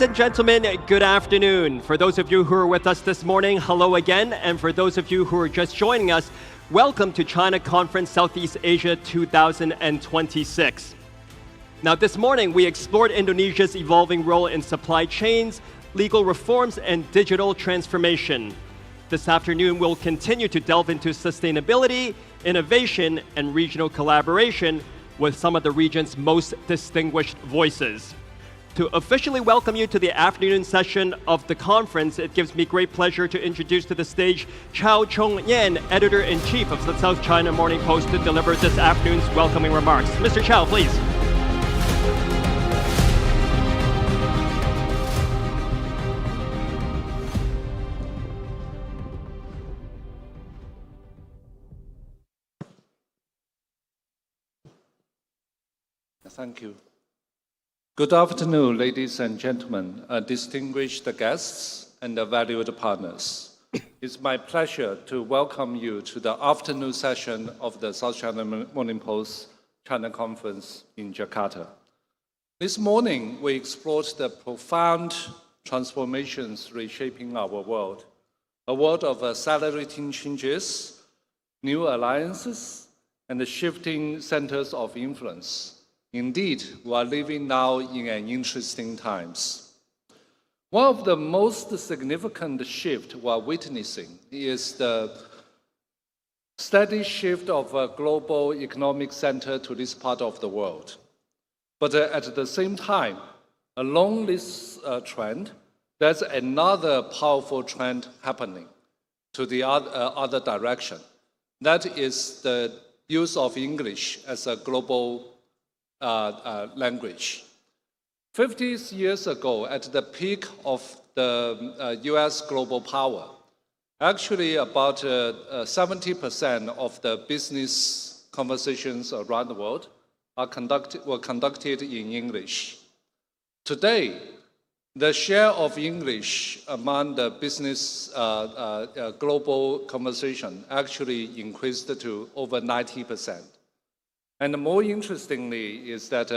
Ladies and gentlemen, good afternoon. For those of you who are with us this morning, hello again. And for those of you who are just joining us, welcome to China Conference Southeast Asia 2026. Now, this morning, we explored Indonesia's evolving role in supply chains, legal reforms, and digital transformation. This afternoon, we'll continue to delve into sustainability, innovation, and regional collaboration with some of the region's most distinguished voices. To officially welcome you to the afternoon session of the conference, it gives me great pleasure to introduce to the stage Chao Chong-yen, Editor-in-Chief of the South China Morning Post, to deliver this afternoon's welcoming remarks. Mr. Chao, please. Thank you. Good afternoon, ladies and gentlemen, distinguished guests and valued partners. It's my pleasure to welcome you to the afternoon session of the South China Morning Post China Conference in Jakarta. This morning, we explored the profound transformations reshaping our world, a world of accelerating changes, new alliances, and shifting centers of influence. Indeed, we are living now in an interesting times. One of the most significant shifts we are witnessing is the steady shift of a global economic center to this part of the world. But at the same time, along this trend, there's another powerful trend happening to the other direction. That is the use of English as a global language. 50 years ago, at the peak of the US global power, actually about 70% of the business conversations around the world were conducted in English. Today, the share of English among the business global conversation actually increased to over 90%. And more interestingly is that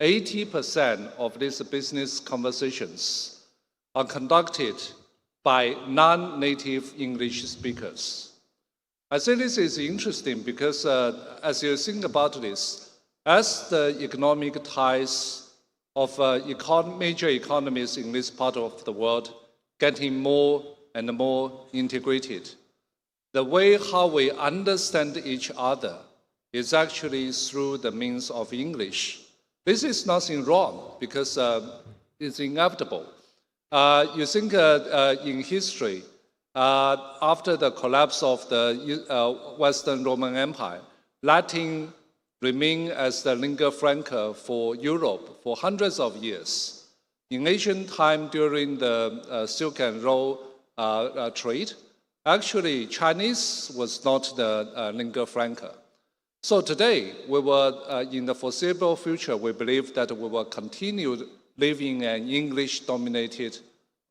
80% of these business conversations are conducted by non-native English speakers. I say this is interesting because as you think about this, as the economic ties of major economies in this part of the world getting more and more integrated, the way how we understand each other is actually through the means of English. This is nothing wrong because it's inevitable. You think in history, after the collapse of the Western Roman Empire, Latin remained as the lingua franca for Europe for hundreds of years. In ancient time, during the Silk and Road trade, actually Chinese was not the lingua franca. So today, we will, in the foreseeable future, we believe that we will continue living in an English-dominated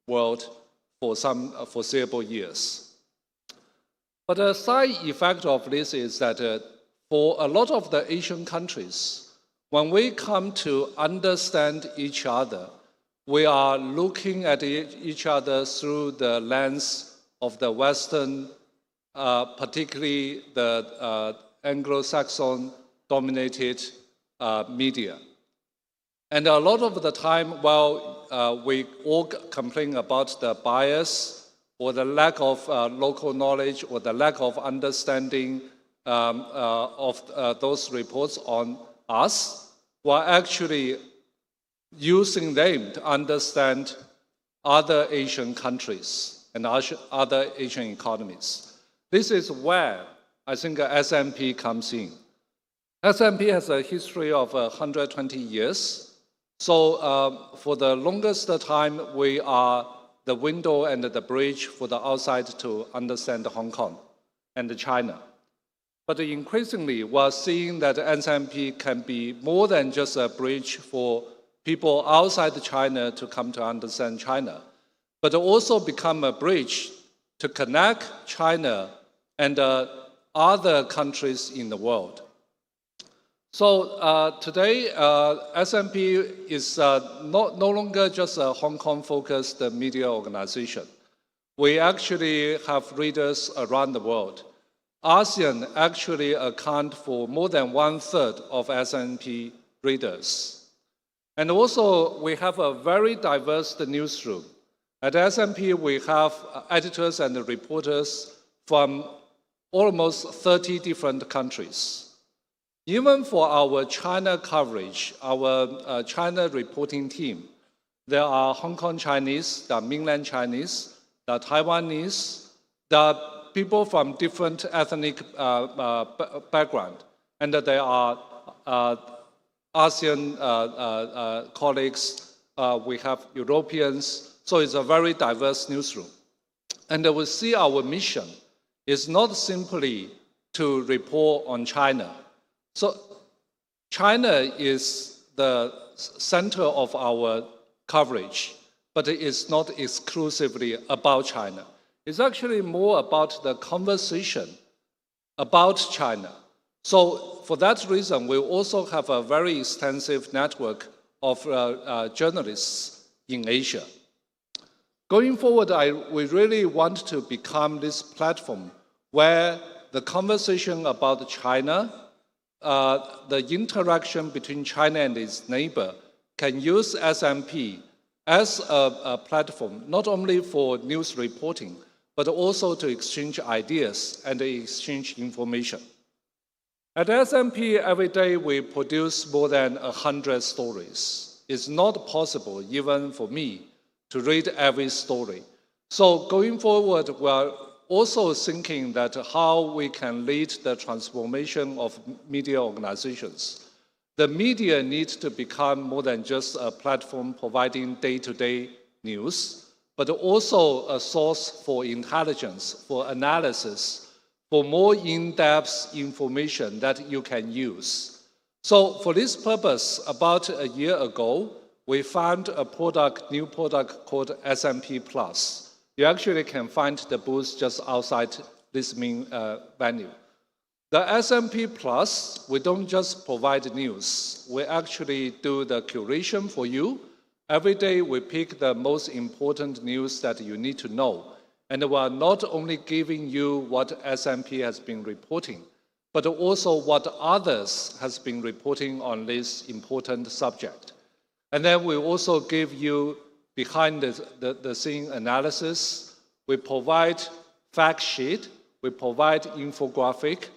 world for some foreseeable years. But a side effect of this is that for a lot of the Asian countries, when we come to understand each other, we are looking at each other through the lens of the Western, particularly the Anglo-Saxon dominated media. And a lot of the time, while we all complain about the bias or the lack of local knowledge or the lack of understanding of those reports on us, we're actually using them to understand other Asian countries and other Asian economies. This is where I think SMP comes in. SMP has a history of 120 years. So for the longest time, we are the window and the bridge for the outside to understand Hong Kong and China. But increasingly, we're seeing that SMP can be more than just a bridge for people outside China to come to understand China, but also become a bridge to connect China and other countries in the world. So today, S&P is no longer just a Hong Kong-focused media organization. We actually have readers around the world. ASEAN actually account for more than 1/3 of S&P readers. And also, we have a very diverse newsroom. At S&P, we have editors and reporters from almost 30 different countries. Even for our China coverage, our China reporting team, there are Hong Kong Chinese, there are mainland Chinese, there are Taiwanese, there are people from different ethnic background, and there are ASEAN colleagues, we have Europeans, so it's a very diverse newsroom. And we see our mission is not simply to report on China. So China is the center of our coverage, but it is not exclusively about China. It's actually more about the conversation about China. So for that reason, we also have a very extensive network of journalists in Asia. Going forward, we really want to become this platform where the conversation about China, the interaction between China and its neighbor can use S&P as a platform, not only for news reporting, but also to exchange ideas and exchange information. At S&P, every day we produce more than 100 stories. It's not possible, even for me, to read every story. So going forward, we're also thinking that how we can lead the transformation of media organizations. The media needs to become more than just a platform providing day-to-day news, but also a source for intelligence, for analysis, for more in-depth information that you can use. So for this purpose, about a year ago, we found a new product called S&P Plus. You actually can find the booth just outside this main venue. The S&P Plus, we don't just provide news. We actually do the curation for you. Every day we pick the most important news that you need to know. And we are not only giving you what S&P has been reporting, but also what others has been reporting on this important subject. And then we also give you behind the scene analysis. We provide fact sheet, we provide infographic,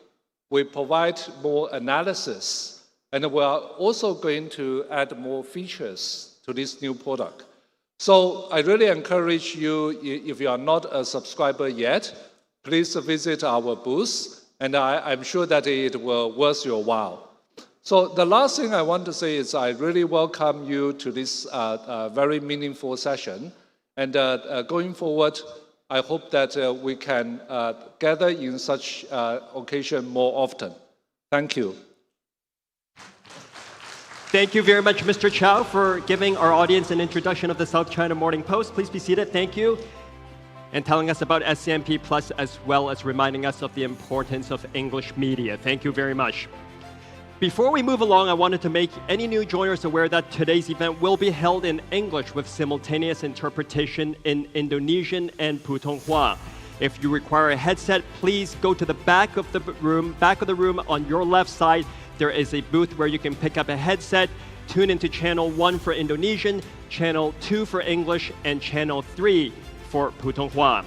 we provide more analysis, and we are also going to add more features to this new product. So I really encourage you, if you are not a subscriber yet, please visit our booth, and I'm sure that it will worth your while. So the last thing I want to say is I really welcome you to this very meaningful session. And going forward, I hope that we can gather in such occasion more often. Thank you. Thank you very much, Mr. Chow, for giving our audience an introduction of the South China Morning Post. Please be seated. Thank you. And telling us about S&P Plus, as well as reminding us of the importance of English media. Thank you very much. Before we move along, I wanted to make any new joiners aware that today's event will be held in English with simultaneous interpretation in Indonesian and Putonghua. If you require a headset, please go to the back of the room on your left side. There is a booth where you can pick up a headset, tune into channel 1 for Indonesian, channel 2 for English, and channel 3 for Putonghua.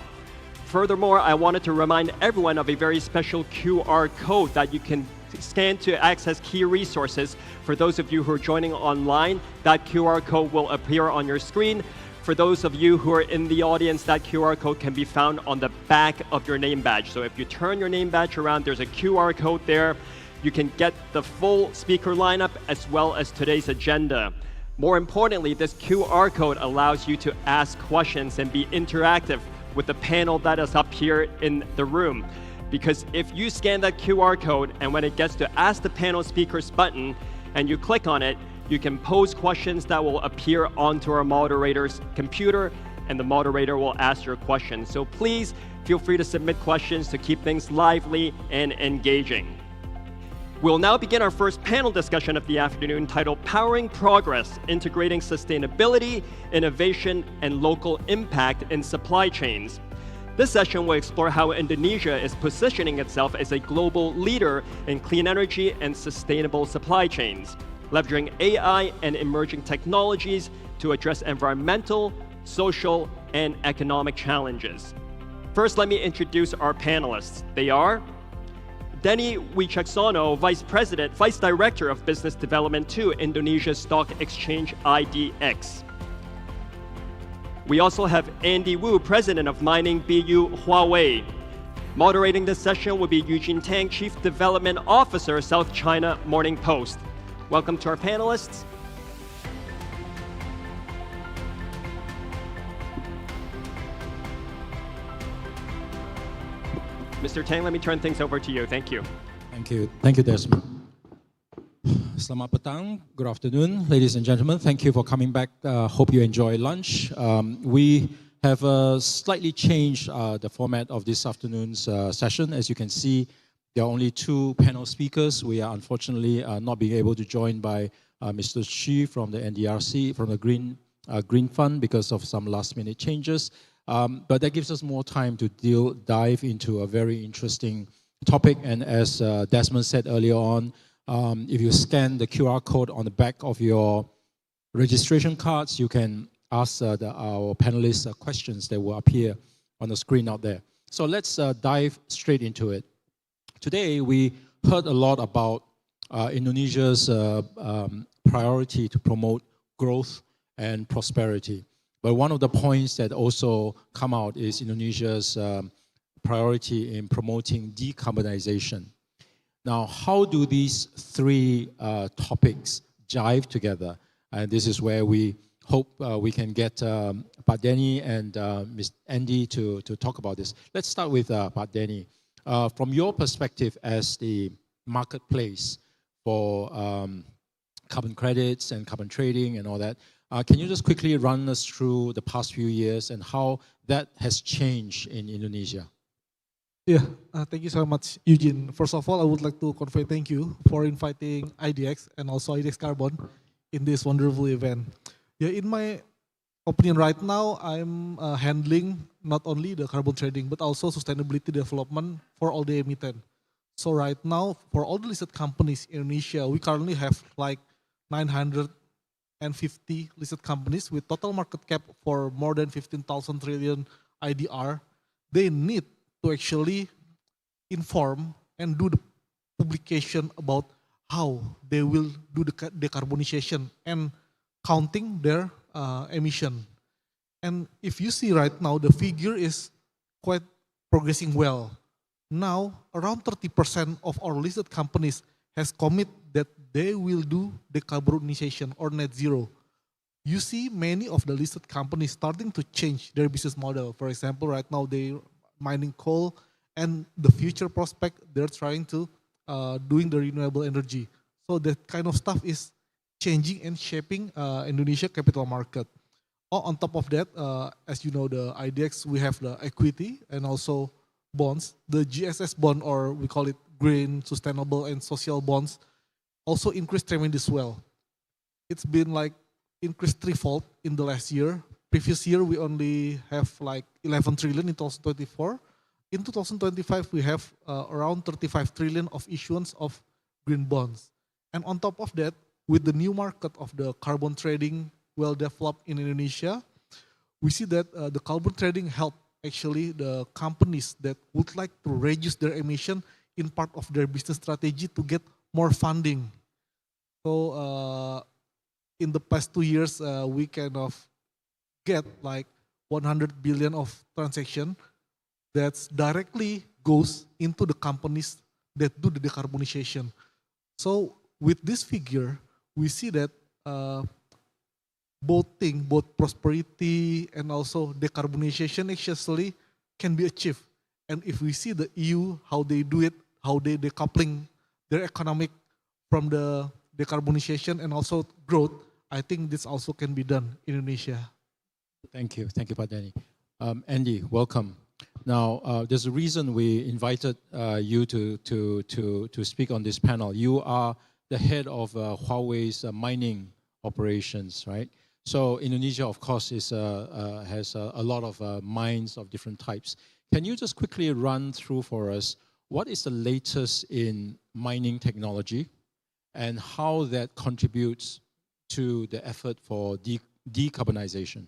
Furthermore, I wanted to remind everyone of a very special QR code that you can scan to access key resources. For those of you who are joining online, that QR code will appear on your screen. For those of you who are in the audience, that QR code can be found on the back of your name badge. So if you turn your name badge around, there's a QR code there. You can get the full speaker lineup as well as today's agenda. More importantly, this QR code allows you to ask questions and be interactive with the panel that is up here in the room. Because if you scan that QR code and when it gets to Ask the Panel Speakers button and you click on it, you can pose questions that will appear onto our moderator's computer and the moderator will ask your questions. So please feel free to submit questions to keep things lively and engaging. We'll now begin our first panel discussion of the afternoon titled Powering Progress, Integrating Sustainability, Innovation, and Local Impact in Supply Chains. This session will explore how Indonesia is positioning itself as a global leader in clean energy and sustainable supply chains, leveraging AI and emerging technologies to address environmental, social, and economic challenges. First, let me introduce our panelists. They are Denny Wicaksono, Vice Director of Business Development to Indonesia Stock Exchange IDX. We also have Andy Wu, President of Mining BU Huawei. Moderating this session will be Eugene Tang, Chief Development Officer, South China Morning Post. Welcome to our panelists. Mr. Tang, let me turn things over to you. Thank you. Thank you. Thank you, Desmond. Selamat petang. Good afternoon, ladies and gentlemen. Thank you for coming back. Hope you enjoy lunch. We have slightly changed the format of this afternoon's session. As you can see, there are only two panel speakers. We are unfortunately not being able to join by Mr. Xu from the NDRC, from the Green Fund, because of some last-minute changes. But that gives us more time to dive into a very interesting topic. And as Desmond said earlier on, if you scan the QR code on the back of your registration cards, you can ask our panelists questions that will appear on the screen out there. So let's dive straight into it. Today, we heard a lot about Indonesia's priority to promote growth and prosperity. But one of the points that also come out is Indonesia's priority in promoting decarbonization. Now, how do these three topics jive together? And this is where we hope we can get Pak Denny and Ms. Andy to talk about this. Let's start with Pak Denny. From your perspective as the marketplace for carbon credits and carbon trading and all that, can you just quickly run us through the past few years and how that has changed in Indonesia? Yeah, thank you so much, Eugene. First of all, I would like to convey thank you for inviting IDX and also IDX Carbon in this wonderful event. Yeah, in my opinion right now, I'm handling not only the carbon trading, but also sustainability development for all the emittents. So right now, for all the listed companies in Indonesia, we currently have like 950 listed companies with total market cap for more than 15,000 trillion IDR. They need to actually inform and do the publication about how they will do the decarbonization and counting their emission. And if you see right now, the figure is quite progressing well. Now, around 30% of our listed companies has committed that they will do decarbonization or net zero. You see many of the listed companies starting to change their business model. For example, right now they're mining coal, and the future prospect, they're trying to doing the renewable energy. So that kind of stuff is changing and shaping Indonesia capital market. On top of that, as you know, the IDX, we have the equity and also bonds. The GSS bond, or we call it green, sustainable, and social bonds, also increased tremendously well. It's been like increased threefold in the last year. Previous year, we only have like 11 trillion in 2024. In 2025, we have around 35 trillion of issuance of green bonds. And on top of that, with the new market of the carbon trading well developed in Indonesia, we see that the carbon trading help actually the companies that would like to reduce their emission in part of their business strategy to get more funding. So in the past 2 years, we kind of get like 100 billion of transaction that directly goes into the companies that do the decarbonization. So with this figure, we see that both prosperity and also decarbonization actually can be achieved. And if we see the EU, how they do it, how they decoupling their economic from the decarbonization and also growth, I think this also can be done in Indonesia. Thank you, Pak Denny. Andy, welcome. Now, there's a reason we invited you to speak on this panel. You are the head of Huawei's mining operations, right? So Indonesia, of course, has a lot of mines of different types. Can you just quickly run through for us what is the latest in mining technology and how that contributes to the effort for decarbonization?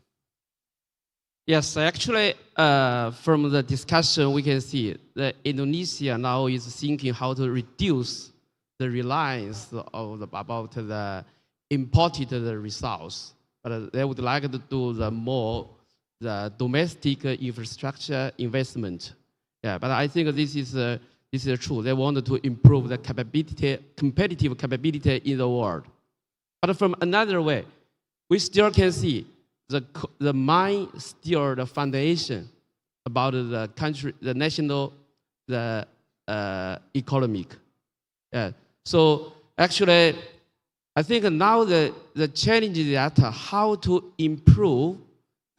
Yes, actually, from the discussion, we can see that Indonesia now is thinking how to reduce the reliance about the imported resource. But they would like to do the domestic infrastructure investment. Yeah, but I think this is true. They wanted to improve the competitive capability in the world. But from another way, we still can see the mine still the foundation about the country, the national, the economic. Yeah. So actually, I think now the challenge is that how to improve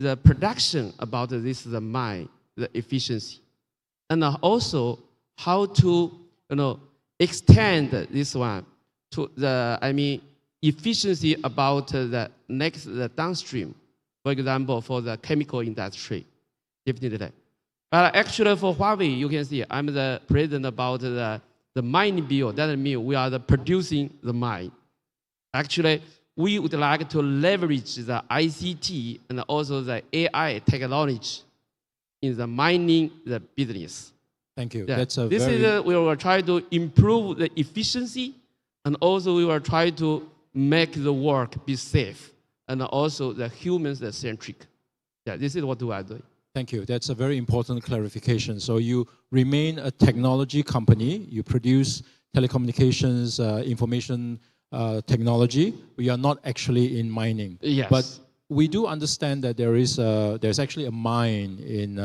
the production about the mine, the efficiency, and also how to extend this one to the efficiency about the downstream. For example, for the chemical industry, definitely. But actually for Huawei, you can see I'm the president about the mining bill. That means we are producing the mine. Actually, we would like to leverage the ICT and also the AI technology in the mining business. Thank you. Yeah. That's a we will try to improve the efficiency, and also we will try to make the work be safe, and also the humans are centric. Yeah, this is what we are doing. Thank you. That's a very important clarification. So you remain a technology company. You produce telecommunications, information technology. We are not actually in mining. Yes. But we do understand that there's actually a mine in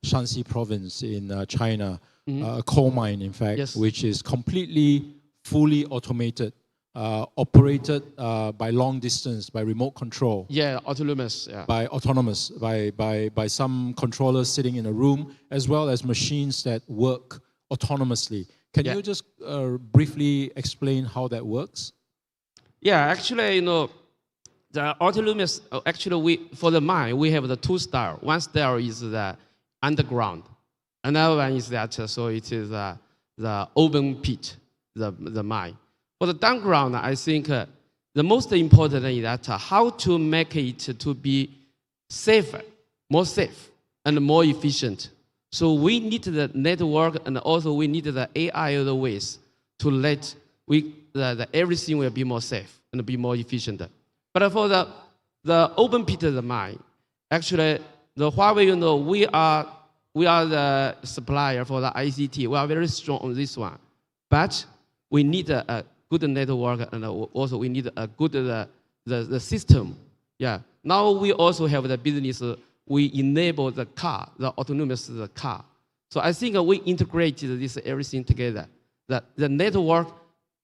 Shanxi province in China, a coal mine, in fact, Yes. which is completely fully automated, operated by long distance, by remote control. Yeah, autonomous. Yeah. By autonomous, by some controllers sitting in a room, as well as machines that work autonomously. Can you just briefly explain how that works? Yeah, actually, the autonomous, for the mine, we have the two styles. One style is the underground. Another one is that, so it is the open pit, the mine. For the downground, I think the most important is that how to make it to be safer, more safe, and more efficient. So we need the network, and also we need the AI other ways to let everything will be more safe and be more efficient. But for the open pit of the mine, actually, the Huawei, we are the supplier for the ICT. We are very strong on this one. But we need a good network, and also we need a good the system. Yeah. Now we also have the business. We enable the car, the autonomous car. So I think we integrated this everything together. The network,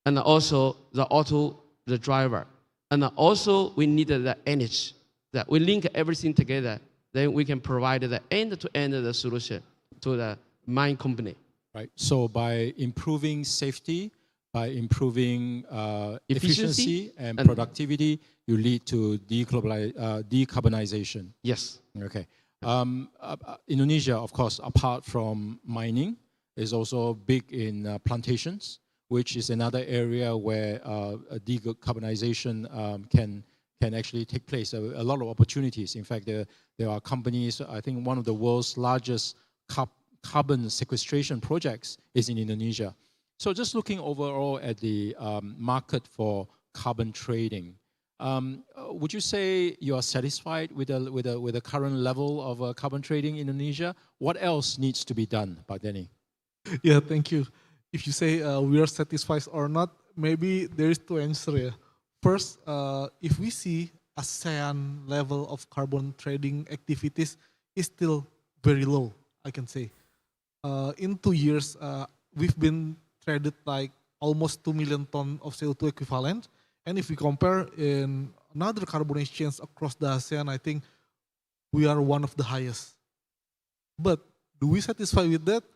and also the driver, and also we need the energy. That we link everything together, then we can provide the end-to-end the solution to the mine company. Right. So by improving safety, by improving efficiency and productivity, you lead to decarbonization. Yes. Okay. Indonesia, of course, apart from mining, is also big in plantations, which is another area where decarbonization can actually take place. A lot of opportunities. In fact, there are companies. I think one of the world's largest carbon sequestration projects is in Indonesia. So just looking overall at the market for carbon trading, would you say you are satisfied with the current level of carbon trading in Indonesia? What else needs to be done, Pak Denny? Yeah, thank you. If you say we are satisfied or not, maybe there is two answers. First, if we see ASEAN level of carbon trading activities is still very low, I can say. In 2 years, we've been traded like almost 2 million tons of CO2 equivalent. And if we compare in another carbon exchange across the ASEAN, I think we are one of the highest. But Do we satisfy with that?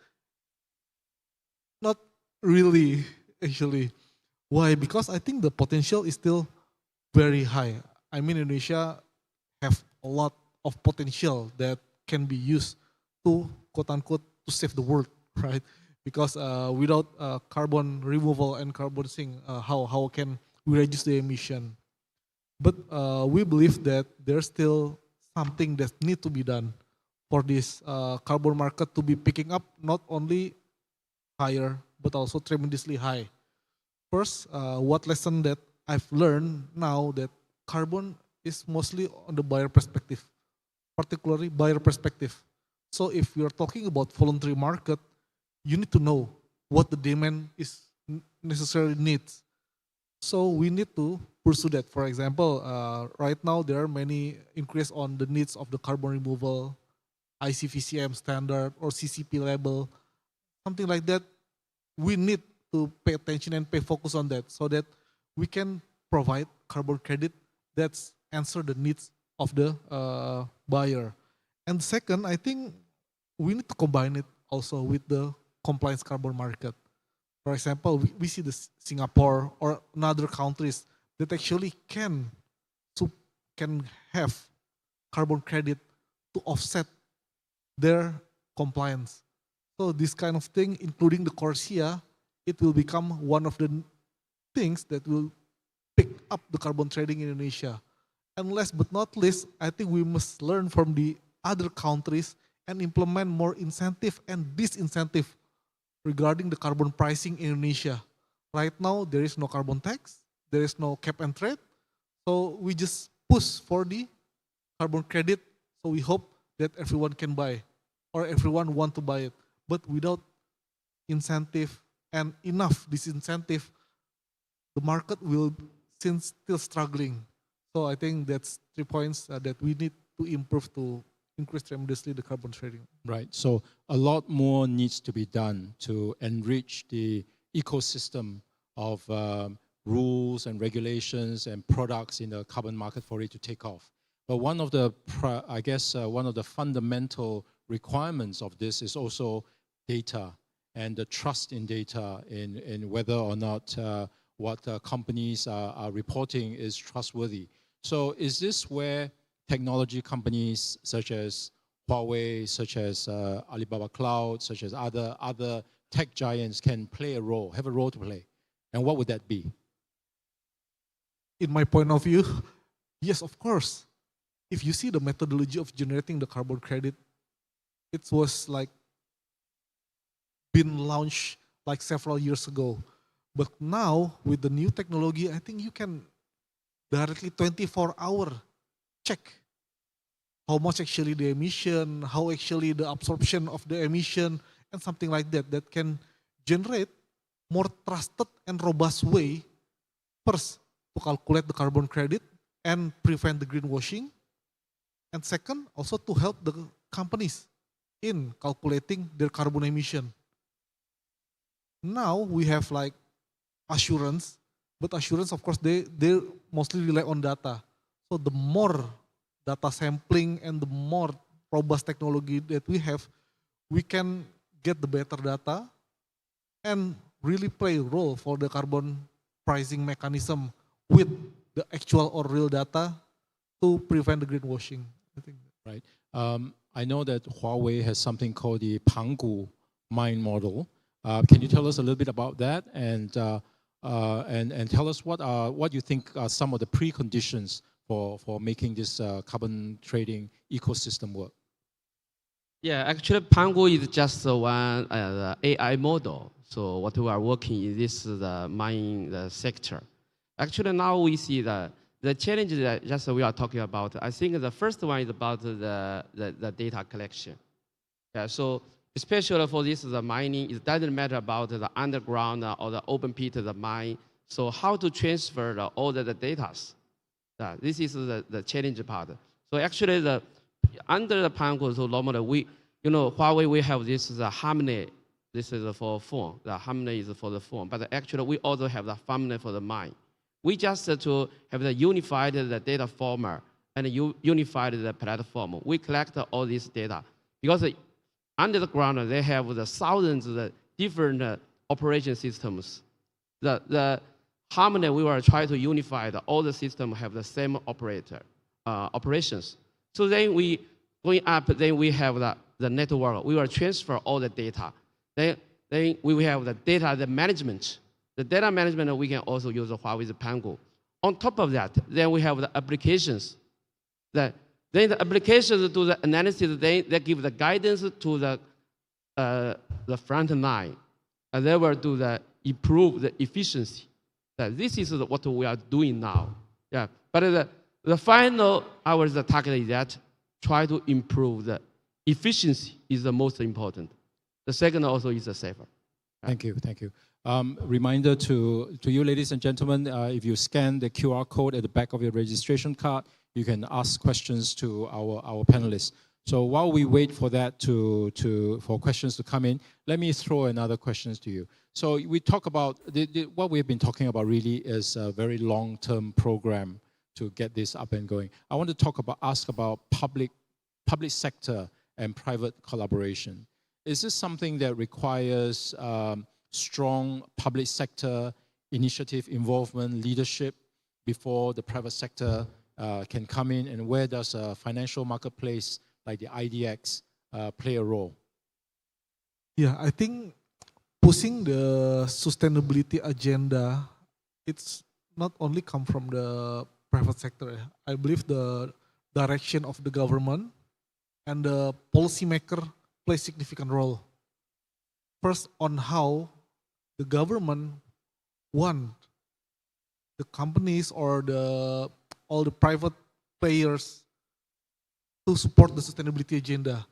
Not really, actually. Why? Because I think the potential is still very high. I mean, Indonesia have a lot of potential that can be used to, quote unquote, to save the world, right? Because without carbon removal and carbon sink, how can we reduce the emission? But we believe that there's still something that needs to be done for this carbon market to be picking up not only higher, but also tremendously high. First, what lesson that I've learned now that carbon is mostly on the buyer perspective, particularly buyer perspective. So if we are talking about voluntary market, you need to know what the demand is necessarily needs. So we need to pursue that. For example, right now there are many increase on the needs of the carbon removal, ICVCM standard or CCP label, something like that. We need to pay attention and pay focus on that so that we can provide carbon credit that's answer the needs of the buyer. And second, I think we need to combine it also with the compliance carbon market. For example, we see the Singapore or other countries that actually can have carbon credit to offset their compliance. So this kind of thing, including the Corsia, it will become one of the things that will pick up the carbon trading in Indonesia. And last but not least, I think we must learn from the other countries and implement more incentive and disincentive regarding the carbon pricing in Indonesia. Right now, there is no carbon tax, there is no cap and trade, so we just push for the carbon credit, so we hope that everyone can buy, or everyone want to buy it. But without incentive and enough disincentive, the market will still struggling. So I think that's 3 points that we need to improve to increase tremendously the carbon trading. Right. So a lot more needs to be done to enrich the ecosystem of rules and regulations and products in the carbon market for it to take off. But one of the, I guess, one of the fundamental requirements of this is also data and the trust in data in whether or not what companies are reporting is trustworthy. So is this where technology companies such as Huawei, such as Alibaba Cloud, such as other tech giants can play a role, have a role to play? And what would that be? In my point of view, yes, of course. If you see the methodology of generating the carbon credit, it was like been launched like several years ago. But now with the new technology, I think you can directly 24-hour check how much actually the emission, how actually the absorption of the emission, and something like that, that can generate more trusted and robust way, first, to calculate the carbon credit and prevent the greenwashing, and second, also to help the companies in calculating their carbon emission. Now we have like assurance, but assurance, of course, they mostly rely on data. So the more data sampling and the more robust technology that we have, we can get the better data and really play a role for the carbon pricing mechanism with the actual or real data to prevent the greenwashing. I think. Right. I know that Huawei has something called the Pangu mine model. Can you tell us a little bit about that and tell us what you think are some of the preconditions for making this carbon trading ecosystem work? Yeah, actually, Pangu is just one AI model. So what we are working in this mining sector. Actually, now we see the challenge that just we are talking about. I think the first one is about the data collection. Yeah, so especially for this the mining, it doesn't matter about the underground or the open pit the mine. So how to transfer all the data? This is the challenge part. So actually, under the Pangu, so normally Huawei we have this Harmony. This is for phone. The Harmony is for the phone, but actually we also have the Harmony for the mine. We just to have the unified the data format and unified the platform. We collect all this data because under the ground, they have the thousands of different operation systems. The harmony, we will try to unify all the systems have the same operations. So then we going up, then we have the network. We will transfer all the data. Then we will have the data management. The data management, we can also use Huawei's Pango. On top of that, then we have the applications. Then the applications do the analysis, they give the guidance to the front line. And they will do improve the efficiency. This is what we are doing now. Yeah. But the final hours the target is that try to improve the efficiency is the most important. The second also is the safer. Thank you, thank you. Reminder to you, ladies and gentlemen, if you scan the QR code at the back of your registration card, you can ask questions to our panelists. So while we wait for that for questions to come in, let me throw another questions to you. So we talk about, what we've been talking about really is a very long-term program to get this up and going. I want to ask about public sector and private collaboration. Is this something that requires strong public sector initiative, involvement, leadership before the private sector can come in? And where does a financial marketplace like the IDX play a role? Yeah, I think pushing the sustainability agenda, it's not only come from the private sector. I believe the direction of the government and the policymaker play significant role. First, on how the government want the companies or all the private players to support the sustainability agenda.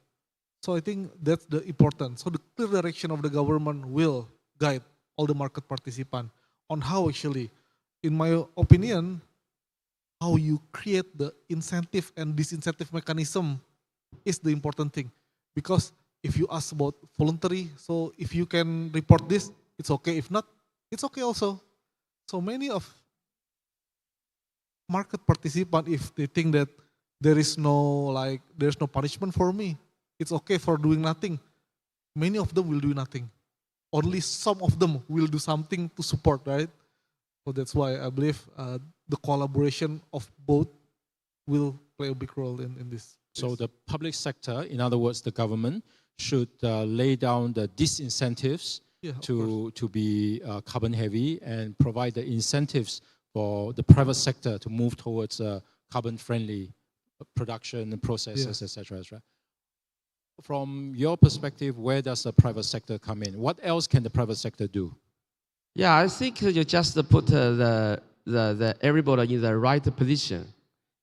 So I think that's the important. So the clear direction of the government will guide all the market participants on how actually, in my opinion, how you create the incentive and disincentive mechanism is the important thing. Because if you ask about voluntary, so if you can report this, it's okay. If not, it's okay also. So many of market participants, if they think that there's no punishment for me, it's okay for doing nothing, many of them will do nothing. Only some of them will do something to support, right? So that's why I believe the collaboration of both will play a big role in this. So the public sector, in other words, the government, should lay down the disincentives to be carbon heavy and provide the incentives for the private sector to move towards carbon friendly production and processes, etc. From your perspective, where does the private sector come in? What else can the private sector do? Yeah, I think you just put everybody in the right position.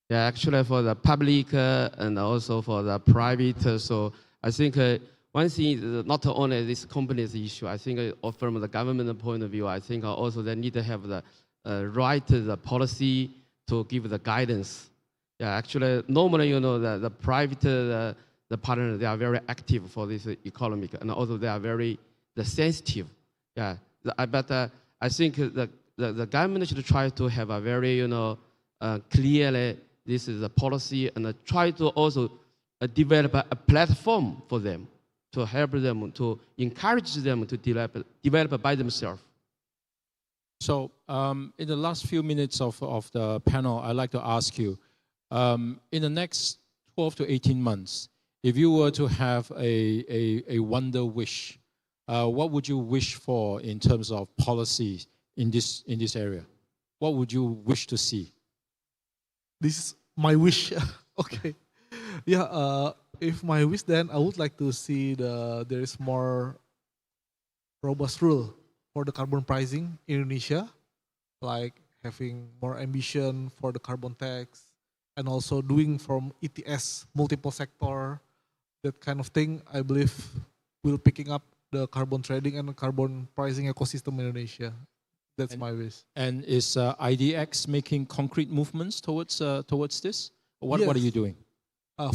Yeah, actually for the public and also for the private. So I think one thing is not only this company's issue. I think from the government point of view, I think also they need to have the the policy to give the guidance. Yeah, actually, normally the private the partners, they are very active for this economic, and also they are very sensitive. Yeah, but I think the government should try to have a very clearly this is a policy, and try to also develop a platform for them to help them, to encourage them to develop by themselves. So in the last few minutes of the panel, I'd like to ask you, in the next 12 to 18 months, if you were to have a wonder wish, what would you wish for in terms of policy in this area? What would you wish to see? This is my wish. Okay. Yeah, if my wish, then I would like to see there is more robust rule for the carbon pricing in Indonesia, like having more ambition for the carbon tax, and also doing from ETS multiple sector, that kind of thing. I believe will picking up the carbon trading and carbon pricing ecosystem in Indonesia. That's my wish. And is IDX making concrete movements towards this? What are you doing?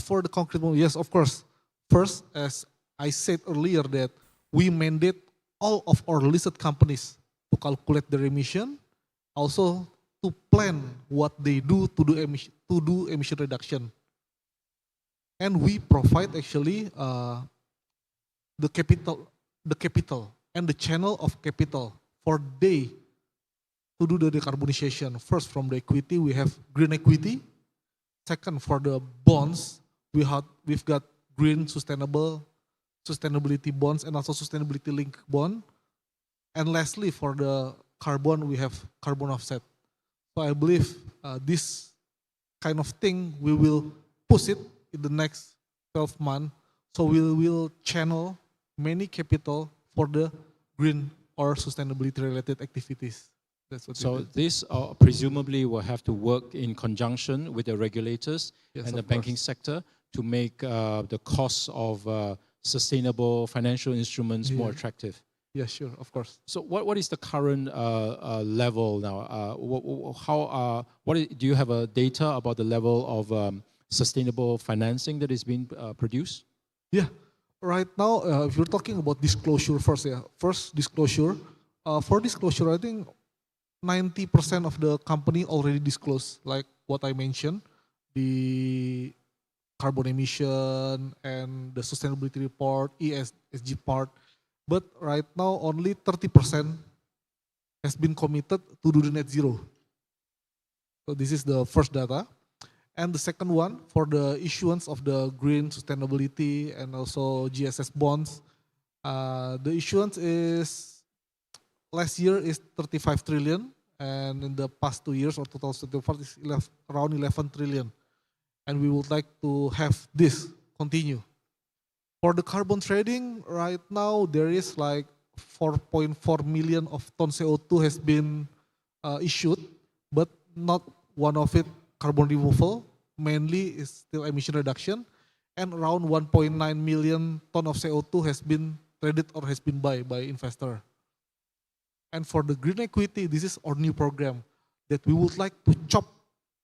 For the concrete movement, yes, of course. First, as I said earlier, that we mandate all of our listed companies to calculate their emission, also to plan what they do to do emission reduction. And we provide actually the capital and the channel of capital for they to do the decarbonization. First, from the equity, we have green equity. Second, for the bonds, we've got green sustainability bonds and also sustainability linked bond. And lastly, for the carbon, we have carbon offset. So I believe this kind of thing, we will push it in the next 12 months. So we will channel many capital for the green or sustainability related activities. That's what so this presumably will have to work in conjunction with the regulators and the banking sector to make the costs of sustainable financial instruments more attractive. Yeah, sure, of course. So what is the current level now? Do you have a data about the level of sustainable financing that is being produced? Yeah, right now, if you're talking about disclosure first, first disclosure. For disclosure, I think 90% of the company already disclosed, like what I mentioned, the carbon emission and the sustainability report, ESG part. But right now, only 30% has been committed to do the net zero. So this is the first data. And the second one, for the issuance of the green sustainability and also GSS bonds, the issuance is, last year is 35 trillion, and in the past 2 years, or 2024, is around 11 trillion. And we would like to have this continue. For the carbon trading, right now, there is like 4.4 million of ton CO2 has been issued, but not one of it carbon removal, mainly is still emission reduction, and around 1.9 million ton of CO2 has been traded or has been buy by investor. And for the green equity, this is our new program that we would like to chop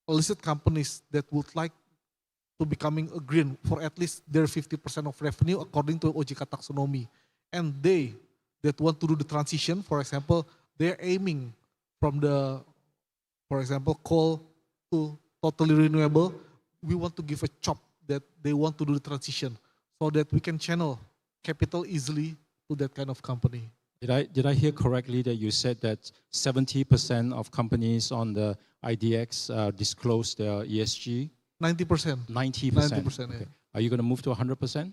listed companies that would like to becoming a green for at least their 50% of revenue according to OJK taxonomy. And they that want to do the transition, for example, they're aiming from the, for example, coal to totally renewable. We want to give a chop that they want to do the transition so that we can channel capital easily to that kind of company. Did I hear correctly that you said that 70% of companies on the IDX disclose their ESG? 90%. 90%. 90%. Okay. Yeah. Are you going to move to 100%?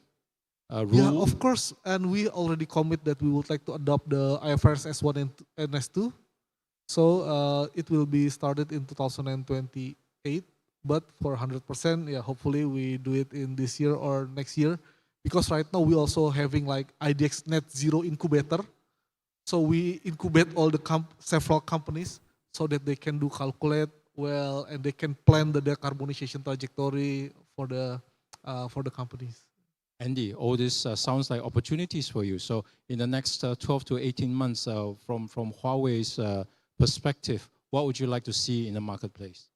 Yeah, of course. And we already commit that we would like to adopt the IFRS S1 and S2. So it will be started in 2028. But for 100%, yeah, hopefully we do it in this year or next year. Because right now we also having like IDX Net Zero Incubator. So we incubate all the several companies so that they can do calculate well and they can plan the decarbonization trajectory for the companies. Andy, all this sounds like opportunities for you. So in the next 12 to 18 months, from Huawei's perspective, what would you like to see in the marketplace?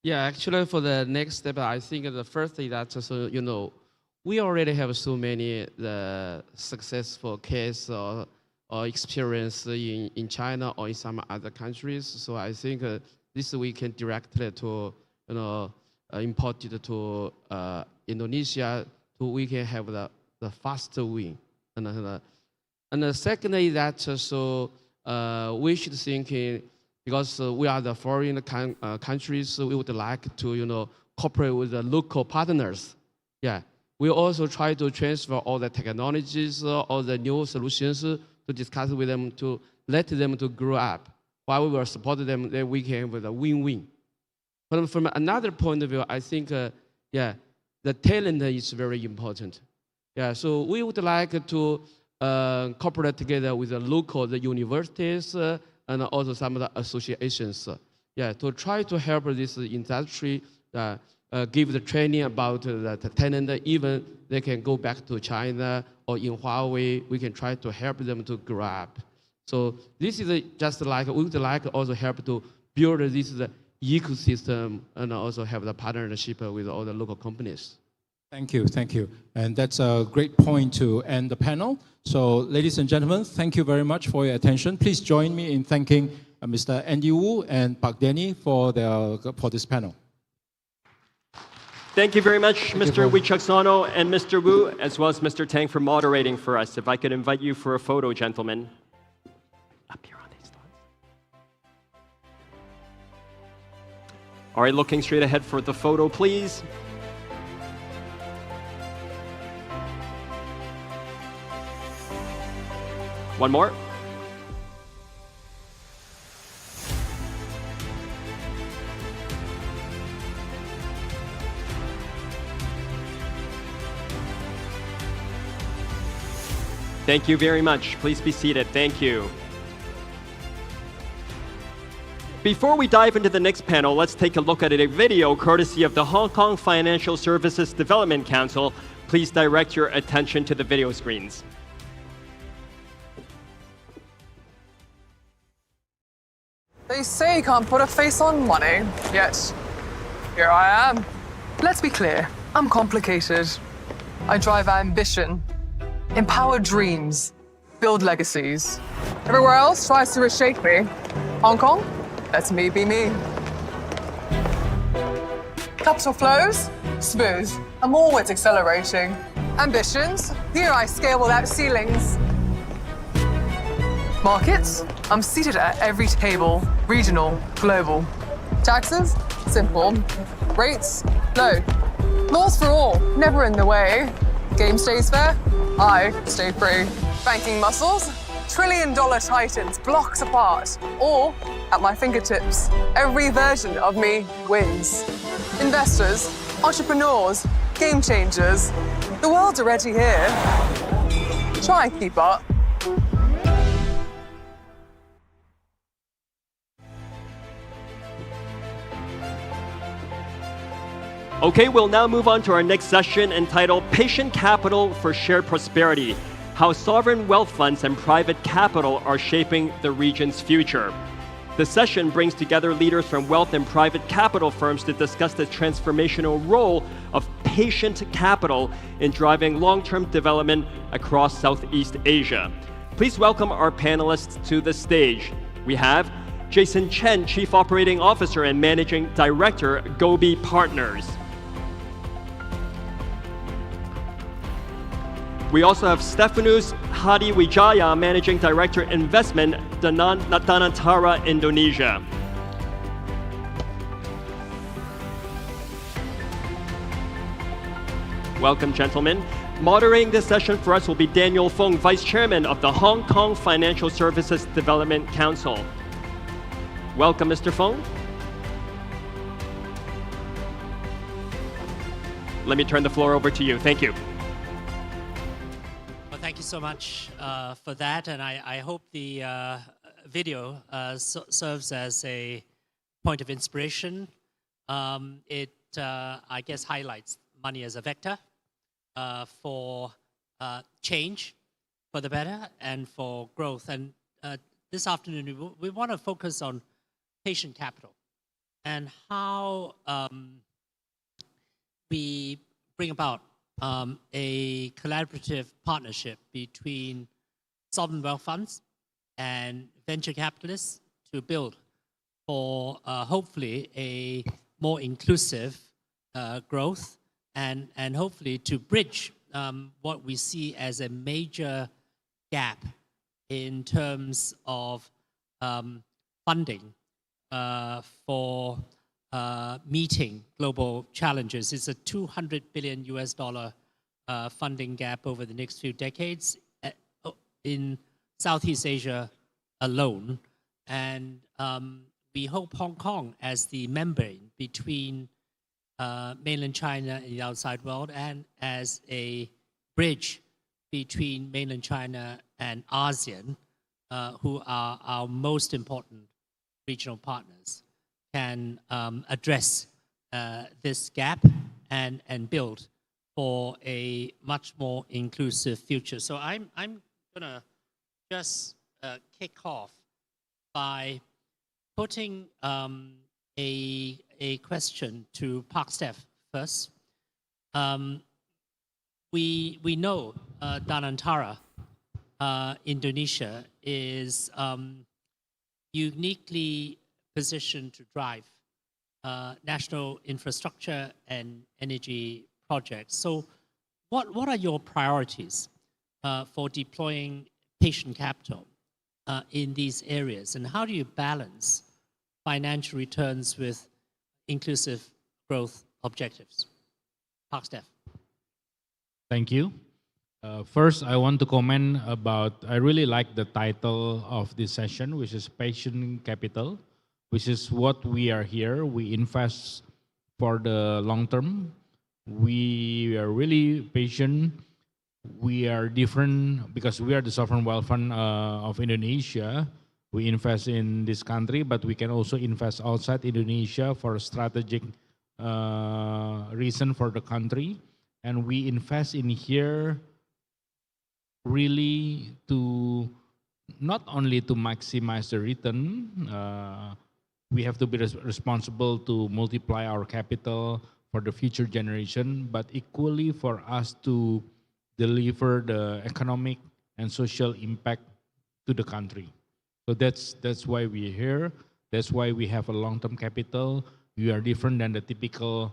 Yeah, actually, for the next step, I think the first thing that we already have so many successful case or experience in China or in some other countries. So I think this we can directly to import it to Indonesia. So we can have the faster win. And the second is that we should think because we are the foreign countries, so we would like to cooperate with the local partners. Yeah, we also try to transfer all the technologies, all the new solutions to discuss with them to let them to grow up. While we will support them, then we can have a win-win. But from another point of view, I think the talent is very important. Yeah, so we would like to cooperate together with the local universities and also some of the associations. To try to help this industry give the training about the talent. Even they can go back to China or in Huawei, we can try to help them to grow up. So this is just like we would like also help to build this ecosystem and also have the partnership with all the local companies. Thank you, thank you. And that's a great point to end the panel. So ladies and gentlemen, thank you very much for your attention. Please join me in thanking Mr. Andy Wu and Park Denny for this panel. Thank you very much, Mr. Wichaksano and Mr. Wu, as well as Mr. Tang for moderating for us. If I could invite you for a photo, gentlemen. Up here on these slides. All right, looking straight ahead for the photo, please. One more. Thank you very much. Please be seated. Thank you. Before we dive into the next panel, let's take a look at a video courtesy of the Hong Kong Financial Services Development Council. Please direct your attention to the video screens. They say you can't put a face on money, yet here I am. Let's be clear, I'm complicated. I drive ambition, empower dreams, build legacies. Everywhere else tries to reshape me. Hong Kong, let me be me. Capital flows, smooth. I'm always accelerating. Ambitions, here I scale without ceilings. Markets, I'm seated at every table, regional, global. Taxes, simple. Rates, low. Laws for all, never in the way. Game stays fair, I stay free. Banking muscles, trillion-dollar titans, blocks apart, all at my fingertips. Every version of me wins. Investors, entrepreneurs, game changers, the world's already here. Try and keep up. Okay, we'll now move on to our next session entitled Patient Capital for Shared Prosperity, How Sovereign Wealth Funds and Private Capital Are Shaping the Region's Future. The session brings together leaders from wealth and private capital firms to discuss the transformational role of patient capital in driving long-term development across Southeast Asia. Please welcome our panelists to the stage. We have Jason Chen, Chief Operating Officer and Managing Director, Gobi Partners. We also have Stefanus Hadi Wijaya, Managing Director, Investment, Danantara, Indonesia. Welcome, gentlemen. Moderating this session for us will be Daniel Fung, Vice Chairman of the Hong Kong Financial Services Development Council. Welcome, Mr. Fung. Let me turn the floor over to you. Thank you. Well, thank you so much for that, and I hope the video serves as a point of inspiration. It, I guess, highlights money as a vector for change, for the better, and for growth. And this afternoon, we want to focus on patient capital and how we bring about a collaborative partnership between sovereign wealth funds and venture capitalists to build for hopefully a more inclusive growth and hopefully to bridge what we see as a major gap in terms of funding for meeting global challenges. It's a $200 billion funding gap over the next few decades in Southeast Asia alone. And we hope Hong Kong, as the membrane between mainland China and the outside world, and as a bridge between mainland China and ASEAN, who are our most important regional partners, can address this gap and build for a much more inclusive future. So I'm gonna just kick off by putting a question to Park Steph first. We know Danantara, Indonesia, is uniquely positioned to drive national infrastructure and energy projects. So what are your priorities for deploying patient capital in these areas? And how do you balance financial returns with inclusive growth objectives? Park Steph. Thank you. First, I want to comment about, I really like the title of this session, which is Patient Capital, which is what we are here. We invest for the long term. We are really patient. We are different because we are the sovereign wealth fund of Indonesia. We invest in this country, but we can also invest outside Indonesia for a strategic reason for the country. And we invest in here really to not only to maximize the return, we have to be responsible to multiply our capital for the future generation, but equally for us to deliver the economic and social impact to the country. So that's why we're here. That's why we have a long-term capital. We are different than the typical,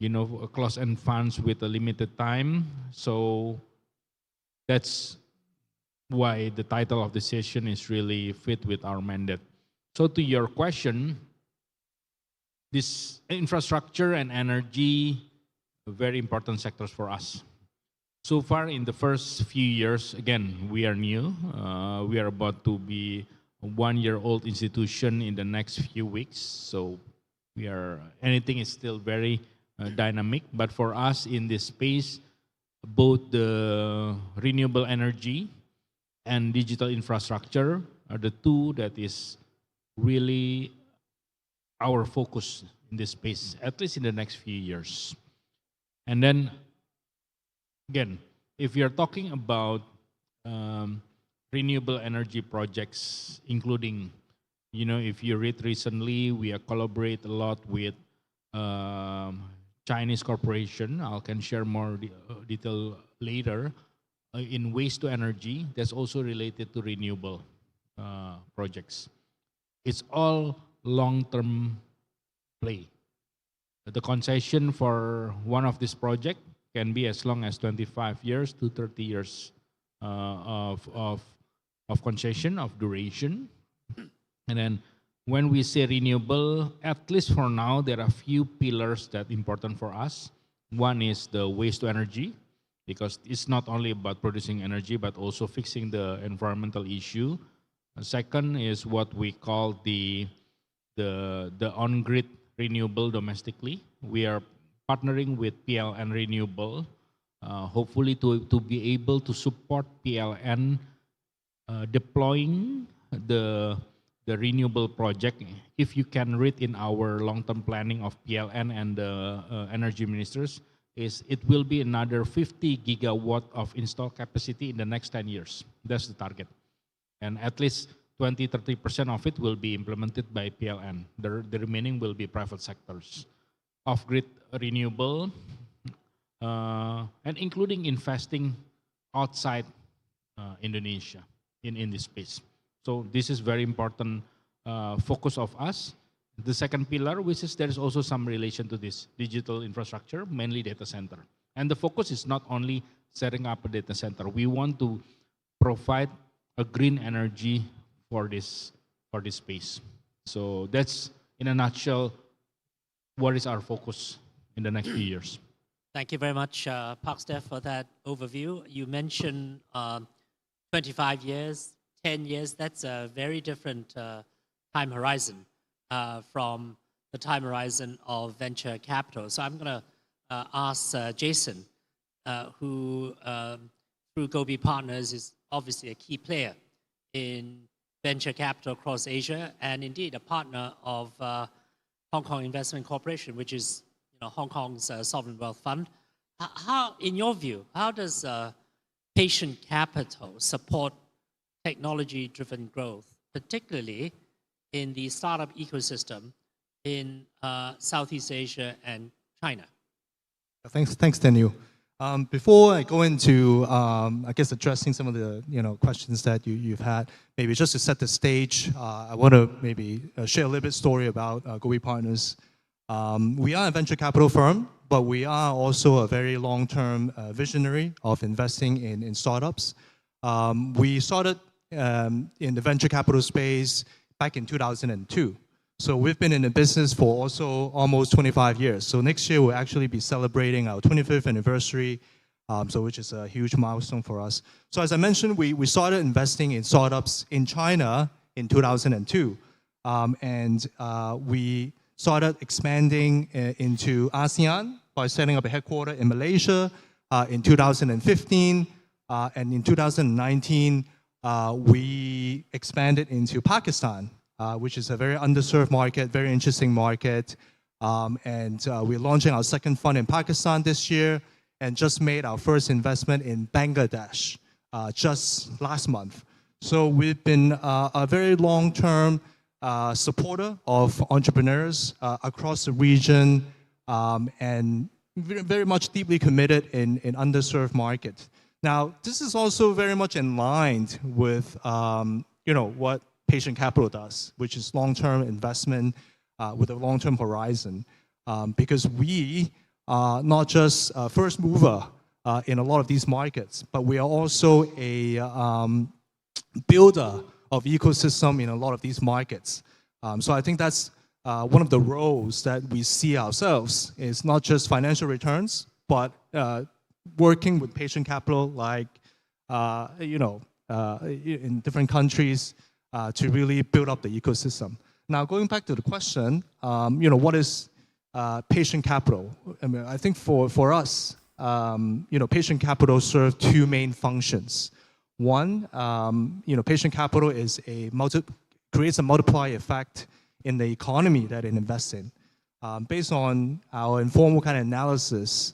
closed-end funds with a limited time. So that's why the title of the session is really fit with our mandate. So to your question, this infrastructure and energy are very important sectors for us. So far in the first few years, again, we are new. We are about to be a one-year-old institution in the next few weeks. So anything is still very dynamic. But for us in this space, both the renewable energy and digital infrastructure are the two that is really our focus in this space, at least in the next few years. And then, again, if you're talking about renewable energy projects, including, if you read recently, we collaborate a lot with Chinese corporation. I can share more detail later. In waste to energy, that's also related to renewable projects. It's all long-term play. The concession for one of this project can be as long as 25 years to 30 years of concession, of duration. And then when we say renewable, at least for now, there are a few pillars that are important for us. One is the waste to energy, because it's not only about producing energy, but also fixing the environmental issue. The second is what we call the on-grid renewable domestically. We are partnering with PLN Renewable, hopefully to be able to support PLN deploying the renewable project. If you can read in our long-term planning of PLN and the energy ministers, it will be another 50 gigawatt of installed capacity in the next 10 years. That's the target. And at least 20-30% of it will be implemented by PLN. The remaining will be private sectors. Off-grid renewable, and including investing outside Indonesia in this space. So this is very important focus of us. The second pillar, which is there is also some relation to this digital infrastructure, mainly data center. And the focus is not only setting up a data center. We want to provide a green energy for this space. So that's, in a nutshell, what is our focus in the next few years. Thank you very much, Park Steph, for that overview. You mentioned 25 years, 10 years. That's a very different time horizon from the time horizon of venture capital. So I'm going to ask Jason, who through Gobi Partners is obviously a key player in venture capital across Asia, and indeed a partner of Hong Kong Investment Corporation, which is Hong Kong's sovereign wealth fund. How, in your view, how does patient capital support technology-driven growth, particularly in the startup ecosystem in Southeast Asia and China? Thanks, Daniel. Before I go into, I guess, addressing some of the questions that you've had, maybe just to set the stage, I want to maybe share a little bit story about Gobi Partners. We are a venture capital firm, but we are also a very long-term visionary of investing in startups. We started in the venture capital space back in 2002. So we've been in the business for also almost 25 years. So next year we'll actually be celebrating our 25th anniversary, which is a huge milestone for us. So as I mentioned, we started investing in startups in China in 2002. We started expanding into ASEAN by setting up a headquarters in Malaysia in 2015. And in 2019, we expanded into Pakistan, which is a very underserved market, very interesting market. We're launching our second fund in Pakistan this year and just made our first investment in Bangladesh just last month. So we've been a very long-term supporter of entrepreneurs across the region and very much deeply committed in underserved markets. Now, this is also very much in line with what patient capital does, which is long-term investment with a long-term horizon, because we are not just a first mover in a lot of these markets, but we are also a builder of ecosystem in a lot of these markets. So I think that's one of the roles that we see ourselves is not just financial returns, but working with patient capital like, in different countries to really build up the ecosystem. Now, going back to the question, what is patient capital? I mean, I think for us, patient capital serves two main functions. One, patient capital creates a multiplier effect in the economy that it invests in. Based on our informal kind of analysis,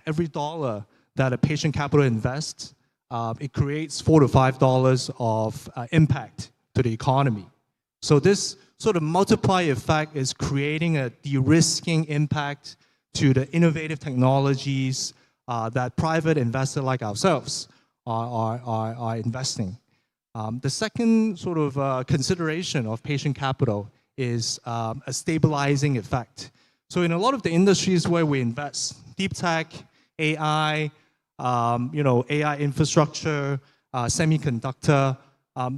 every dollar that a patient capital invests, it creates $4 to $5 of impact to the economy. So this sort of multiplier effect is creating a de-risking impact to the innovative technologies that private investors like ourselves are investing. The second sort of consideration of patient capital is a stabilizing effect. So in a lot of the industries where we invest, deep tech, AI, AI infrastructure, semiconductor,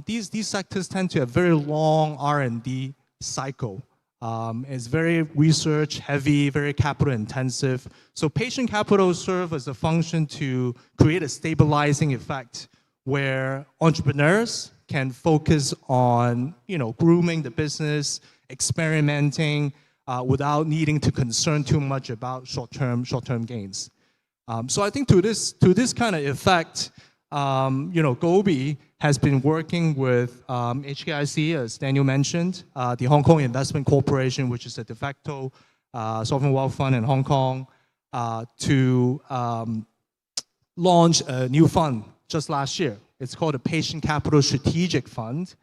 these sectors tend to have very long R&D cycle. It's very research heavy, very capital intensive. So patient capital serves as a function to create a stabilizing effect where entrepreneurs can focus on, grooming the business, experimenting without needing to concern too much about short-term gains. So I think to this kind of effect, Gobi has been working with HKIC, as Daniel mentioned, the Hong Kong Investment Corporation, which is a de facto sovereign wealth fund in Hong Kong, to launch a new fund just last year. It's called a Patient Capital Strategic Fund.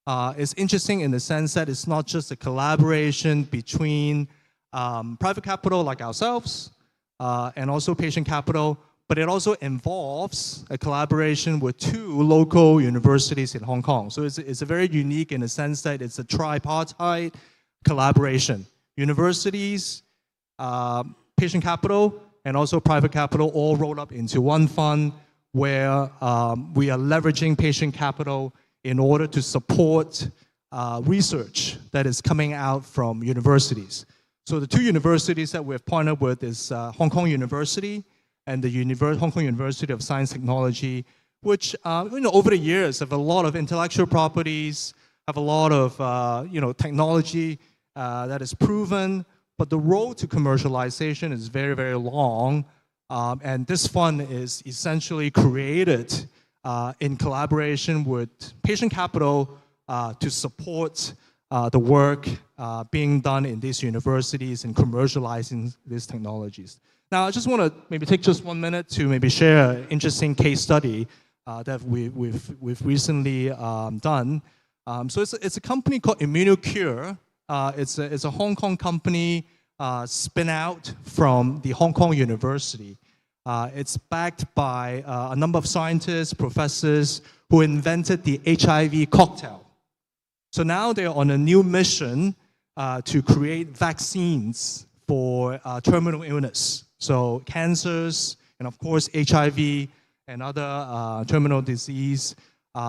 It's interesting in the sense that it's not just a collaboration between private capital like ourselves and also patient capital, but it also involves a collaboration with two local universities in Hong Kong. So it's a very unique in the sense that it's a tripartite collaboration. Universities, patient capital, and also private capital all rolled up into one fund where we are leveraging patient capital in order to support research that is coming out from universities. So the two universities that we've partnered with is Hong Kong University and the Hong Kong University of Science and Technology, which over the years have a lot of intellectual properties, have a lot of technology that is proven, but the road to commercialization is very, very long. And this fund is essentially created in collaboration with patient capital to support the work being done in these universities and commercializing these technologies. Now, I just want to maybe take just 1 minute to maybe share an interesting case study that we've recently done. So it's a company called ImmunoCure. It's a Hong Kong company spin out from the Hong Kong University. It's backed by a number of scientists, professors who invented the HIV cocktail. So now they're on a new mission to create vaccines for terminal illness. So cancers, and of course HIV and other terminal disease.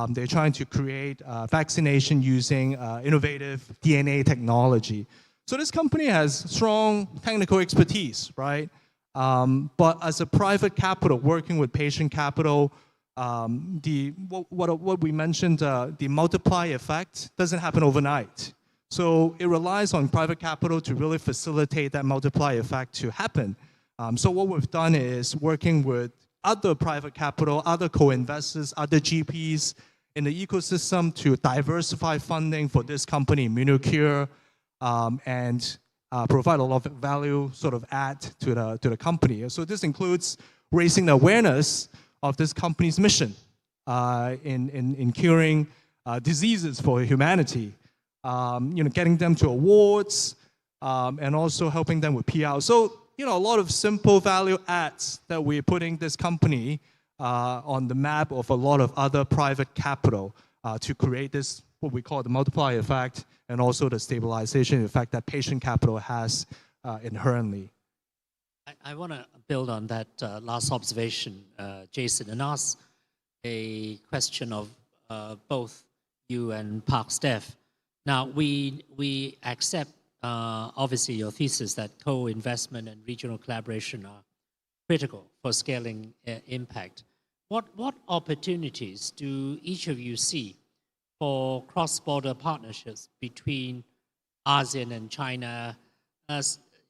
They're trying to create vaccination using innovative DNA technology. So this company has strong technical expertise, right? But as a private capital, working with patient capital, what we mentioned, the multiply effect doesn't happen overnight. So it relies on private capital to really facilitate that multiply effect to happen. So what we've done is working with other private capital, other co-investors, other GPs in the ecosystem to diversify funding for this company, ImmunoCure, and provide a lot of value sort of add to the company. So this includes raising the awareness of this company's mission in curing diseases for humanity, getting them to awards, and also helping them with PR. So, a lot of simple value adds that we're putting this company on the map of a lot of other private capital to create this, what we call the multiplier effect, and also the stabilization effect that patient capital has inherently. I want to build on that last observation, Jason, and ask a question of both you and Park Steph. Now, we accept obviously your thesis that co-investment and regional collaboration are critical for scaling impact. What opportunities do each of you see for cross-border partnerships between ASEAN and China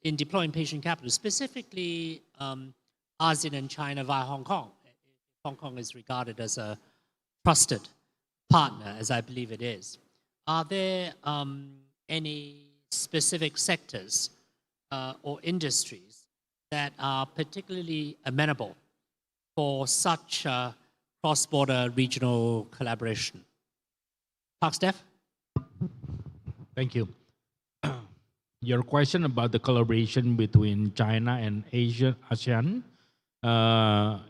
in deploying patient capital, specifically ASEAN and China via Hong Kong? Hong Kong is regarded as a trusted partner, as I believe it is. Are there any specific sectors or industries that are particularly amenable for such cross-border regional collaboration? Park Steph? Thank you. Your question about the collaboration between China and ASEAN,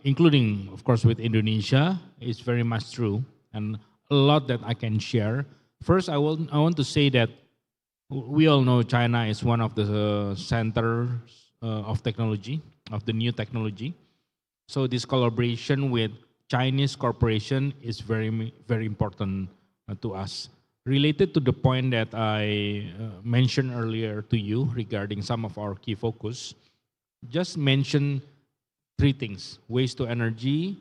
including, of course, with Indonesia, is very much true, and a lot that I can share. First, I want to say that we all know China is one of the centers of technology, of the new technology. So this collaboration with Chinese corporation is very, very important to us. Related to the point that I mentioned earlier to you regarding some of our key focus, just mention three things: waste to energy,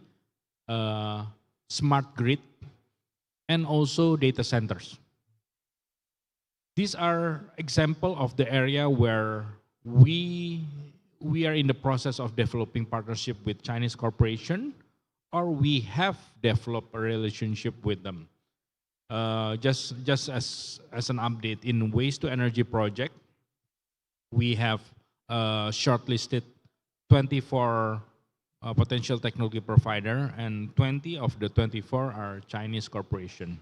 smart grid, and also data centers. These are example of the area where we are in the process of developing partnership with Chinese corporation, or we have developed a relationship with them. Just as an update, in waste to energy project, we have shortlisted 24 potential technology provider, and 20 of the 24 are Chinese corporation.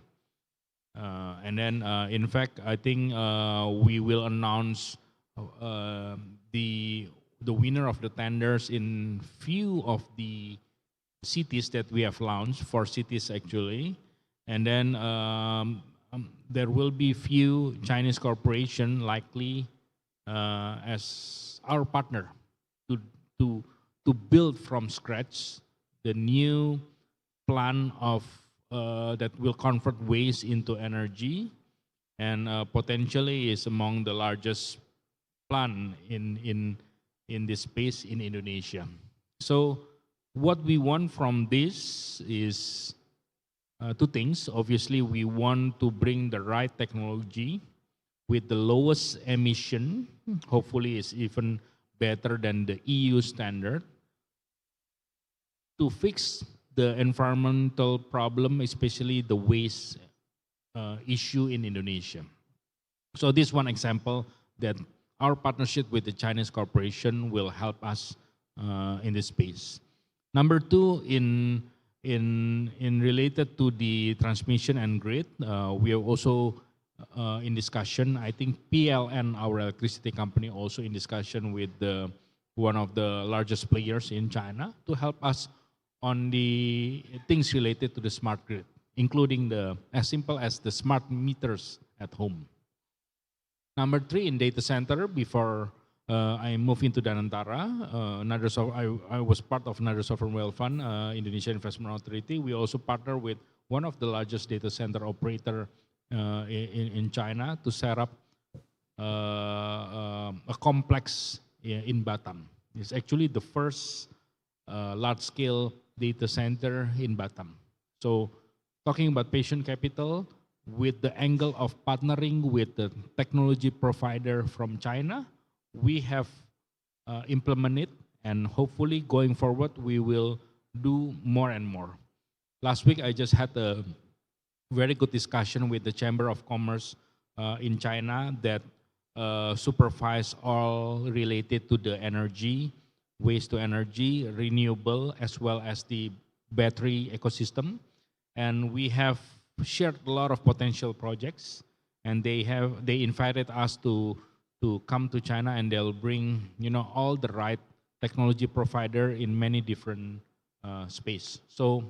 And then, in fact, I think we will announce the winner of the tenders in few of the cities that we have launched, 4 cities actually. And then there will be few Chinese corporation likely as our partner to build from scratch the new plan of that will convert waste into energy, and potentially is among the largest plan in this space in Indonesia. So what we want from this is 2 things. Obviously, we want to bring the right technology with the lowest emission, hopefully is even better than the EU standard, to fix the environmental problem, especially the waste issue in Indonesia. So this one example that our partnership with the Chinese corporation will help us in this space. Number 2, in related to the transmission and grid, we are also in discussion. I think PLN, our electricity company, also in discussion with one of the largest players in China to help us on the things related to the smart grid, including as simple as the smart meters at home. Number 3 in data center before I moved into Danantara. I was part of another sovereign wealth fund, Indonesia Investment Authority. We also partner with one of the largest data center operator in China to set up a complex in Batam. It's actually the first large-scale data center in Batam. So talking about patient capital, with the angle of partnering with the technology provider from China, we have implemented, and hopefully going forward, we will do more and more. Last week, I just had a very good discussion with the Chamber of Commerce in China that supervise all related to the energy, waste to energy, renewable, as well as the battery ecosystem. And we have shared a lot of potential projects, and they invited us to come to China, and they'll bring all the right technology provider in many different space. So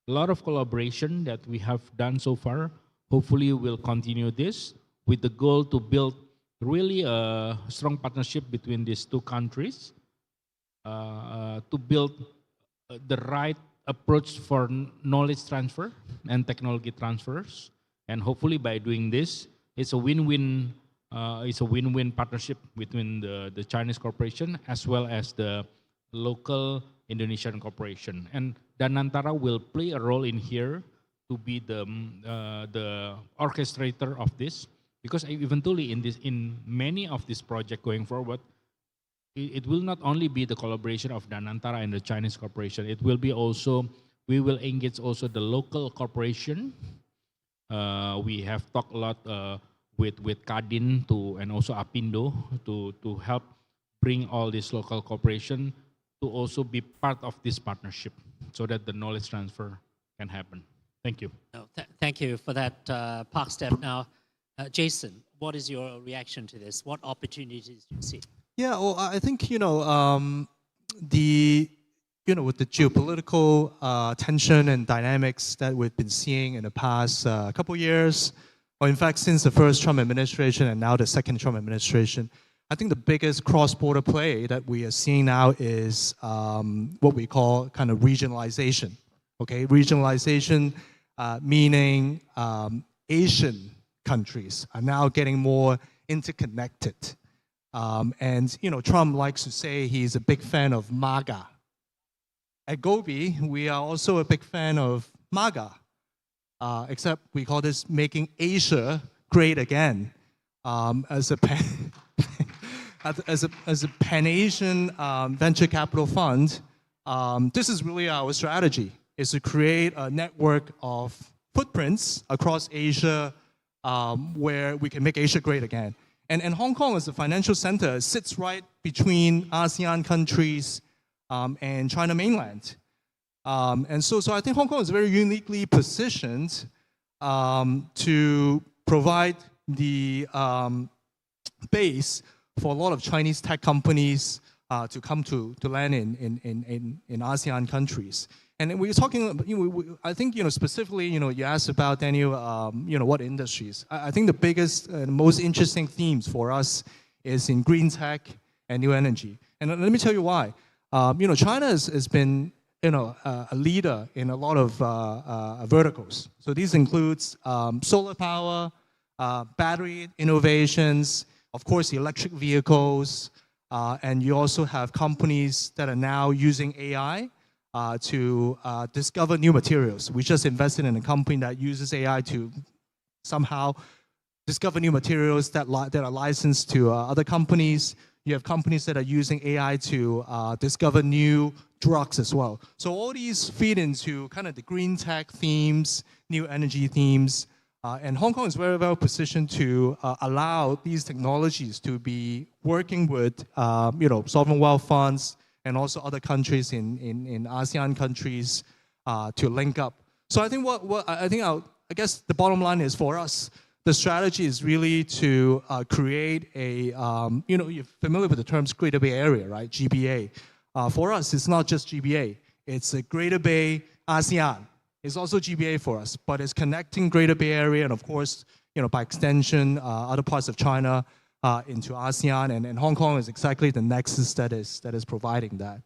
a lot of collaboration that we have done so far. Hopefully we'll continue this with the goal to build really a strong partnership between these two countries to build the right approach for knowledge transfer and technology transfers. And hopefully by doing this, it's a win-win partnership between the Chinese corporation as well as the local Indonesian corporation. And Danantara will play a role in here to be the orchestrator of this, because eventually in many of these projects going forward, it will not only be the collaboration of Danantara and the Chinese corporation. It will be also, we will engage also the local corporation. We have talked a lot with Kadin and also Apindo to help bring all this local corporation to also be part of this partnership so that the knowledge transfer can happen. Thank you. No, thank you for that, Park Step. Now, Jason, what is your reaction to this? What opportunities do you see? Yeah, well, I think with the geopolitical tension and dynamics that we've been seeing in the past couple years, or in fact since the first Trump administration and now the second Trump administration, I think the biggest cross-border play that we are seeing now is what we call kind of regionalization. Okay, regionalization meaning Asian countries are now getting more interconnected. And Trump likes to say he's a big fan of MAGA. At Gobi, we are also a big fan of MAGA, except we call this making Asia great again. As a Pan-Asian venture capital fund, this is really our strategy, is to create a network of footprints across Asia where we can make Asia great again. And Hong Kong as a financial center sits right between ASEAN countries and China mainland. And so I think Hong Kong is very uniquely positioned to provide the base for a lot of Chinese tech companies to come to land in ASEAN countries. And we were talking, I think, specifically, you asked about, Daniel, what industries. I think the biggest and most interesting themes for us is in green tech and new energy. And let me tell you why. China has been, a leader in a lot of verticals. So these includes solar power, battery innovations, of course, the electric vehicles, and you also have companies that are now using AI to discover new materials. We just invested in a company that uses AI to somehow discover new materials that are licensed to other companies. You have companies that are using AI to discover new drugs as well. So all these feed into kind of the green tech themes, new energy themes, and Hong Kong is very well positioned to allow these technologies to be working with sovereign wealth funds, and also other countries in ASEAN countries to link up. So I think I guess the bottom line is for us, the strategy is really to create a, you're familiar with the terms Greater Bay Area, right? GBA. For us, it's not just GBA. It's a Greater Bay ASEAN. It's also GBA for us, but it's connecting Greater Bay Area and of course, by extension, other parts of China into ASEAN, and Hong Kong is exactly the nexus that is providing that.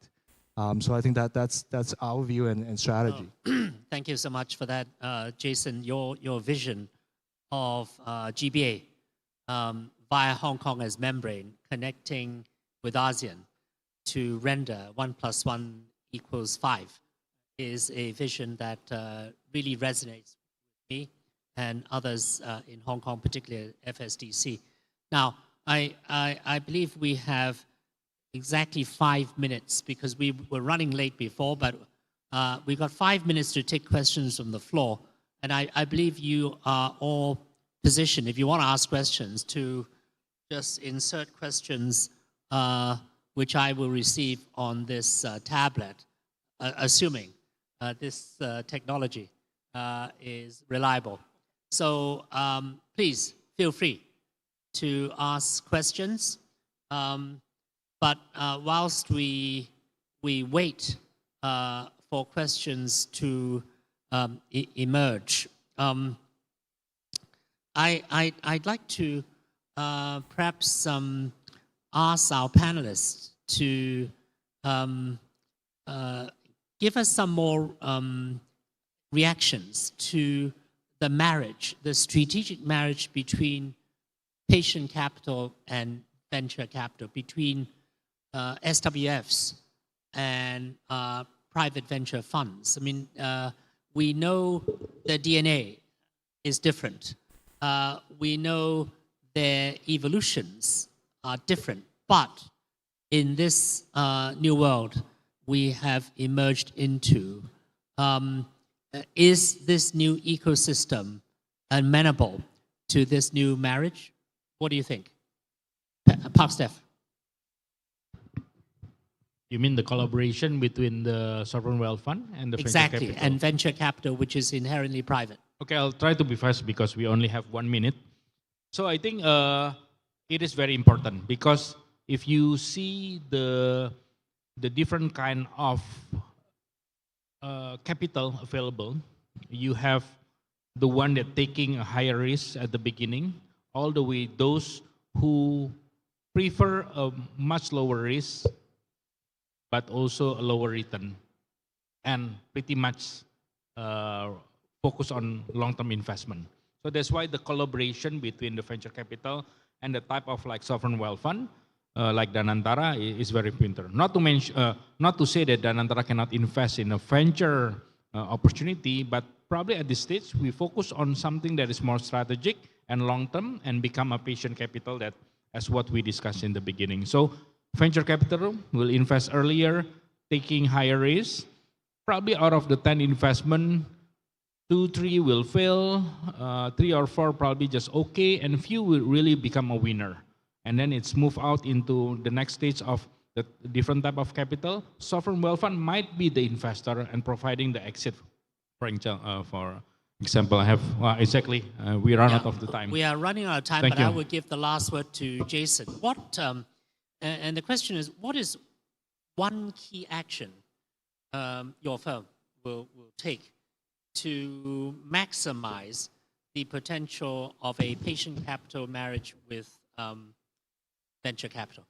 So I think that's our view and strategy. Thank you so much for that, Jason. Your vision of GBA via Hong Kong as membrane, connecting with ASEAN to render 1 + 1 = 5 is a vision that really resonates with me and others in Hong Kong, particularly FSDC. Now, I believe we have exactly 5 minutes because we were running late before, but we've got 5 minutes to take questions from the floor. And I believe you are all positioned, if you want to ask questions, to just insert questions which I will receive on this tablet, assuming this technology is reliable. So please feel free to ask questions. But whilst we wait for questions to emerge, I'd like to perhaps ask our panelists to give us some more reactions to the marriage, the strategic marriage between patient capital and venture capital, between SWFs and private venture funds. I mean, we know the DNA is different. We know their evolutions are different, but in this new world we have emerged into, is this new ecosystem amenable to this new marriage? What do you think? Park Steph. You mean the collaboration between the sovereign wealth fund and the venture capital? Exactly, and venture capital, which is inherently private. Okay, I'll try to be fast because we only have 1 minute. So I think it is very important because if you see the different kind of capital available, you have the one that taking a higher risk at the beginning, all the way those who prefer a much lower risk, but also a lower return, and pretty much focus on long-term investment. So that's why the collaboration between the venture capital and the type of like sovereign wealth fund, like Danantara, is very important. Not to mention, not to say that Danantara cannot invest in a venture opportunity, but probably at this stage we focus on something that is more strategic and long-term and become a patient capital, that as what we discussed in the beginning. So venture capital will invest earlier, taking higher risk. Probably out of the 10 investment, 2, 3 will fail, 3 or 4 probably just okay, and few will really become a winner. And then it's moved out into the next stage of the different type of capital. Sovereign wealth fund might be the investor and providing the exit. For example, I have, exactly, we run out of the time. We are running out of time, Thank but you. I will give the last word to Jason. What, and the question is, what is one key action your firm will take to maximize the potential of a patient capital marriage with venture capital?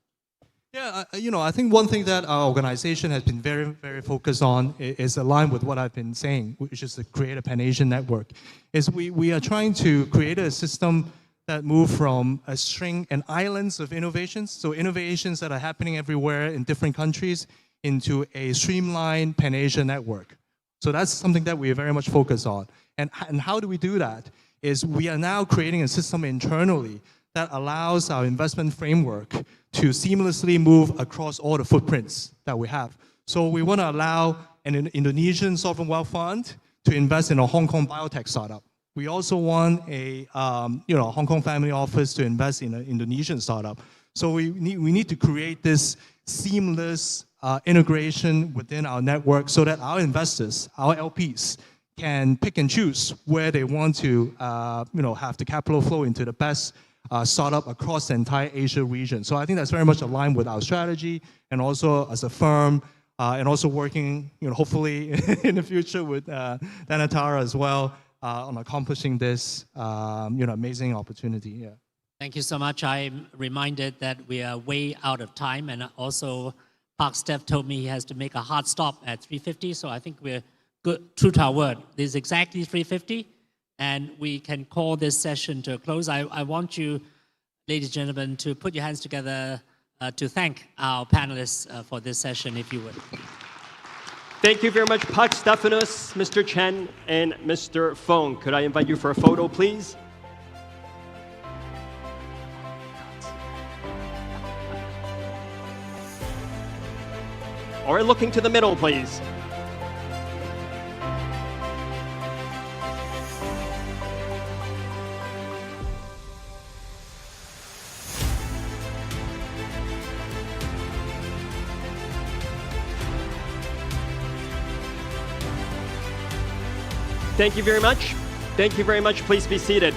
Yeah, I think one thing that our organization has been very, very focused on is aligned with what I've been saying, which is to create a Pan-Asian network. Is we are trying to create a system that move from a string and islands of innovations, so innovations that are happening everywhere in different countries, into a streamlined Pan-Asia network. So that's something that we are very much focused on. And how do we do that? Is we are now creating a system internally that allows our investment framework to seamlessly move across all the footprints that we have. So we want to allow an Indonesian sovereign wealth fund to invest in a Hong Kong biotech startup. We also want a Hong Kong family office to invest in an Indonesian startup. So we need to create this seamless integration within our network so that our investors, our LPs, can pick and choose where they want to have the capital flow into the best startup across the entire Asia region. So I think that's very much aligned with our strategy, and also as a firm, and also working, hopefully in the future with Danatara as well on accomplishing this, amazing opportunity. Yeah. Thank you so much. I'm reminded that we are way out of time, and also Park Steph told me he has to make a hard stop at 3:50, so I think we're good, true to our word. This is exactly 3:50, and we can call this session to a close. I want you, ladies and gentlemen, to put your hands together to thank our panelists for this session, if you would. Thank you very much, Pak Stephanus, Mr. Chen, and Mr. Fong. Could I invite you for a photo, please? Or looking to the middle, please. Thank you very much. Thank you very much. Please be seated.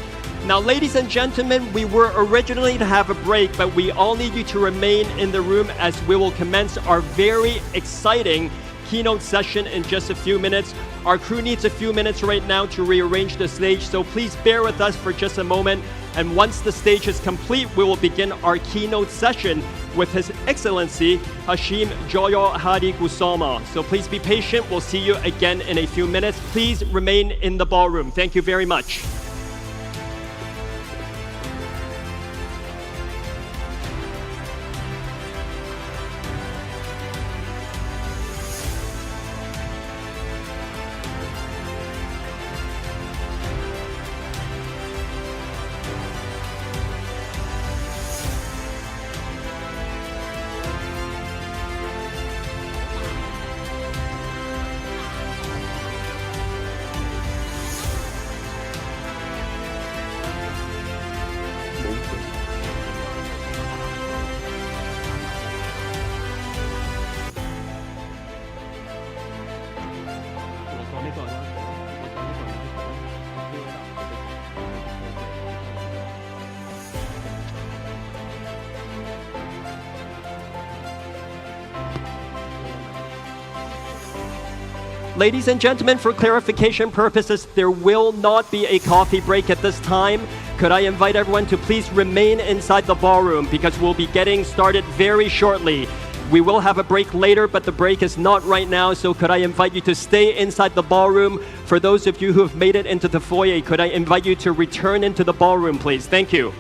Now, ladies and gentlemen, we were originally to have a break, but we all need you to remain in the room as we will commence our very exciting keynote session in just a few minutes. Our crew needs a few minutes right now to rearrange the stage, so please bear with us for just a moment. And once the stage is complete, we will begin our keynote session with His Excellency Hashim Joyo Hadi Kusama. So please be patient. We'll see you again in a few minutes. Please remain in the ballroom. Thank you very much. Ladies and gentlemen, for clarification purposes, there will not be a coffee break at this time. Could I invite everyone to please remain inside the ballroom because we'll be getting started very shortly. We will have a break later, but the break is not right now, so could I invite you to stay inside the ballroom? For those of you who have made it into the foyer, could I invite you to return into the ballroom, please? Thank you.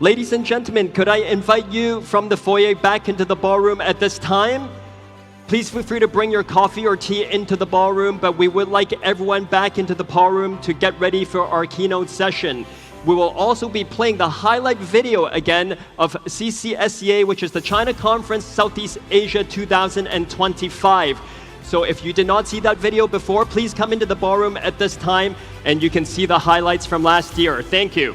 Ladies and gentlemen, could I invite you from the foyer back into the ballroom at this time? Please feel free to bring your coffee or tea into the ballroom, but we would like everyone back into the ballroom to get ready for our keynote session. We will also be playing the highlight video again of CCSEA, which is the China Conference Southeast Asia 2025. So if you did not see that video before, please come into the ballroom at this time and you can see the highlights from last year. Thank you.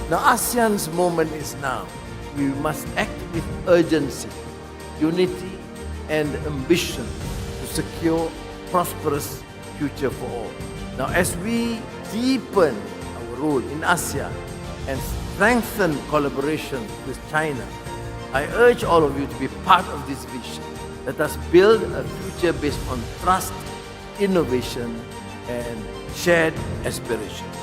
Now ASEAN's moment is now. We must act with urgency, unity and ambition to secure prosperous future for all. Now as we deepen our role in ASEAN and strengthen collaboration with China, I urge all of you to be part of this vision. Let us build a future based on trust, innovation and shared aspirations.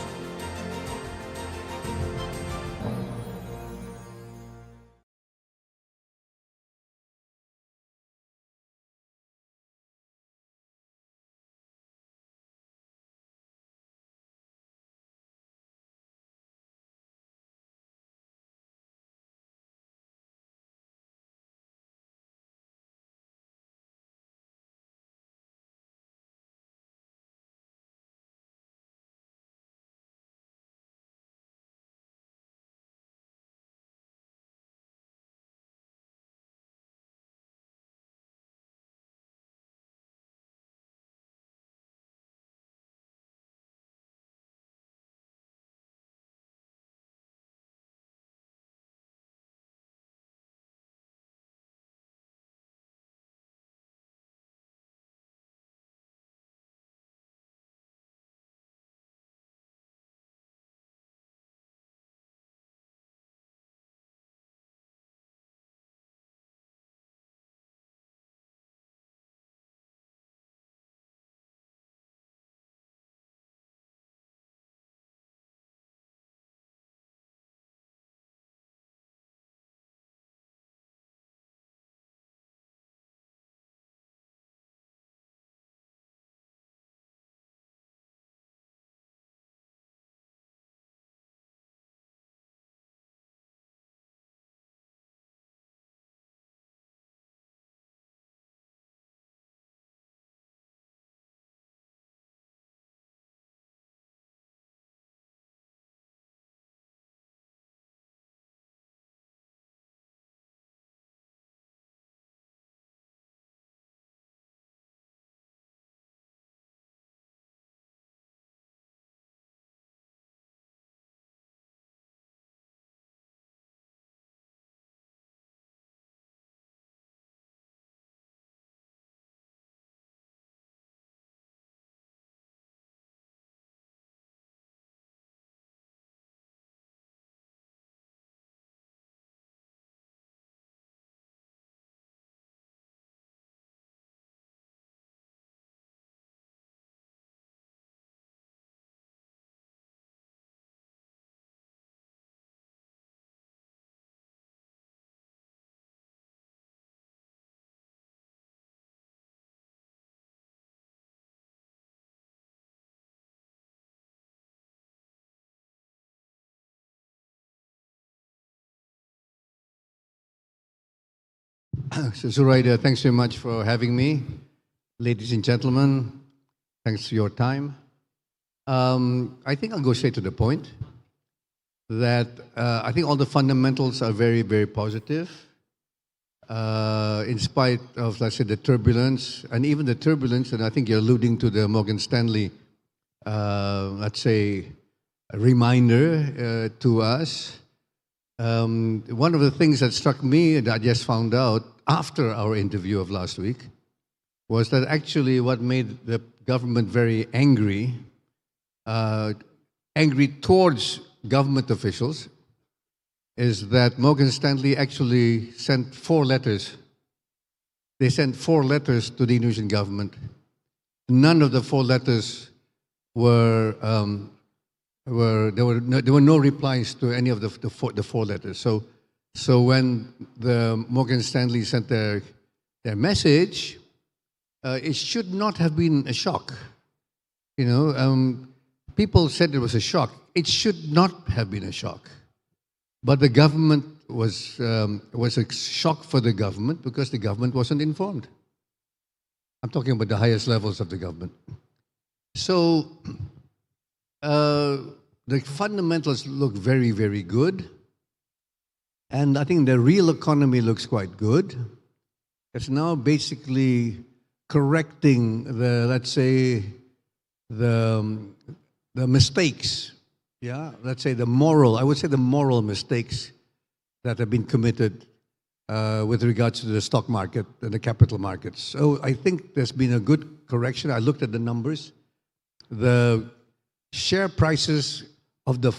So Zoraida, thanks very much for having me. Ladies and gentlemen, thanks for your time. I think I'll go straight to the point. That I think all the fundamentals are very, very positive. In spite of, let's say, the turbulence, and even the turbulence, and I think you're alluding to the Morgan Stanley, let's say, a reminder to us. One of the things that struck me, that I just found out after our interview of last week, was that actually what made the government very angry, angry towards government officials, is that Morgan Stanley actually sent 4 letters. They sent 4 letters to the Indonesian government. None of the 4 letters were there were no replies to any of the 4 letters. So when the Morgan Stanley sent their message, it should not have been a shock. You know, people said it was a shock. It should not have been a shock. But the government was a shock for the government because the government wasn't informed. I'm talking about the highest levels of the government. So the fundamentals look very, very good. And I think the real economy looks quite good. It's now basically correcting the, let's say, the mistakes. Yeah, let's say the moral mistakes that have been committed with regards to the stock market and the capital markets. So I think there's been a good correction. I looked at the numbers. The share prices of the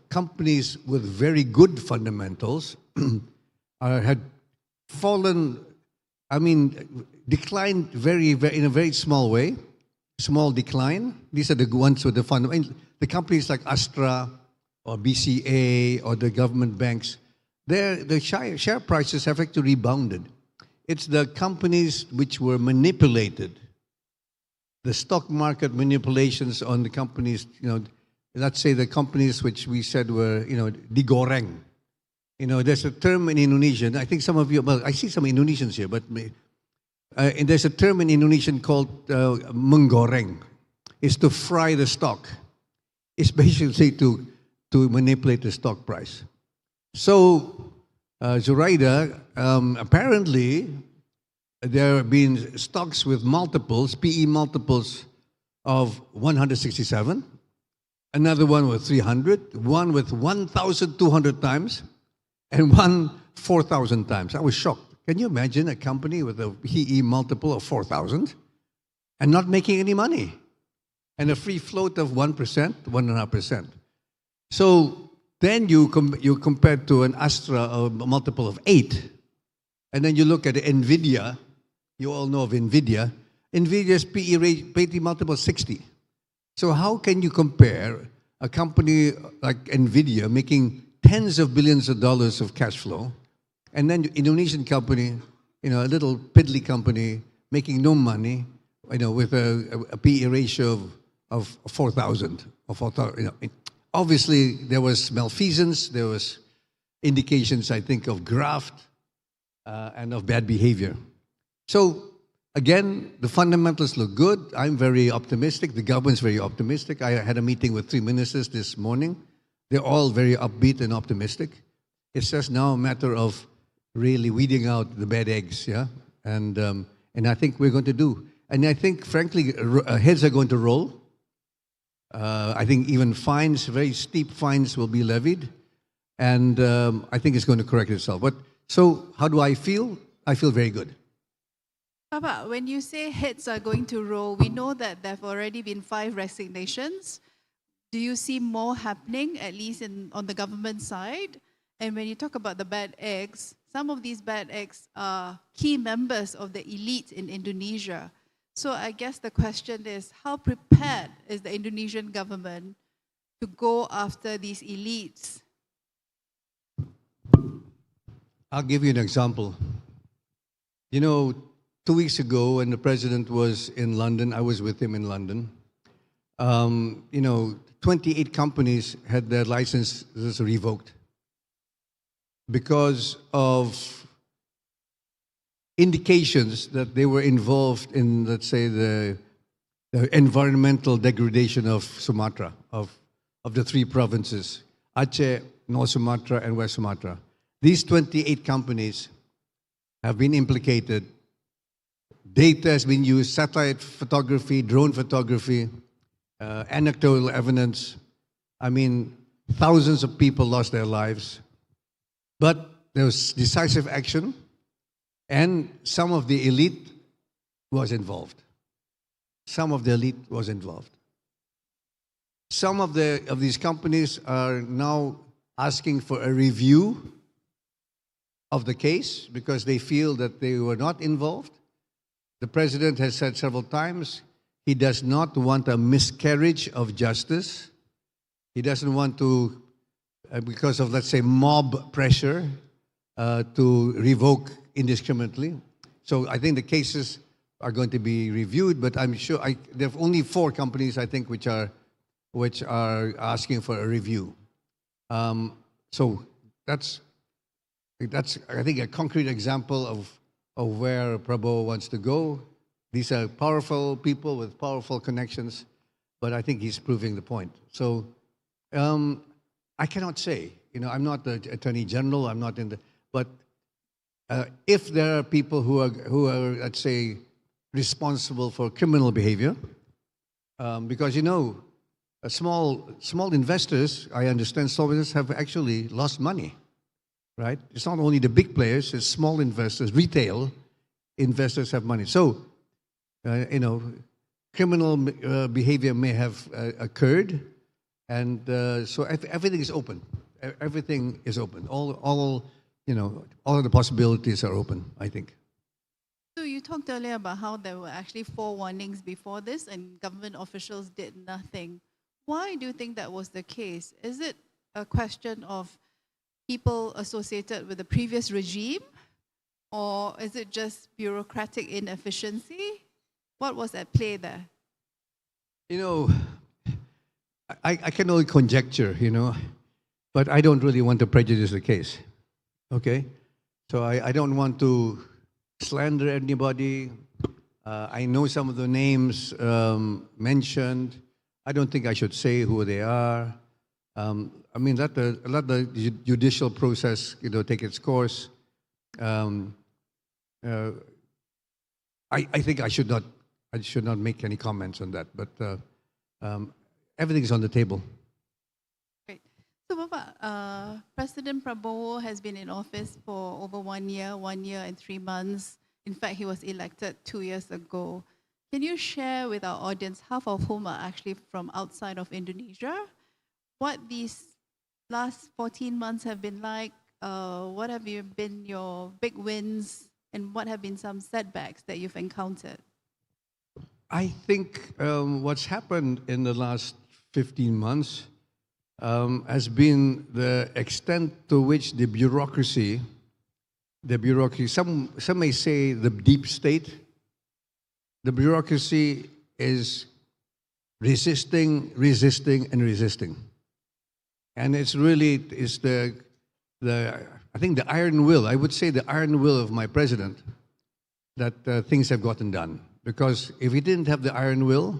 companies with very good fundamentals had fallen, declined in a very small way, small decline. These are the ones with the fundamentals. The companies like Astra or BCA or the government banks, the share prices have actually rebounded. It's the companies which were manipulated, the stock market manipulations on the companies, let's say the companies which we said were, digoreng. There's a term in Indonesian, I think some of you, well, I see some Indonesians here, but and there's a term in Indonesian called menggoreng. It's to fry the stock. It's basically to manipulate the stock price. So, Zoraida, apparently there have been stocks with multiples, PE multiples of 167, another one with 300, one with 1,200 times, and one 4,000 times. I was shocked. Can you imagine a company with a PE multiple of 4,000 and not making any money? And a free float of 1%, 1.5%. So then you compare to an Astra, a multiple of 8. And then you look at NVIDIA. You all know of NVIDIA. NVIDIA's PE multiple is 60. So how can you compare a company like NVIDIA making tens of billions of dollars of cash flow, and then Indonesian company, a little piddly company making no money, with a PE ratio of 4,000 or 4,000. Obviously, there was malfeasance. There was indications, I think, of graft and of bad behavior. So again, the fundamentals look good. I'm very optimistic. The government's very optimistic. I had a meeting with 3 ministers this morning. They're all very upbeat and optimistic. It's just now a matter of really weeding out the bad eggs, yeah? And I think we're going to do. And I think, frankly, heads are going to roll. I think even fines, very steep fines will be levied. And I think it's going to correct itself. But so how do I feel? I feel very good. Papa, when you say heads are going to roll, we know that there have already been 5 resignations. Do you see more happening, at least on the government side? And when you talk about the bad eggs, some of these bad eggs are key members of the elite in Indonesia. So I guess the question is, how prepared is the Indonesian government to go after these elites? I'll give you an example. 2 weeks ago when the president was in London, I was with him in London, 28 companies had their licenses revoked because of indications that they were involved in, let's say, the environmental degradation of Sumatra, of the three provinces, Aceh, North Sumatra, and West Sumatra. These 28 companies have been implicated. Data has been used, satellite photography, drone photography, anecdotal evidence. I mean, thousands of people lost their lives. But there was decisive action, and some of the elite was involved. Some of the elite was involved. Some of these companies are now asking for a review of the case because they feel that they were not involved. The president has said several times he does not want a miscarriage of justice. He doesn't want to, because of, let's say, mob pressure, to revoke indiscriminately. So I think the cases are going to be reviewed, but I'm sure there are only 4 companies, I think, which are asking for a review. So that's I think a concrete example of where Prabowo wants to go. These are powerful people with powerful connections, but I think he's proving the point. So I cannot say, I'm not the Attorney General, I'm not in the, but if there are people who are, let's say, responsible for criminal behavior, because small investors, I understand, small investors have actually lost money, right? It's not only the big players, it's small investors, retail investors have money. So, criminal behavior may have occurred, and so everything is open. Everything is open. All of the possibilities are open, I think. So you talked earlier about how there were actually 4 warnings before this and government officials did nothing. Why do you think that was the case? Is it a question of people associated with the previous regime? Or is it just bureaucratic inefficiency? What was at play there? I can only conjecture, but I don't really want to prejudice the case, okay? So I don't want to slander anybody. I know some of the names mentioned. I don't think I should say who they are. Let the judicial process, take its course. I think I should not make any comments on that. But everything is on the table. Great. So, Bapak, President Prabowo has been in office for over 1 year and 3 months. In fact, he was elected 2 years ago. Can you share with our audience, half of whom are actually from outside of Indonesia, what these last 14 months have been like? What have been your big wins, and what have been some setbacks that you've encountered? I think what's happened in the last 15 months has been the extent to which the bureaucracy, some may say the deep state, the bureaucracy is resisting, and resisting. And it's really, I think the iron will, I would say the iron will of my president, that things have gotten done. Because if he didn't have the iron will,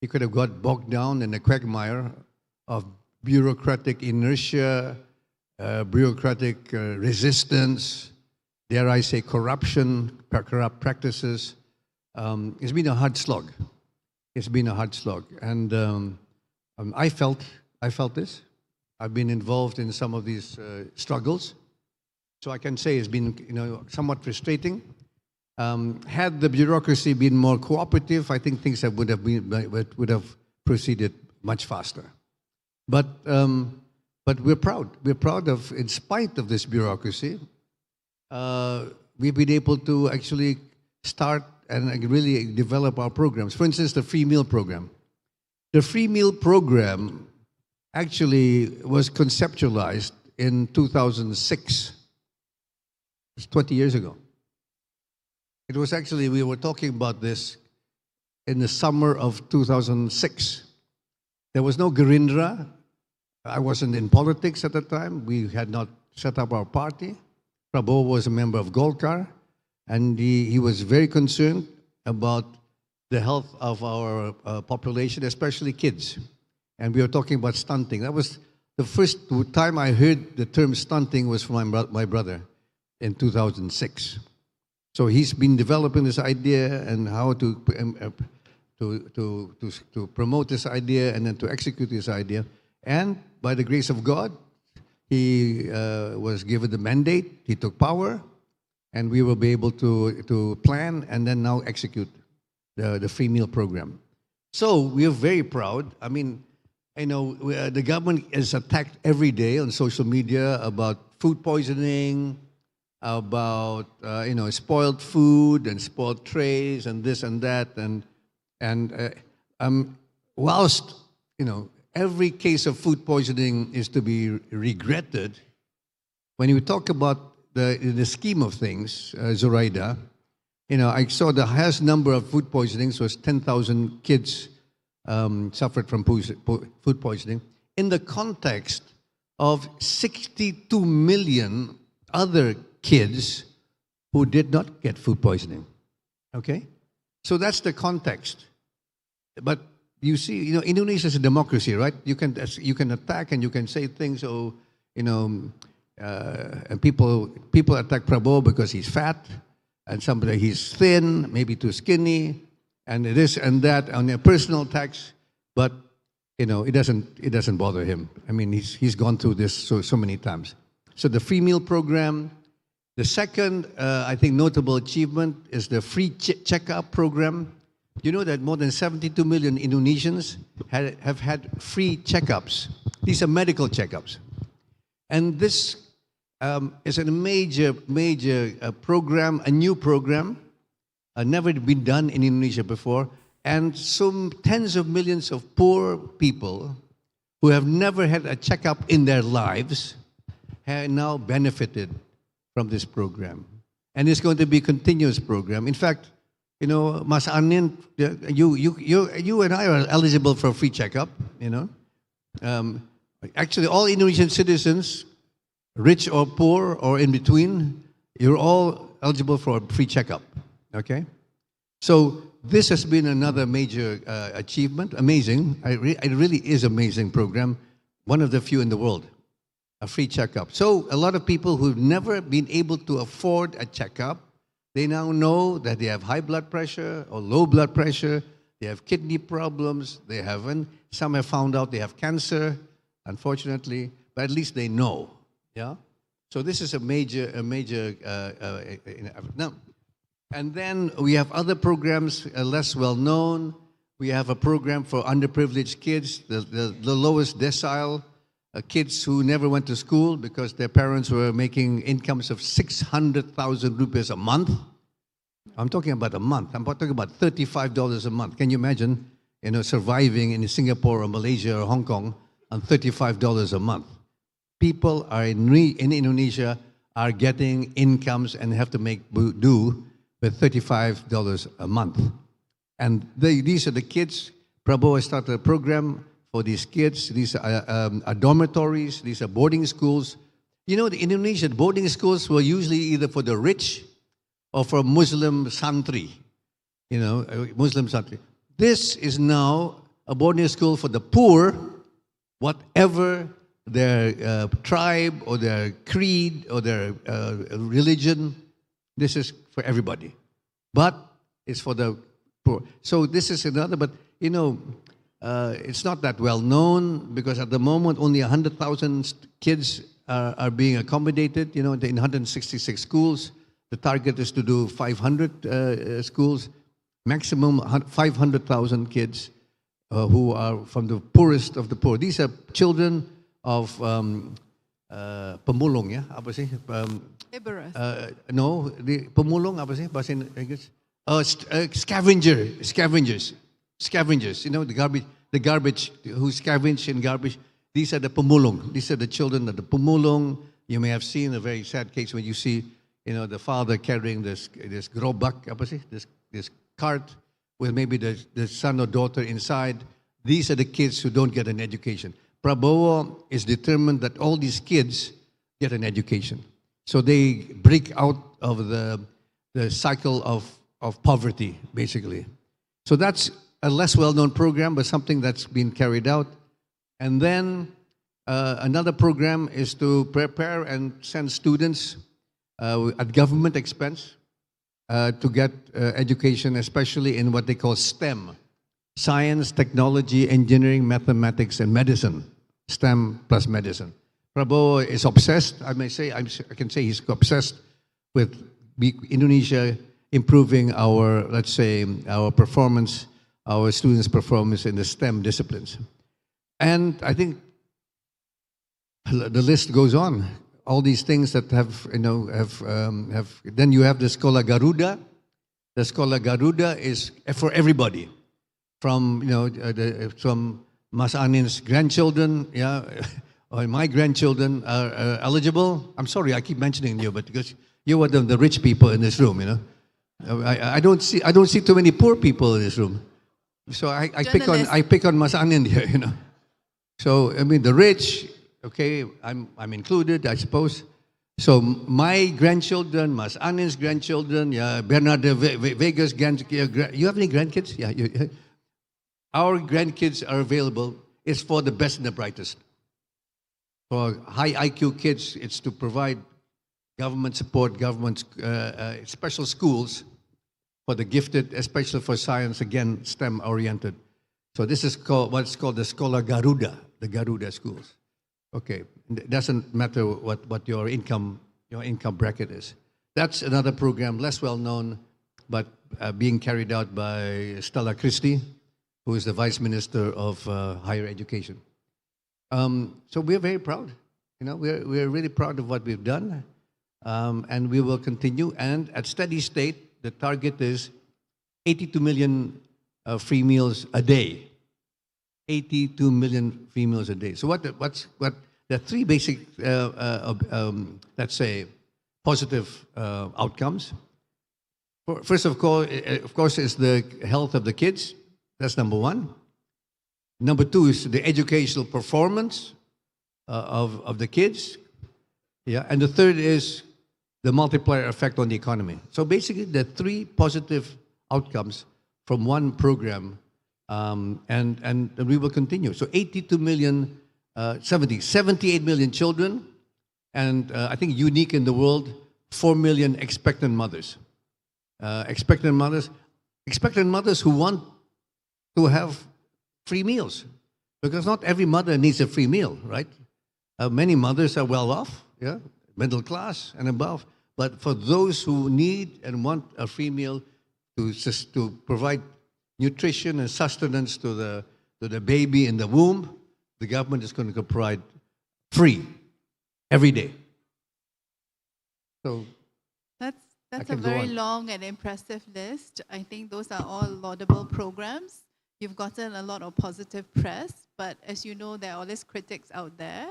he could have got bogged down in the quagmire of bureaucratic inertia, bureaucratic resistance, dare I say corruption, corrupt practices. It's been a hard slog. It's been a hard slog. And I felt this. I've been involved in some of these struggles. So I can say it's been somewhat frustrating. Had the bureaucracy been more cooperative, I think things would have proceeded much faster. But we're proud. We're proud of, in spite of this bureaucracy, we've been able to actually start and really develop our programs. For instance, the free meal program. The free meal program actually was conceptualized in 2006. It's 20 years ago. It was actually, we were talking about this in the summer of 2006. There was no Gerindra. I wasn't in politics at the time. We had not set up our party. Prabowo was a member of Golkar. and he was very concerned about the health of our population, especially kids. And we were talking about stunting. That was the first time I heard the term stunting was from my brother in 2006. So he's been developing this idea and how to promote this idea and then to execute this idea. And by the grace of God, he was given the mandate, he took power, and we will be able to plan and then now execute the free meal program. So we are very proud. I mean, the government is attacked every day on social media about food poisoning, about spoiled food and spoiled trays and this and that, and whilst every case of food poisoning is to be regretted, when you talk about the scheme of things, Zoraida, I saw the highest number of food poisonings was 10,000 kids suffered from food poisoning in the context of 62 million other kids who did not get food poisoning. Okay? So that's the context. But you see, Indonesia is a democracy, right? You can attack and you can say things, and people attack Prabowo because he's fat, and somebody he's thin, maybe too skinny, and this and that on a personal attacks, but it doesn't bother him. I mean, he's gone through this so many times. So the free meal program. The second, I think, notable achievement is the free checkup program. You know that more than 72 million Indonesians have had free checkups. These are medical checkups. And this is a major program, a new program, never been done in Indonesia before. And some tens of millions of poor people who have never had a checkup in their lives have now benefited from this program. And it's going to be a continuous program. In fact, Mas Anin, you and I are eligible for a free checkup, Actually, all Indonesian citizens, rich or poor or in between, you're all eligible for a free checkup, okay? So this has been another major achievement, amazing. It really is an amazing program, one of the few in the world. A free checkup. So a lot of people who've never been able to afford a checkup, they now know that they have high blood pressure or low blood pressure, they have kidney problems, they haven't. Some have found out they have cancer, unfortunately, but at least they know. Yeah. So this is a major. Now, and then we have other programs less well known. We have a program for underprivileged kids, the lowest decile. Kids who never went to school because their parents were making incomes of 600,000 rupees a month. I'm talking about a month. I'm talking about $35 a month. Can you imagine, surviving in Singapore or Malaysia or Hong Kong on $35 a month? People are in Indonesia are getting incomes and have to make do with $35 a month. And these are the kids. Prabowo started a program for these kids. These are dormitories, these are boarding schools. The Indonesian boarding schools were usually either for the rich or for Muslim santri, Muslim santri. This is now a boarding school for the poor, whatever their tribe or their creed or their religion. This is for everybody. But it's for the poor. So this is another, but it's not that well known because at the moment only 100,000 kids are being accommodated, in 166 schools. The target is to do 500 schools, maximum 500,000 kids who are from the poorest of the poor. These are children of pemulung, ya? Apa sih? No, the pemulung apa sih bahasa Inggris? Scavengers. The garbage who scavenge in garbage. These are the pemulung. These are the children of the pemulung. You may have seen a very sad case when you see, the father carrying this gerobak, apa sih? This cart with maybe the son or daughter inside. These are the kids who don't get an education. Prabowo is determined that all these kids get an education. So they break out of the the cycle of poverty, basically. So that's a less well-known program, but something that's been carried out. And then another program is to prepare and send students at government expense to get education, especially in what they call STEM: science, technology, engineering, mathematics, and medicine. STEM plus medicine. Prabowo is obsessed, I can say he's obsessed with Indonesia improving our, let's say, our performance, our students' performance in the STEM disciplines. And I think the list goes on. All these things that have, then you have the Sekolah Garuda. The Sekolah Garuda is for everybody. From, from Mas Anin's grandchildren, yeah, or my grandchildren are eligible. I'm sorry, I keep mentioning you, but because you're one of the rich people in this room, I don't see too many poor people in this room. So I pick on Mas Anin here, So I mean the rich, okay, I'm included, I suppose. So my grandchildren, Mas Anin's grandchildren, yeah, Bernardo Vega's grandkids. You have any grandkids? Yeah. Our grandkids are available. It's for the best and the brightest. For high IQ kids, it's to provide government support, government special schools for the gifted, especially for science, again, STEM oriented. So this is called what's called the Sekolah Garuda, the Garuda schools. Okay, it doesn't matter what your income bracket is. That's another program, less well known, but being carried out by Stella Christie, who is the Vice Minister of Higher Education. So we're very proud. We're really proud of what we've done, and we will continue. And at steady state, the target is 82 million free meals a day. 82 million free meals a day. So what? There are three basic, let's say, positive outcomes. First of course, is the health of the kids. That's number one. Number two is the educational performance of the kids. Yeah, and the third is the multiplier effect on the economy. So basically, there are three positive outcomes from one program, and we will continue. So 82 million, 78 million children, and I think unique in the world, 4 million expectant mothers. Expectant mothers who want to have free meals, because not every mother needs a free meal, right? Many mothers are well off, yeah, middle class and above. But for those who need and want a free meal to provide nutrition and sustenance to the baby in the womb, the government is going to provide free every day. So that's a very long and impressive list. I think those are all laudable programs. You've gotten a lot of positive press, but as you know, there are always critics out there.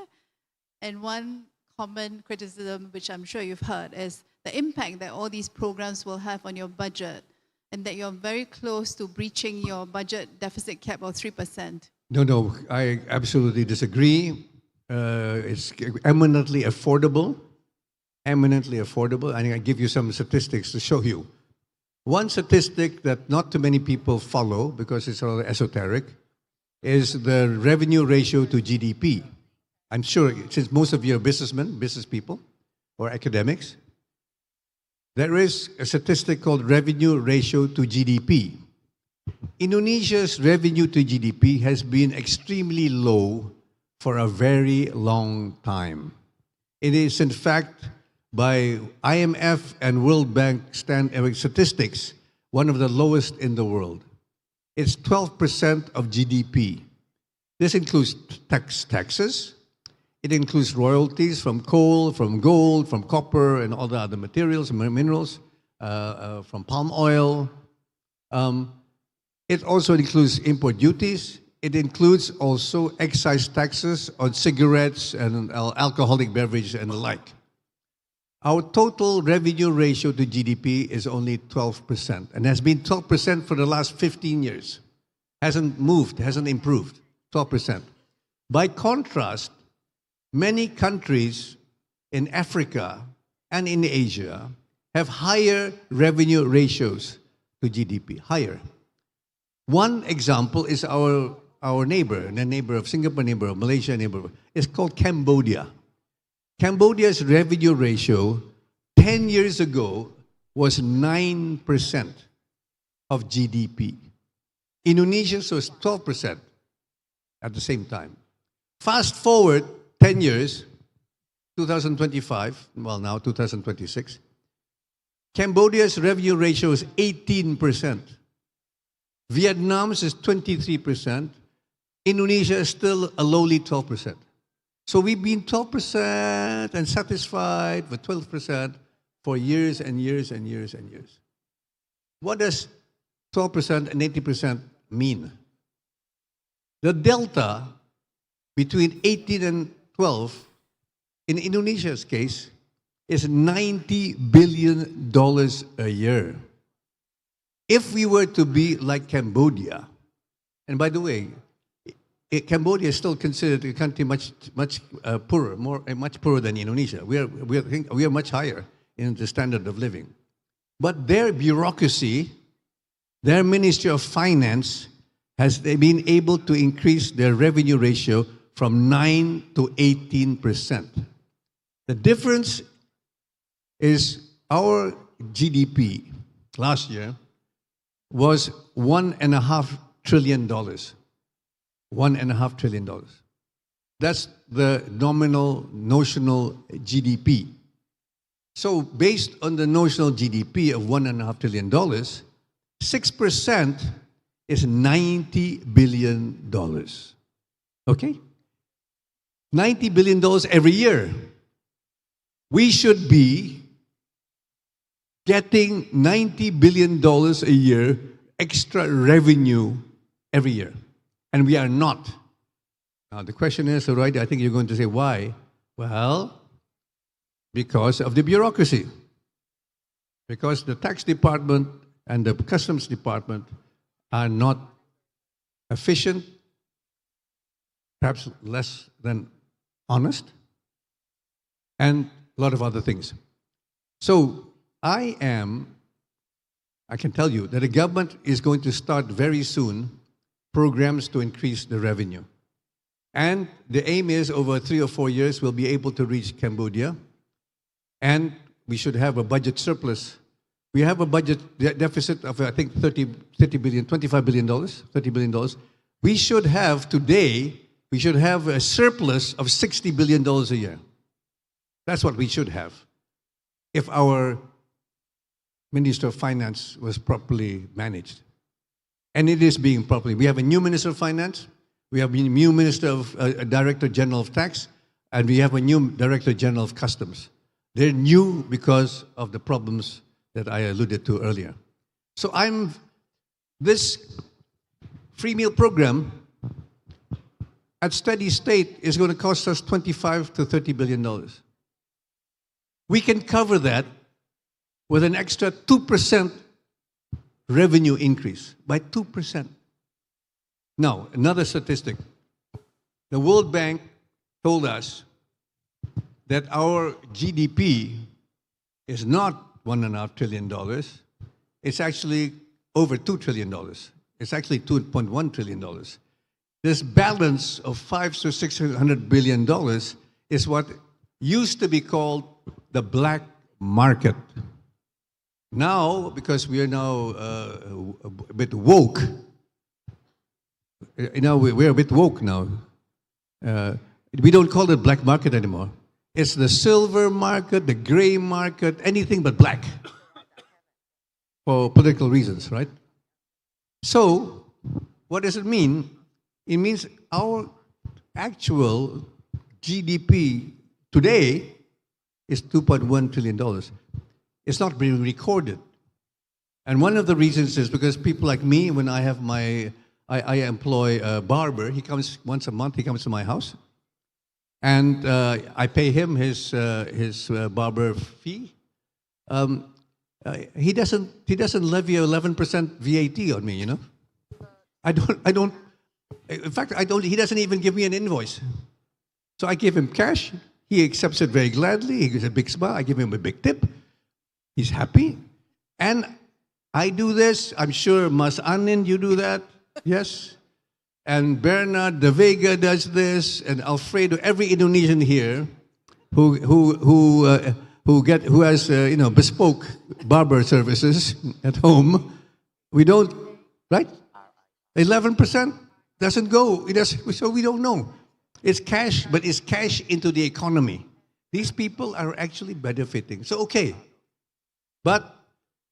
And one common criticism, which I'm sure you've heard, is the impact that all these programs will have on your budget, and that you're very close to breaching your budget deficit cap of 3%. No, I absolutely disagree. It's eminently affordable. Eminently affordable. And I give you some statistics to show you. One statistic that not too many people follow because it's all esoteric is the revenue ratio to GDP. I'm sure since most of you are businessmen, business people, or academics, there is a statistic called revenue ratio to GDP. Indonesia's revenue to GDP has been extremely low for a very long time. It is, in fact, by IMF and World Bank statistics, one of the lowest in the world. It's 12% of GDP. This includes taxes. It includes royalties from coal, from gold, from copper, and all the other materials, minerals, from palm oil. It also includes import duties. It includes also excise taxes on cigarettes and alcoholic beverages and the like. Our total revenue ratio to GDP is only 12%, and has been 12% for the last 15 years. Hasn't moved, hasn't improved, 12%. By contrast, many countries in Africa and in Asia have higher revenue ratios to GDP, higher. One example is our neighbor, the neighbor of Singapore, neighbor of Malaysia, neighbor. It's called Cambodia. Cambodia's revenue ratio 10 years ago was 9% of GDP. Indonesia's was 12% at the same time. Fast forward 10 years, 2025, well now 2026, Cambodia's revenue ratio is 18%. Vietnam's is 23%. Indonesia is still a lowly 12%. So we've been 12% and satisfied with 12% for years and years and years and years. What does 12% and 80% mean? The delta between 18 and 12, in Indonesia's case, is $90 billion a year. If we were to be like Cambodia, and by the way, Cambodia is still considered a country much poorer, much poorer than Indonesia. We are much higher in the standard of living. But their bureaucracy, their Ministry of Finance, has been able to increase their revenue ratio from 9 to 18%. The difference is our GDP last year was $1.5 trillion. $1.5 trillion. That's the notional GDP. So based on the notional GDP of $1.5 trillion, 6% is $90 billion. Okay? $90 billion every year. We should be getting $90 billion a year extra revenue every year. And we are not. Now the question is, right, I think you're going to say, why? Well, because of the bureaucracy. Because the tax department and the customs department are not efficient, perhaps less than honest, and a lot of other things. So I can tell you that the government is going to start very soon programs to increase the revenue. And the aim is over 3 or 4 years, we'll be able to reach Cambodia. And we should have a budget surplus. We have a budget deficit of, I think, $25 billion. We should have today, we should have a surplus of $60 billion a year. That's what we should have if our Minister of Finance was properly managed. And it is being properly. We have a new Minister of Finance, we have a new Minister of Director General of Tax, and we have a new Director General of Customs. They're new because of the problems that I alluded to earlier. So this free meal program at steady state is going to cost us $25 to $30 billion. We can cover that with an extra 2% revenue increase, by 2%. Now, another statistic. The World Bank told us that our GDP is not $1.5 trillion. It's actually over $2 trillion. It's actually $2.1 trillion. This balance of $500 to $600 billion is what used to be called the black market. Now, because we are now a bit woke, we're a bit woke now. We don't call it black market anymore. It's the silver market, the gray market, anything but black. For political reasons, right? So, what does it mean? It means our actual GDP today is $2.1 trillion. It's not being recorded. And one of the reasons is because people like me, when I have I employ a barber, he comes once a month, he comes to my house. And I pay him his barber fee. He doesn't levy 11% VAT on me, you know. I don't. In fact, he doesn't even give me an invoice. So I give him cash. He accepts it very gladly. He gives a big smile. I give him a big tip. He's happy. And I do this. I'm sure Mas Anin, you do that. Yes. And Bernard De Vega does this. And Alfredo, every Indonesian here who has bespoke barber services at home. We don't, right? 11% doesn't go. So we don't know. It's cash, but it's cash into the economy. These people are actually benefiting. So, okay. But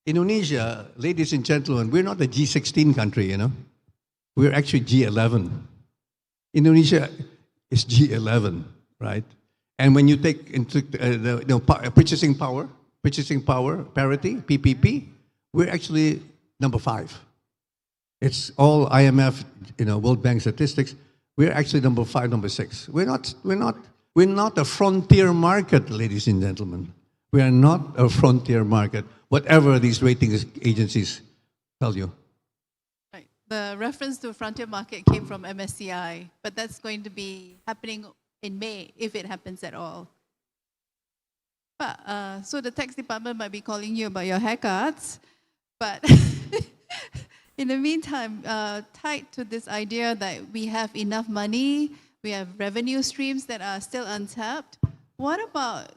Indonesia, ladies and gentlemen, we're not a G16 country, you know. We're actually G11. Indonesia is G11, right? And when you take into purchasing power parity, PPP, we're actually number 5. It's all IMF, World Bank statistics. We're actually number 5, number 6. We're not a frontier market, ladies and gentlemen. We are not a frontier market, whatever these rating agencies tell you. Right. The reference to frontier market came from MSCI, but that's going to be happening in May, if it happens at all. But, so the tax department might be calling you about your haircuts, but in the meantime, tied to this idea that we have enough money, we have revenue streams that are still untapped, what about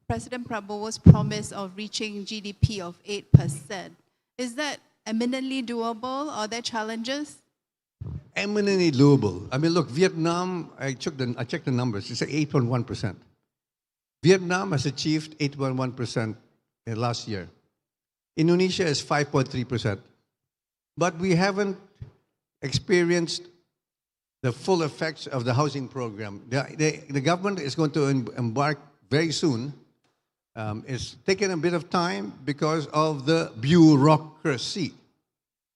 President Prabowo's promise of reaching GDP of 8%? Is that eminently doable? Are there challenges? Eminently doable. I mean, look, Vietnam, I checked the numbers, it's 8.1%. Vietnam has achieved 8.1% last year. Indonesia is 5.3%. But we haven't experienced the full effects of the housing program. The government is going to embark very soon. It's taken a bit of time because of the bureaucracy.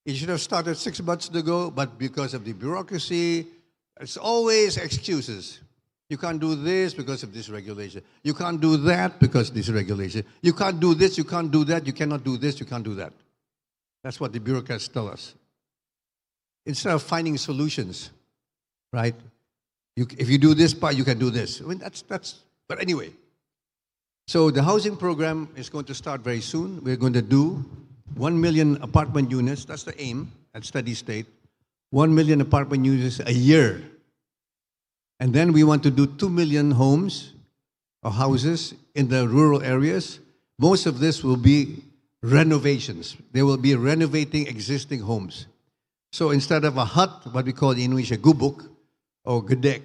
It should have started 6 months ago, but because of the bureaucracy, it's always excuses. You can't do this because of this regulation. You can't do that because of this regulation. You can't do this, you can't do that, you cannot do this, you can't do that. That's what the bureaucrats tell us. Instead of finding solutions, right? If you do this part, you can do this. I mean, but anyway. So the housing program is going to start very soon. We're going to do 1 million apartment units. That's the aim at steady state. 1 million apartment units a year. And then we want to do 2 million homes or houses in the rural areas. Most of this will be renovations. They will be renovating existing homes. So instead of a hut, what we call in Indonesia gubuk or gedek,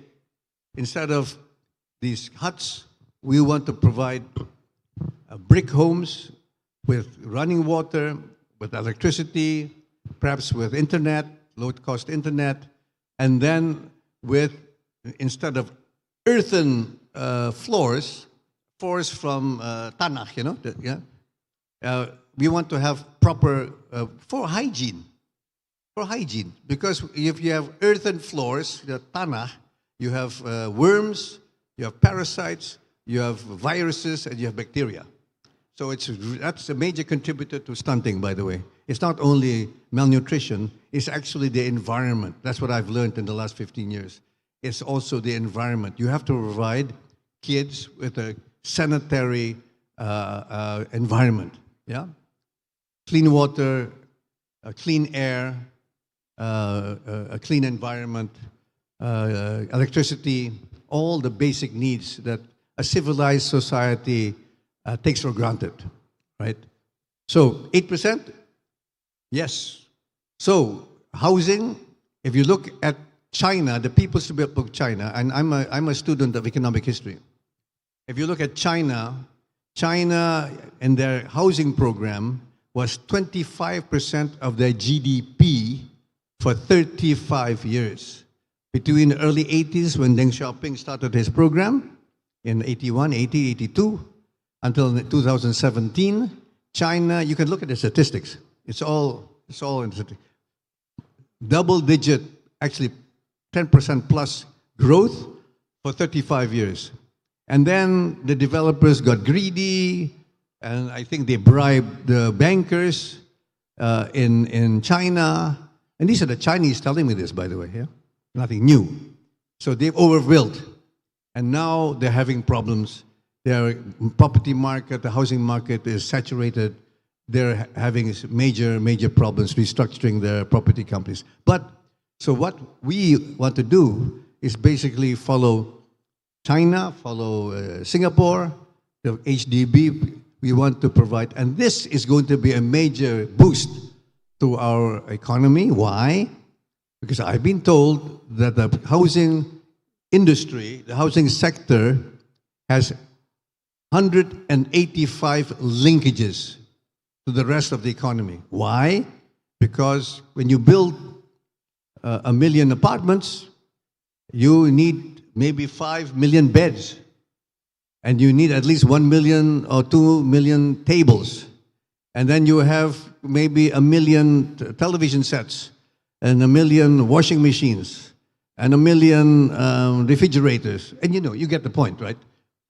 instead of these huts, we want to provide brick homes with running water, with electricity, perhaps with internet, low-cost internet, and then with, instead of earthen floors from tanah, we want to have proper, for hygiene, because if you have earthen floors, the tanah, you have worms, you have parasites, you have viruses, and you have bacteria. So that's a major contributor to stunting, by the way. It's not only malnutrition, it's actually the environment. That's what I've learned in the last 15 years. It's also the environment. You have to provide kids with a sanitary environment. Yeah? Clean water, clean air, a clean environment, electricity, all the basic needs that a civilized society takes for granted, right? So 8%, yes. So housing, if you look at China, the People's Republic of China, and I'm a student of economic history. If you look at China and their housing program was 25% of their GDP for 35 years. Between the early 80s when Deng Xiaoping started his program in 81, 80, 82, until 2017, China, you can look at the statistics. It's all in the statistics. Double-digit, actually 10% plus growth for 35 years. And then the developers got greedy, and I think they bribed the bankers in China. And these are the Chinese telling me this, by the way, yeah? Nothing new. So they've overbuilt. And now they're having problems Their property market, the housing market is saturated. They're having major problems restructuring their property companies. But so what we want to do is basically follow China, follow Singapore, the HDB we want to provide. And this is going to be a major boost to our economy. Why? Because I've been told that the housing industry, the housing sector, has 185 linkages to the rest of the economy. Why? Because when you build 1 million apartments, you need maybe 5 million beds. And you need at least 1 million or 2 million tables. And then you have maybe 1 million television sets, and 1 million washing machines, and 1 million refrigerators. And you get the point, right?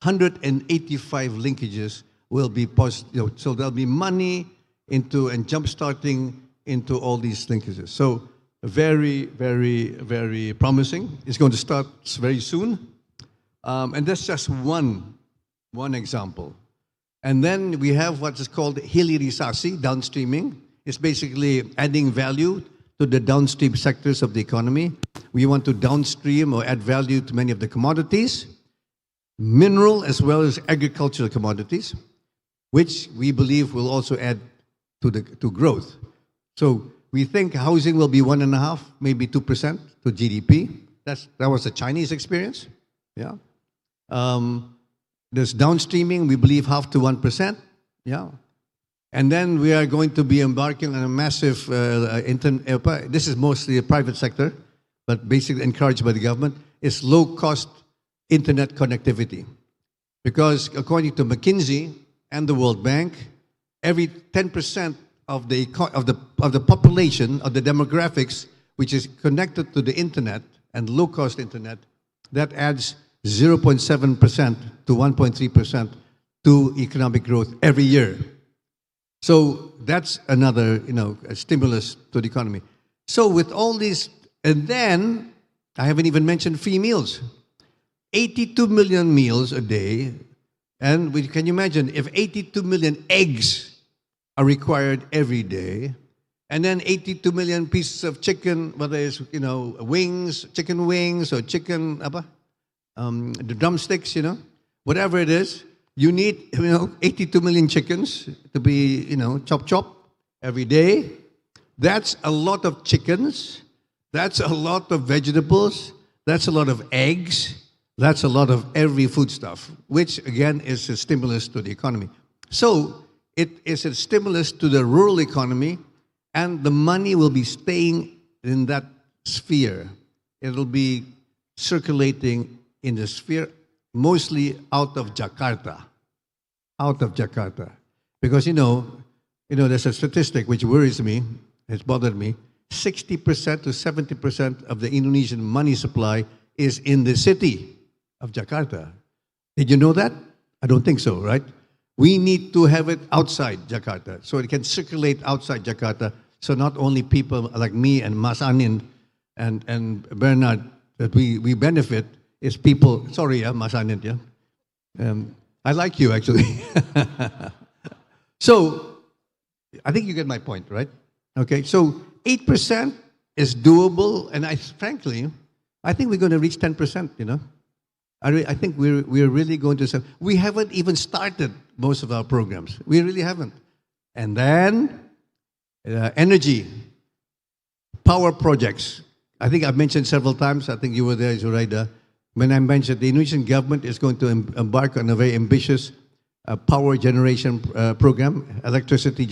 185 linkages will be positive. So there'll be money into and jump-starting into all these linkages. So very, very, very promising. It's going to start very soon. And that's just one example. And then we have what is called hilirisasi, downstreaming. It's basically adding value to the downstream sectors of the economy. We want to downstream or add value to many of the commodities, mineral as well as agricultural commodities, which we believe will also add to growth. So we think housing will be 1.5%, maybe 2% to GDP. That was the Chinese experience. Yeah. There's downstreaming, we believe 0.5% to 1%. Yeah. And then we are going to be embarking on a massive, this is mostly a private sector, but basically encouraged by the government, is low-cost internet connectivity. Because according to McKinsey and the World Bank, every 10% of the population, of the demographics, which is connected to the internet and low-cost internet, that adds 0.7% to 1.3% to economic growth every year. So that's another, a stimulus to the economy. So with all these, and then I haven't even mentioned free meals. 82 million meals a day, and can you imagine if 82 million eggs are required every day, and then 82 million pieces of chicken, whether it's wings, chicken wings, or chicken, the drumsticks, whatever it is, you need 82 million chickens to be chop every day. That's a lot of chickens. That's a lot of vegetables. That's a lot of eggs. That's a lot of every foodstuff, which again is a stimulus to the economy. So it is a stimulus to the rural economy, and the money will be staying in that sphere. It'll be circulating in the sphere, mostly out of Jakarta. Because, there's a statistic which worries me, has bothered me. 60% to 70% of the Indonesian money supply is in the city of Jakarta. Did you know that? I don't think so, right? We need to have it outside Jakarta, so it can circulate outside Jakarta, so not only people like me and Mas Anin and Bernard, that we benefit, is people, sorry, Mas Anin, yeah? I like you, actually. So, I think you get my point, right? Okay, so 8% is doable, and frankly, I think we're going to reach 10%, I think we're really going to, we haven't even started most of our programs. We really haven't. And then, energy, power projects. I think I've mentioned several times, I think you were there, Zuraida, when I mentioned the Indonesian government is going to embark on a very ambitious power generation program, electricity.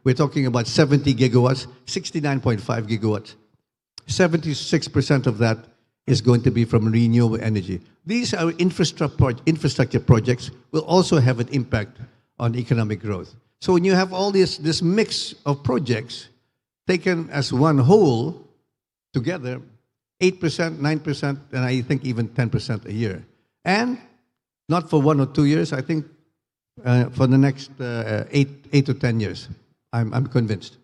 We're talking about 70 gigawatts, 69.5 gigawatts. 76% of that is going to be from renewable energy. These are infrastructure projects will also have an impact on economic growth. So when you have all this mix of projects taken as one whole together, 8%, 9%, and I think even 10% a year. And not for 1 or 2 years, I think for the next 8 to 10 years. I'm convinced.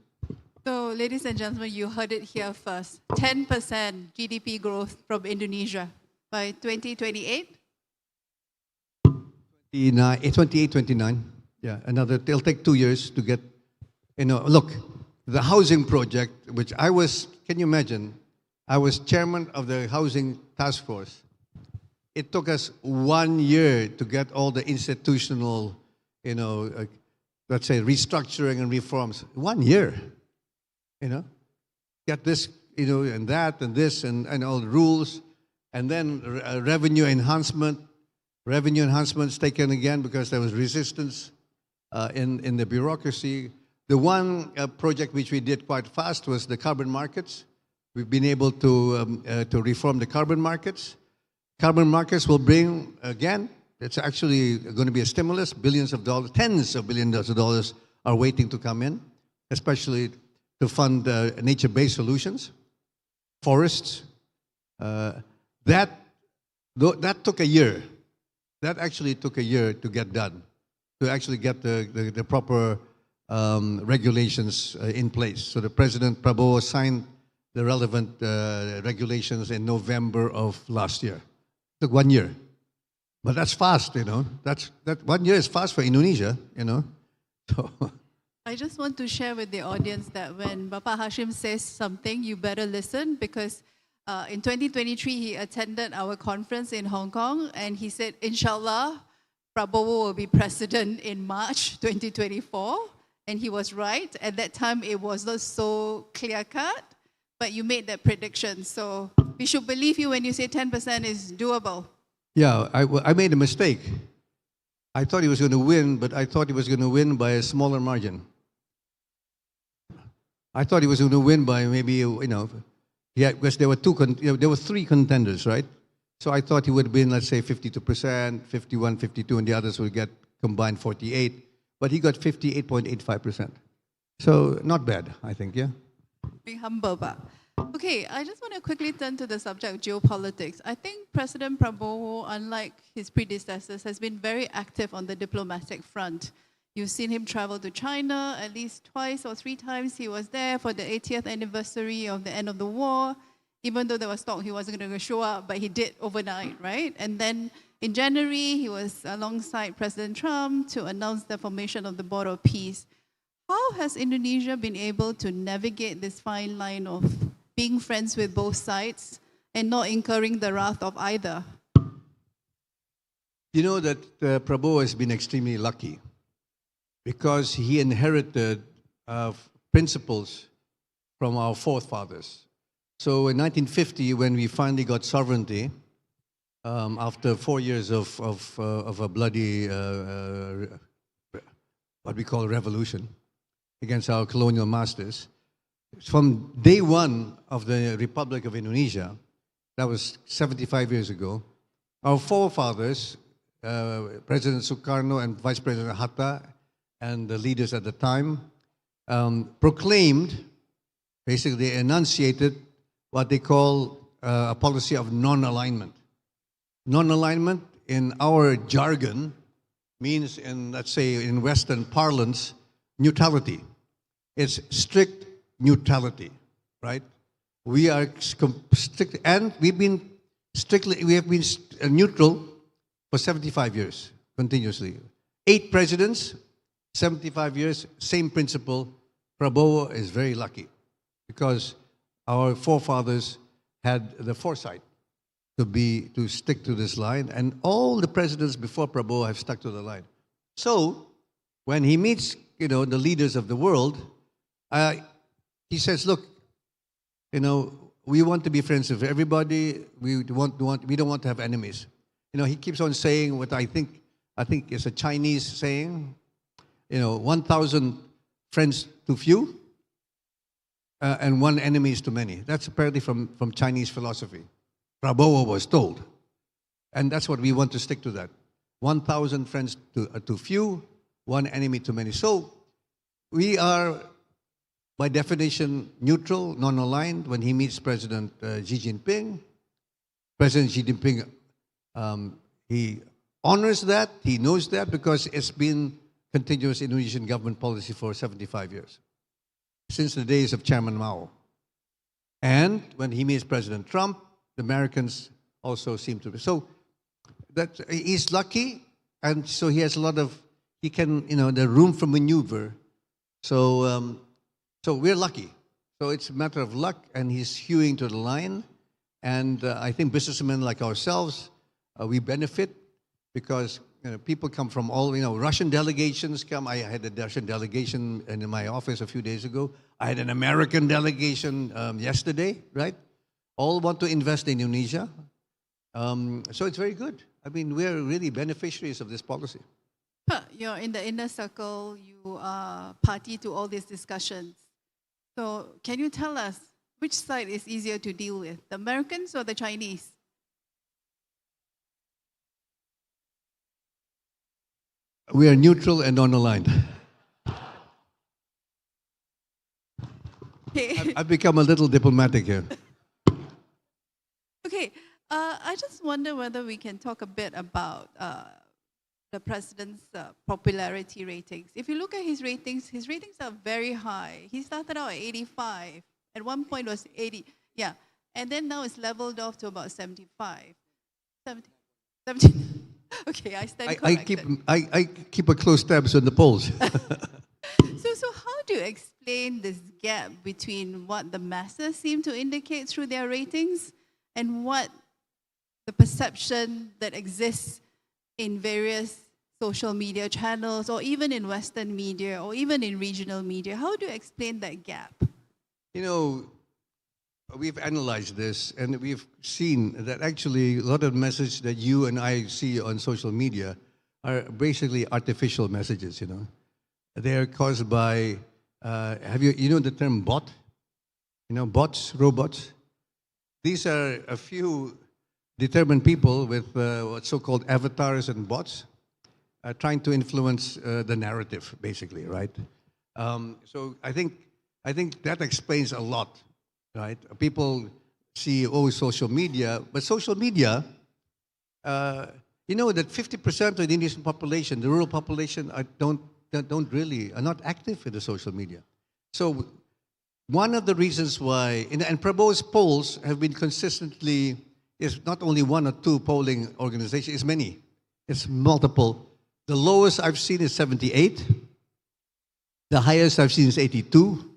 So, ladies and gentlemen, you heard it here first. 10% GDP growth from Indonesia by 2028. 28, 29. Yeah, it'll take 2 years to get, look, the housing project, which can you imagine, I was chairman of the housing task force. It took us 1 year to get all the institutional, let's say restructuring and reforms. 1 year, get this, and that and this and all the rules, and then revenue enhancement. Revenue enhancements taken again because there was resistance in the bureaucracy. The one project which we did quite fast was the carbon markets. We've been able to reform the carbon markets. Carbon markets will bring, again, it's actually going to be a stimulus, billions of dollars, tens of billions of dollars are waiting to come in, especially to fund nature-based solutions, forests. That took a year. That actually took a year to get done, to actually get the proper regulations in place. So the President Prabowo signed the relevant regulations in November of last year. It took 1 year. But that's fast, That 1 year is fast for Indonesia, So I just want to share with the audience that when Bapak Hashim says something, you better listen, because in 2023, he attended our conference in Hong Kong, and he said, Inshallah, Prabowo will be president in March 2024. And he was right. At that time, it was not so clear-cut, but you made that prediction. So we should believe you when you say 10% is doable. Yeah, I made a mistake. I thought he was going to win, but I thought he was going to win by a smaller margin. I thought he was going to win by maybe, because there were three contenders, right? So I thought he would win, let's say, 52%, 51, 52, and the others would get combined 48. But he got 58.85%. So not bad, I think, yeah? Being humble, but. Okay, I just want to quickly turn to the subject of geopolitics. I think President Prabowo, unlike his predecessors, has been very active on the diplomatic front. You've seen him travel to China at least twice or 3 times. He was there for the 80th anniversary of the end of the war, even though there was talk he wasn't going to show up, but he did overnight, right? And then in January, he was alongside President Trump to announce the formation of the Board of Peace. How has Indonesia been able to navigate this fine line of being friends with both sides and not incurring the wrath of either? You know that Prabowo has been extremely lucky because he inherited principles from our forefathers. So in 1950, when we finally got sovereignty, after 4 years of a bloody, what we call revolution against our colonial masters, from day one of the Republic of Indonesia, that was 75 years ago, our forefathers, President Sukarno and Vice President Hatta, and the leaders at the time, proclaimed, basically enunciated what they call a policy of non-alignment. Non-alignment in our jargon means, let's say in Western parlance, neutrality. It's strict neutrality, right? We are strict, and we have been neutral for 75 years, continuously. 8 presidents, 75 years, same principle. Prabowo is very lucky because our forefathers had the foresight to stick to this line, and all the presidents before Prabowo have stuck to the line. So when he meets, the leaders of the world, he says, "Look, we want to be friends with everybody. We don't want to have enemies." He keeps on saying what I think is a Chinese saying. 1,000 friends too few, and 1 enemy is too many. That's apparently from Chinese philosophy. Prabowo was told. And that's what we want to stick to that. 1,000 friends too few, 1 enemy too many. So we are, by definition, neutral, non-aligned. When he meets President Xi Jinping, President Xi Jinping, he honors that, he knows that, because it's been continuous Indonesian government policy for 75 years, since the days of Chairman Mao. And when he meets President Trump, the Americans also seem to be. So that he's lucky, and so he has a lot of, he can, the room for maneuver. So, so we're lucky. So it's a matter of luck, and he's hewing to the line. And I think businessmen like ourselves, we benefit because people come from all, Russian delegations come. I had a Russian delegation in my office a few days ago. I had an American delegation yesterday, right? All want to invest in Indonesia. So it's very good. I mean, we're really beneficiaries of this policy. You're in the inner circle, you are party to all these discussions. So can you tell us which side is easier to deal with, the Americans or the Chinese? We are neutral and non-aligned. Okay. I've become a little diplomatic here. Okay, I just wonder whether we can talk a bit about the president's popularity ratings. If you look at his ratings are very high. He started out at 85. At one point was 80, yeah. And then now it's leveled off to about 75. 70. Okay, I stand corrected. I keep a close tabs on the polls. So how do you explain this gap between what the masses seem to indicate through their ratings and what the perception that exists in various social media channels or even in Western media or even in regional media? How do you explain that gap? We've analyzed this and we've seen that actually a lot of messages that you and I see on social media are basically artificial messages, They're caused by, have you the term bot? Bots, robots? These are a few determined people with what's so-called avatars and bots trying to influence the narrative, basically, right? So I think that explains a lot, right? People see, social media, but social media, that 50% of the Indonesian population, the rural population, are not active in the social media. So one of the reasons why, and Prabowo's polls have been consistently, it's not only one or two polling organizations, it's many. It's multiple. The lowest I've seen is 78. The highest I've seen is 82.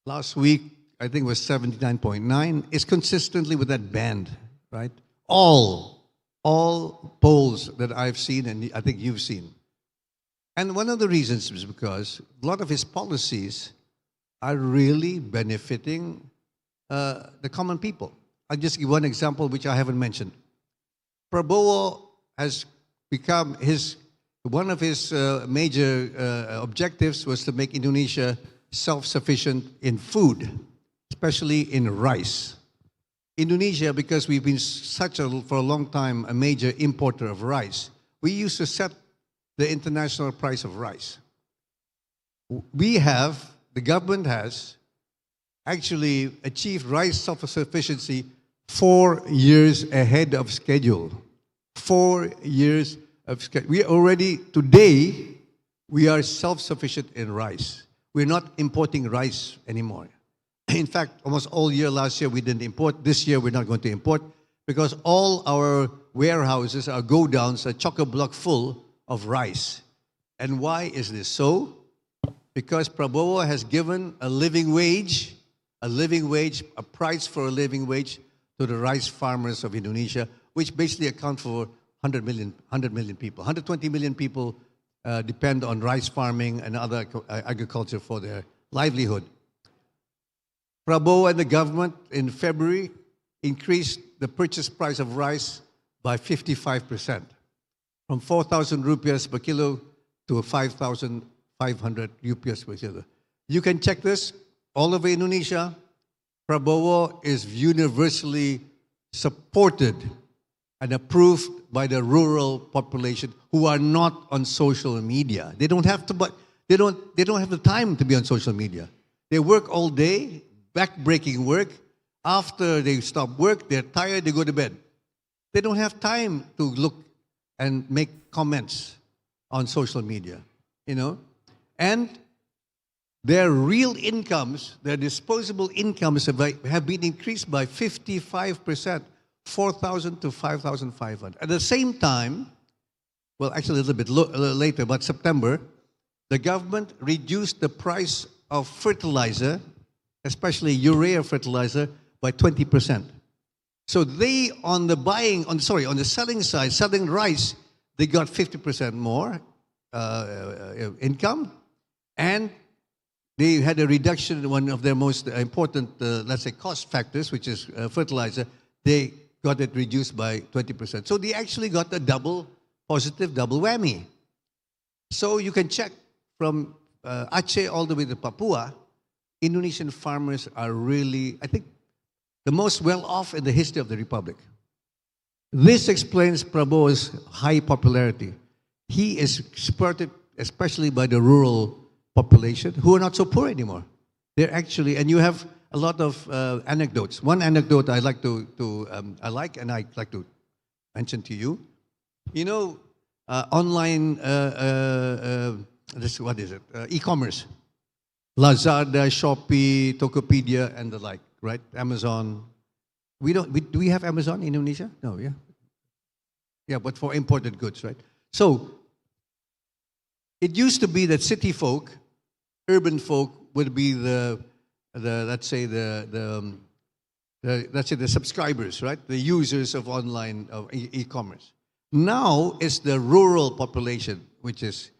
Last week, I think it was 79.9. It's consistently with that band, right? All polls that I've seen and I think you've seen. And one of the reasons is because a lot of his policies are really benefiting the common people. I'll just give one example which I haven't mentioned. Prabowo has become one of his major objectives was to make Indonesia self-sufficient in food, especially in rice. Indonesia, because we've been for a long time, a major importer of rice, we used to set the international price of rice. The government has actually achieved rice self-sufficiency 4 years ahead of schedule. 4 years of schedule. Today, we are self-sufficient in rice. We're not importing rice anymore. In fact, almost all year last year we didn't import. This year we're not going to import because all our warehouses, our go-downs are chock-a-block full of rice. And why is this so? Because Prabowo has given a living wage, a price for a living wage to the rice farmers of Indonesia, which basically account for 100 million people. 120 million people depend on rice farming and other agriculture for their livelihood. Prabowo and the government in February increased the purchase price of rice by 55%, from 4,000 rupiahs per kilo to 5,500 rupiahs per kilo. You can check this all over Indonesia. Prabowo is universally supported and approved by the rural population who are not on social media. They don't have to, but they don't have the time to be on social media. They work all day, back-breaking work. After they stop work, they're tired, they go to bed. They don't have time to look and make comments on social media, And their real incomes, their disposable incomes have been increased by 55%, 4,000 to 5,500. At the same time, well, actually a little bit later, but September, the government reduced the price of fertilizer, especially urea fertilizer, by 20%. So they, on the selling side, selling rice, they got 50% more income, and they had a reduction in one of their most important, let's say, cost factors, which is fertilizer. They got it reduced by 20%. So they actually got a positive double whammy. So you can check from Aceh all the way to Papua, Indonesian farmers are really, I think, the most well-off in the history of the Republic. This explains Prabowo's high popularity. He is supported especially by the rural population who are not so poor anymore. They're actually, and you have a lot of anecdotes. One anecdote I like and I like to mention to you. You know, online, what is it? E-commerce. Lazada, Shopee, Tokopedia, and the like, right? Amazon. Do we have Amazon in Indonesia? No, yeah. Yeah, but for imported goods, right? So, it used to be that city folk, urban folk, would be the subscribers, right? The users of online, of e-commerce. Now, it's the rural population, which is,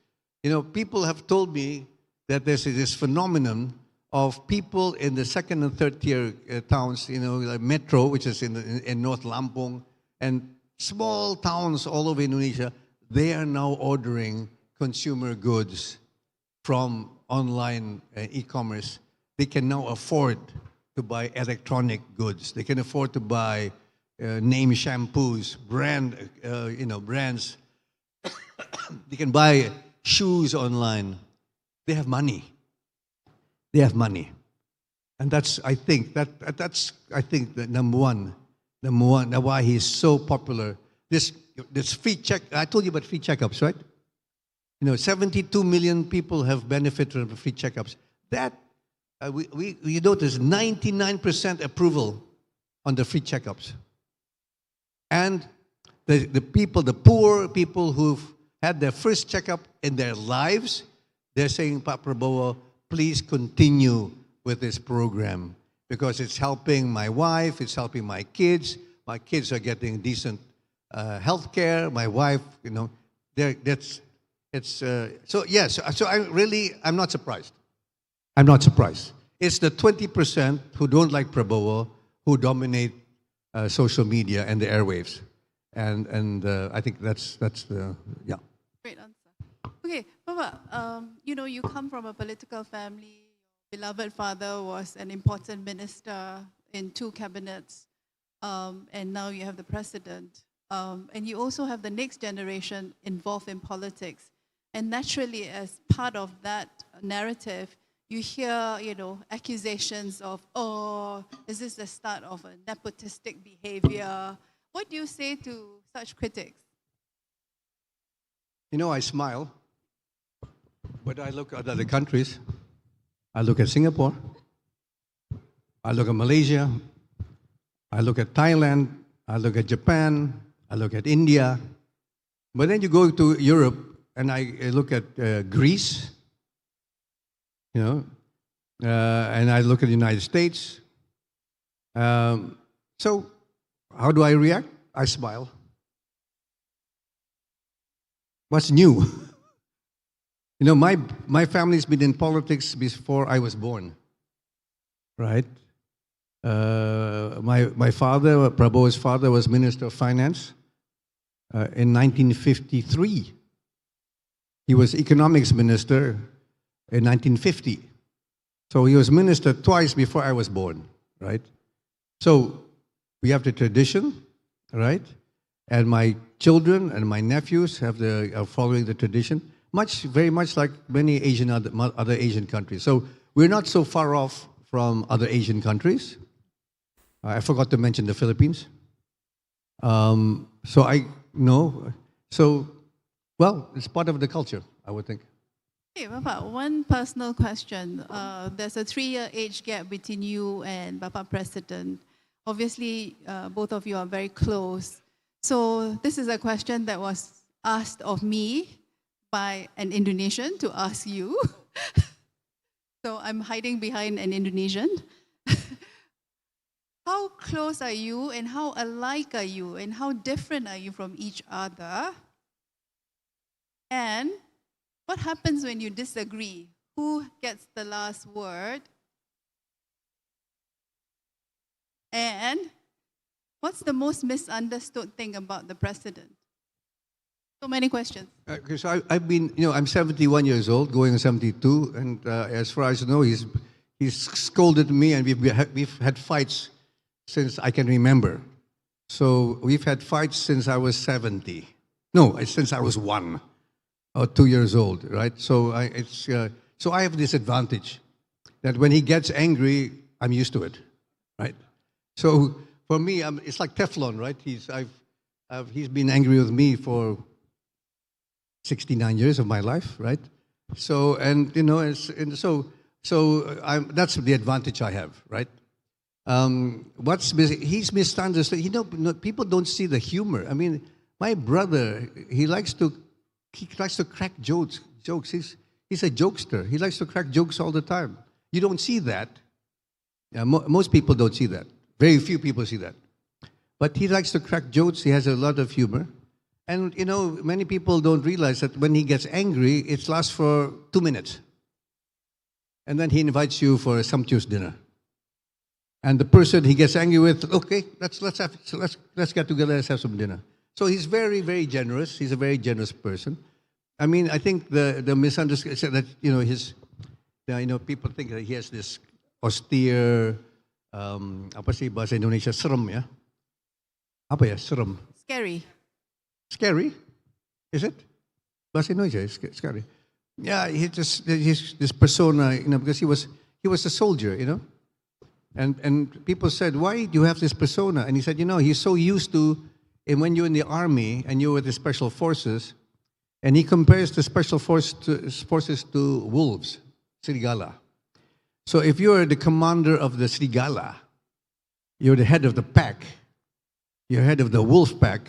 people have told me that there's this phenomenon of people in the second and third tier towns, like Metro, which is in North Lampung, and small towns all over Indonesia, they are now ordering consumer goods from online e-commerce. They can now afford to buy electronic goods. They can afford to buy name shampoos, brands. They can buy shoes online. They have money. They have money, and that's I think the number one why he's so popular. This free check. I told you about free checkups, right? 72 million people have benefited from free checkups. That we notice 99% approval on the free checkups, and the poor people who've had their first checkup in their lives, they're saying, Pak Prabowo, please continue with this program because it's helping my wife, it's helping my kids. My kids are getting decent health care. My wife, so yes. So I'm not surprised. I'm not surprised. It's the 20% who don't like Prabowo who dominate social media and the airwaves, and I think that's the yeah. Great answer. Okay, Papa, you come from a political family. Your beloved father was an important minister in 2 cabinets, and now you have the president. And you also have the next generation involved in politics. And naturally, as part of that narrative, you hear, accusations of, is this the start of a nepotistic behavior? What do you say to such critics? I smile, but I look at other countries. I look at Singapore. I look at Malaysia. I look at Thailand. I look at Japan. I look at India. But then you go to Europe, and I look at Greece, and I look at the United States. So how do I react? I smile. What's new? My family's been in politics before I was born, right? My father, Prabowo's father, was Minister of Finance in 1953. He was Economics Minister in 1950. So he was minister twice before I was born, right? So we have the tradition, right? And my children and my nephews are following the tradition, very much like many other Asian countries. So we're not so far off from other Asian countries. I forgot to mention the Philippines. So I know. So, well, it's part of the culture, I would think. Hey, Bapak, one personal question. There's a 3-year age gap between you and Bapak President. Obviously, both of you are very close. So this is a question that was asked of me by an Indonesian to ask you. So I'm hiding behind an Indonesian. How close are you and how alike are you and how different are you from each other? And what happens when you disagree? Who gets the last word? And what's the most misunderstood thing about the president? So many questions. Because I've been, I'm 71 years old, going on 72, and as far as I know, he's scolded me, and we've had fights since I can remember. So we've had fights since I was 70. No, since I was 1 or 2 years old, right? So I have this advantage that when he gets angry, I'm used to it, right? So for me, it's like Teflon, right? He's been angry with me for 69 years of my life, right? So that's the advantage I have, right? He's misunderstood. People don't see the humor. I mean, my brother, he likes to crack jokes. He's a jokester. He likes to crack jokes all the time. You don't see that. Most people don't see that. Very few people see that. But he likes to crack jokes. He has a lot of humor. And, many people don't realize that when he gets angry, it lasts for 2 minutes. And then he invites you for a sumptuous dinner. And the person he gets angry with, okay, let's get together, let's have some dinner. So he's very, very generous. He's a very generous person. I mean, I think the misunderstanding that people think that he has this austere, apa sih bahasa Indonesia, serem ya? Apa ya, serem? Scary. Scary? Is it? Bahasa Indonesia is scary. Yeah, he's this persona, because he was a soldier, And people said, why do you have this persona? And he said, he's so used to, and when you're in the army and you're with the special forces, and he compares the special forces to wolves, serigala. So if you're the commander of the serigala, you're the head of the pack, you're head of the wolf pack,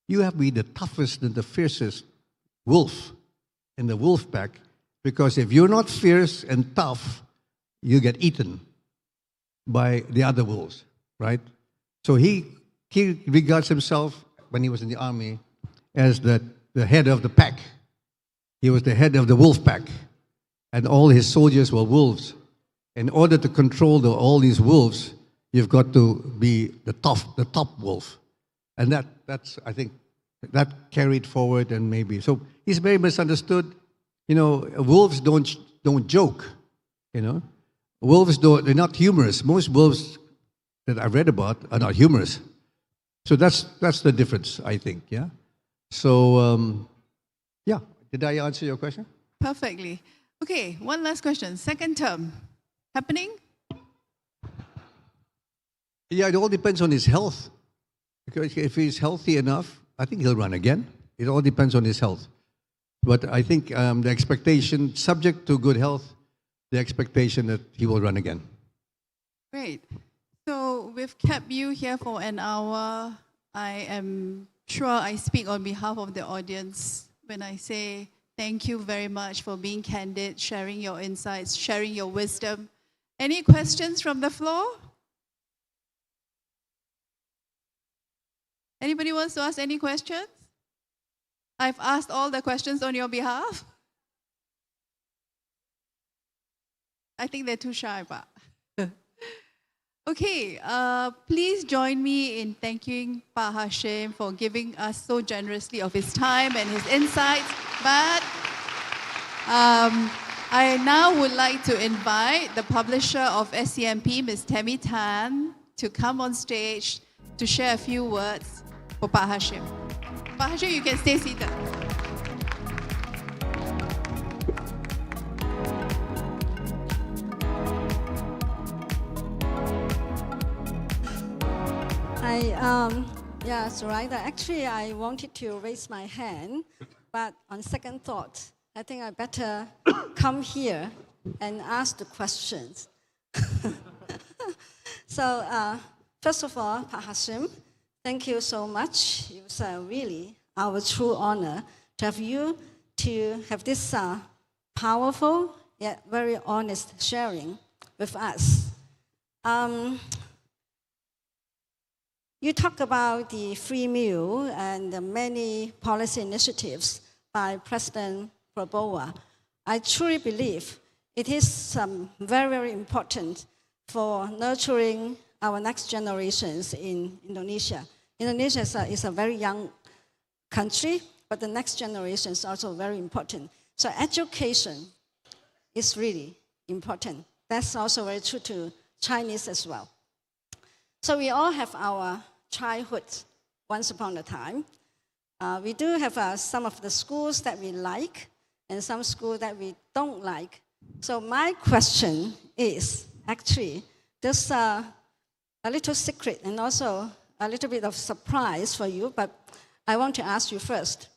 you have to be the toughest and the fiercest wolf in the wolf pack, because if you're not fierce and tough, you get eaten by the other wolves, right? So he regards himself, when he was in the army, as the head of the pack. He was the head of the wolf pack, and all his soldiers were wolves. In order to control all these wolves, you've got to be the top wolf. And that's I think, that carried forward, and maybe. So he's very misunderstood. Wolves don't joke, Wolves they're not humorous. Most wolves that I've read about are not humorous. So that's the difference, I think, yeah? So, yeah. Did I answer your question? Perfectly. Okay, one last question. Second term, happening? Yeah, it all depends on his health. Because if he's healthy enough, I think he'll run again. It all depends on his health. But I think the expectation, subject to good health, the expectation that he will run again. Great. So we've kept you here for an hour. I am sure I speak on behalf of the audience when I say thank you very much for being candid, sharing your insights, sharing your wisdom. Any questions from the floor? Anybody wants to ask any questions? I've asked all the questions on your behalf. I think they're too shy, but. Okay, please join me in thanking Pak Hashim for giving us so generously of his time and his insights. But I now would like to invite the publisher of SCMP, Ms. Tammy Tan, to come on stage to share a few words for Pak Hashim. Pak Hashim, you can stay seated. Yes, right. Actually, I wanted to raise my hand, but on second thought, I think I better come here and ask the questions. So, first of all, Pak Hashim, thank you so much. It was really our true honor to have you to have this powerful yet very honest sharing with us. You talk about the free meal and the many policy initiatives by President Prabowo. I truly believe it is very, very important for nurturing our next generations in Indonesia. Indonesia is a very young country, but the next generation is also very important. So education is really important. That's also very true to Chinese as well. So we all have our childhood once upon a time. We do have some of the schools that we like and some schools that we don't like. So my question is actually there's a little secret and also a little bit of surprise for you, but I want to ask you first.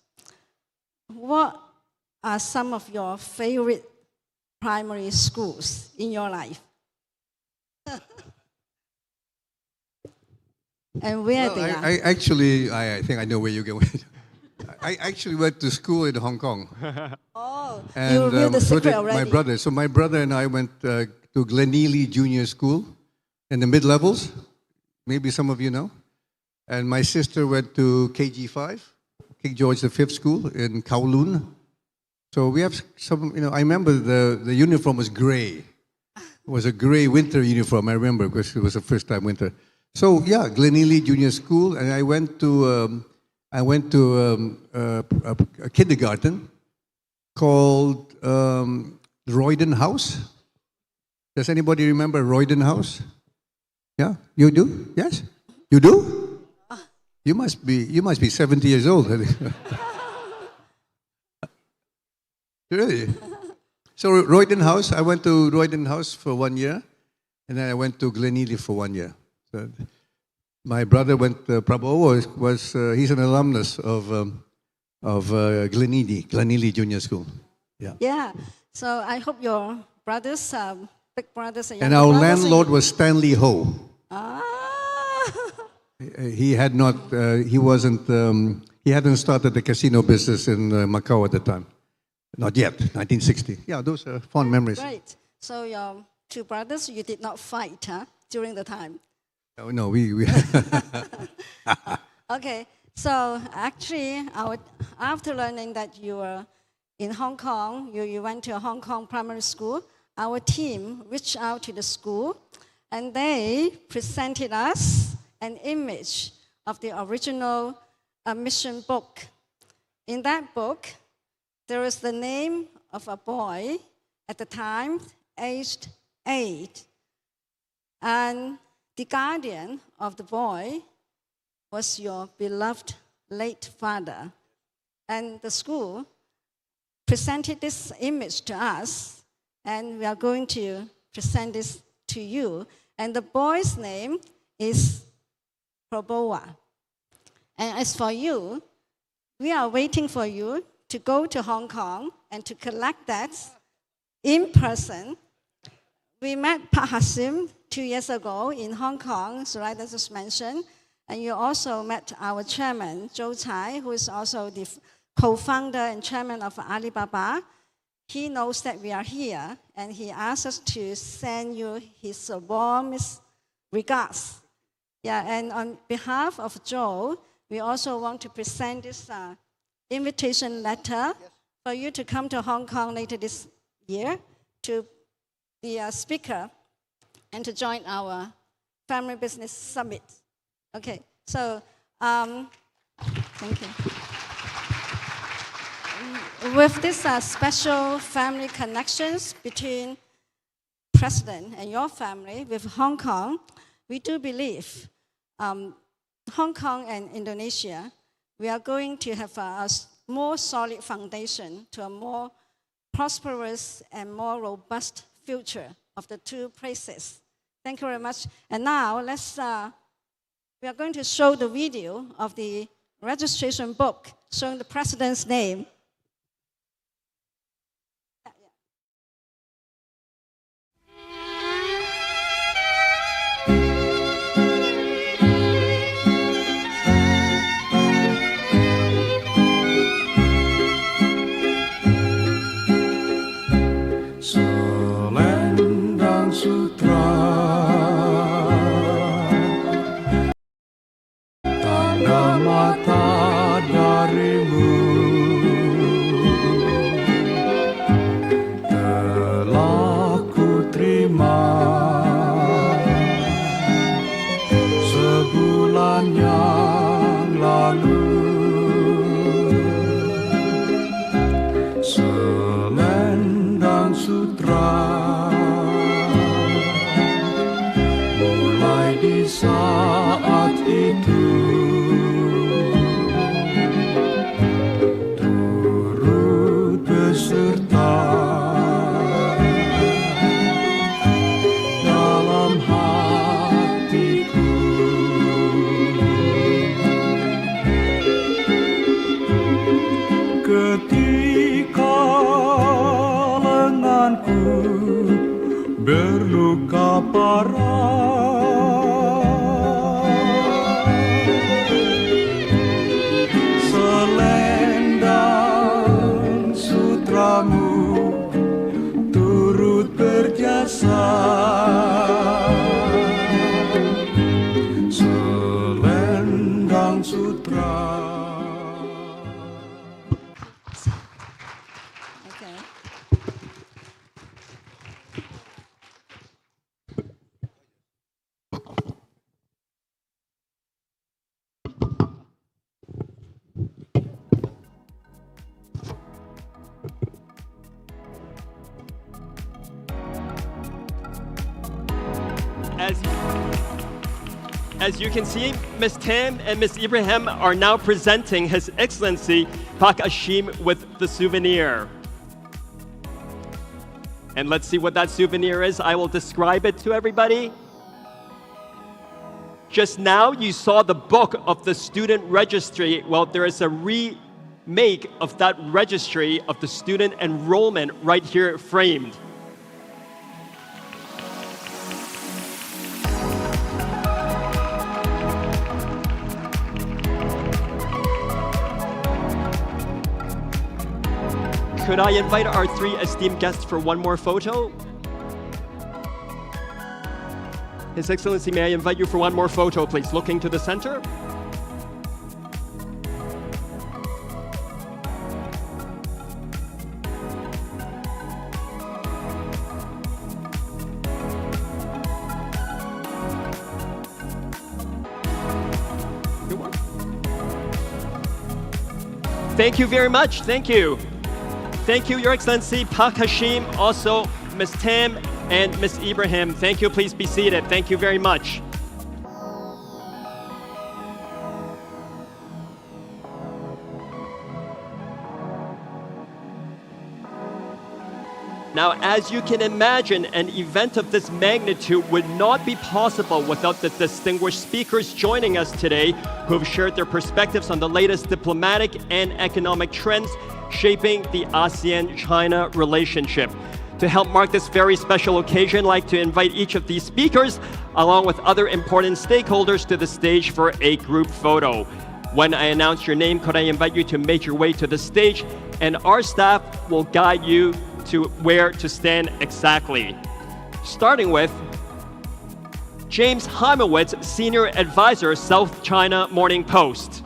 What are some of your favorite primary schools in your life? And where they are? I think I know where you're going. I actually went to school in Hong Kong. Oh, And, you revealed the so secret did already. my brother. So my brother and I went to Glenealy Junior School in the mid-levels. Maybe some of you know. And my sister went to KG5, King George V School in Kowloon. So we have some, I remember the uniform was gray. It was a gray winter uniform, I remember, because it was the first time winter. So yeah, Glenealy Junior School, and I went to a kindergarten called Royden House. Does anybody remember Royden House? Yeah, you do? Yes, you do. You must be 70 years old. Really? So Royden House, I went to Royden House for 1 year, and then I went to Glenealy for 1 year. So my brother went. Prabowo he's an alumnus of Glenealy Junior School. Yeah. Yeah. So I hope your brothers, big brothers, and And younger our brothers landlord was Stanley Ho. Ah. He had not. He wasn't. He hadn't started the casino business in Macau at the time. Not yet. 1960. Yeah, those are fond memories. Right. So your two brothers, you did not fight, during the time. Oh, no, we Okay. So actually, after learning that you were in Hong Kong, you went to a Hong Kong primary school, our team reached out to the school, and they presented us an image of the original mission book. In that book, there is the name of a boy at the time, aged 8. And the guardian of the boy was your beloved late father. And the school presented this image to us, and we are going to present this to you. And the boy's name is Prabowo. And as for you, we are waiting for you to go to Hong Kong and to collect that in person. We met Pak Hasim 2 years ago in Hong Kong, so I just mentioned. And you also met our chairman, Zhou Cai, who is also the co-founder and chairman of Alibaba. He knows that we are here, and he asked us to send you his warmest regards. Yeah, and on behalf of Zhou, we also want to present this invitation letter for you to come to Hong Kong later this year to be a speaker and to join our Family Business Summit. Okay, so thank you. With this special family connections between President and your family with Hong Kong, we do believe Hong Kong and Indonesia, we are going to have a more solid foundation to a more prosperous and more robust future of the two places. Thank you very much. And now we are going to show the video of the registration book showing the president's name. berluka parah. Selendang sutramu turut berjasa. Selendang sutra. As you can see, Ms. Tam and Ms. Ibrahim are now presenting His Excellency Pak Hashim with the souvenir. And let's see what that souvenir is. I will describe it to everybody. Just now, you saw the book of the student registry. Well, there is a remake of that registry of the student enrollment right here framed. Could I invite our three esteemed guests for one more photo? His Excellency, may I invite you for one more photo, please? Looking to the center. Thank you very much. Thank you. Thank you, Your Excellency, Pak Hashim, also Ms. Tam and Ms. Ibrahim. Thank you. Please be seated. Thank you very much. Now, as you can imagine, an event of this magnitude would not be possible without the distinguished speakers joining us today who have shared their perspectives on the latest diplomatic and economic trends shaping the ASEAN-China relationship. To help mark this very special occasion, I'd like to invite each of these speakers, along with other important stakeholders, to the stage for a group photo. When I announce your name, could I invite you to make your way to the stage, and our staff will guide you to where to stand exactly. Starting with James Heimowitz, Senior Advisor, South China Morning Post.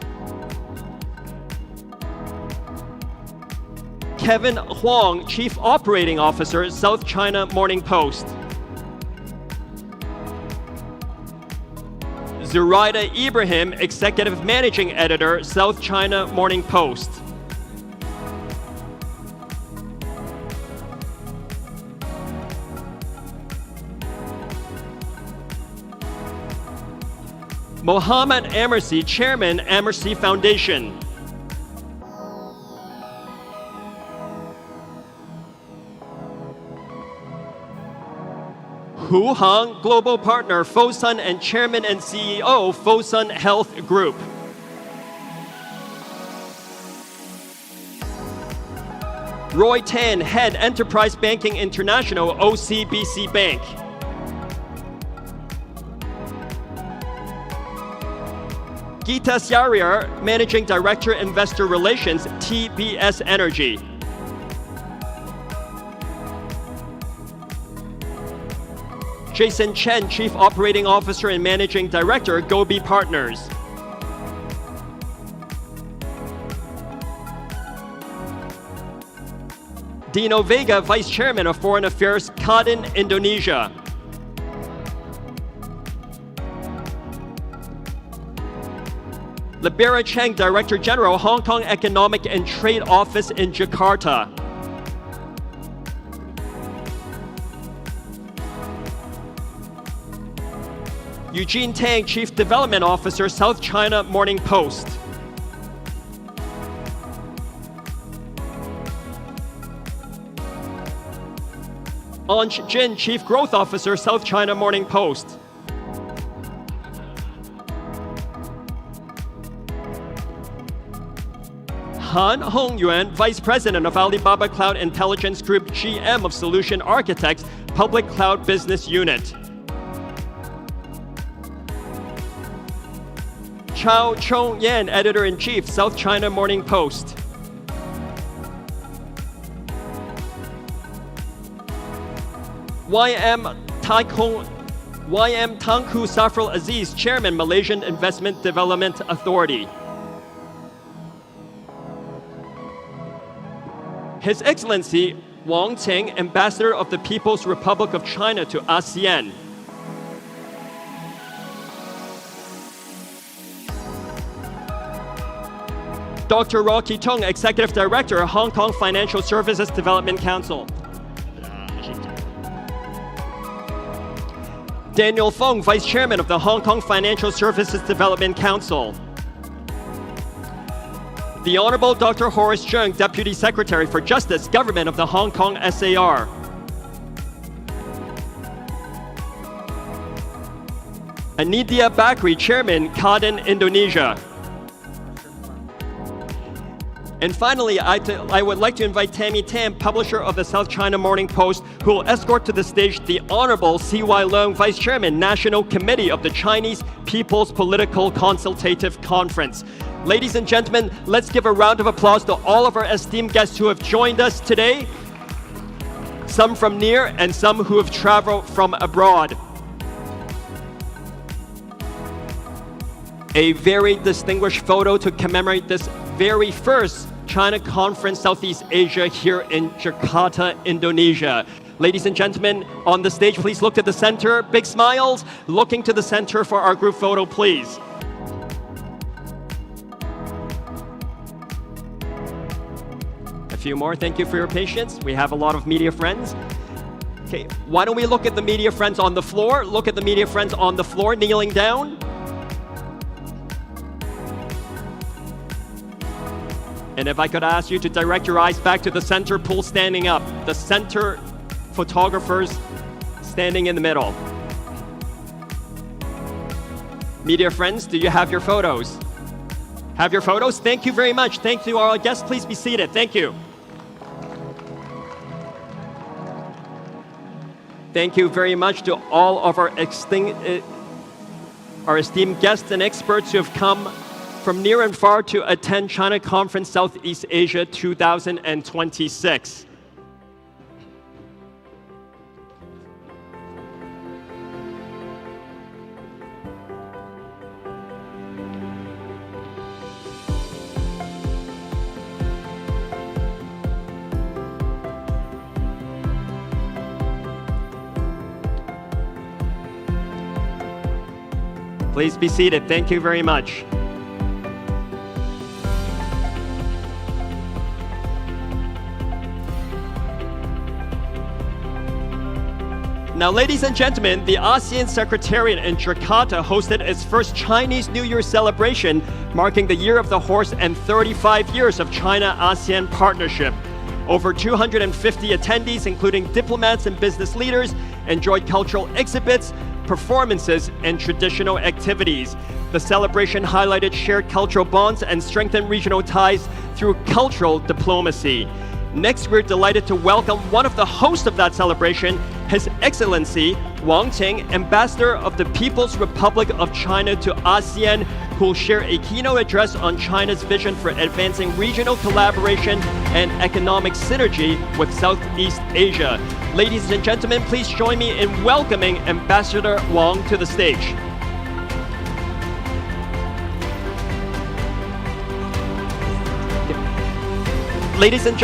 Kevin Huang, Chief Operating Officer, South China Morning Post. Zuraida Ibrahim, Executive Managing Editor, South China Morning Post. Mohammed Amersi, Chairman, Amersi Foundation. Hu Hong, Global Partner, Fosun, and Chairman and CEO, Fosun Health Group. Roy Tan, Head, Enterprise Banking International, OCBC Bank. Gita Syariar, Managing Director, Investor Relations, TBS Energy. Jason Chen, Chief Operating Officer and Managing Director, Gobi Partners. Dino Vega, Vice Chairman of Foreign Affairs, Kadin, Indonesia. Libera Cheng, Director General, Hong Kong Economic and Trade Office in Jakarta. Eugene Tang, Chief Development Officer, South China Morning Post. Anj Jin, Chief Growth Officer, South China Morning Post. Han Hongyuan, Vice President of Alibaba Cloud Intelligence Group, GM of Solution Architects, Public Cloud Business Unit. Chao Chong-yan, Editor-in-Chief, South China Morning Post. YM Tangku Safrul Aziz, Chairman, Malaysian Investment Development Authority. His Excellency Wang Ting, Ambassador of the People's Republic of China to ASEAN. Dr. Rocky Tong, Executive Director, Hong Kong Financial Services Development Council. Daniel Fong, Vice Chairman of the Hong Kong Financial Services Development Council. The Honorable Dr. Horace Chung, Deputy Secretary for Justice, Government of the Hong Kong SAR. Anindya Bakri, Chairman, Kadin, Indonesia. And finally, I would like to invite Tammy Tam, publisher of the South China Morning Post, who will escort to the stage the Honorable C.Y. Leung, Vice Chairman, National Committee of the Chinese People's Political Consultative Conference. Ladies and gentlemen, let's give a round of applause to all of our esteemed guests who have joined us today, some from near and some who have traveled from abroad. A very distinguished photo to commemorate this very first China Conference Southeast Asia here in Jakarta, Indonesia. Ladies and gentlemen, on the stage, please look to the center. Big smiles. Looking to the center for our group photo, please. A few more. Thank you for your patience. We have a lot of media friends. Okay, why don't we look at the media friends on the floor? Look at the media friends on the floor, kneeling down. And if I could ask you to direct your eyes back to the center pool standing up, the center photographers standing in the middle. Media friends, do you have your photos? Have your photos? Thank you very much. Thank you, our guests. Please be seated. Thank you. Thank you very much to all of our esteemed guests and experts who have come from near and far to attend China Conference Southeast Asia 2026. Please be seated. Thank you very much. Now, ladies and gentlemen, the ASEAN Secretariat in Jakarta hosted its first Chinese New Year celebration, marking the Year of the Horse and 35 years of China-ASEAN partnership. Over 250 attendees, including diplomats and business leaders, enjoyed cultural exhibits, performances, and traditional activities. The celebration highlighted shared cultural bonds and strengthened regional ties through cultural diplomacy. Next, we're delighted to welcome one of the hosts of that celebration, His Excellency Wang Ting, Ambassador of the People's Republic of China to ASEAN, who will share a keynote address on China's vision for advancing regional collaboration and economic synergy with Southeast Asia. Ladies and gentlemen, please join me in welcoming Ambassador Wang to the stage. Ladies and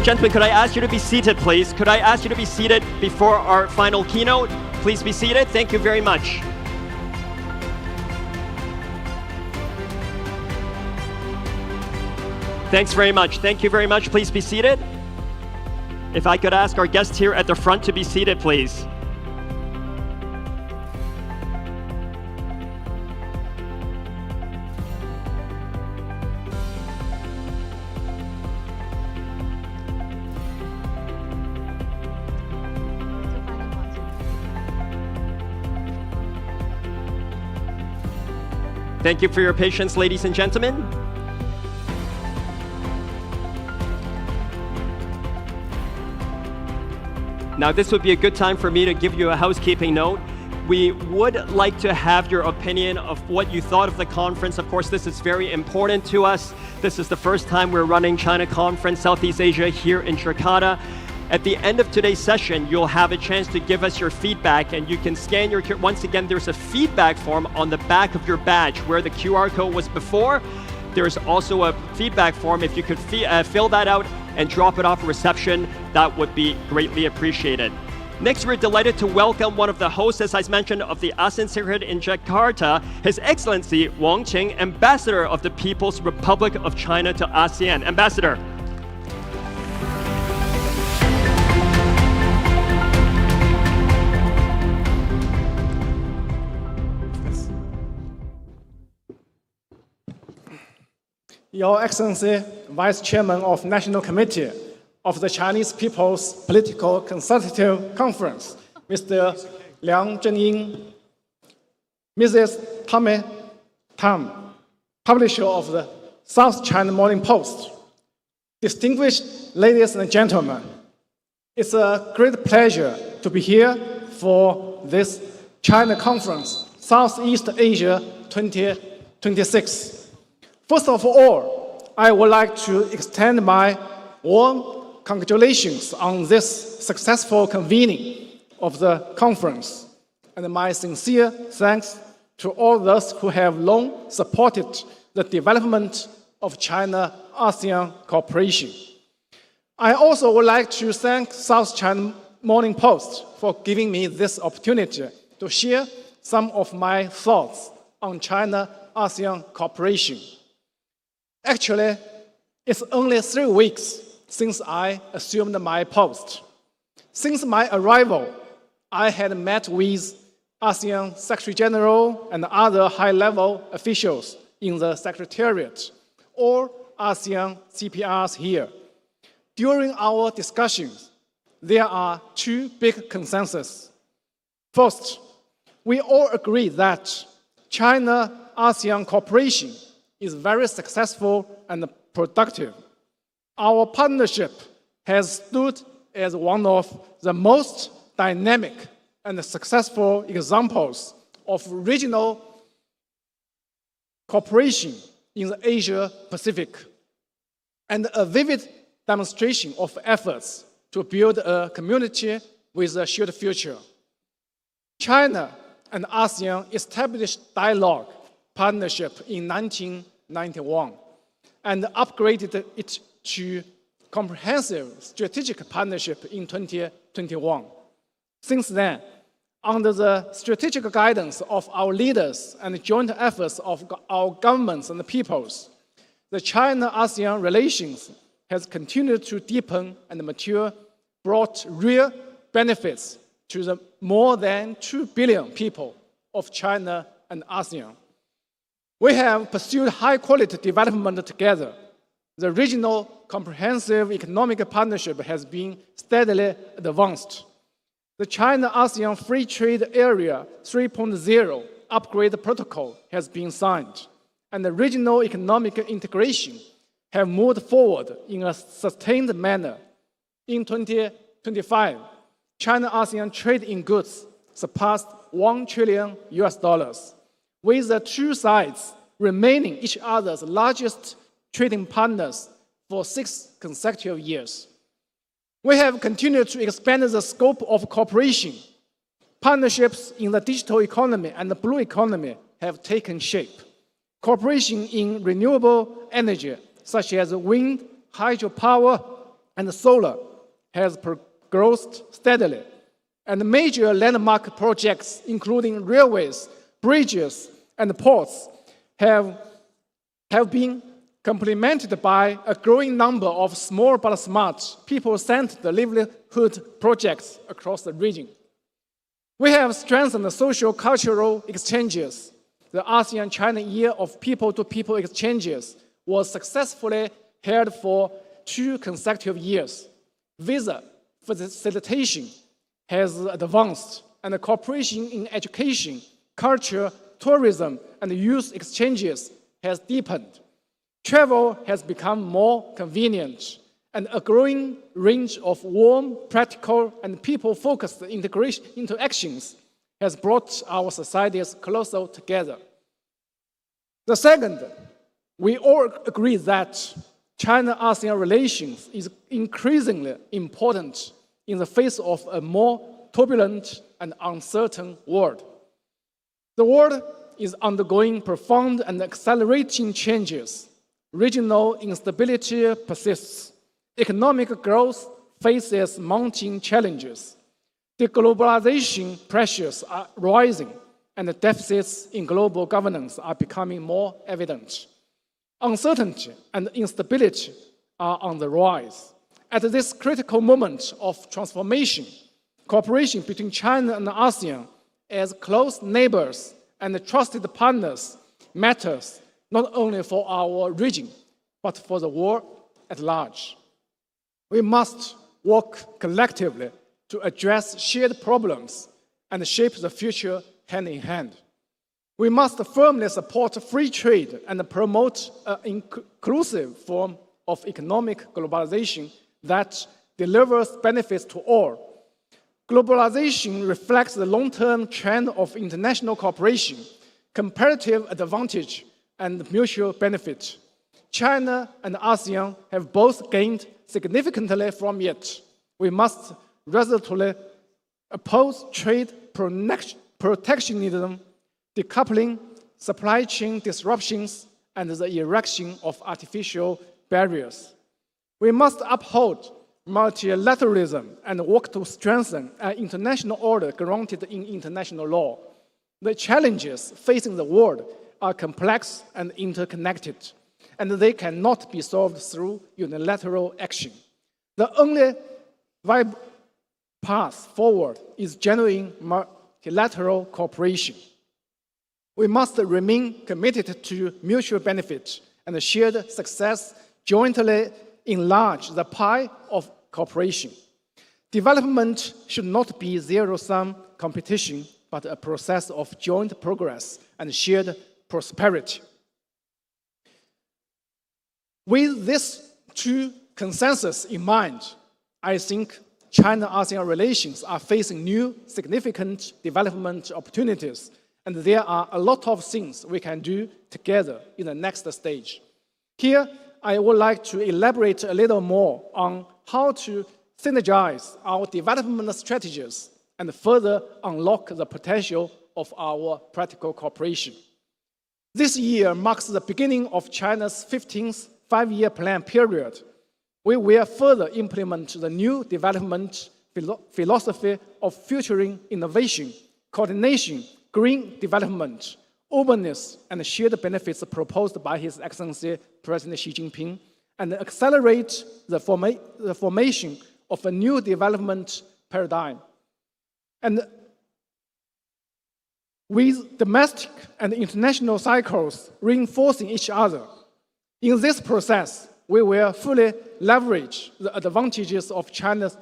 gentlemen, could I ask you to be seated, please? Could I ask you to be seated before our final keynote? Please be seated. Thank you very much. Thanks very much. Thank you very much. Please be seated. If I could ask our guests here at the front to be seated, please. Thank you for your patience, ladies and gentlemen. Now, this would be a good time for me to give you a housekeeping note. We would like to have your opinion of what you thought of the conference. Of course, this is very important to us. This is the first time we're running China Conference Southeast Asia here in Jakarta. At the end of today's session, you'll have a chance to give us your feedback, and you can scan your, once again, there's a feedback form on the back of your badge where the QR code was before. There's also a feedback form. If you could fill that out and drop it off at reception, that would be greatly appreciated. Next, we're delighted to welcome one of the hosts, as I mentioned, of the ASEAN Secretariat in Jakarta, His Excellency Wang Qing, Ambassador of the People's Republic of China to ASEAN. Ambassador. Your Excellency, Vice Chairman of National Committee of the Chinese People's Political Consultative Conference, Mr. Liang Zhenying, Mrs. Tammy Tam, publisher of the South China Morning Post, distinguished ladies and gentlemen, it's a great pleasure to be here for this China Conference, Southeast Asia 2026. First of all, I would like to extend my warm congratulations on this successful convening of the conference, and my sincere thanks to all those who have long supported the development of China-ASEAN cooperation. I also would like to thank South China Morning Post for giving me this opportunity to share some of my thoughts on China-ASEAN cooperation. Actually, it's only 3 weeks since I assumed my post. Since my arrival, I had met with ASEAN Secretary General and other high-level officials in the Secretariat, or ASEAN CPRs here. During our discussions, there are 2 big consensus. First, we all agree that China-ASEAN cooperation is very successful and productive. Our partnership has stood as one of the most dynamic and successful examples of regional cooperation in the Asia-Pacific, and a vivid demonstration of efforts to build a community with a shared future. China and ASEAN established dialogue partnership in 1991 and upgraded it to comprehensive strategic partnership in 2021. Since then, under the strategic guidance of our leaders and joint efforts of our governments and peoples, the China-ASEAN relations has continued to deepen and mature, brought real benefits to the more than 2 billion people of China and ASEAN. We have pursued high-quality development together. The regional comprehensive economic partnership has been steadily advanced. The China-ASEAN Free Trade Area 3.0 upgrade protocol has been signed, and the regional economic integration have moved forward in a sustained manner. In 2025, China-ASEAN trade in goods surpassed $1 trillion, with the 2 sides remaining each other's largest trading partners for 6 consecutive years. We have continued to expand the scope of cooperation. Partnerships in the digital economy and the blue economy have taken shape. Cooperation in renewable energy, such as wind, hydropower, and solar, has progressed steadily. And major landmark projects, including railways, bridges, and ports, have been complemented by a growing number of small but smart, people-centered livelihood projects across the region. We have strengthened the social-cultural exchanges. The ASEAN-China Year of People-to-People Exchanges was successfully held for 2 consecutive years. Visa facilitation has advanced, and cooperation in education, culture, tourism, and youth exchanges has deepened. Travel has become more convenient, and a growing range of warm, practical, and people-focused interactions has brought our societies closer together. The second, we all agree that China-ASEAN relations is increasingly important in the face of a more turbulent and uncertain world. The world is undergoing profound and accelerating changes. Regional instability persists. Economic growth faces mounting challenges. Deglobalization pressures are rising, and the deficits in global governance are becoming more evident. Uncertainty and instability are on the rise. At this critical moment of transformation, cooperation between China and ASEAN as close neighbors and trusted partners matters not only for our region, but for the world at large. We must work collectively to address shared problems and shape the future hand in hand. We must firmly support free trade and promote an inclusive form of economic globalization that delivers benefits to all. Globalization reflects the long-term trend of international cooperation, comparative advantage, and mutual benefit. China and ASEAN have both gained significantly from it. We must resolutely oppose trade protectionism, decoupling, supply chain disruptions, and the erection of artificial barriers. We must uphold multilateralism and work to strengthen an international order grounded in international law. The challenges facing the world are complex and interconnected, and they cannot be solved through unilateral action. The only viable path forward is genuine multilateral cooperation. We must remain committed to mutual benefit and shared success, jointly enlarge the pie of cooperation. Development should not be zero-sum competition, but a process of joint progress and shared prosperity. With these two consensus in mind, I think China-ASEAN relations are facing new significant development opportunities, and there are a lot of things we can do together in the next stage. Here, I would like to elaborate a little more on how to synergize our development strategies and further unlock the potential of our practical cooperation. This year marks the beginning of China's 15th five-year plan period. We will further implement the new development philosophy of featuring innovation, coordination, green development, openness, and shared benefits proposed by His Excellency President Xi Jinping, and accelerate the formation of a new development paradigm. And with domestic and international cycles reinforcing each other. In this process, we will fully leverage the advantages of China's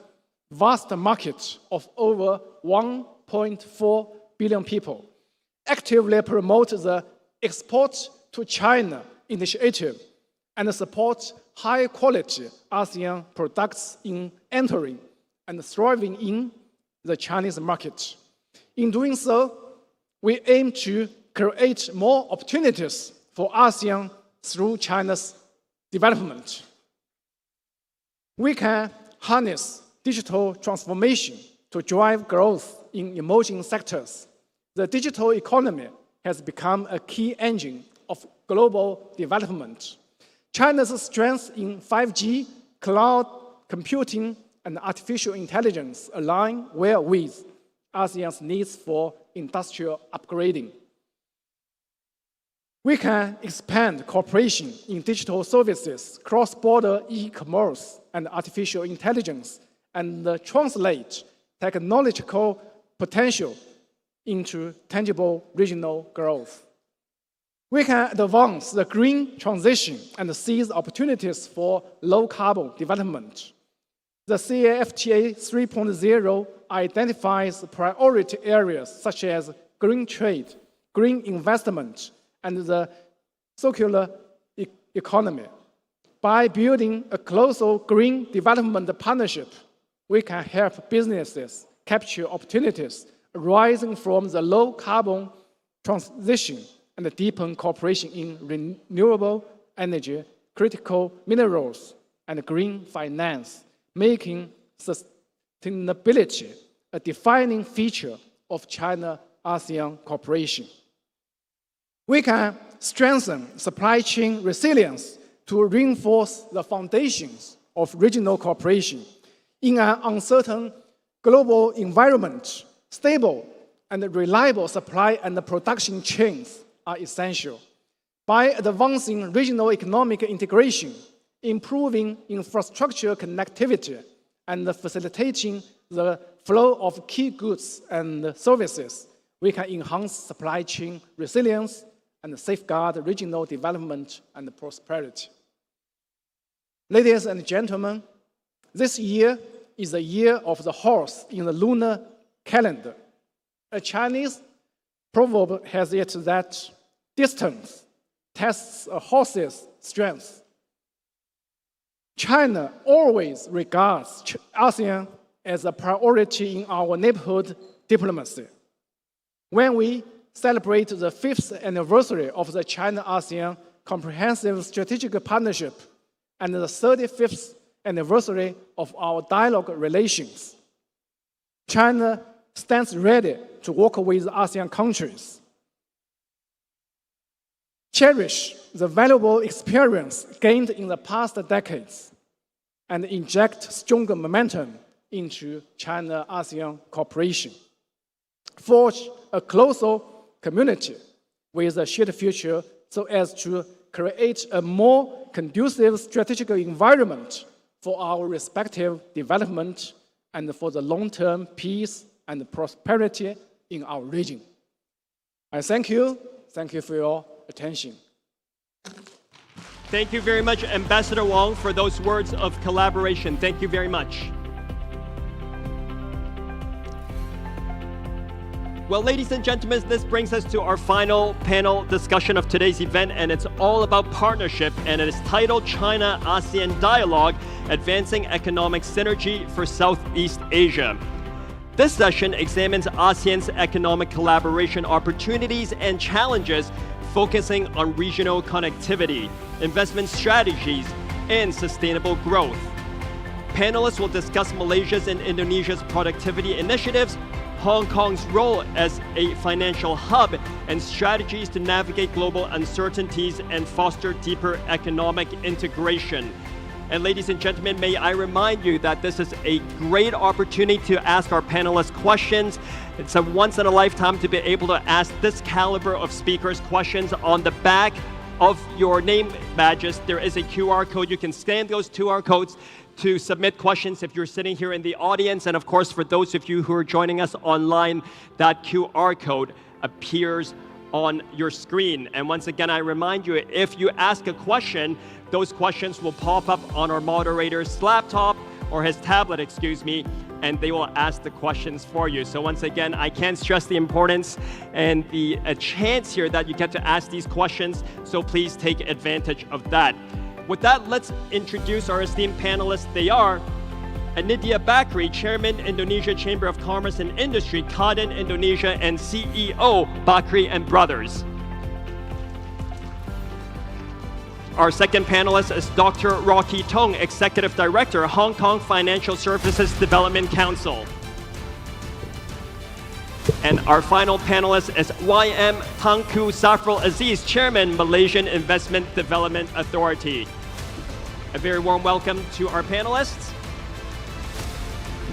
vast market of over 1.4 billion people, actively promote the Export to China initiative, and support high-quality ASEAN products in entering and thriving in the Chinese market. In doing so, we aim to create more opportunities for ASEAN through China's development. We can harness digital transformation to drive growth in emerging sectors. The digital economy has become a key engine of global development. China's strengths in 5G, cloud computing, and artificial intelligence align well with ASEAN's needs for industrial upgrading. We can expand cooperation in digital services, cross-border e-commerce, and artificial intelligence, and translate technological potential into tangible regional growth. We can advance the green transition and seize opportunities for low-carbon development. The CAFTA 3.0 identifies priority areas such as green trade, green investment, and the circular economy. By building a closer green development partnership, we can help businesses capture opportunities arising from the low carbon transition and deepen cooperation in renewable energy, critical minerals, and green finance, making sustainability a defining feature of China-ASEAN cooperation. We can strengthen supply chain resilience to reinforce the foundations of regional cooperation. In an uncertain global environment, stable and reliable supply and production chains are essential. By advancing regional economic integration, improving infrastructure connectivity, and facilitating the flow of key goods and services, we can enhance supply chain resilience and safeguard regional development and prosperity. Ladies and gentlemen, this year is the year of the horse in the lunar calendar. A Chinese proverb has it that distance tests a horse's strength. China always regards ASEAN as a priority in our neighborhood diplomacy. When we celebrate the 5th anniversary of the China-ASEAN Comprehensive Strategic Partnership and the 35th anniversary of our dialogue relations, China stands ready to work with ASEAN countries, cherish the valuable experience gained in the past decades, and inject stronger momentum into China-ASEAN cooperation. Forge a closer community with a shared future so as to create a more conducive strategic environment for our respective development and for the long-term peace and prosperity in our region. I thank you. Thank you for your attention. Thank you very much, Ambassador Wong, for those words of collaboration. Thank you very much. Well, ladies and gentlemen, this brings us to our final panel discussion of today's event, and it's all about partnership, and it is titled China-ASEAN Dialogue, Advancing Economic Synergy for Southeast Asia. This session examines ASEAN's economic collaboration opportunities and challenges, focusing on regional connectivity, investment strategies, and sustainable growth. Panelists will discuss Malaysia's and Indonesia's productivity initiatives, Hong Kong's role as a financial hub, and strategies to navigate global uncertainties and foster deeper economic integration. And ladies and gentlemen, may I remind you that this is a great opportunity to ask our panelists questions. It's a once in a lifetime to be able to ask this caliber of speakers questions. On the back of your name badges, there is a QR code. You can scan those QR codes to submit questions if you're sitting here in the audience. And of course, for those of you who are joining us online, that QR code appears on your screen. And once again, I remind you, if you ask a question, those questions will pop up on our moderator's laptop or his tablet, and they will ask the questions for you. So once again, I can't stress the importance and the chance here that you get to ask these questions, so please take advantage of that. With that, let's introduce our esteemed panelists. They are Anindya Bakri, Chairman, Indonesia Chamber of Commerce and Industry, Kadin, Indonesia, and CEO, Bakri and Brothers. Our second panelist is Dr. Rocky Tong, Executive Director, Hong Kong Financial Services Development Council. And our final panelist is YM Tangku Safrul Aziz, Chairman, Malaysian Investment Development Authority. A very warm welcome to our panelists.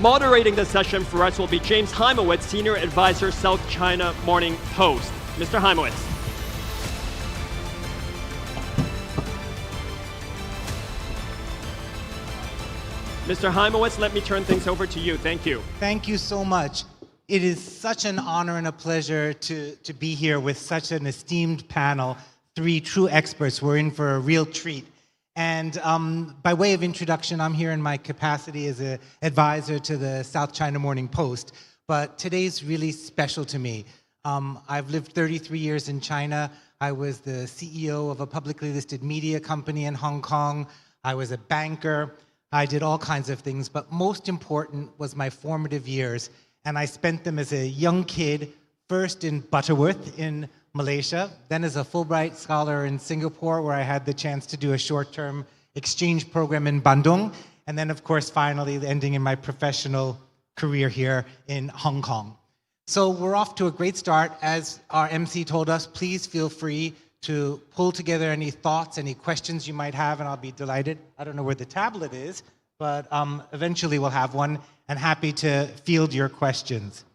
Moderating the session for us will be James Heimowitz, Senior Advisor, South China Morning Post. Mr. Heimowitz. Mr. Heimowitz, let me turn things over to you. Thank you. Thank you so much. It is such an honor and a pleasure to be here with such an esteemed panel, three true experts. We're in for a real treat. And by way of introduction, I'm here in my capacity as an advisor to the South China Morning Post, but today's really special to me. I've lived 33 years in China. I was the CEO of a publicly listed media company in Hong Kong. I was a banker. I did all kinds of things, but most important was my formative years. And I spent them as a young kid, first in Butterworth in Malaysia, then as a Fulbright scholar in Singapore, where I had the chance to do a short-term exchange program in Bandung, and then, of course, finally ending in my professional career here in Hong Kong. So we're off to a great start. As our MC told us, please feel free to pull together any thoughts, any questions you might have, and I'll be delighted. I don't know where the tablet is, but eventually we'll have one, and happy to field your questions.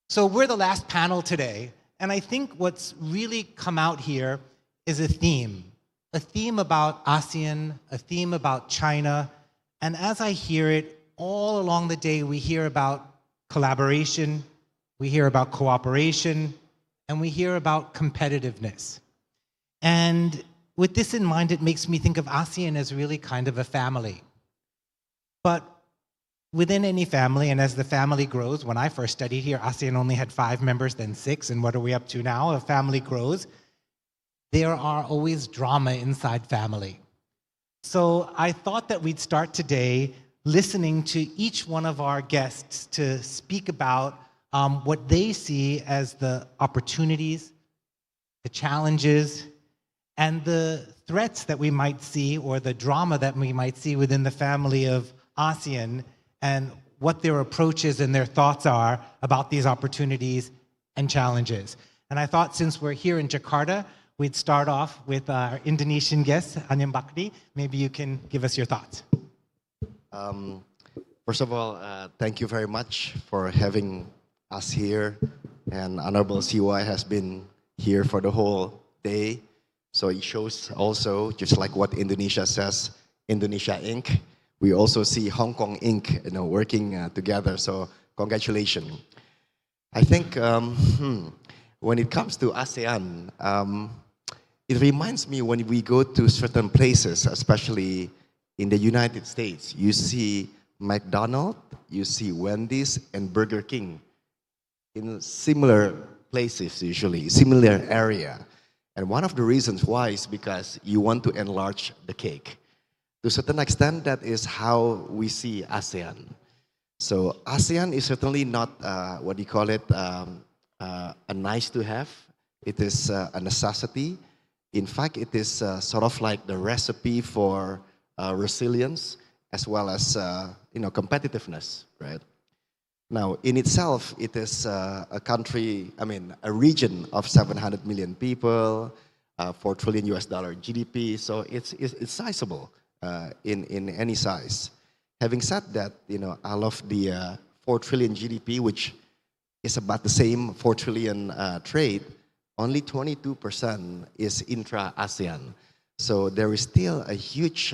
So we're the last panel today, and I think what's really come out here is a theme about ASEAN, a theme about China, and as I hear it, all along the day we hear about collaboration, we hear about cooperation, and we hear about competitiveness. And with this in mind, it makes me think of ASEAN as really kind of a family. But within any family, and as the family grows, when I first studied here, ASEAN only had 5 members, then 6, and what are we up to now? A family grows. There are always drama inside family. So I thought that we'd start today listening to each one of our guests to speak about what they see as the opportunities, the challenges, and the threats that we might see, or the drama that we might see within the family of ASEAN, and what their approaches and their thoughts are about these opportunities and challenges. And I thought, since we're here in Jakarta, we'd start off with our Indonesian guest, Anyam Bakti. Maybe you can give us your thoughts. First of all, thank you very much for having us here. And Honorable CY has been here for the whole day. So it shows also, just like what Indonesia says, Indonesia Inc., we also see Hong Kong Inc., working together. So congratulations. I think when it comes to ASEAN, it reminds me when we go to certain places, especially in the United States, you see McDonald's, you see Wendy's, and Burger King in similar places, usually, similar area. And one of the reasons why is because you want to enlarge the cake. To a certain extent, that is how we see ASEAN. So ASEAN is certainly not, a nice to have. It is a necessity. In fact, it is sort of like the recipe for resilience as well as competitiveness, right? Now, in itself, it is a country, a region of 700 million people, $4 trillion GDP, so it's sizable in any size. Having said that, out of the 4 trillion GDP, which is about the same 4 trillion trade, only 22% is intra-ASEAN. So there is still a huge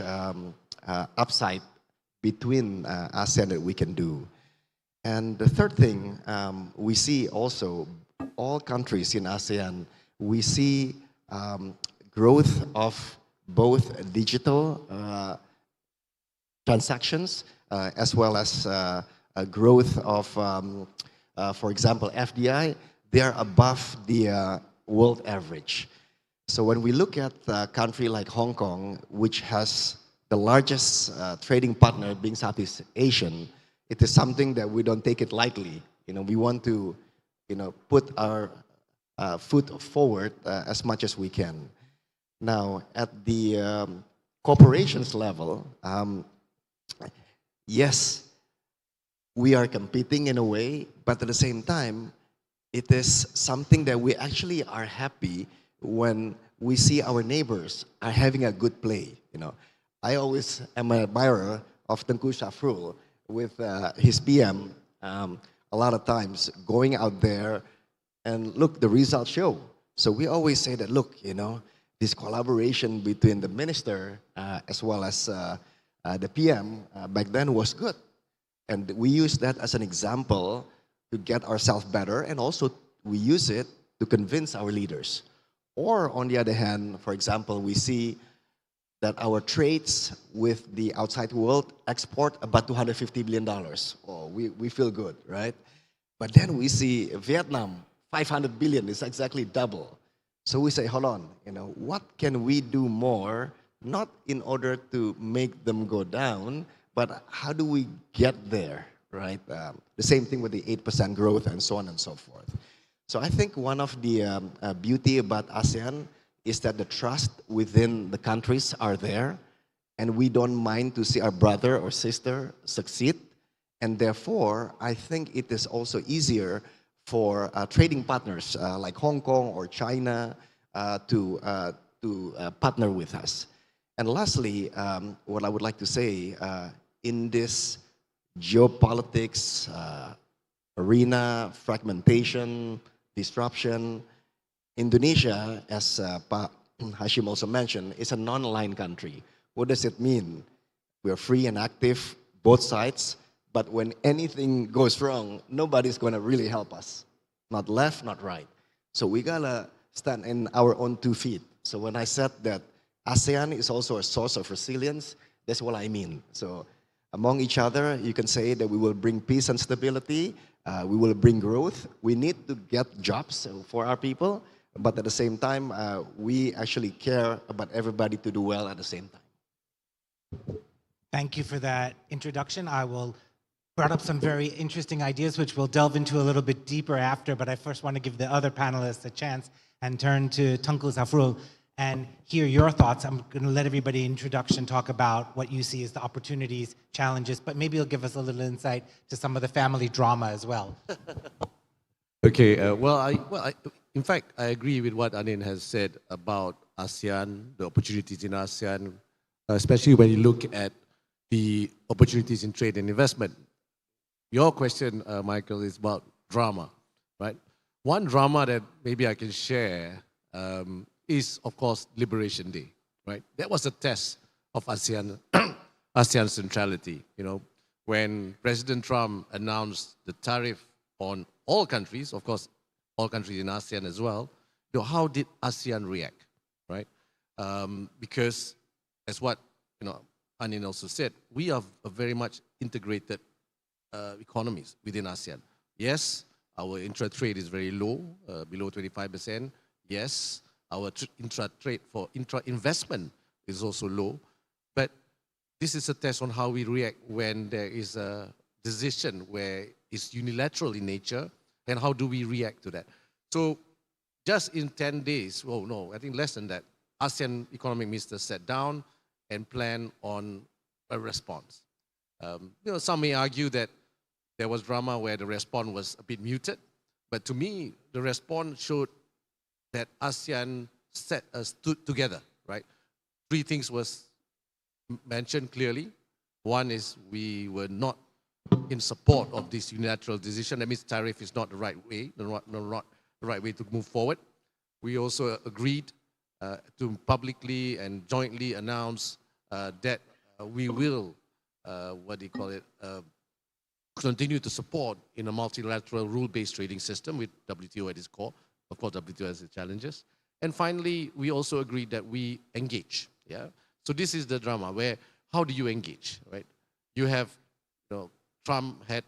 upside between ASEAN that we can do. And the third thing, we see also all countries in ASEAN, we see growth of both digital transactions as well as a growth of, for example, FDI. They are above the world average. So when we look at a country like Hong Kong, which has the largest trading partner being Southeast Asian, it is something that we don't take it lightly. We want to, put our foot forward as much as we can. Now, at the corporations level, yes, we are competing in a way, but at the same time, it is something that we actually are happy when we see our neighbors are having a good play. I always am an admirer of Tengku Syafrul with his PM, a lot of times going out there and look, the results show. So we always say that, look, this collaboration between the minister as well as the PM back then was good. And we use that as an example to get ourselves better, and also we use it to convince our leaders. Or on the other hand, for example, we see that our trades with the outside world export about $250 billion. Oh, we feel good, right? But then we see Vietnam, 500 billion, is exactly double. So we say, hold on, what can we do more not in order to make them go down, but how do we get there, right? The same thing with the 8% growth and so on and so forth. So I think one of the beauty about ASEAN is that the trust within the countries are there, and we don't mind to see our brother or sister succeed. And therefore, I think it is also easier for trading partners like Hong Kong or China to partner with us. And lastly, what I would like to say, in this geopolitics arena, fragmentation, disruption, Indonesia, as Pak Hashim also mentioned, is a non-aligned country. What does it mean? We are free and active, both sides, but when anything goes wrong, nobody's going to really help us. Not left, not right. So we got to stand in our own 2 feet. So when I said that ASEAN is also a source of resilience, that's what I mean. So among each other, you can say that we will bring peace and stability, we will bring growth. We need to get jobs for our people, but at the same time, we actually care about everybody to do well at the same time. Thank you for that introduction. I will brought up some very interesting ideas, which we'll delve into a little bit deeper after, but I first want to give the other panelists a chance and turn to Tunku Zafrul and hear your thoughts. I'm going to let everybody introduction talk about what you see as the opportunities, challenges, but maybe you'll give us a little insight to some of the family drama as well. Okay, in fact, I agree with what Anin has said about ASEAN, the opportunities in ASEAN, especially when you look at the opportunities in trade and investment. Your question, Michael, is about drama, right? One drama that maybe I can share is, of course, Liberation Day, right? That was a test of ASEAN, ASEAN centrality, you know, when President Trump announced the tariff on all countries, of course, all countries in ASEAN as well, you know, how did ASEAN react, right? Because as what, you know, Anin also said, we are a very much integrated economies within ASEAN. Yes, our intra-trade is very low, below 25%. Yes, our intra-trade for intra-investment is also low. But this is a test on how we react when there is a decision where it's unilateral in nature, and how do we react to that. So just in 10 days, oh no, I think less than that, ASEAN economic ministers sat down and planned on a response. You know, some may argue that there was drama where the response was a bit muted, but to me, the response showed that ASEAN stood together, right? 3 things was mentioned clearly. One is we were not in support of this unilateral decision. That means tariff is not the right way, not the right way to move forward. We also agreed to publicly and jointly announce that we will, continue to support in a multilateral rule-based trading system with WTO at its core. Of course, WTO has its challenges. And finally, we also agreed that we engage. Yeah. So this is the drama where how do you engage, right? You have, you know, Trump had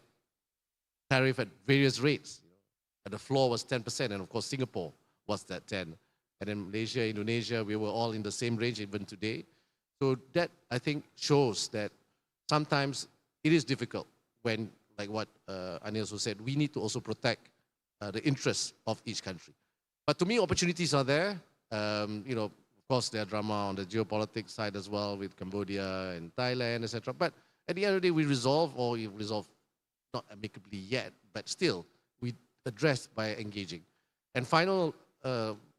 tariff at various rates. And the floor was 10%, and of course Singapore was that 10. And then Malaysia, Indonesia, we were all in the same range even today. So that, I think, shows that sometimes it is difficult when, like what Anil also said, we need to also protect the interests of each country. But to me, opportunities are there. You know, of course, there are drama on the geopolitics side as well with Cambodia and Thailand, etc. But at the end of the day, we resolve, or we resolve not amicably yet, but still, we address by engaging. And final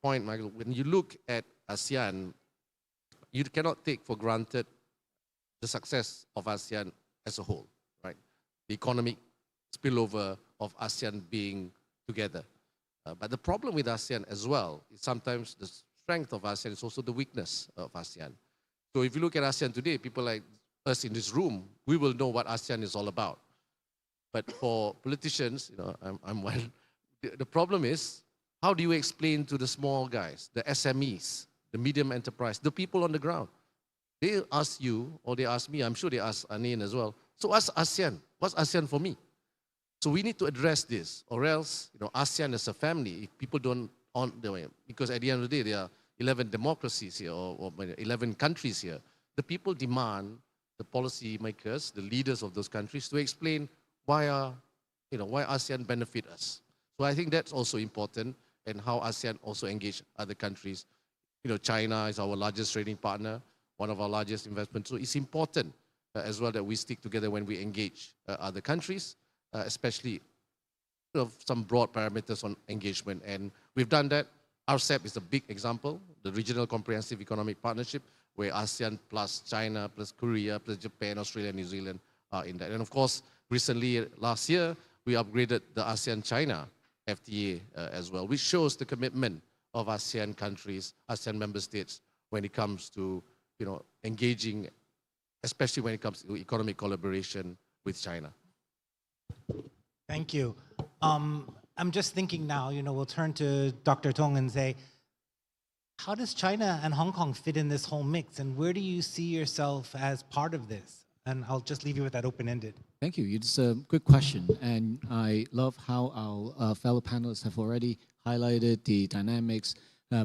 point, Michael, when you look at ASEAN, you cannot take for granted the success of ASEAN as a whole, right? The economic spillover of ASEAN being together. But the problem with ASEAN as well is sometimes the strength of ASEAN is also the weakness of ASEAN. So if you look at ASEAN today, people like us in this room, we will know what ASEAN is all about. But for politicians, you know, I'm one. The problem is, how do you explain to the small guys, the SMEs, the medium enterprise, the people on the ground? They ask you, or they ask me, I'm sure they ask Anin as well, so what's ASEAN? What's ASEAN for me? So we need to address this, or else, you know, ASEAN as a family, if people don't, because at the end of the day, they are 11 democracies here or 11 countries here, the people demand the policymakers, the leaders of those countries, to explain why ASEAN benefit us. So I think that's also important, and how ASEAN also engage other countries. China is our largest trading partner, one of our largest investments. So it's important as well that we stick together when we engage other countries, especially some broad parameters on engagement. And we've done that. RCEP is a big example, the Regional Comprehensive Economic Partnership, where ASEAN plus China, plus Korea, plus Japan, Australia, New Zealand are in that. And of course, recently, last year, we upgraded the ASEAN-China FTA as well, which shows the commitment of ASEAN countries, ASEAN member states, when it comes to engaging, especially when it comes to economic collaboration with China. Thank you. I'm just thinking now, we'll turn to Dr. Tong and say, how does China and Hong Kong fit in this whole mix? And where do you see yourself as part of this? And I'll just leave you with that open-ended. Thank you. It's a good question. And I love how our fellow panelists have already highlighted the dynamics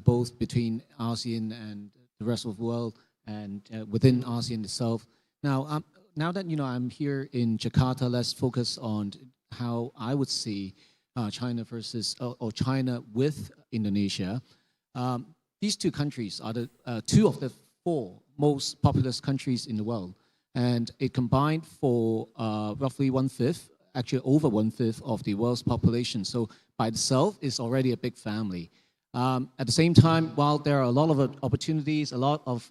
both between ASEAN and the rest of the world and within ASEAN itself. Now, now that I'm here in Jakarta, let's focus on how I would see China versus or China with Indonesia. These two countries are the two of the four most populous countries in the world, and it combined for roughly 1/5, actually over 1/5 of the world's population. So by itself, it's already a big family. At the same time, while there are a lot of opportunities, a lot of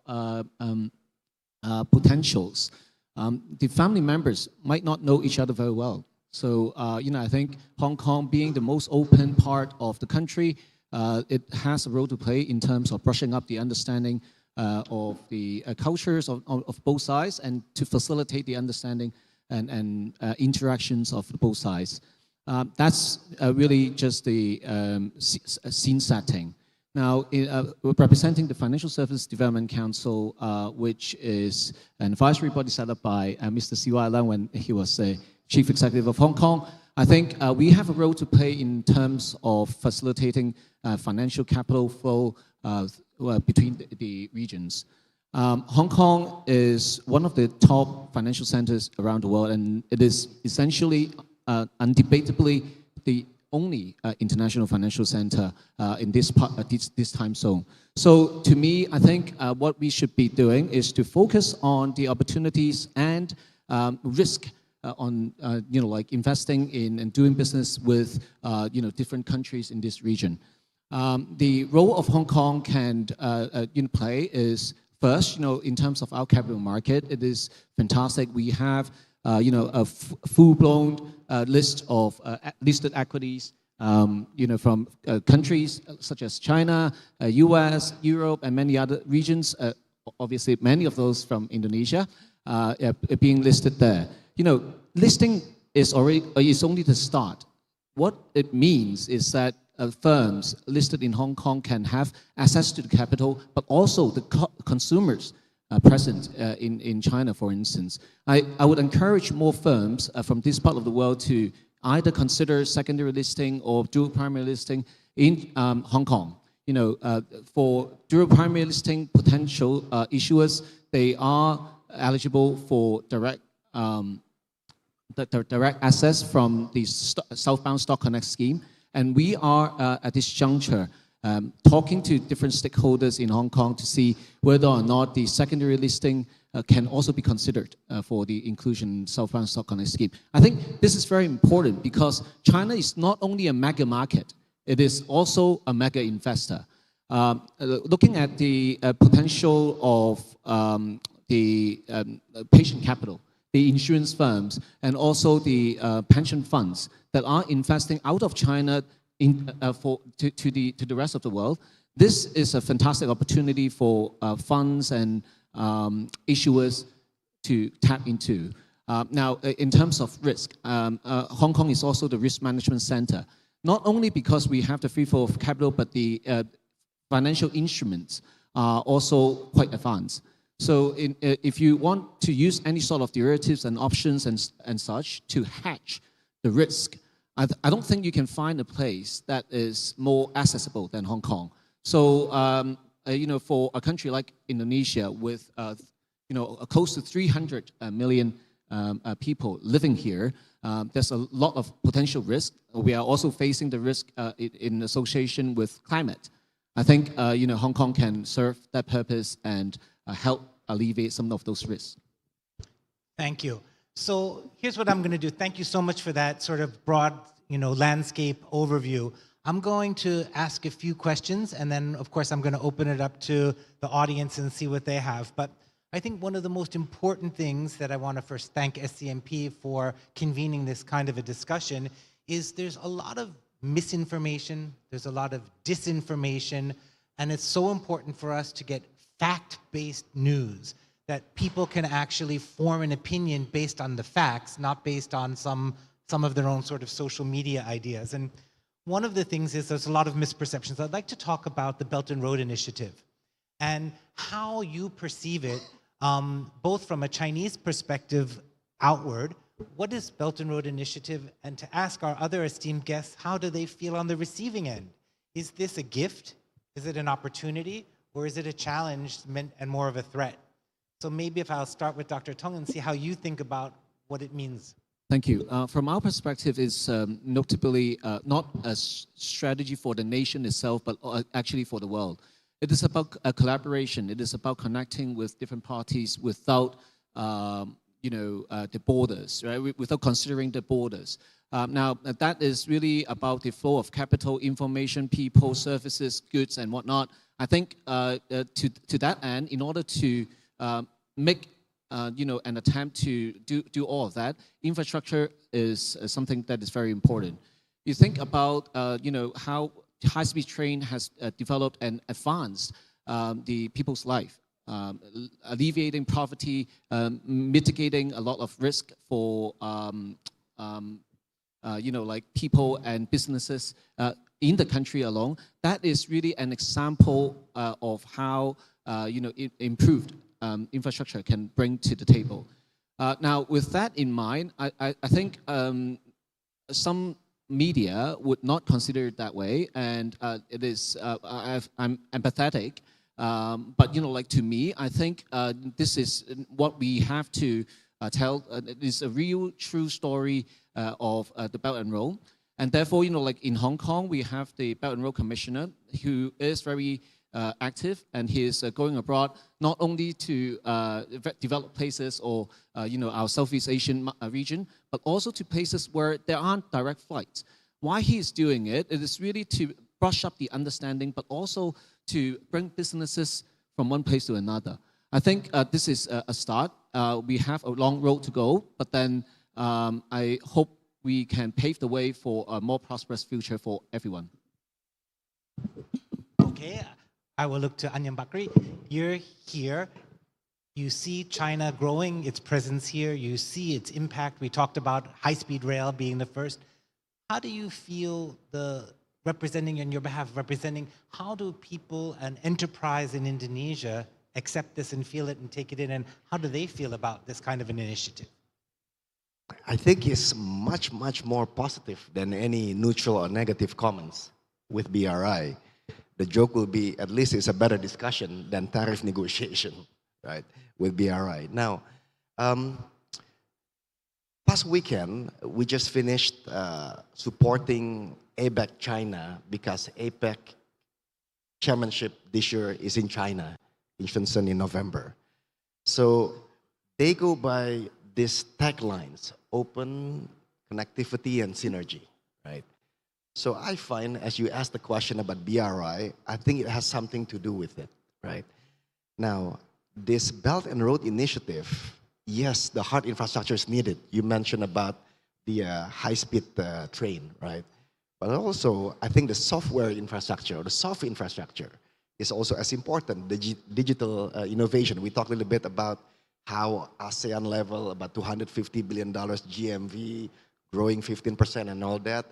potentials, the family members might not know each other very well. So, I think Hong Kong being the most open part of the country, it has a role to play in terms of brushing up the understanding of the cultures of both sides, and to facilitate the understanding and interactions of both sides. That's really just the scene setting. Now, we're representing the Financial Service Development Council, which is an advisory body set up by Mr. C.Y. Leung when he was Chief Executive of Hong Kong. I think we have a role to play in terms of facilitating financial capital flow between the regions. Hong Kong is one of the top financial centers around the world, and it is essentially, undebatably, the only international financial center in this time zone. So to me, I think what we should be doing is to focus on the opportunities and risk on like investing in and doing business with different countries in this region. The role of Hong Kong can play is first, in terms of our capital market, it is fantastic. We have a full-blown list of listed equities, from countries such as China, US, Europe, and many other regions. Obviously, many of those from Indonesia being listed there. Listing is only the start. What it means is that firms listed in Hong Kong can have access to the capital, but also the consumers present in China, for instance. I would encourage more firms from this part of the world to either consider secondary listing or dual primary listing in Hong Kong. For dual primary listing potential issuers, they are eligible for direct access from the Southbound Stock Connect scheme. And we are, at this juncture, talking to different stakeholders in Hong Kong to see whether or not the secondary listing can also be considered for the inclusion in Southbound Stock Connect scheme. I think this is very important because China is not only a mega market, it is also a mega investor. Looking at the potential of the patient capital, the insurance firms, and also the pension funds that are investing out of China to the rest of the world, this is a fantastic opportunity for funds and issuers to tap into. Now, in terms of risk, Hong Kong is also the risk management center, not only because we have the free flow of capital, but the financial instruments are also quite advanced. So if you want to use any sort of derivatives and options and such to hedge the risk, I don't think you can find a place that is more accessible than Hong Kong. So for a country like Indonesia with, close to 300 million people living here, there's a lot of potential risk. We are also facing the risk in association with climate. I think, Hong Kong can serve that purpose and help alleviate some of those risks. Thank you. So here's what I'm going to do. Thank you so much for that sort of broad, landscape overview. I'm going to ask a few questions, and then, of course, I'm going to open it up to the audience and see what they have. But I think one of the most important things that I want to first thank SCMP for convening this kind of a discussion is there's a lot of misinformation, there's a lot of disinformation, and it's so important for us to get fact-based news, that people can actually form an opinion based on the facts, not based on some of their own sort of social media ideas. And one of the things is there's a lot of misperceptions. I'd like to talk about the Belt and Road Initiative and how you perceive it, both from a Chinese perspective outward. What is Belt and Road Initiative? And to ask our other esteemed guests, how do they feel on the receiving end? Is this a gift? Is it an opportunity? Or is it a challenge and more of a threat? So maybe if I'll start with Dr. Tong and see how you think about what it means. Thank you. From our perspective, it's notably not a strategy for the nation itself, but actually for the world. It is about a collaboration. It is about connecting with different parties without, the borders, right? Without considering the borders. Now, that is really about the flow of capital, information, people, services, goods, and whatnot. I think to that end, in order to make an attempt to do all of that, infrastructure is something that is very important. You think about how high-speed train has developed and advanced the people's life, alleviating poverty, mitigating a lot of risk for people and businesses in the country alone. That is really an example of how improved infrastructure can bring to the table. Now, with that in mind, I think some media would not consider it that way, and it is I'm empathetic. But to me, I think this is what we have to tell. It is a real, true story of the Belt and Road, and therefore, in Hong Kong, we have the Belt and Road Commissioner who is very active, and he is going abroad not only to develop places or our Southeast Asian region, but also to places where there aren't direct flights. Why he is doing it? It is really to brush up the understanding, but also to bring businesses from one place to another. I think this is a start. We have a long road to go, but then I hope we can pave the way for a more prosperous future for everyone. Okay. I will look to Anyam Bakri. You're here. You see China growing its presence here. You see its impact. We talked about high-speed rail being the first. How do you feel representing on your behalf, how do people and enterprise in Indonesia accept this and feel it and take it in, and how do they feel about this kind of an initiative? I think it's much, much more positive than any neutral or negative comments with BRI. The joke will be, at least it's a better discussion than tariff negotiation, right, with BRI. Now, past weekend, we just finished supporting APEC China because APEC chairmanship this year is in China, in Shenzhen in November. So they go by these taglines, open, connectivity, and synergy, right? So I find, as you asked the question about BRI, I think it has something to do with it, right? Now, this Belt and Road Initiative, yes, the hard infrastructure is needed. You mentioned about the high-speed train, right? But also, I think the software infrastructure, or the soft infrastructure, is also as important. The digital innovation. We talked a little bit about how ASEAN level, about $250 billion GMV, growing 15% and all that.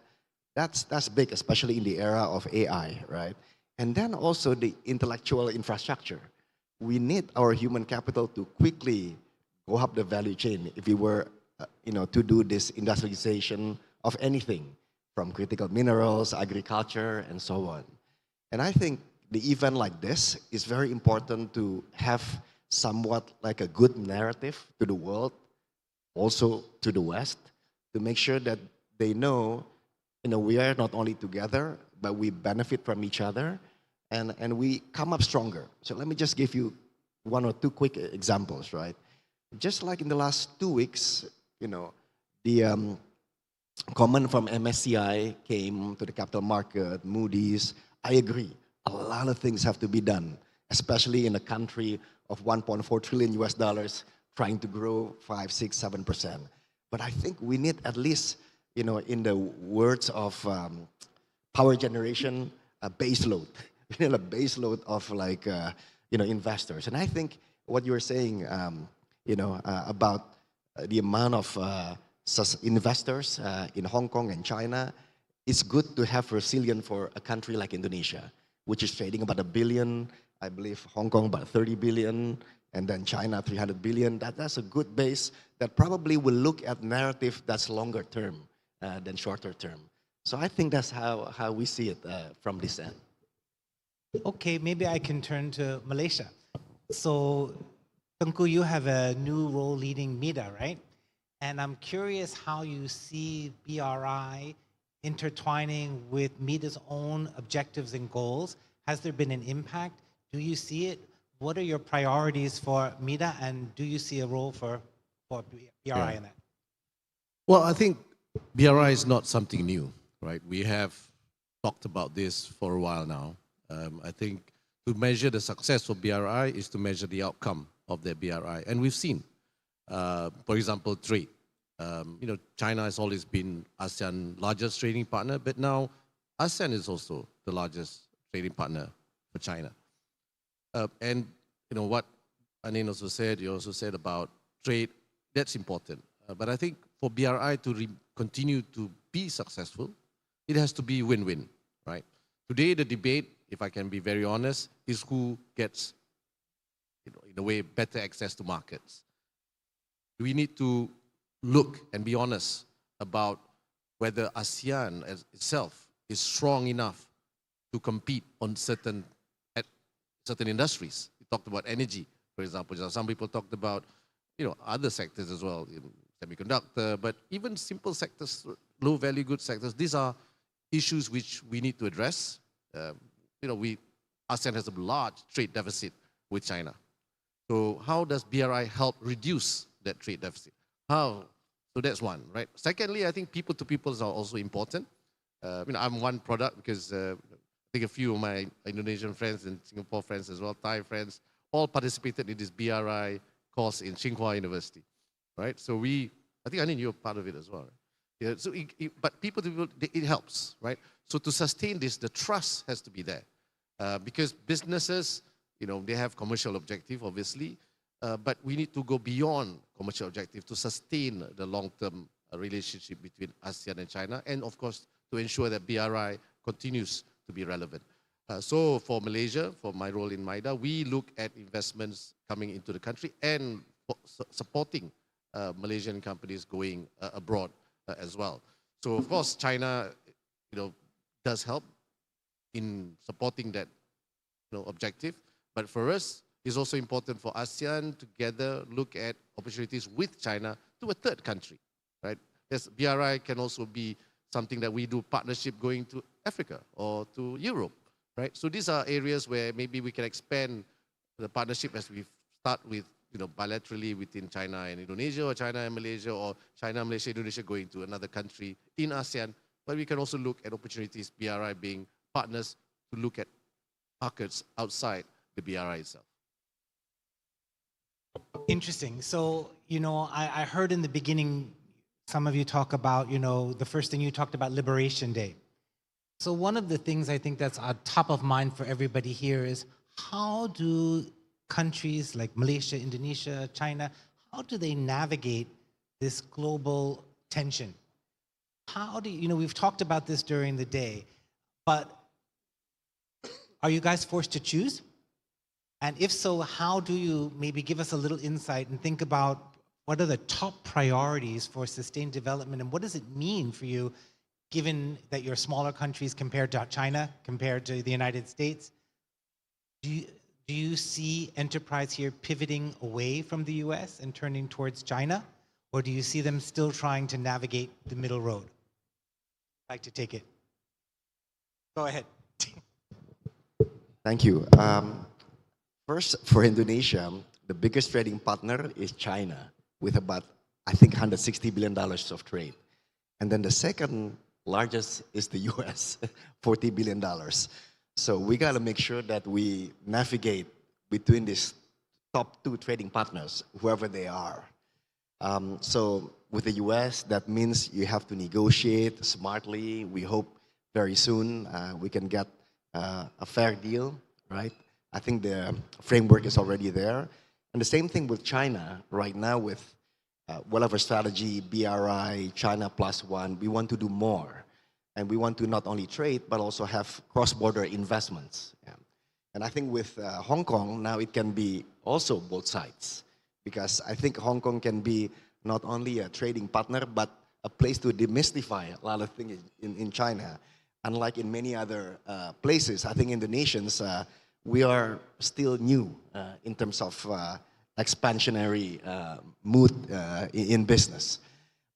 That's big, especially in the era of AI, right? And then also the intellectual infrastructure. We need our human capital to quickly go up the value chain if we were, to do this industrialization of anything, from critical minerals, agriculture, and so on. And I think the event like this is very important to have somewhat like a good narrative to the world, also to the West, to make sure that they know, we are not only together, but we benefit from each other, and we come up stronger. So let me just give you one or two quick examples, right? Just like in the last 2 weeks, the comment from MSCI came to the capital market, Moody's. I agree, a lot of things have to be done, especially in a country of 1.4 trillion US dollars trying to grow 5, 6, 7%. But I think we need at least, in the words of power generation, a base load. We need a base load of investors. And I think what you're saying, about the amount of investors in Hong Kong and China, it's good to have resilience for a country like Indonesia, which is trading about 1 billion. I believe Hong Kong about 30 billion, and then China 300 billion. That's a good base that probably will look at narrative that's longer term than shorter term. So I think that's how we see it from this end. Okay, maybe I can turn to Malaysia. So, Tengku, you have a new role leading MIDA, right? And I'm curious how you see BRI intertwining with MIDA's own objectives and goals. Has there been an impact? Do you see it? What are your priorities for MIDA, and do you see a role for BRI in that? Well, I think BRI is not something new, right? We have talked about this for a while now. I think to measure the success of BRI is to measure the outcome of the BRI. And we've seen, for example, trade. China has always been ASEAN's largest trading partner, but now ASEAN is also the largest trading partner for China. And what Anin also said, you also said about trade, that's important. But I think for BRI to continue to be successful, it has to be win-win, right? Today, the debate, if I can be very honest, is who gets, in a way, better access to markets. We need to look and be honest about whether ASEAN itself is strong enough to compete on certain industries. We talked about energy, for example. Some people talked about, other sectors as well, semiconductor, but even simple sectors, low-value goods sectors. These are issues which we need to address. ASEAN has a large trade deficit with China. So how does BRI help reduce that trade deficit? How? So that's one, right? Secondly, I think people-to-people are also important. I'm one product because I think a few of my Indonesian friends and Singapore friends as well, Thai friends, all participated in this BRI course in Tsinghua University, right? So I think Anin, you're part of it as well. Right? Yeah, so but people-to-people, it helps, right? So to sustain this, the trust has to be there. Because businesses, they have commercial objective, obviously, but we need to go beyond commercial objective to sustain the long-term relationship between ASEAN and China, and of course, to ensure that BRI continues to be relevant. So for Malaysia, for my role in MIDA, we look at investments coming into the country and supporting Malaysian companies going abroad as well. So of course, China, does help in supporting that objective. But for us, it's also important for ASEAN together look at opportunities with China to a third country, right? BRI can also be something that we do partnership going to Africa or to Europe, right? So these are areas where maybe we can expand the partnership as we start with, bilaterally within China and Indonesia, or China and Malaysia, or China, Malaysia, Indonesia going to another country in ASEAN. But we can also look at opportunities, BRI being partners, to look at markets outside the BRI itself. Interesting. So, I heard in the beginning, some of you talk about, the first thing you talked about, Liberation Day. So one of the things I think that's top of mind for everybody here is how do countries like Malaysia, Indonesia, China, how do they navigate this global tension? How do we've talked about this during the day, but are you guys forced to choose? And if so, how do you maybe give us a little insight and think about what are the top priorities for sustained development, and what does it mean for you, given that you're smaller countries compared to China, compared to the United States? Do you see enterprise here pivoting away from the US and turning towards China? Or do you see them still trying to navigate the middle road? I'd like to take it. Go ahead. Thank you. First, for Indonesia, the biggest trading partner is China, with about, I think, $160 billion of trade. And then the second largest is the US, $40 billion. So we got to make sure that we navigate between these top two trading partners, whoever they are. So with the US, that means you have to negotiate smartly. We hope very soon we can get a fair deal, right? I think the framework is already there. And the same thing with China right now with whatever strategy, BRI, China +1, we want to do more. And we want to not only trade, but also have cross-border investments. Yeah. And I think with Hong Kong, now it can be also both sides. Because I think Hong Kong can be not only a trading partner, but a place to demystify a lot of things in China. Unlike in many other places, I think Indonesians, we are still new in terms of expansionary mood in business.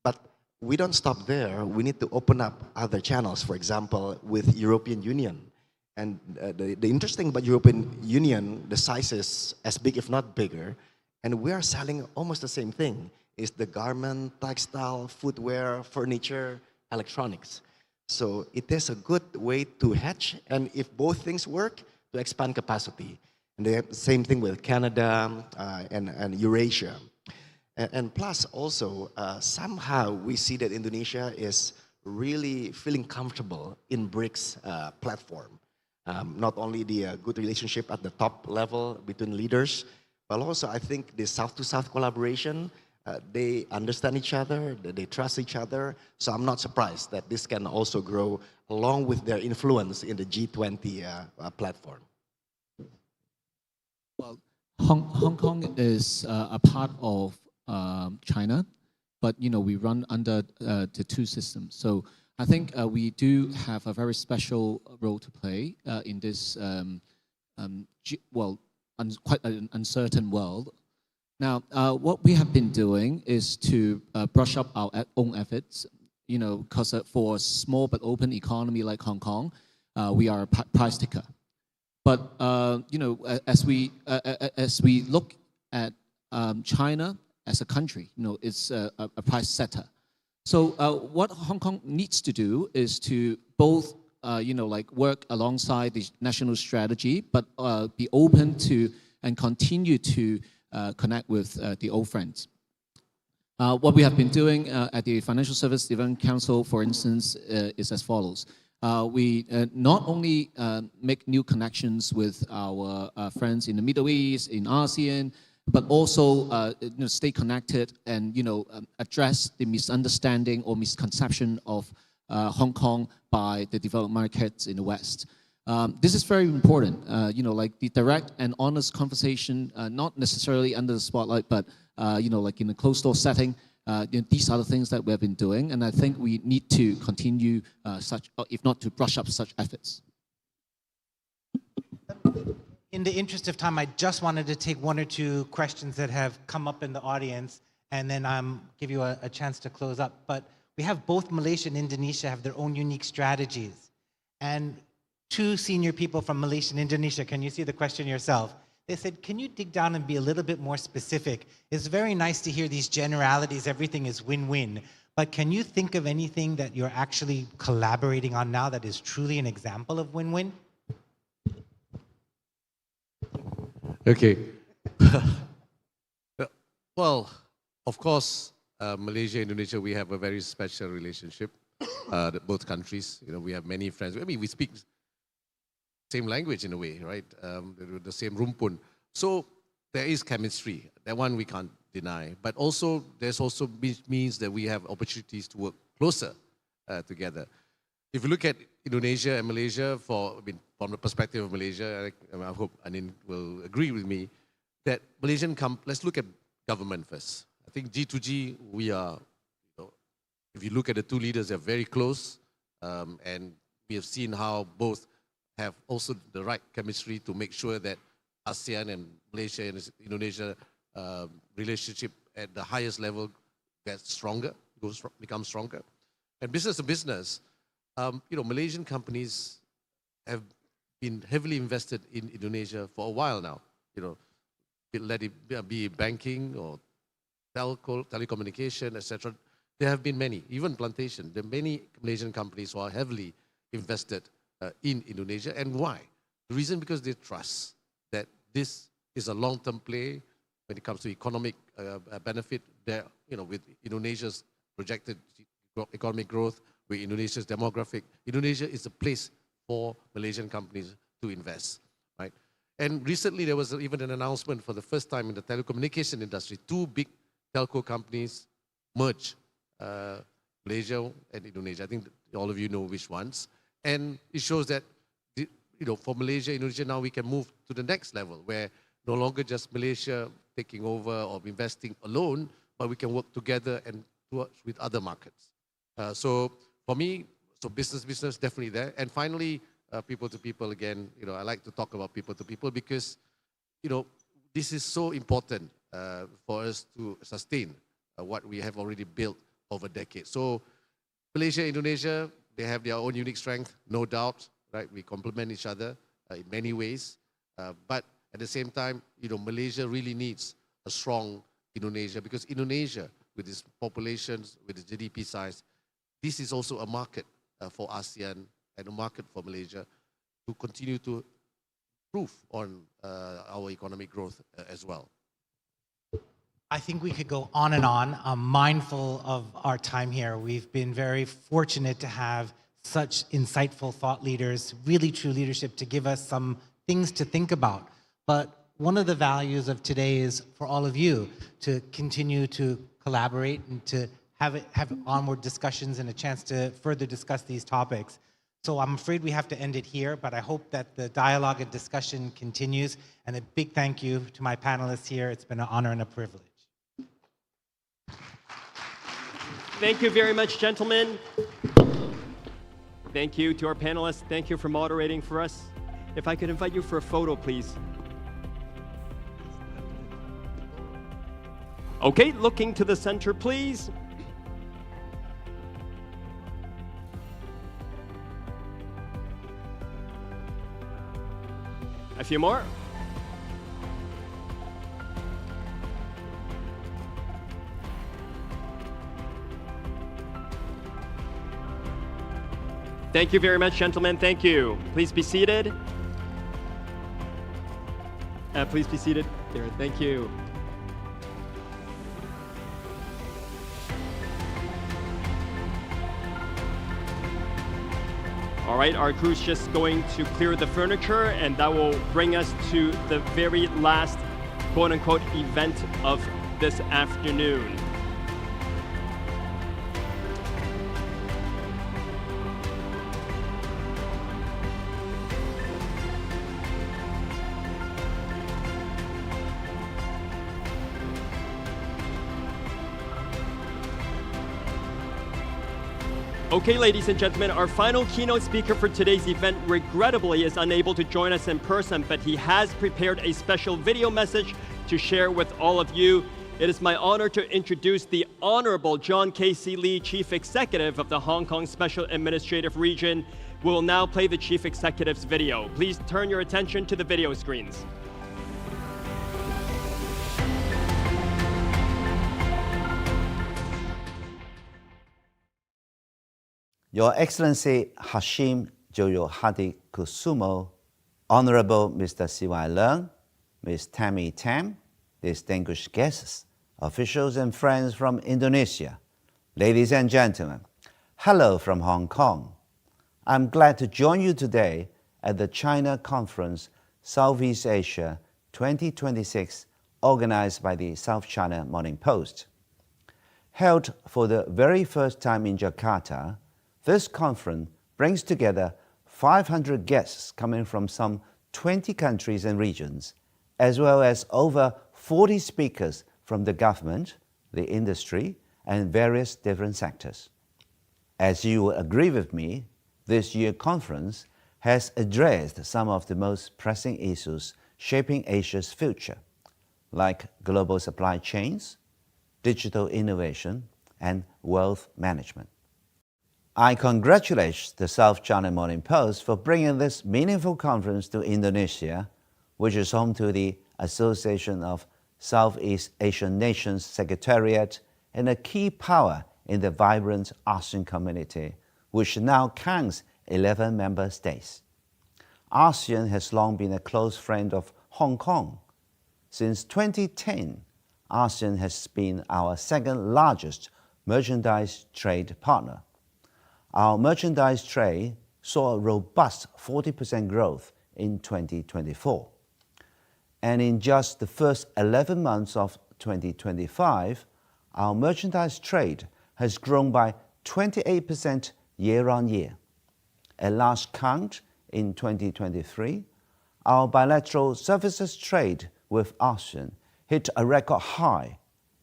But we don't stop there. We need to open up other channels, for example, with European Union. And the interesting about European Union, the size is as big, if not bigger, and we are selling almost the same thing. It's the garment, textile, footwear, furniture, electronics. So it is a good way to hedge, and if both things work, to expand capacity. And the same thing with Canada and Eurasia. And plus also, somehow we see that Indonesia is really feeling comfortable in BRICS platform. Not only the good relationship at the top level between leaders, but also I think the South-to-South collaboration, they understand each other, they trust each other. So I'm not surprised that this can also grow along with their influence in the G20 platform. Well, Hong Kong is a part of China, but we run under the two systems. So I think we do have a very special role to play in this quite an uncertain world. Now, what we have been doing is to brush up our own efforts. Because for a small but open economy like Hong Kong, we are a price taker. But as we look at China as a country, it's a price setter. So what Hong Kong needs to do is to both work alongside the national strategy, but be open to and continue to connect with the old friends. What we have been doing at the Financial Service Development Council, for instance, is as follows. We not only make new connections with our friends in the Middle East, in ASEAN, but also stay connected and address the misunderstanding or misconception of Hong Kong by the developed markets in the West. This is very important, like the direct and honest conversation, not necessarily under the spotlight, but like in a closed-door setting. These are the things that we have been doing, and I think we need to continue such, if not to brush up such efforts. In the interest of time, I just wanted to take one or two questions that have come up in the audience, and then give you a chance to close up. But we have both Malaysia and Indonesia have their own unique strategies. And two senior people from Malaysia and Indonesia, can you see the question yourself? They said, can you dig down and be a little bit more specific? It's very nice to hear these generalities, everything is win-win. But can you think of anything that you're actually collaborating on now that is truly an example of win-win? Okay. Well, of course, Malaysia, Indonesia, we have a very special relationship. Both countries, we have many friends. I mean, we speak same language in a way, right? The same rumpun. So there is chemistry. That one we can't deny. But also, there's also means that we have opportunities to work closer together. If you look at Indonesia and Malaysia, from the perspective of Malaysia, I hope Anin will agree with me, that let's look at government first. I think G2G, we are, if you look at the two leaders, they're very close, and we have seen how both have also the right chemistry to make sure that ASEAN and Malaysia and Indonesia relationship at the highest level gets stronger, becomes stronger. And business to business, Malaysian companies have been heavily invested in Indonesia for a while now. Let it be banking or telecommunication, etc. There have been many, even plantation. There are many Malaysian companies who are heavily invested in Indonesia. And why? The reason because they trust that this is a long-term play when it comes to economic benefit. There, with Indonesia's projected economic growth, with Indonesia's demographic, Indonesia is a place for Malaysian companies to invest, right? And recently there was even an announcement for the first time in the telecommunication industry. Two big telco companies merged, Malaysia and Indonesia. I think all of you know which ones. And it shows that, for Malaysia, Indonesia, now we can move to the next level where no longer just Malaysia taking over or investing alone, but we can work together and with other markets. So for me, business definitely there. And finally, people to people again. I like to talk about people to people because, this is so important for us to sustain what we have already built over decades. So Malaysia, Indonesia, they have their own unique strength, no doubt, right? We complement each other in many ways. But at the same time, Malaysia really needs a strong Indonesia because Indonesia, with its populations, with its GDP size, this is also a market for ASEAN and a market for Malaysia to continue to improve on our economic growth as well. I think we could go on and on. I'm mindful of our time here. We've been very fortunate to have such insightful thought leaders, really true leadership to give us some things to think about. But one of the values of today is for all of you to continue to collaborate and to have onward discussions and a chance to further discuss these topics. So I'm afraid we have to end it here, but I hope that the dialogue and discussion continues. And a big thank you to my panelists here. It's been an honor and a privilege. Thank you very much, gentlemen. Thank you to our panelists. Thank you for moderating for us. If I could invite you for a photo, please. Okay, looking to the center, please. A few more. Thank you very much, gentlemen. Thank you. Please be seated. Please be seated. There, thank you. All right, our crew's just going to clear the furniture, and that will bring us to the very last quote-unquote event of this afternoon. Okay, ladies and gentlemen, our final keynote speaker for today's event regrettably is unable to join us in person, but he has prepared a special video message to share with all of you. It is my honor to introduce the Honorable John K.C. Lee, Chief Executive of the Hong Kong Special Administrative Region. We will now play the Chief Executive's video. Please turn your attention to the video screens. Your Excellency Hashim Joyo Hadi Kusumo, Honorable Mr. C.Y. Leung, Ms. Tammy Tam, distinguished guests, officials and friends from Indonesia, ladies and gentlemen, hello from Hong Kong. I'm glad to join you today at the China Conference Southeast Asia 2026 organized by the South China Morning Post. Held for the very first time in Jakarta, this conference brings together 500 guests coming from some 20 countries and regions, as well as over 40 speakers from the government, the industry, and various different sectors. As you will agree with me, this year's conference has addressed some of the most pressing issues shaping Asia's future, like global supply chains, digital innovation, and wealth management. I congratulate the South China Morning Post for bringing this meaningful conference to Indonesia, which is home to the Association of Southeast Asian Nations Secretariat and a key power in the vibrant ASEAN community, which now counts 11 member states. ASEAN has long been a close friend of Hong Kong. Since 2010, ASEAN has been our second largest merchandise trade partner. Our merchandise trade saw a robust 40% growth in 2024. And in just the first 11 months of 2025, our merchandise trade has grown by 28% year on year. At last count, in 2023, our bilateral services trade with ASEAN hit a record high,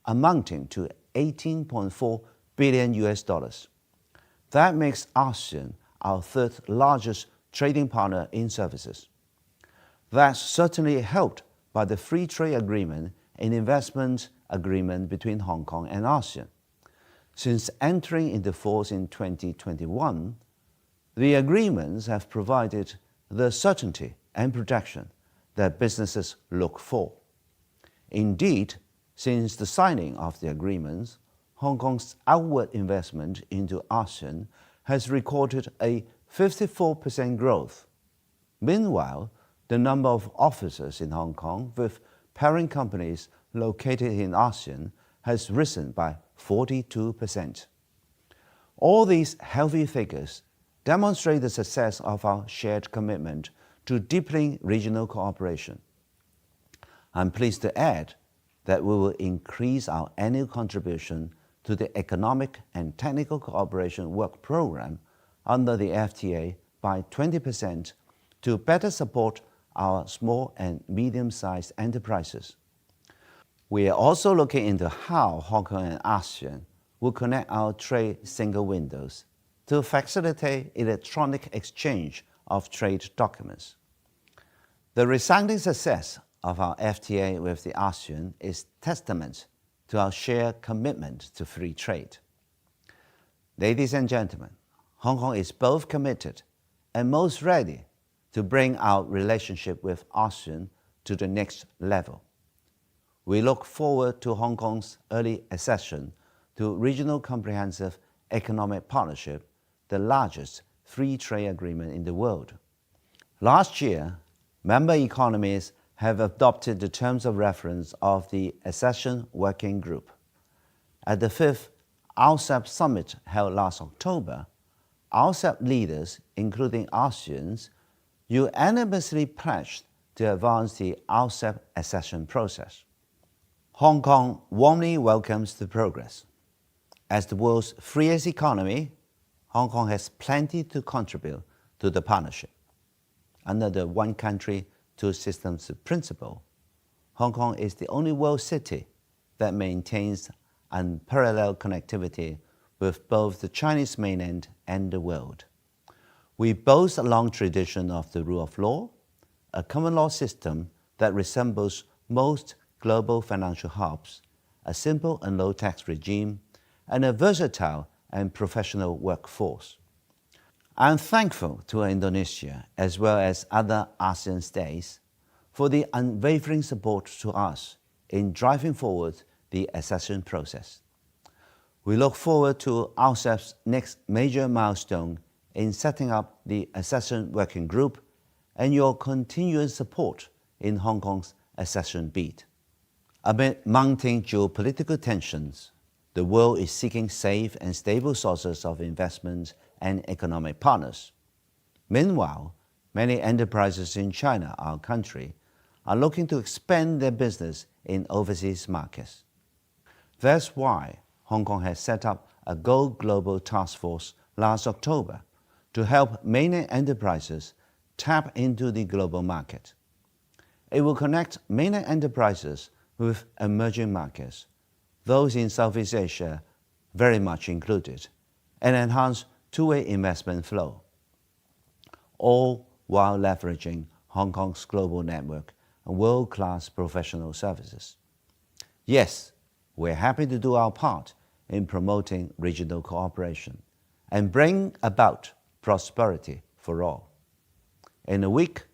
amounting to $18.4 billion. That makes ASEAN our third largest trading partner in services. That's certainly helped by the free trade agreement and investment agreement between Hong Kong and ASEAN. Since entering into force in 2021, the agreements have provided the certainty and protection that businesses look for. Indeed, since the signing of the agreements, Hong Kong's outward investment into ASEAN has recorded a 54% growth. Meanwhile, the number of offices in Hong Kong with parent companies located in ASEAN has risen by 42%. All these healthy figures demonstrate the success of our shared commitment to deepening regional cooperation. I'm pleased to add that we will increase our annual contribution to the Economic and Technical Cooperation Work Program under the FTA by 20% to better support our small and medium-sized enterprises. We are also looking into how Hong Kong and ASEAN will connect our trade single windows to facilitate electronic exchange of trade documents. The resounding success of our FTA with the ASEAN is testament to our shared commitment to free trade. Ladies and gentlemen, Hong Kong is both committed and most ready to bring our relationship with ASEAN to the next level. We look forward to Hong Kong's early accession to Regional Comprehensive Economic Partnership, the largest free trade agreement in the world. Last year, member economies have adopted the terms of reference of the Accession Working Group. At the 5th RCEP Summit held last October, RCEP leaders, including ASEAN's, unanimously pledged to advance the RCEP accession process. Hong Kong warmly welcomes the progress. As the world's freest economy, Hong Kong has plenty to contribute to the partnership. Under the one country, two systems principle, Hong Kong is the only world city that maintains unparalleled connectivity with both the Chinese mainland and the world. We boast a long tradition of the rule of law, a common law system that resembles most global financial hubs, a simple and low tax regime, and a versatile and professional workforce. I'm thankful to Indonesia, as well as other ASEAN states, for the unwavering support to us in driving forward the accession process. We look forward to RCEP's next major milestone in setting up the Accession Working Group and your continuous support in Hong Kong's accession bid. Amid mounting geopolitical tensions, the world is seeking safe and stable sources of investment and economic partners. Meanwhile, many enterprises in China, our country, are looking to expand their business in overseas markets. That's why Hong Kong has set up a Go Global Task Force last October to help mainland enterprises tap into the global market. It will connect mainland enterprises with emerging markets, those in Southeast Asia very much included, and enhance two-way investment flow. All while leveraging Hong Kong's global network and world-class professional services. Yes, we're happy to do our part in promoting regional cooperation and bring about prosperity for all. In a week,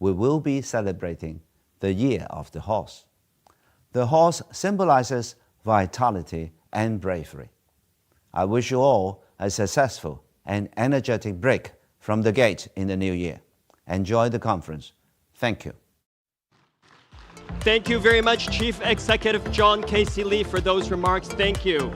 we will be celebrating the Year of the Horse. The horse symbolizes vitality and bravery. I wish you all a successful and energetic break from the gate in the new year. Enjoy the conference. Thank you. Thank you very much, Chief Executive John Casey Lee, for those remarks. Thank you.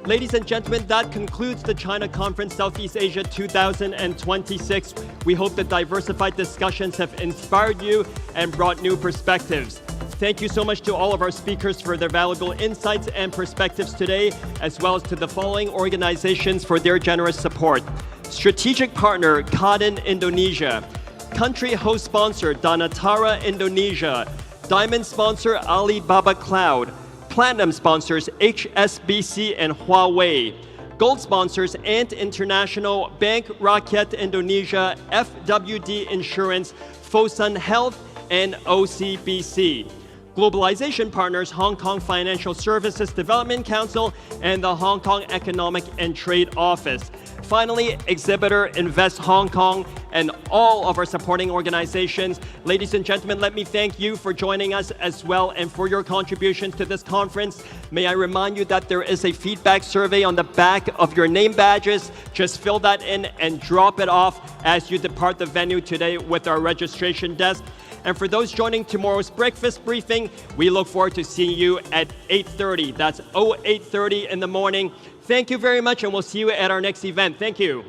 Ladies and gentlemen, that concludes the China Conference Southeast Asia 2026. We hope the diversified discussions have inspired you and brought new perspectives. Thank you so much to all of our speakers for their valuable insights and perspectives today, as well as to the following organizations for their generous support. Strategic partner, China and Indonesia. Country host sponsor, Danatara Indonesia. Diamond sponsor, Alibaba Cloud. Platinum sponsors, HSBC and Huawei. Gold sponsors, Ant International, Bank Rakyat Indonesia, FWD Insurance, Fosun Health, and OCBC. Globalization partners, Hong Kong Financial Services Development Council and the Hong Kong Economic and Trade Office. Finally, exhibitor Invest Hong Kong and all of our supporting organizations. Ladies and gentlemen, let me thank you for joining us as well and for your contributions to this conference. May I remind you that there is a feedback survey on the back of your name badges. Just fill that in and drop it off as you depart the venue today with our registration desk. And for those joining tomorrow's breakfast briefing, we look forward to seeing you at 8:30. That's 8:30 in the morning. Thank you very much, and we'll see you at our next event. Thank you.